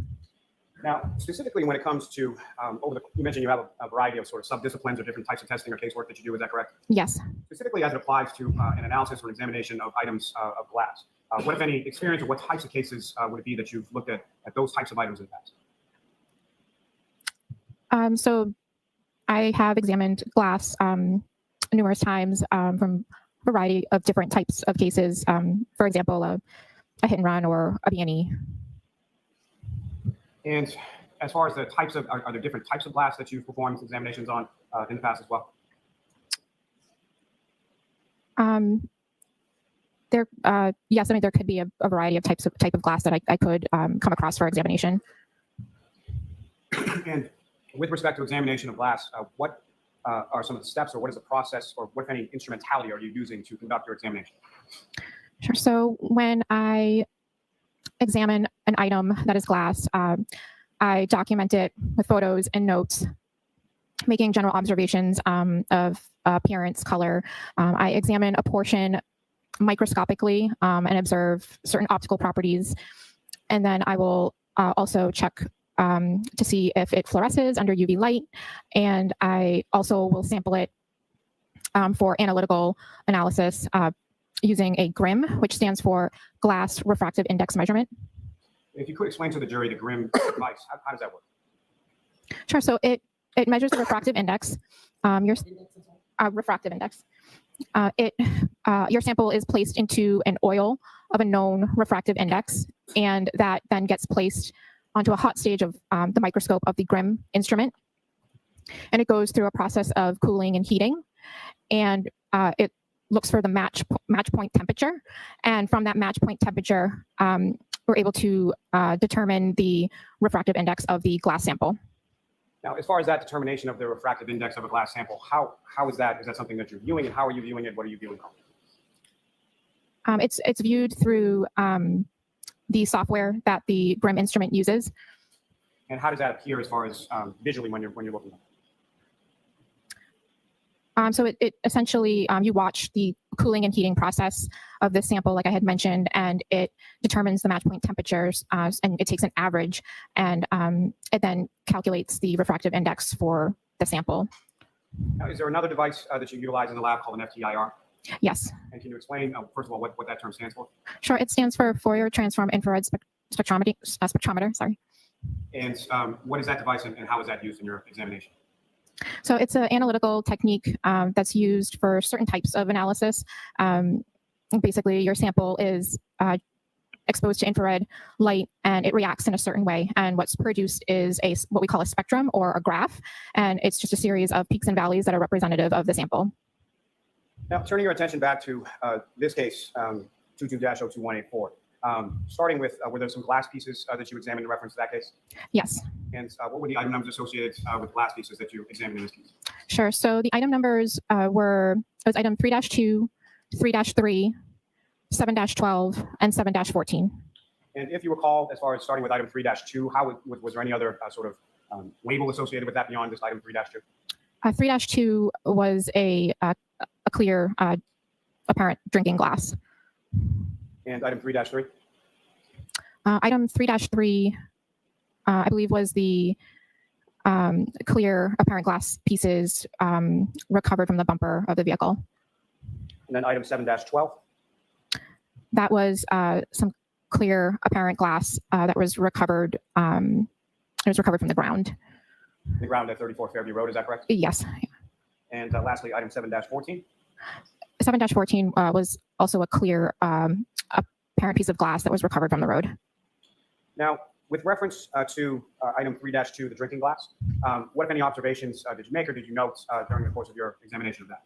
Now, specifically when it comes to, you mentioned you have a variety of sort of sub-disciplines or different types of testing or casework that you do, is that correct? Yes. Specifically as it applies to an analysis or examination of items of glass, what, if any, experience or what types of cases would it be that you've looked at those types of items in the past? So I have examined glass numerous times from a variety of different types of cases. For example, a hit and run or a B&E. And as far as the types of, are there different types of glass that you've performed examinations on in the past as well? Yes, I mean, there could be a variety of type of glass that I could come across for examination. And with respect to examination of glass, what are some of the steps, or what is the process, or what, if any, instrumentality are you using to conduct your examination? Sure. So when I examine an item that is glass, I document it with photos and notes, making general observations of appearance, color. I examine a portion microscopically and observe certain optical properties. And then I will also check to see if it fluoresces under UV light. And I also will sample it for analytical analysis using a GRIM, which stands for Glass Refractive Index Measurement. If you could explain to the jury the GRIM device, how does that work? Sure. So it measures the refractive index, your refractive index. Your sample is placed into an oil of a known refractive index, and that then gets placed onto a hot stage of the microscope of the GRIM instrument. And it goes through a process of cooling and heating, and it looks for the match point temperature. And from that match point temperature, we're able to determine the refractive index of the glass sample. Now, as far as that determination of the refractive index of a glass sample, how is that? Is that something that you're viewing, and how are you viewing it? What are you viewing from? It's viewed through the software that the GRIM instrument uses. And how does that appear as far as visually when you're looking at it? So it essentially, you watch the cooling and heating process of the sample, like I had mentioned, and it determines the match point temperatures, and it takes an average, and it then calculates the refractive index for the sample. Now, is there another device that you utilize in the lab called an FTIR? Yes. And can you explain, first of all, what that term stands for? Sure. It stands for Fourier Transform Infrared Spectrometer. Sorry. And what is that device, and how is that used in your examination? So it's an analytical technique that's used for certain types of analysis. Basically, your sample is exposed to infrared light, and it reacts in a certain way. And what's produced is what we call a spectrum or a graph, and it's just a series of peaks and valleys that are representative of the sample. Now, turning your attention back to this case, 22-02184. Starting with, were there some glass pieces that you examined in reference to that case? Yes. And what were the item numbers associated with glass pieces that you examined in this case? Sure. So the item numbers was item 3-2, 3-3, 7-12, and 7-14. And if you recall, as far as starting with item 3-2, was there any other sort of label associated with that beyond just item 3-2? 3-2 was a clear, apparent drinking glass. And item 3-3? Item 3-3, I believe, was the clear apparent glass pieces recovered from the bumper of the vehicle. And then item 7-12? That was some clear apparent glass that was recovered. It was recovered from the ground. The ground at 34 Fairview Road, is that correct? Yes. And lastly, item 7-14? 7-14 was also a clear apparent piece of glass that was recovered from the road. Now, with reference to item 3-2, the drinking glass, what, if any, observations did you make or did you note during the course of your examination of that?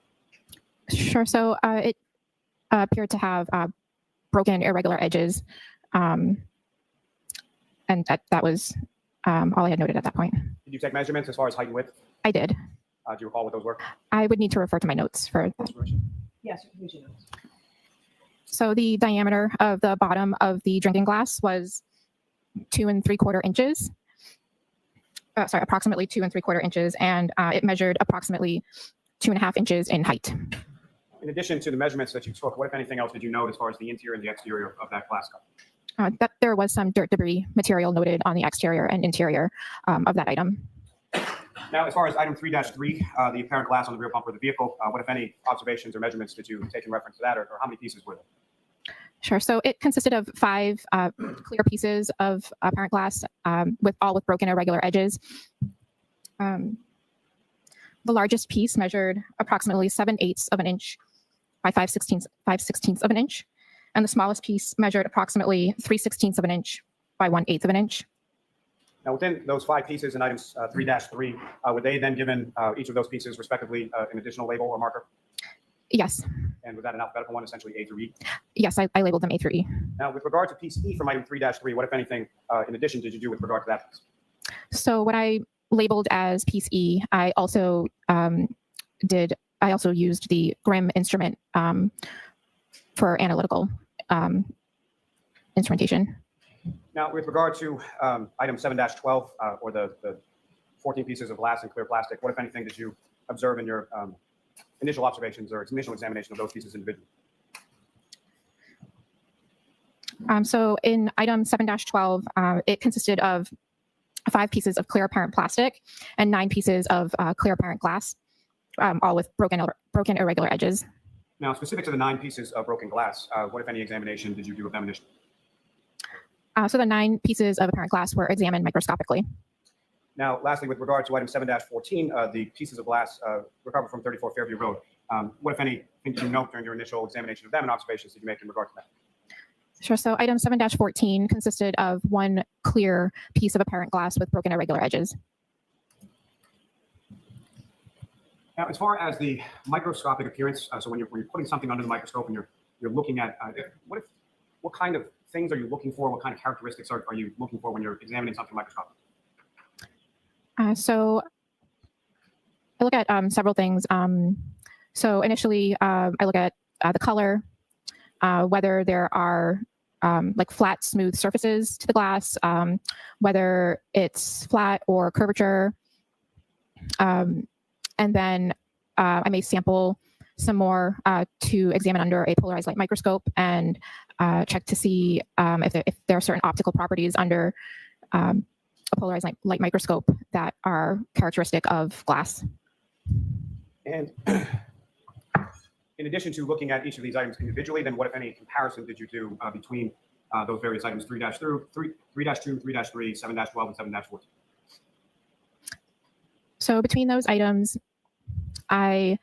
Sure. So it appeared to have broken, irregular edges, and that was all I had noted at that point. Did you take measurements as far as height and width? I did. Do you recall what those were? I would need to refer to my notes for that. Yes, you can use your notes. So the diameter of the bottom of the drinking glass was 2¾ inches. Approximately 2¾ inches, and it measured approximately 2.5 inches in height. In addition to the measurements that you took, what, if anything else, did you note as far as the interior and the exterior of that glass cup? That there was some dirt debris material noted on the exterior and interior of that item. Now, as far as item 3-3, the apparent glass on the rear bumper of the vehicle, what, if any, observations or measurements did you take in reference to that, or how many pieces were there? Sure. So it consisted of 5 clear pieces of apparent glass, with broken irregular edges. The largest piece measured approximately 7/8 of an inch by 5/16 of an inch, and the smallest piece measured approximately 3/16 of an inch by 1/8 of an inch. Now, within those 5 pieces in items 3-3, were they then given each of those pieces respectively an additional label or marker? Yes. And was that an alphabetical one, essentially A through E? Yes, I labeled them A through E. Now, with regard to piece E from item 3-3, what, if anything, in addition did you do with regard to that piece? So what I labeled as piece E, I also used the GRIM instrument for analytical instrumentation. Now, with regard to item 7-12, or the 14 pieces of glass and clear plastic, what, if anything, did you observe in your initial observations or initial examination of those pieces individually? So in item 7-12, it consisted of 5 pieces of clear apparent plastic and 9 pieces of clear apparent glass, all with broken irregular edges. Now, specific to the 9 pieces of broken glass, what, if any, examination did you do of them initially? So the 9 pieces of apparent glass were examined microscopically. Now, lastly, with regard to item 7-14, the pieces of glass recovered from 34 Fairview Road, what, if anything, did you note during your initial examination of them and observations did you make in regard to that? Sure. So item 7-14 consisted of 1 clear piece of apparent glass with broken irregular edges. Now, as far as the microscopic appearance, so when you're putting something under the microscope and you're looking at, what kind of things are you looking for? What kind of characteristics are you looking for when you're examining something microscopically? So I look at several things. So initially, I look at the color, whether there are like flat, smooth surfaces to the glass, whether it's flat or curvature. And then I may sample some more to examine under a polarized light microscope and check to see if there are certain optical properties under a polarized light microscope that are characteristic of glass. And in addition to looking at each of these items individually, then what, if any, comparison did you do between those various items 3-2, 3-3, 7-12, and 7-14? So between those items, I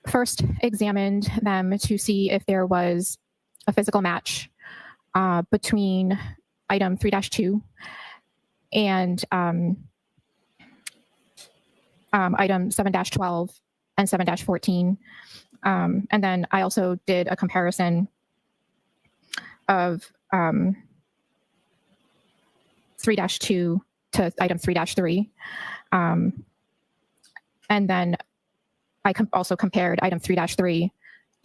first examined them to see if there was a physical match between item 3-2 and item 7-12 and 7-14. And then I also did a comparison of 3-2 to item 3-3. And then I also compared item 3-3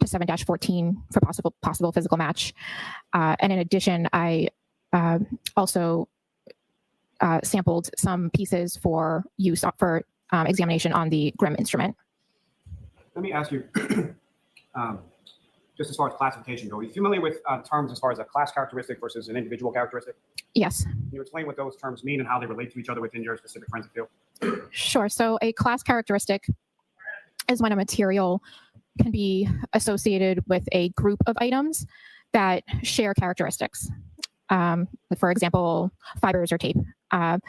to 7-14 for possible physical match. And in addition, I also sampled some pieces for use for examination on the GRIM instrument. Let me ask you, just as far as classification goes, are you familiar with terms as far as a class characteristic versus an individual characteristic? Yes. Can you explain what those terms mean and how they relate to each other within your specific forensic field? Sure. So a class characteristic is when a material can be associated with a group of items that share characteristics. For example, fibers or tape. An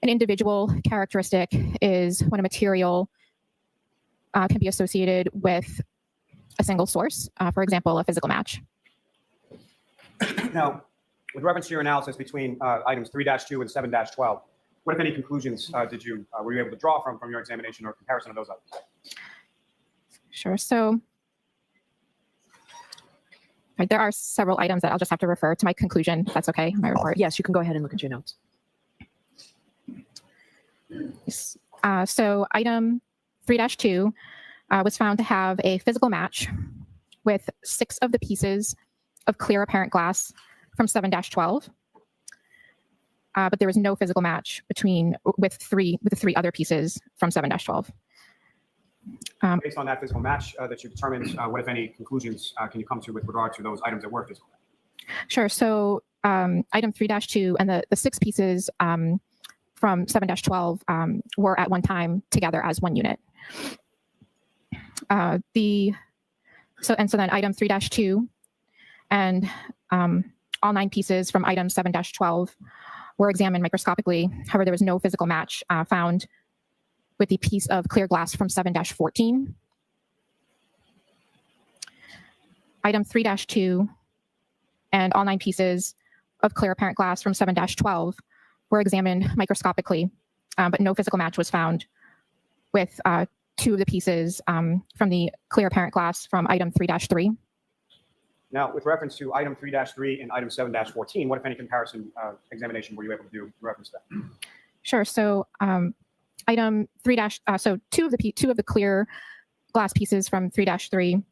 individual characteristic is when a material can be associated with a single source, for example, a physical match. Now, with reference to your analysis between items 3-2 and 7-12, what, if any, conclusions were you able to draw from your examination or comparison of those items? Sure. So there are several items that I'll just have to refer to my conclusion, if that's okay, my report. Yes, you can go ahead and look at your notes. So item 3-2 was found to have a physical match with 6 of the pieces of clear apparent glass from 7-12 but there was no physical match with the three other pieces from 7-12. Based on that physical match that you determined, what, if any, conclusions can you come to with regard to those items that were physical? Sure. So item 3-2 and the 6 pieces from 7-12 were at one time together as one unit. So then item 3-2 and all 9 pieces from item 7-12 were examined microscopically. However, there was no physical match found with the piece of clear glass from 7-14. Item 3-2 and all 9 pieces of clear apparent glass from 7-12 were examined microscopically, but no physical match was found with 2 of the pieces from the clear apparent glass from item 3-3. Now, with reference to item 3-3 and item 7-14, what, if any, comparison examination were you able to do in reference to that? Sure. So item 3 so two of the clear glass pieces from 3-3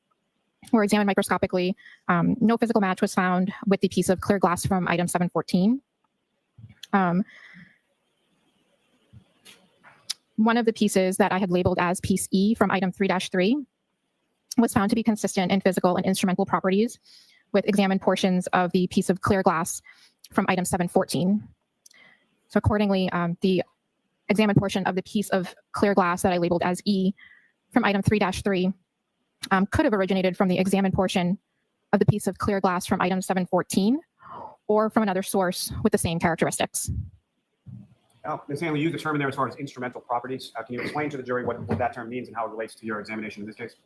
were examined microscopically. No physical match was found with the piece of clear glass from item 7-14. One of the pieces that I had labeled as piece E from item 3-3 was found to be consistent in physical and instrumental properties with examined portions of the piece of clear glass from item 7-14. So accordingly, the examined portion of the piece of clear glass that I labeled as E from item 3-3 could have originated from the examined portion of the piece of clear glass from item 7-14 or from another source with the same characteristics. Now, Ms. Hanley, you determined there as far as instrumental properties. Can you explain to the jury what that term means and how it relates to your examination in this case?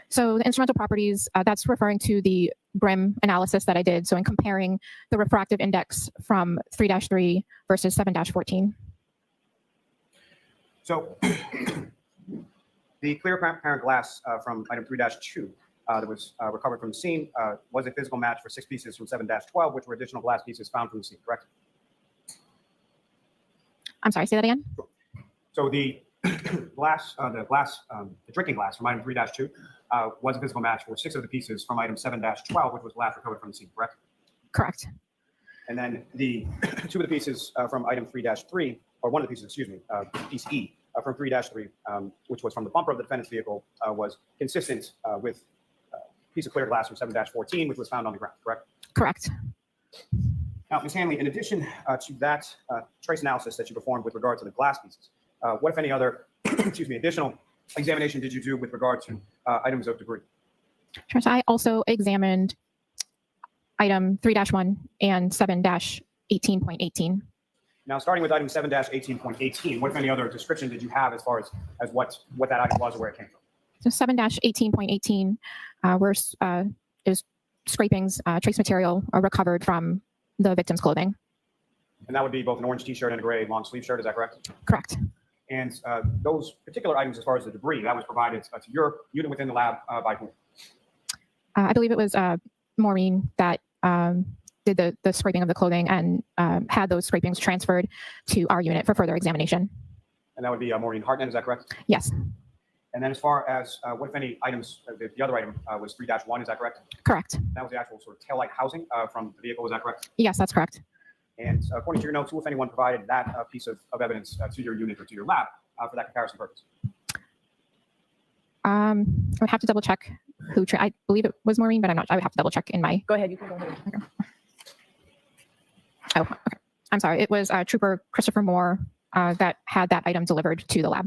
So the instrumental properties, that's referring to the BRIM analysis that I did. So in comparing the refractive index from 3-3 versus 7-14. So the clear apparent glass from item 3-2 that was recovered from the scene was a physical match for 6 pieces from 7-12, which were additional glass pieces found from the scene, correct? I'm sorry, say that again? So the drinking glass from item 3-2 was a physical match for 6 of the pieces from item 7-12, which was last recovered from the scene, correct? Correct. And then the 2 of the pieces from item 3-3, or one of the pieces, excuse me, piece E from 3-3, which was from the bumper of the defendant's vehicle, was consistent with a piece of clear glass from 7-14, which was found on the ground, correct? Correct. Now, Ms. Hanley, in addition to that trace analysis that you performed with regard to the glass pieces, what, if any, other excuse me, additional examination did you do with regard to items of debris? Sure. So I also examined item 3-1 and 7-18.18. Now, starting with item 7-18.18, what, if any, other description did you have as far as what that item was or where it came from? So 7-18.18 is scrapings, trace material recovered from the victim's clothing. And that would be both an orange T-shirt and a gray long sleeve shirt, is that correct? Correct. And those particular items, as far as the debris, that was provided to your unit within the lab by whom? I believe it was Maureen that did the scraping of the clothing and had those scrapings transferred to our unit for further examination. And that would be Maureen Hartnett, is that correct? Yes. And then as far as what, if any, items, the other item was 3-1, is that correct? Correct. That was the actual sort of taillight housing from the vehicle, is that correct? Yes, that's correct. And according to your notes, who, if anyone, provided that piece of evidence to your unit or to your lab for that comparison purpose? I would have to double check who, I believe it was Maureen, but I'm not, I would have to double check in my, Go ahead. You can go ahead. oh, okay. I'm sorry. It was Trooper Christopher Moore that had that item delivered to the lab.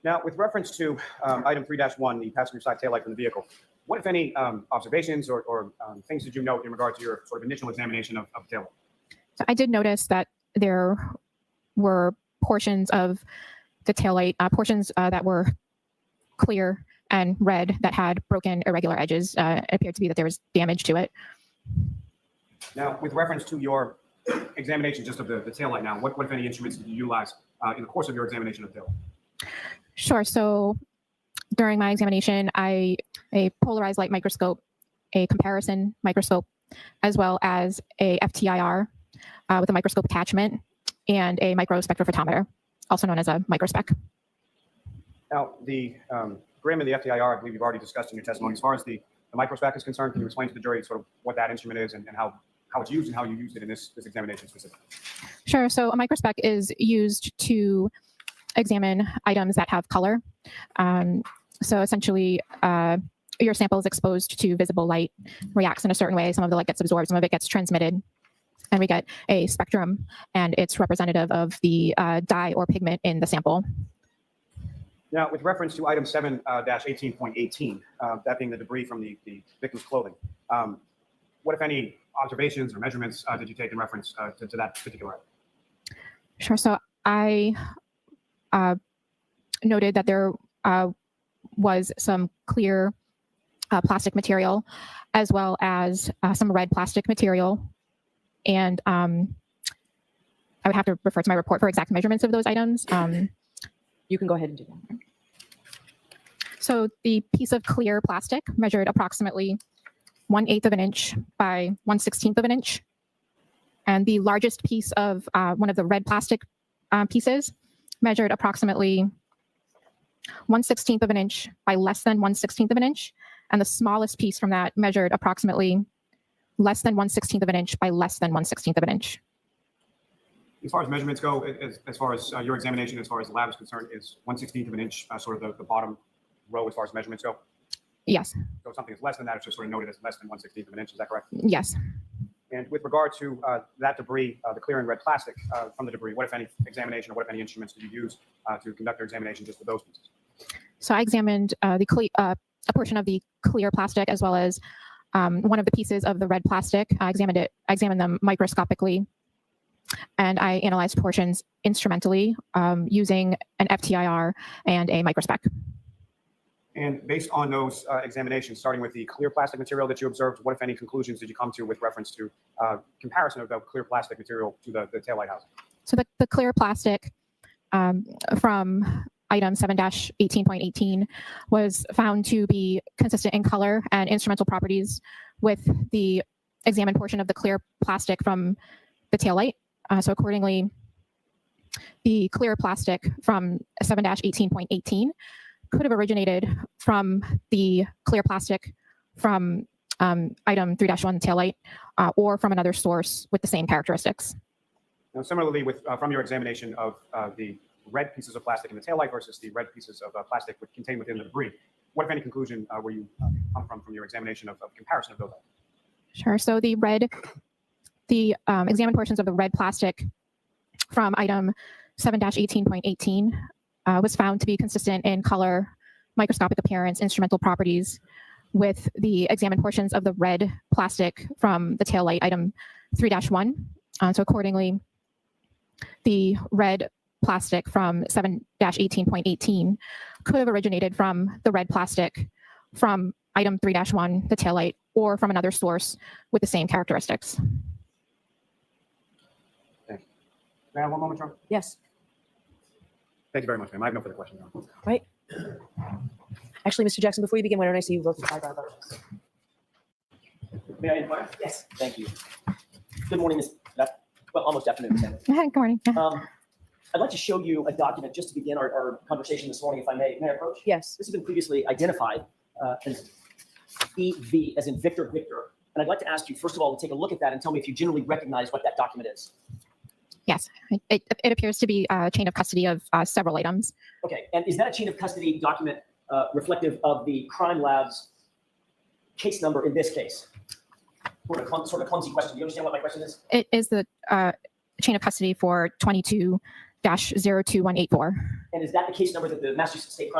Now, with reference to item 3-1, the passenger side taillight from the vehicle, what, if any, observations or things did you note in regard to your sort of initial examination of the taillight? So I did notice that there were portions of the taillight, portions that were clear and red that had broken irregular edges. It appeared to be that there was damage to it. Now, with reference to your examination just of the taillight now, what, if any, instruments did you utilize in the course of your examination of the taillight? Sure. So during my examination, a polarized light microscope, a comparison microscope, as well as a FTIR with a microscope attachment, and a microspectrophotometer, also known as a microspec. Now, the GRIM and the FTIR, I believe you've already discussed in your testimony. As far as the microspec is concerned, can you explain to the jury sort of what that instrument is and how how it's used and how you used it in this examination specifically. Sure. So a microspec is used to examine items that have color. So essentially, your sample is exposed to visible light, reacts in a certain way. Some of the light gets absorbed, some of it gets transmitted, and we get a spectrum, and it's representative of the dye or pigment in the sample. Now, with reference to item 7-18.18, that being the debris from the victim's clothing, what, if any, observations or measurements did you take in reference to that particular item? Sure. So I noted that there was some clear plastic material, as well as some red plastic material. And I would have to refer to my report for exact measurements of those items. You can go ahead and do that. So the piece of clear plastic measured approximately 1/8 of an inch by 1/16 of an inch. And the largest piece of one of the red plastic pieces measured approximately 1/16 of an inch by less than 1/16 of an inch. And the smallest piece from that measured approximately less than 1/16 of an inch by less than 1/16 of an inch. As far as measurements go, as far as your examination, as far as the lab is concerned, is 1/16 of an inch sort of the bottom row as far as measurements go? Yes. So if something is less than that, it's just sort of noted as less than 1/16 of an inch. Is that correct? Yes. And with regard to that debris, the clearing red plastic from the debris, what, if any, examination or what, if any, instruments did you use to conduct your examination just for those pieces? So I examined a portion of the clear plastic, as well as one of the pieces of the red plastic. I examined them microscopically, and I analyzed portions instrumentally using an FTIR and a microspec. And based on those examinations, starting with the clear plastic material that you observed, what, if any, conclusions did you come to with reference to comparison of the clear plastic material to the taillight housing? So the clear plastic from item 7-18.18 was found to be consistent in color and instrumental properties with the examined portion of the clear plastic from the taillight. So accordingly, the clear plastic from 7-18.18 could have originated from the clear plastic from item 3-1 taillight or from another source with the same characteristics. Now, similarly, with from your examination of the red pieces of plastic in the taillight versus the red pieces of plastic contained within the debris, what, if any, conclusion were you come from your examination of comparison of those items? Sure. So the examined portions of the red plastic from item 7-18.18 was found to be consistent in color, microscopic appearance, instrumental properties with the examined portions of the red plastic from the taillight item 3-1. So accordingly, the red plastic from 7-18.18 could have originated from the red plastic from item 3-1, the taillight, or from another source with the same characteristics. Thank you. May I have one moment, John? Yes. Thank you very much, ma'am. I have no further questions. Right. Actually, Mr. Jackson, before you begin, why don't I see you vote for 5 hours? May I inquire? Yes. Thank you. Good morning, well, almost afternoon. Good morning. I'd like to show you a document just to begin our conversation this morning, if I may. May I approach? Yes. This has been previously identified as EV, as in Victor. And I'd like to ask you, first of all, to take a look at that and tell me if you generally recognize what that document is. Yes, it appears to be a chain of custody of several items. Okay, and is that a chain of custody document reflective of the crime lab's case number in this case? Sort of clumsy question. Do you understand what my question is? It is the chain of custody for 22-02184. And is that the case number that the Massachusetts State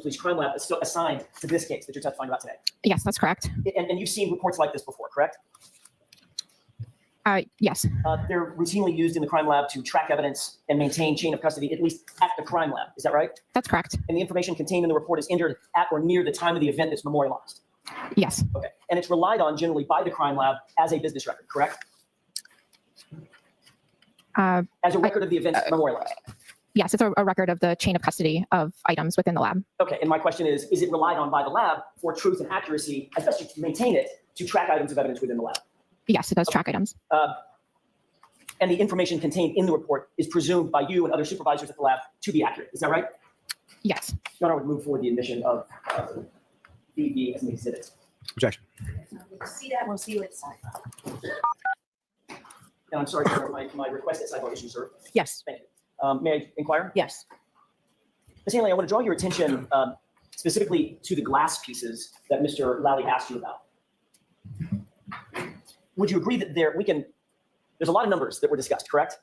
Police Crime Lab is still assigned to this case that you're testifying about today? Yes, that's correct. And you've seen reports like this before, correct? Yes. They're routinely used in the crime lab to track evidence and maintain chain of custody, at least at the crime lab. Is that right? That's correct. And the information contained in the report is entered at or near the time of the event that's memorialized. Yes. Okay. And it's relied on generally by the crime lab as a business record, correct? As a record of the event memorialized. Yes, it's a record of the chain of custody of items within the lab. Okay. And my question is it relied on by the lab for truth and accuracy, as best you can maintain it, to track items of evidence within the lab? Yes, it does track items. And the information contained in the report is presumed by you and other supervisors at the lab to be accurate. Is that right? Yes. Your Honor, I would move forward the admission of BB as an exhibit. Objection. We'll see that, we'll see you at side. And I'm sorry for my request at sidebar issue, sir. Yes. Thank you. May I inquire? Yes. Ms. Hanley, I want to draw your attention specifically to the glass pieces that Mr. Lally asked you about. Would you agree that there's a lot of numbers that were discussed, correct?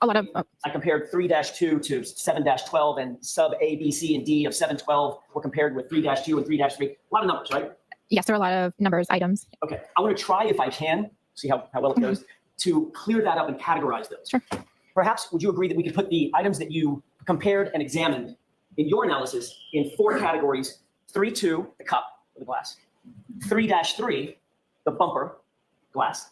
A lot of, I compared 3-2 to 7-12 and sub A, B, C, and D of 712 were compared with 3-2 and 3-3. A lot of numbers, right? yes, there are a lot of numbers, items. Okay, I want to try, if I can, see how well it goes, to clear that up and categorize those. Sure. Perhaps, would you agree that we could put the items that you compared and examined in your analysis in 4 categories: 3-2, the cup or the glass; 3-3, the bumper glass;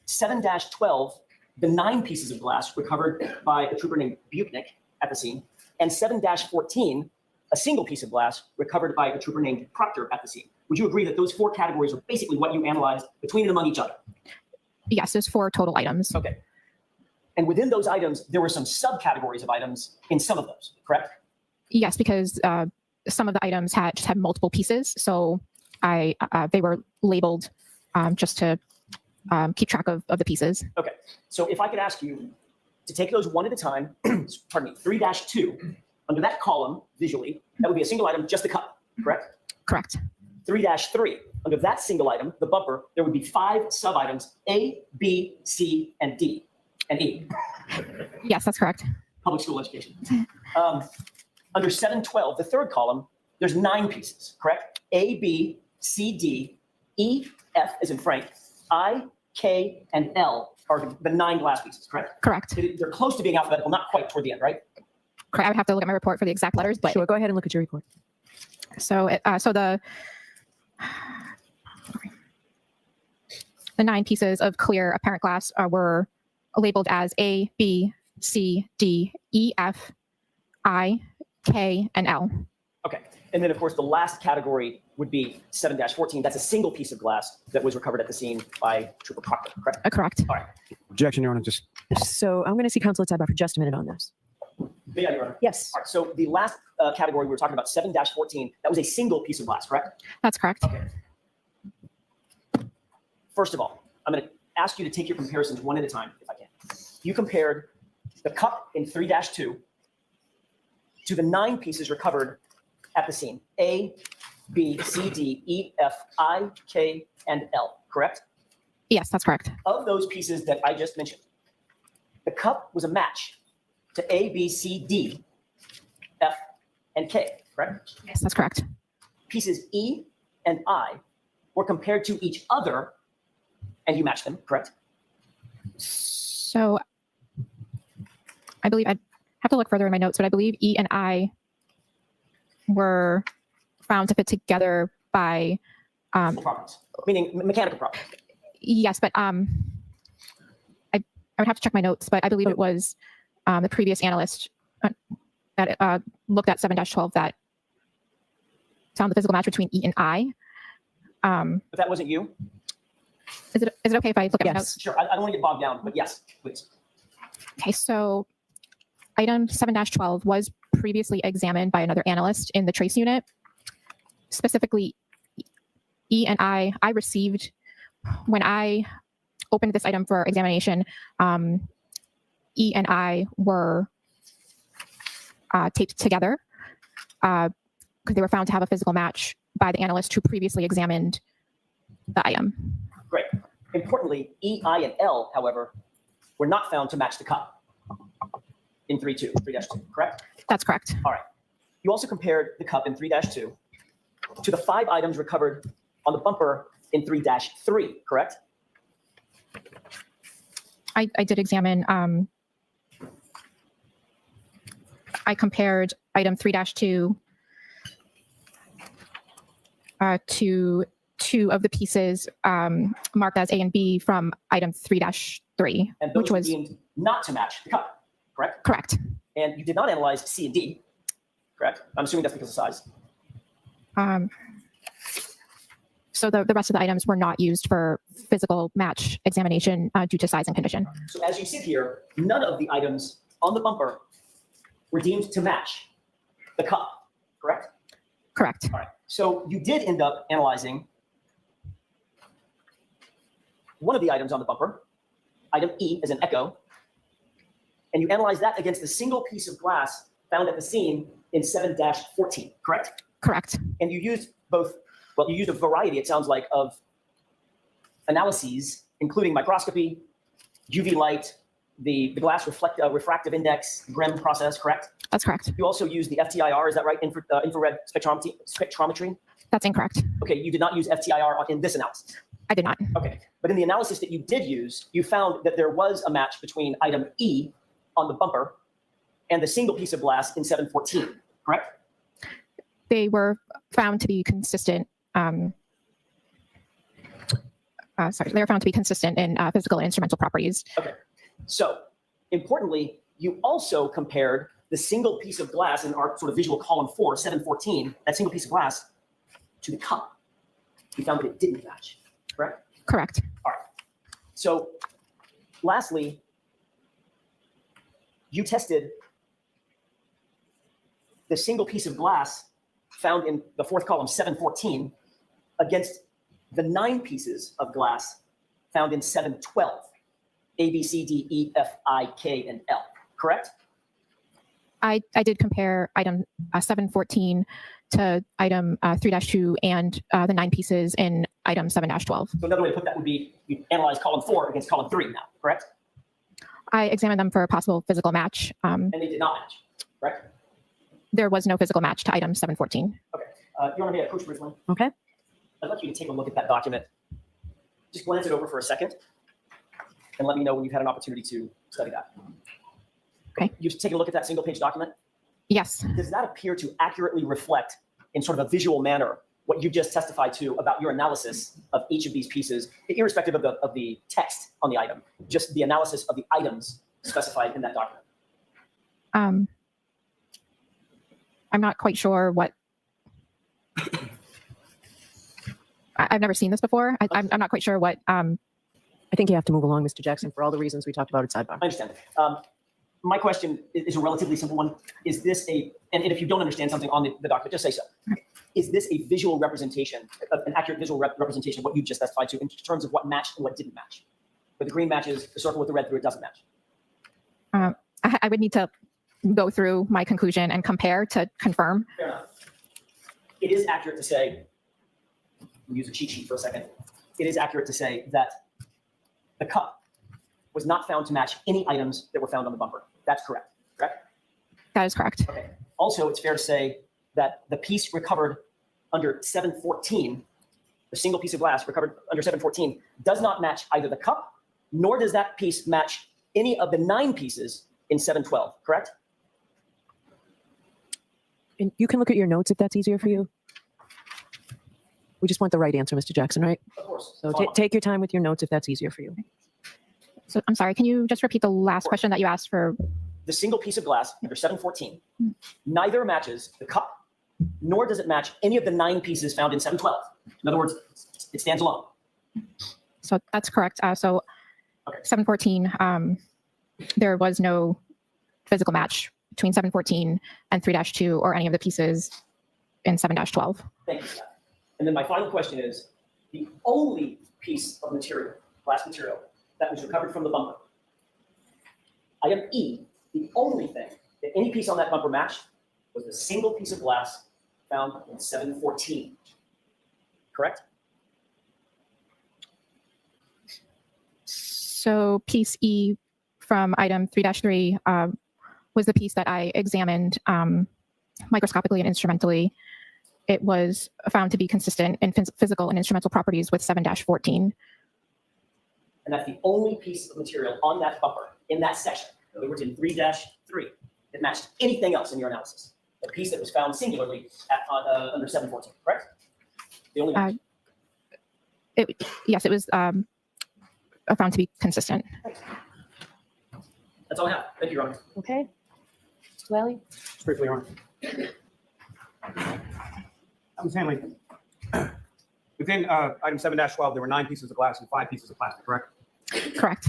7-12, the 9 pieces of glass recovered by a trooper named Buchnick at the scene; and 7-14, a single piece of glass recovered by a trooper named Proctor at the scene. Would you agree that those 4 categories are basically what you analyzed between and among each other? Yes, there's 4 total items. Okay. And within those items, there were some subcategories of items in some of those, correct? Yes, because some of the items just had multiple pieces, so they were labeled just to keep track of the pieces. Okay. So if I could ask you to take those one at a time, pardon me, 3-2, under that column, visually, that would be a single item, just the cup, correct? Correct. 3-3, under that single item, the bumper, there would be 5 sub-items, A, B, C, and D, and E. Yes, that's correct. Public school education. Under 712, the third column, there's 9 pieces, correct? A, B, C, D, E, F as in Frank, I, K, and L are the 9 glass pieces, correct? Correct. They're close to being alphabetical, not quite toward the end, right? Correct. I would have to look at my report for the exact letters, but Sure, go ahead and look at your report. so the 9 pieces of clear apparent glass were labeled as A, B, C, D, E, F, I, K, and L. Okay. And then, of course, the last category would be 7-14. That's a single piece of glass that was recovered at the scene by Trooper Proctor, correct? Correct. All right. Objection, Your Honor. Just So I'm going to see counsel at sidebar for just a minute on this. Yeah, Your Honor. Yes. All right. So the last category we were talking about, 7-14, that was a single piece of glass, correct? That's correct. Okay. First of all, I'm going to ask you to take your comparisons one at a time, if I can. You compared the cup in 3-2 to the 9 pieces recovered at the scene: A, B, C, D, E, F, I, K, and L, correct? Yes, that's correct. Of those pieces that I just mentioned, the cup was a match to A, B, C, D, F, and K, correct? Yes, that's correct. Pieces E and I were compared to each other, and you matched them, correct? So I believe I'd have to look further in my notes, but I believe E and I were found to fit together by Properties, meaning mechanical properties. yes, but I would have to check my notes, but I believe it was the previous analyst that looked at 7-12 that found the physical match between E and I. But that wasn't you? Is it okay if I look at my notes? Sure. I don't want to get bogged down, but yes, please. Okay, so item 7-12 was previously examined by another analyst in the trace unit. Specifically, E and I received, when I opened this item for examination, E and I were taped together because they were found to have a physical match by the analyst who previously examined the item. Great. Importantly, E, I, and L, however, were not found to match the cup in 3-2, correct? That's correct. All right. You also compared the cup in 3-2 to the 5 items recovered on the bumper in 3-3, correct? I did examine, I compared item 3-2 to 2 of the pieces marked as A and B from item 3-3, And those which were was deemed not to match the cup, correct? correct. And you did not analyze C and D, correct? I'm assuming that's because of size. So the rest of the items were not used for physical match examination due to size and condition. So as you sit here, none of the items on the bumper were deemed to match the cup, correct? Correct. All right. So you did end up analyzing one of the items on the bumper, item E as an echo, and you analyze that against the single piece of glass found at the scene in 7-14, correct? Correct. And you used both, well, you used a variety, it sounds like, of analyses, including microscopy, UV light, the glass refractive index, GRIM process, correct? That's correct. You also used the FTIR, is that right? Infrared spectrometry? That's incorrect. Okay, you did not use FTIR in this analysis. I did not. Okay, but in the analysis that you did use, you found that there was a match between item E on the bumper and the single piece of glass in 714, correct? They were found to be consistent. They were found to be consistent in physical and instrumental properties. Okay, so importantly, you also compared the single piece of glass in our sort of visual column 4, 714, that single piece of glass, to the cup. You found that it didn't match, correct? Correct. All right. So lastly, you tested the single piece of glass found in the fourth column, 714, against the 9 pieces of glass found in 712, A, B, C, D, E, F, I, K, and L, correct? I did compare item 714 to item 3-2 and the 9 pieces in item 7-12. So another way to put that would be you analyze column 4 against column 3 now, correct? I examined them for a possible physical match. And they did not match, correct? There was no physical match to item 714. Okay. You want to be a coach briefly? Okay. I'd like you to take a look at that document. Just glance it over for a second and let me know when you've had an opportunity to study that. Okay. You take a look at that single page document. Yes. Does that appear to accurately reflect in sort of a visual manner what you just testified to about your analysis of each of these pieces, irrespective of the text on the item, just the analysis of the items specified in that document? I'm not quite sure what. I've never seen this before. I'm not quite sure what. I think you have to move along, Mr. Jackson, for all the reasons we talked about at sidebar. I understand. My question is a relatively simple one. Is this and if you don't understand something on the document, just say so. Is this a visual representation, an accurate visual representation of what you just testified to in terms of what matched and what didn't match? Where the green matches, the circle with the red through it doesn't match. I would need to go through my conclusion and compare to confirm. Fair enough. It is accurate to say, we'll use a cheat sheet for a second. It is accurate to say that the cup was not found to match any items that were found on the bumper. That's correct, correct? That is correct. Okay. Also, it's fair to say that the piece recovered under 714, the single piece of glass recovered under 714, does not match either the cup, nor does that piece match any of the 9 pieces in 712, correct? And you can look at your notes if that's easier for you. We just want the right answer, Mr. Jackson, right? Of course. So take your time with your notes if that's easier for you. So I'm sorry, can you just repeat the last question that you asked for? The single piece of glass under 714 neither matches the cup, nor does it match any of the 9 pieces found in 712. In other words, it stands alone. So that's correct. So Okay. 714, there was no physical match between 714 and 3-2 or any of the pieces in 7-12. Thank you for that. And then my final question is, the only piece of material, glass material, that was recovered from the bumper, item E, the only thing that any piece on that bumper matched was the single piece of glass found in 714. Correct? So piece E from item 3-3 was the piece that I examined microscopically and instrumentally. It was found to be consistent in physical and instrumental properties with 7-14. And that's the only piece of material on that bumper in that section. In other words, in 3-3, that matched anything else in your analysis. The piece that was found singularly under 714, correct? The only match. Yes, it was found to be consistent. That's all I have. Thank you, Your Honor. Okay. Mr. Lally? Just briefly, Your Honor. Ms. Hanley, within item 7-12, there were 9 pieces of glass and 5 pieces of plastic, correct? Correct.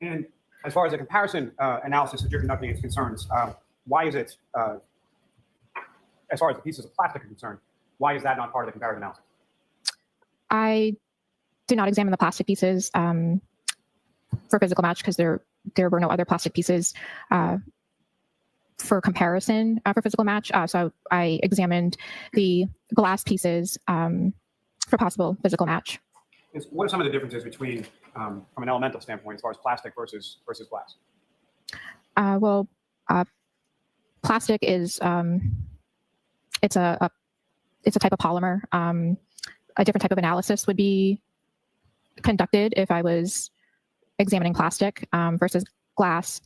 And as far as the comparison analysis that you're conducting is concerned, why is it, as far as the pieces of plastic are concerned, why is that not part of the comparative analysis? I did not examine the plastic pieces for physical match because there were no other plastic pieces for comparison for physical match. So I examined the glass pieces for possible physical match. What are some of the differences between, from an elemental standpoint, as far as plastic versus glass? Plastic is it's a type of polymer. A different type of analysis would be conducted if I was examining plastic versus glass.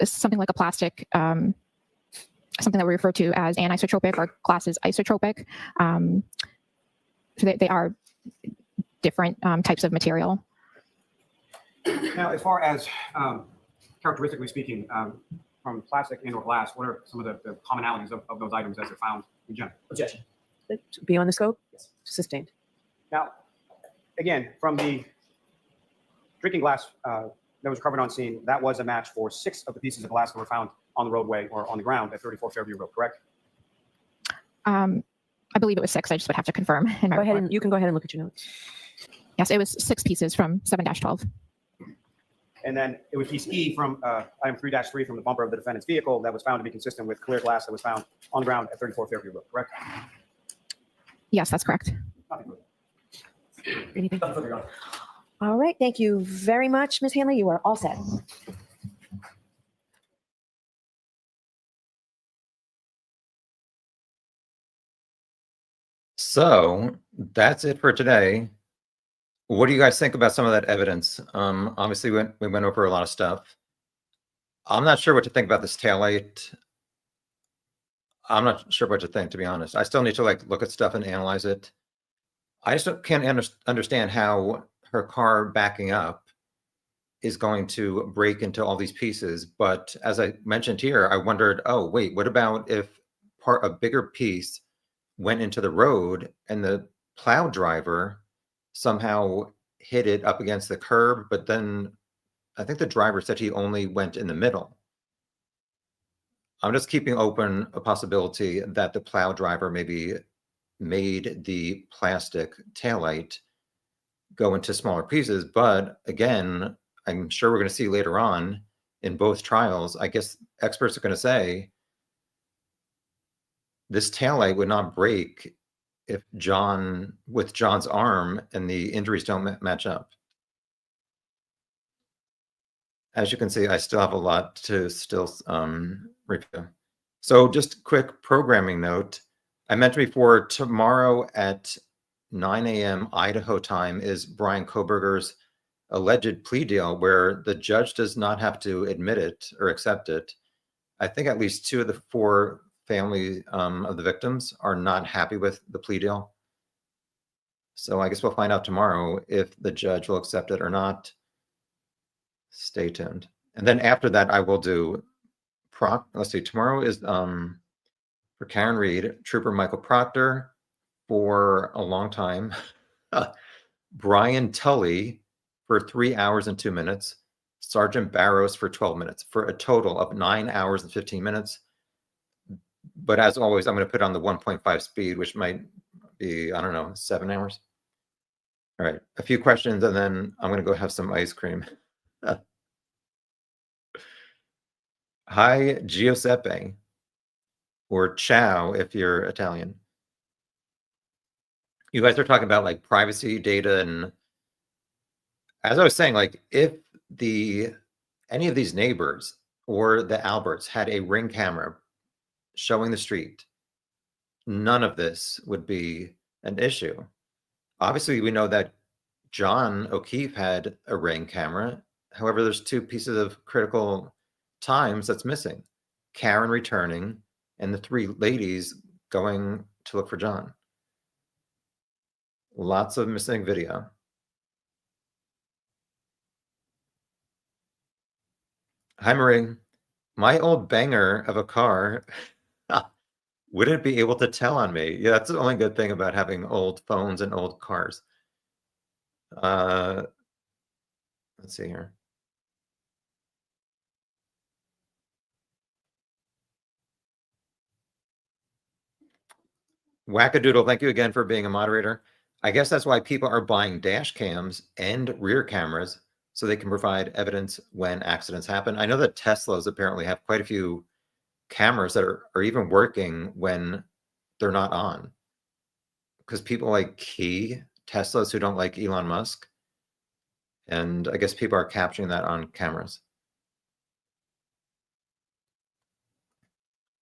Something like a plastic, something that we refer to as anisotropic, or glass is isotropic. So they are different types of material. Now, as far as characteristically speaking, from plastic and or glass, what are some of the commonalities of those items as they're found in general? Objection. Beyond the scope? Yes. Sustained. Now, again, from the drinking glass that was recovered on scene, that was a match for 6 of the pieces of glass that were found on the roadway or on the ground at 34 Fairview Road, correct? I believe it was 6. I just would have to confirm in my Go ahead report. and you can go ahead and look at your notes. Yes, it was 6 pieces from 7-12. And then it was piece E from item 3-3 from the bumper of the defendant's vehicle that was found to be consistent with clear glass that was found on the ground at 34 Fairview Road, correct? Yes, that's correct. Nothing further. Anything? Nothing further, Your Honor. All right. Thank you very much, Ms. Hanley. You are all set. So that's it for today. What do you guys think about some of that evidence? Obviously, we went over a lot of stuff. I'm not sure what to think about this taillight. I'm not sure what to think, to be honest. I still need to look at stuff and analyze it. I just can't understand how her car backing up is going to break into all these pieces. But as I mentioned here, I wondered, oh, wait, what about if a bigger piece went into the road and the plow driver somehow hit it up against the curb, but then I think the driver said he only went in the middle. I'm just keeping open a possibility that the plow driver maybe made the plastic taillight go into smaller pieces. But again, I'm sure we're going to see later on in both trials, I guess experts are going to say this taillight would not break if with John's arm and the injuries don't match up. As you can see, I still have a lot to still review. So just quick programming note. I mentioned before, tomorrow at 9 a.m. Idaho time is Brian Koberger's alleged plea deal where the judge does not have to admit it or accept it. I think at least 2 of the 4 family of the victims are not happy with the plea deal. So I guess we'll find out tomorrow if the judge will accept it or not. Stay tuned. And then after that, I will do let's see, tomorrow is for Karen Reed, Trooper Michael Proctor for a long time, Brian Tully for 3 hours and 2 minutes, Sergeant Barrows for 12 minutes, for a total of 9 hours and 15 minutes. But as always, I'm going to put on the 1.5 speed, which might be, I don't know, 7 hours. All right, a few questions, and then I'm going to go have some ice cream. Hi, Giuseppe, or Ciao if you're Italian. You guys are talking about privacy data, and as I was saying, if any of these neighbors or the Alberts had a Ring camera showing the street, none of this would be an issue. Obviously, we know that John O'Keefe had a Ring camera. However, there's 2 pieces of critical times that's missing: Karen returning and the 3 ladies going to look for John. Lots of missing video. Hi, Marie. My old banger of a car wouldn't be able to tell on me. Yeah, that's the only good thing about having old phones and old cars. Let's see here. Wackadoodle, thank you again for being a moderator. I guess that's why people are buying dash cams and rear cameras so they can provide evidence when accidents happen. I know that Teslas apparently have quite a few cameras that are even working when they're not on, because people like key Teslas who don't like Elon Musk. And I guess people are capturing that on cameras.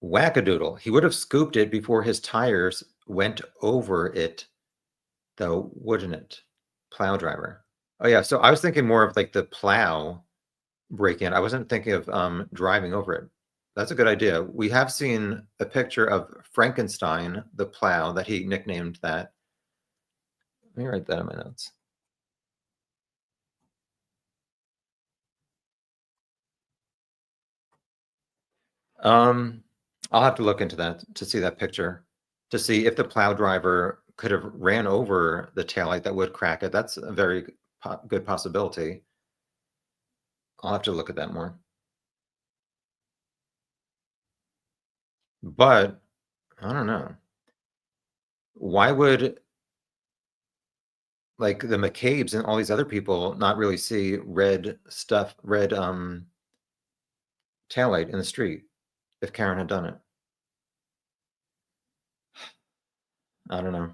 Wackadoodle. He would have scooped it before his tires went over it, though, wouldn't it? Plow driver. Oh, yeah. So I was thinking more of like the plow break-in. I wasn't thinking of driving over it. That's a good idea. We have seen a picture of Frankenstein, the plow, that he nicknamed that. Let me write that in my notes. I'll have to look into that to see that picture, to see if the plow driver could have ran over the taillight that would crack it. That's a very good possibility. I'll have to look at that more. But I don't know. Why would like the McCabe's and all these other people not really see red taillight in the street if Karen had done it? I don't know.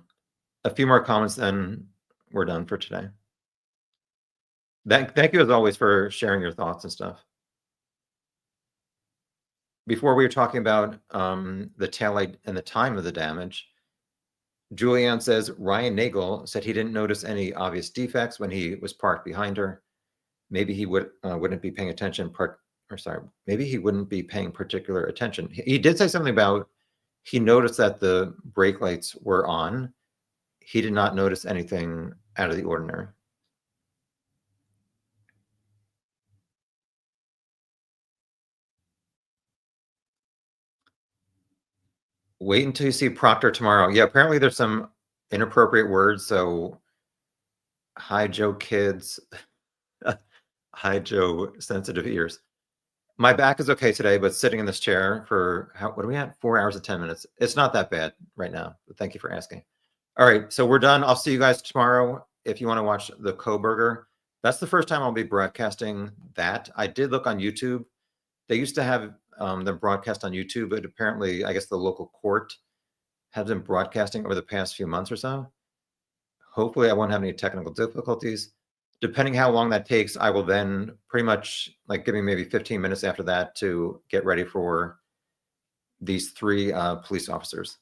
A few more comments, then we're done for today. Thank you as always for sharing your thoughts and stuff. Before we were talking about the taillight and the time of the damage, Julianne says Ryan Nagel said he didn't notice any obvious defects when he was parked behind her. Maybe he wouldn't be paying attention. Maybe he wouldn't be paying particular attention. He did say something about he noticed that the brake lights were on. He did not notice anything out of the ordinary. Wait until you see Proctor tomorrow. Yeah, apparently there's some inappropriate words. So, hi, Joe kids. Hi, Joe sensitive ears. My back is okay today, but sitting in this chair for what are we at? 4 hours and 10 minutes. It's not that bad right now, but thank you for asking. All right, so we're done. I'll see you guys tomorrow. If you want to watch the Coburger, that's the first time I'll be broadcasting that. I did look on YouTube. They used to have them broadcast on YouTube, but apparently, I guess the local court has been broadcasting over the past few months or so. Hopefully, I won't have any technical difficulties. Depending how long that takes, I will then pretty much like give me maybe 15 minutes after that to get ready for these 3 police officers.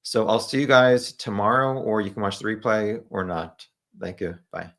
So I'll see you guys tomorrow, or you can watch the replay or not. Thank you. Bye.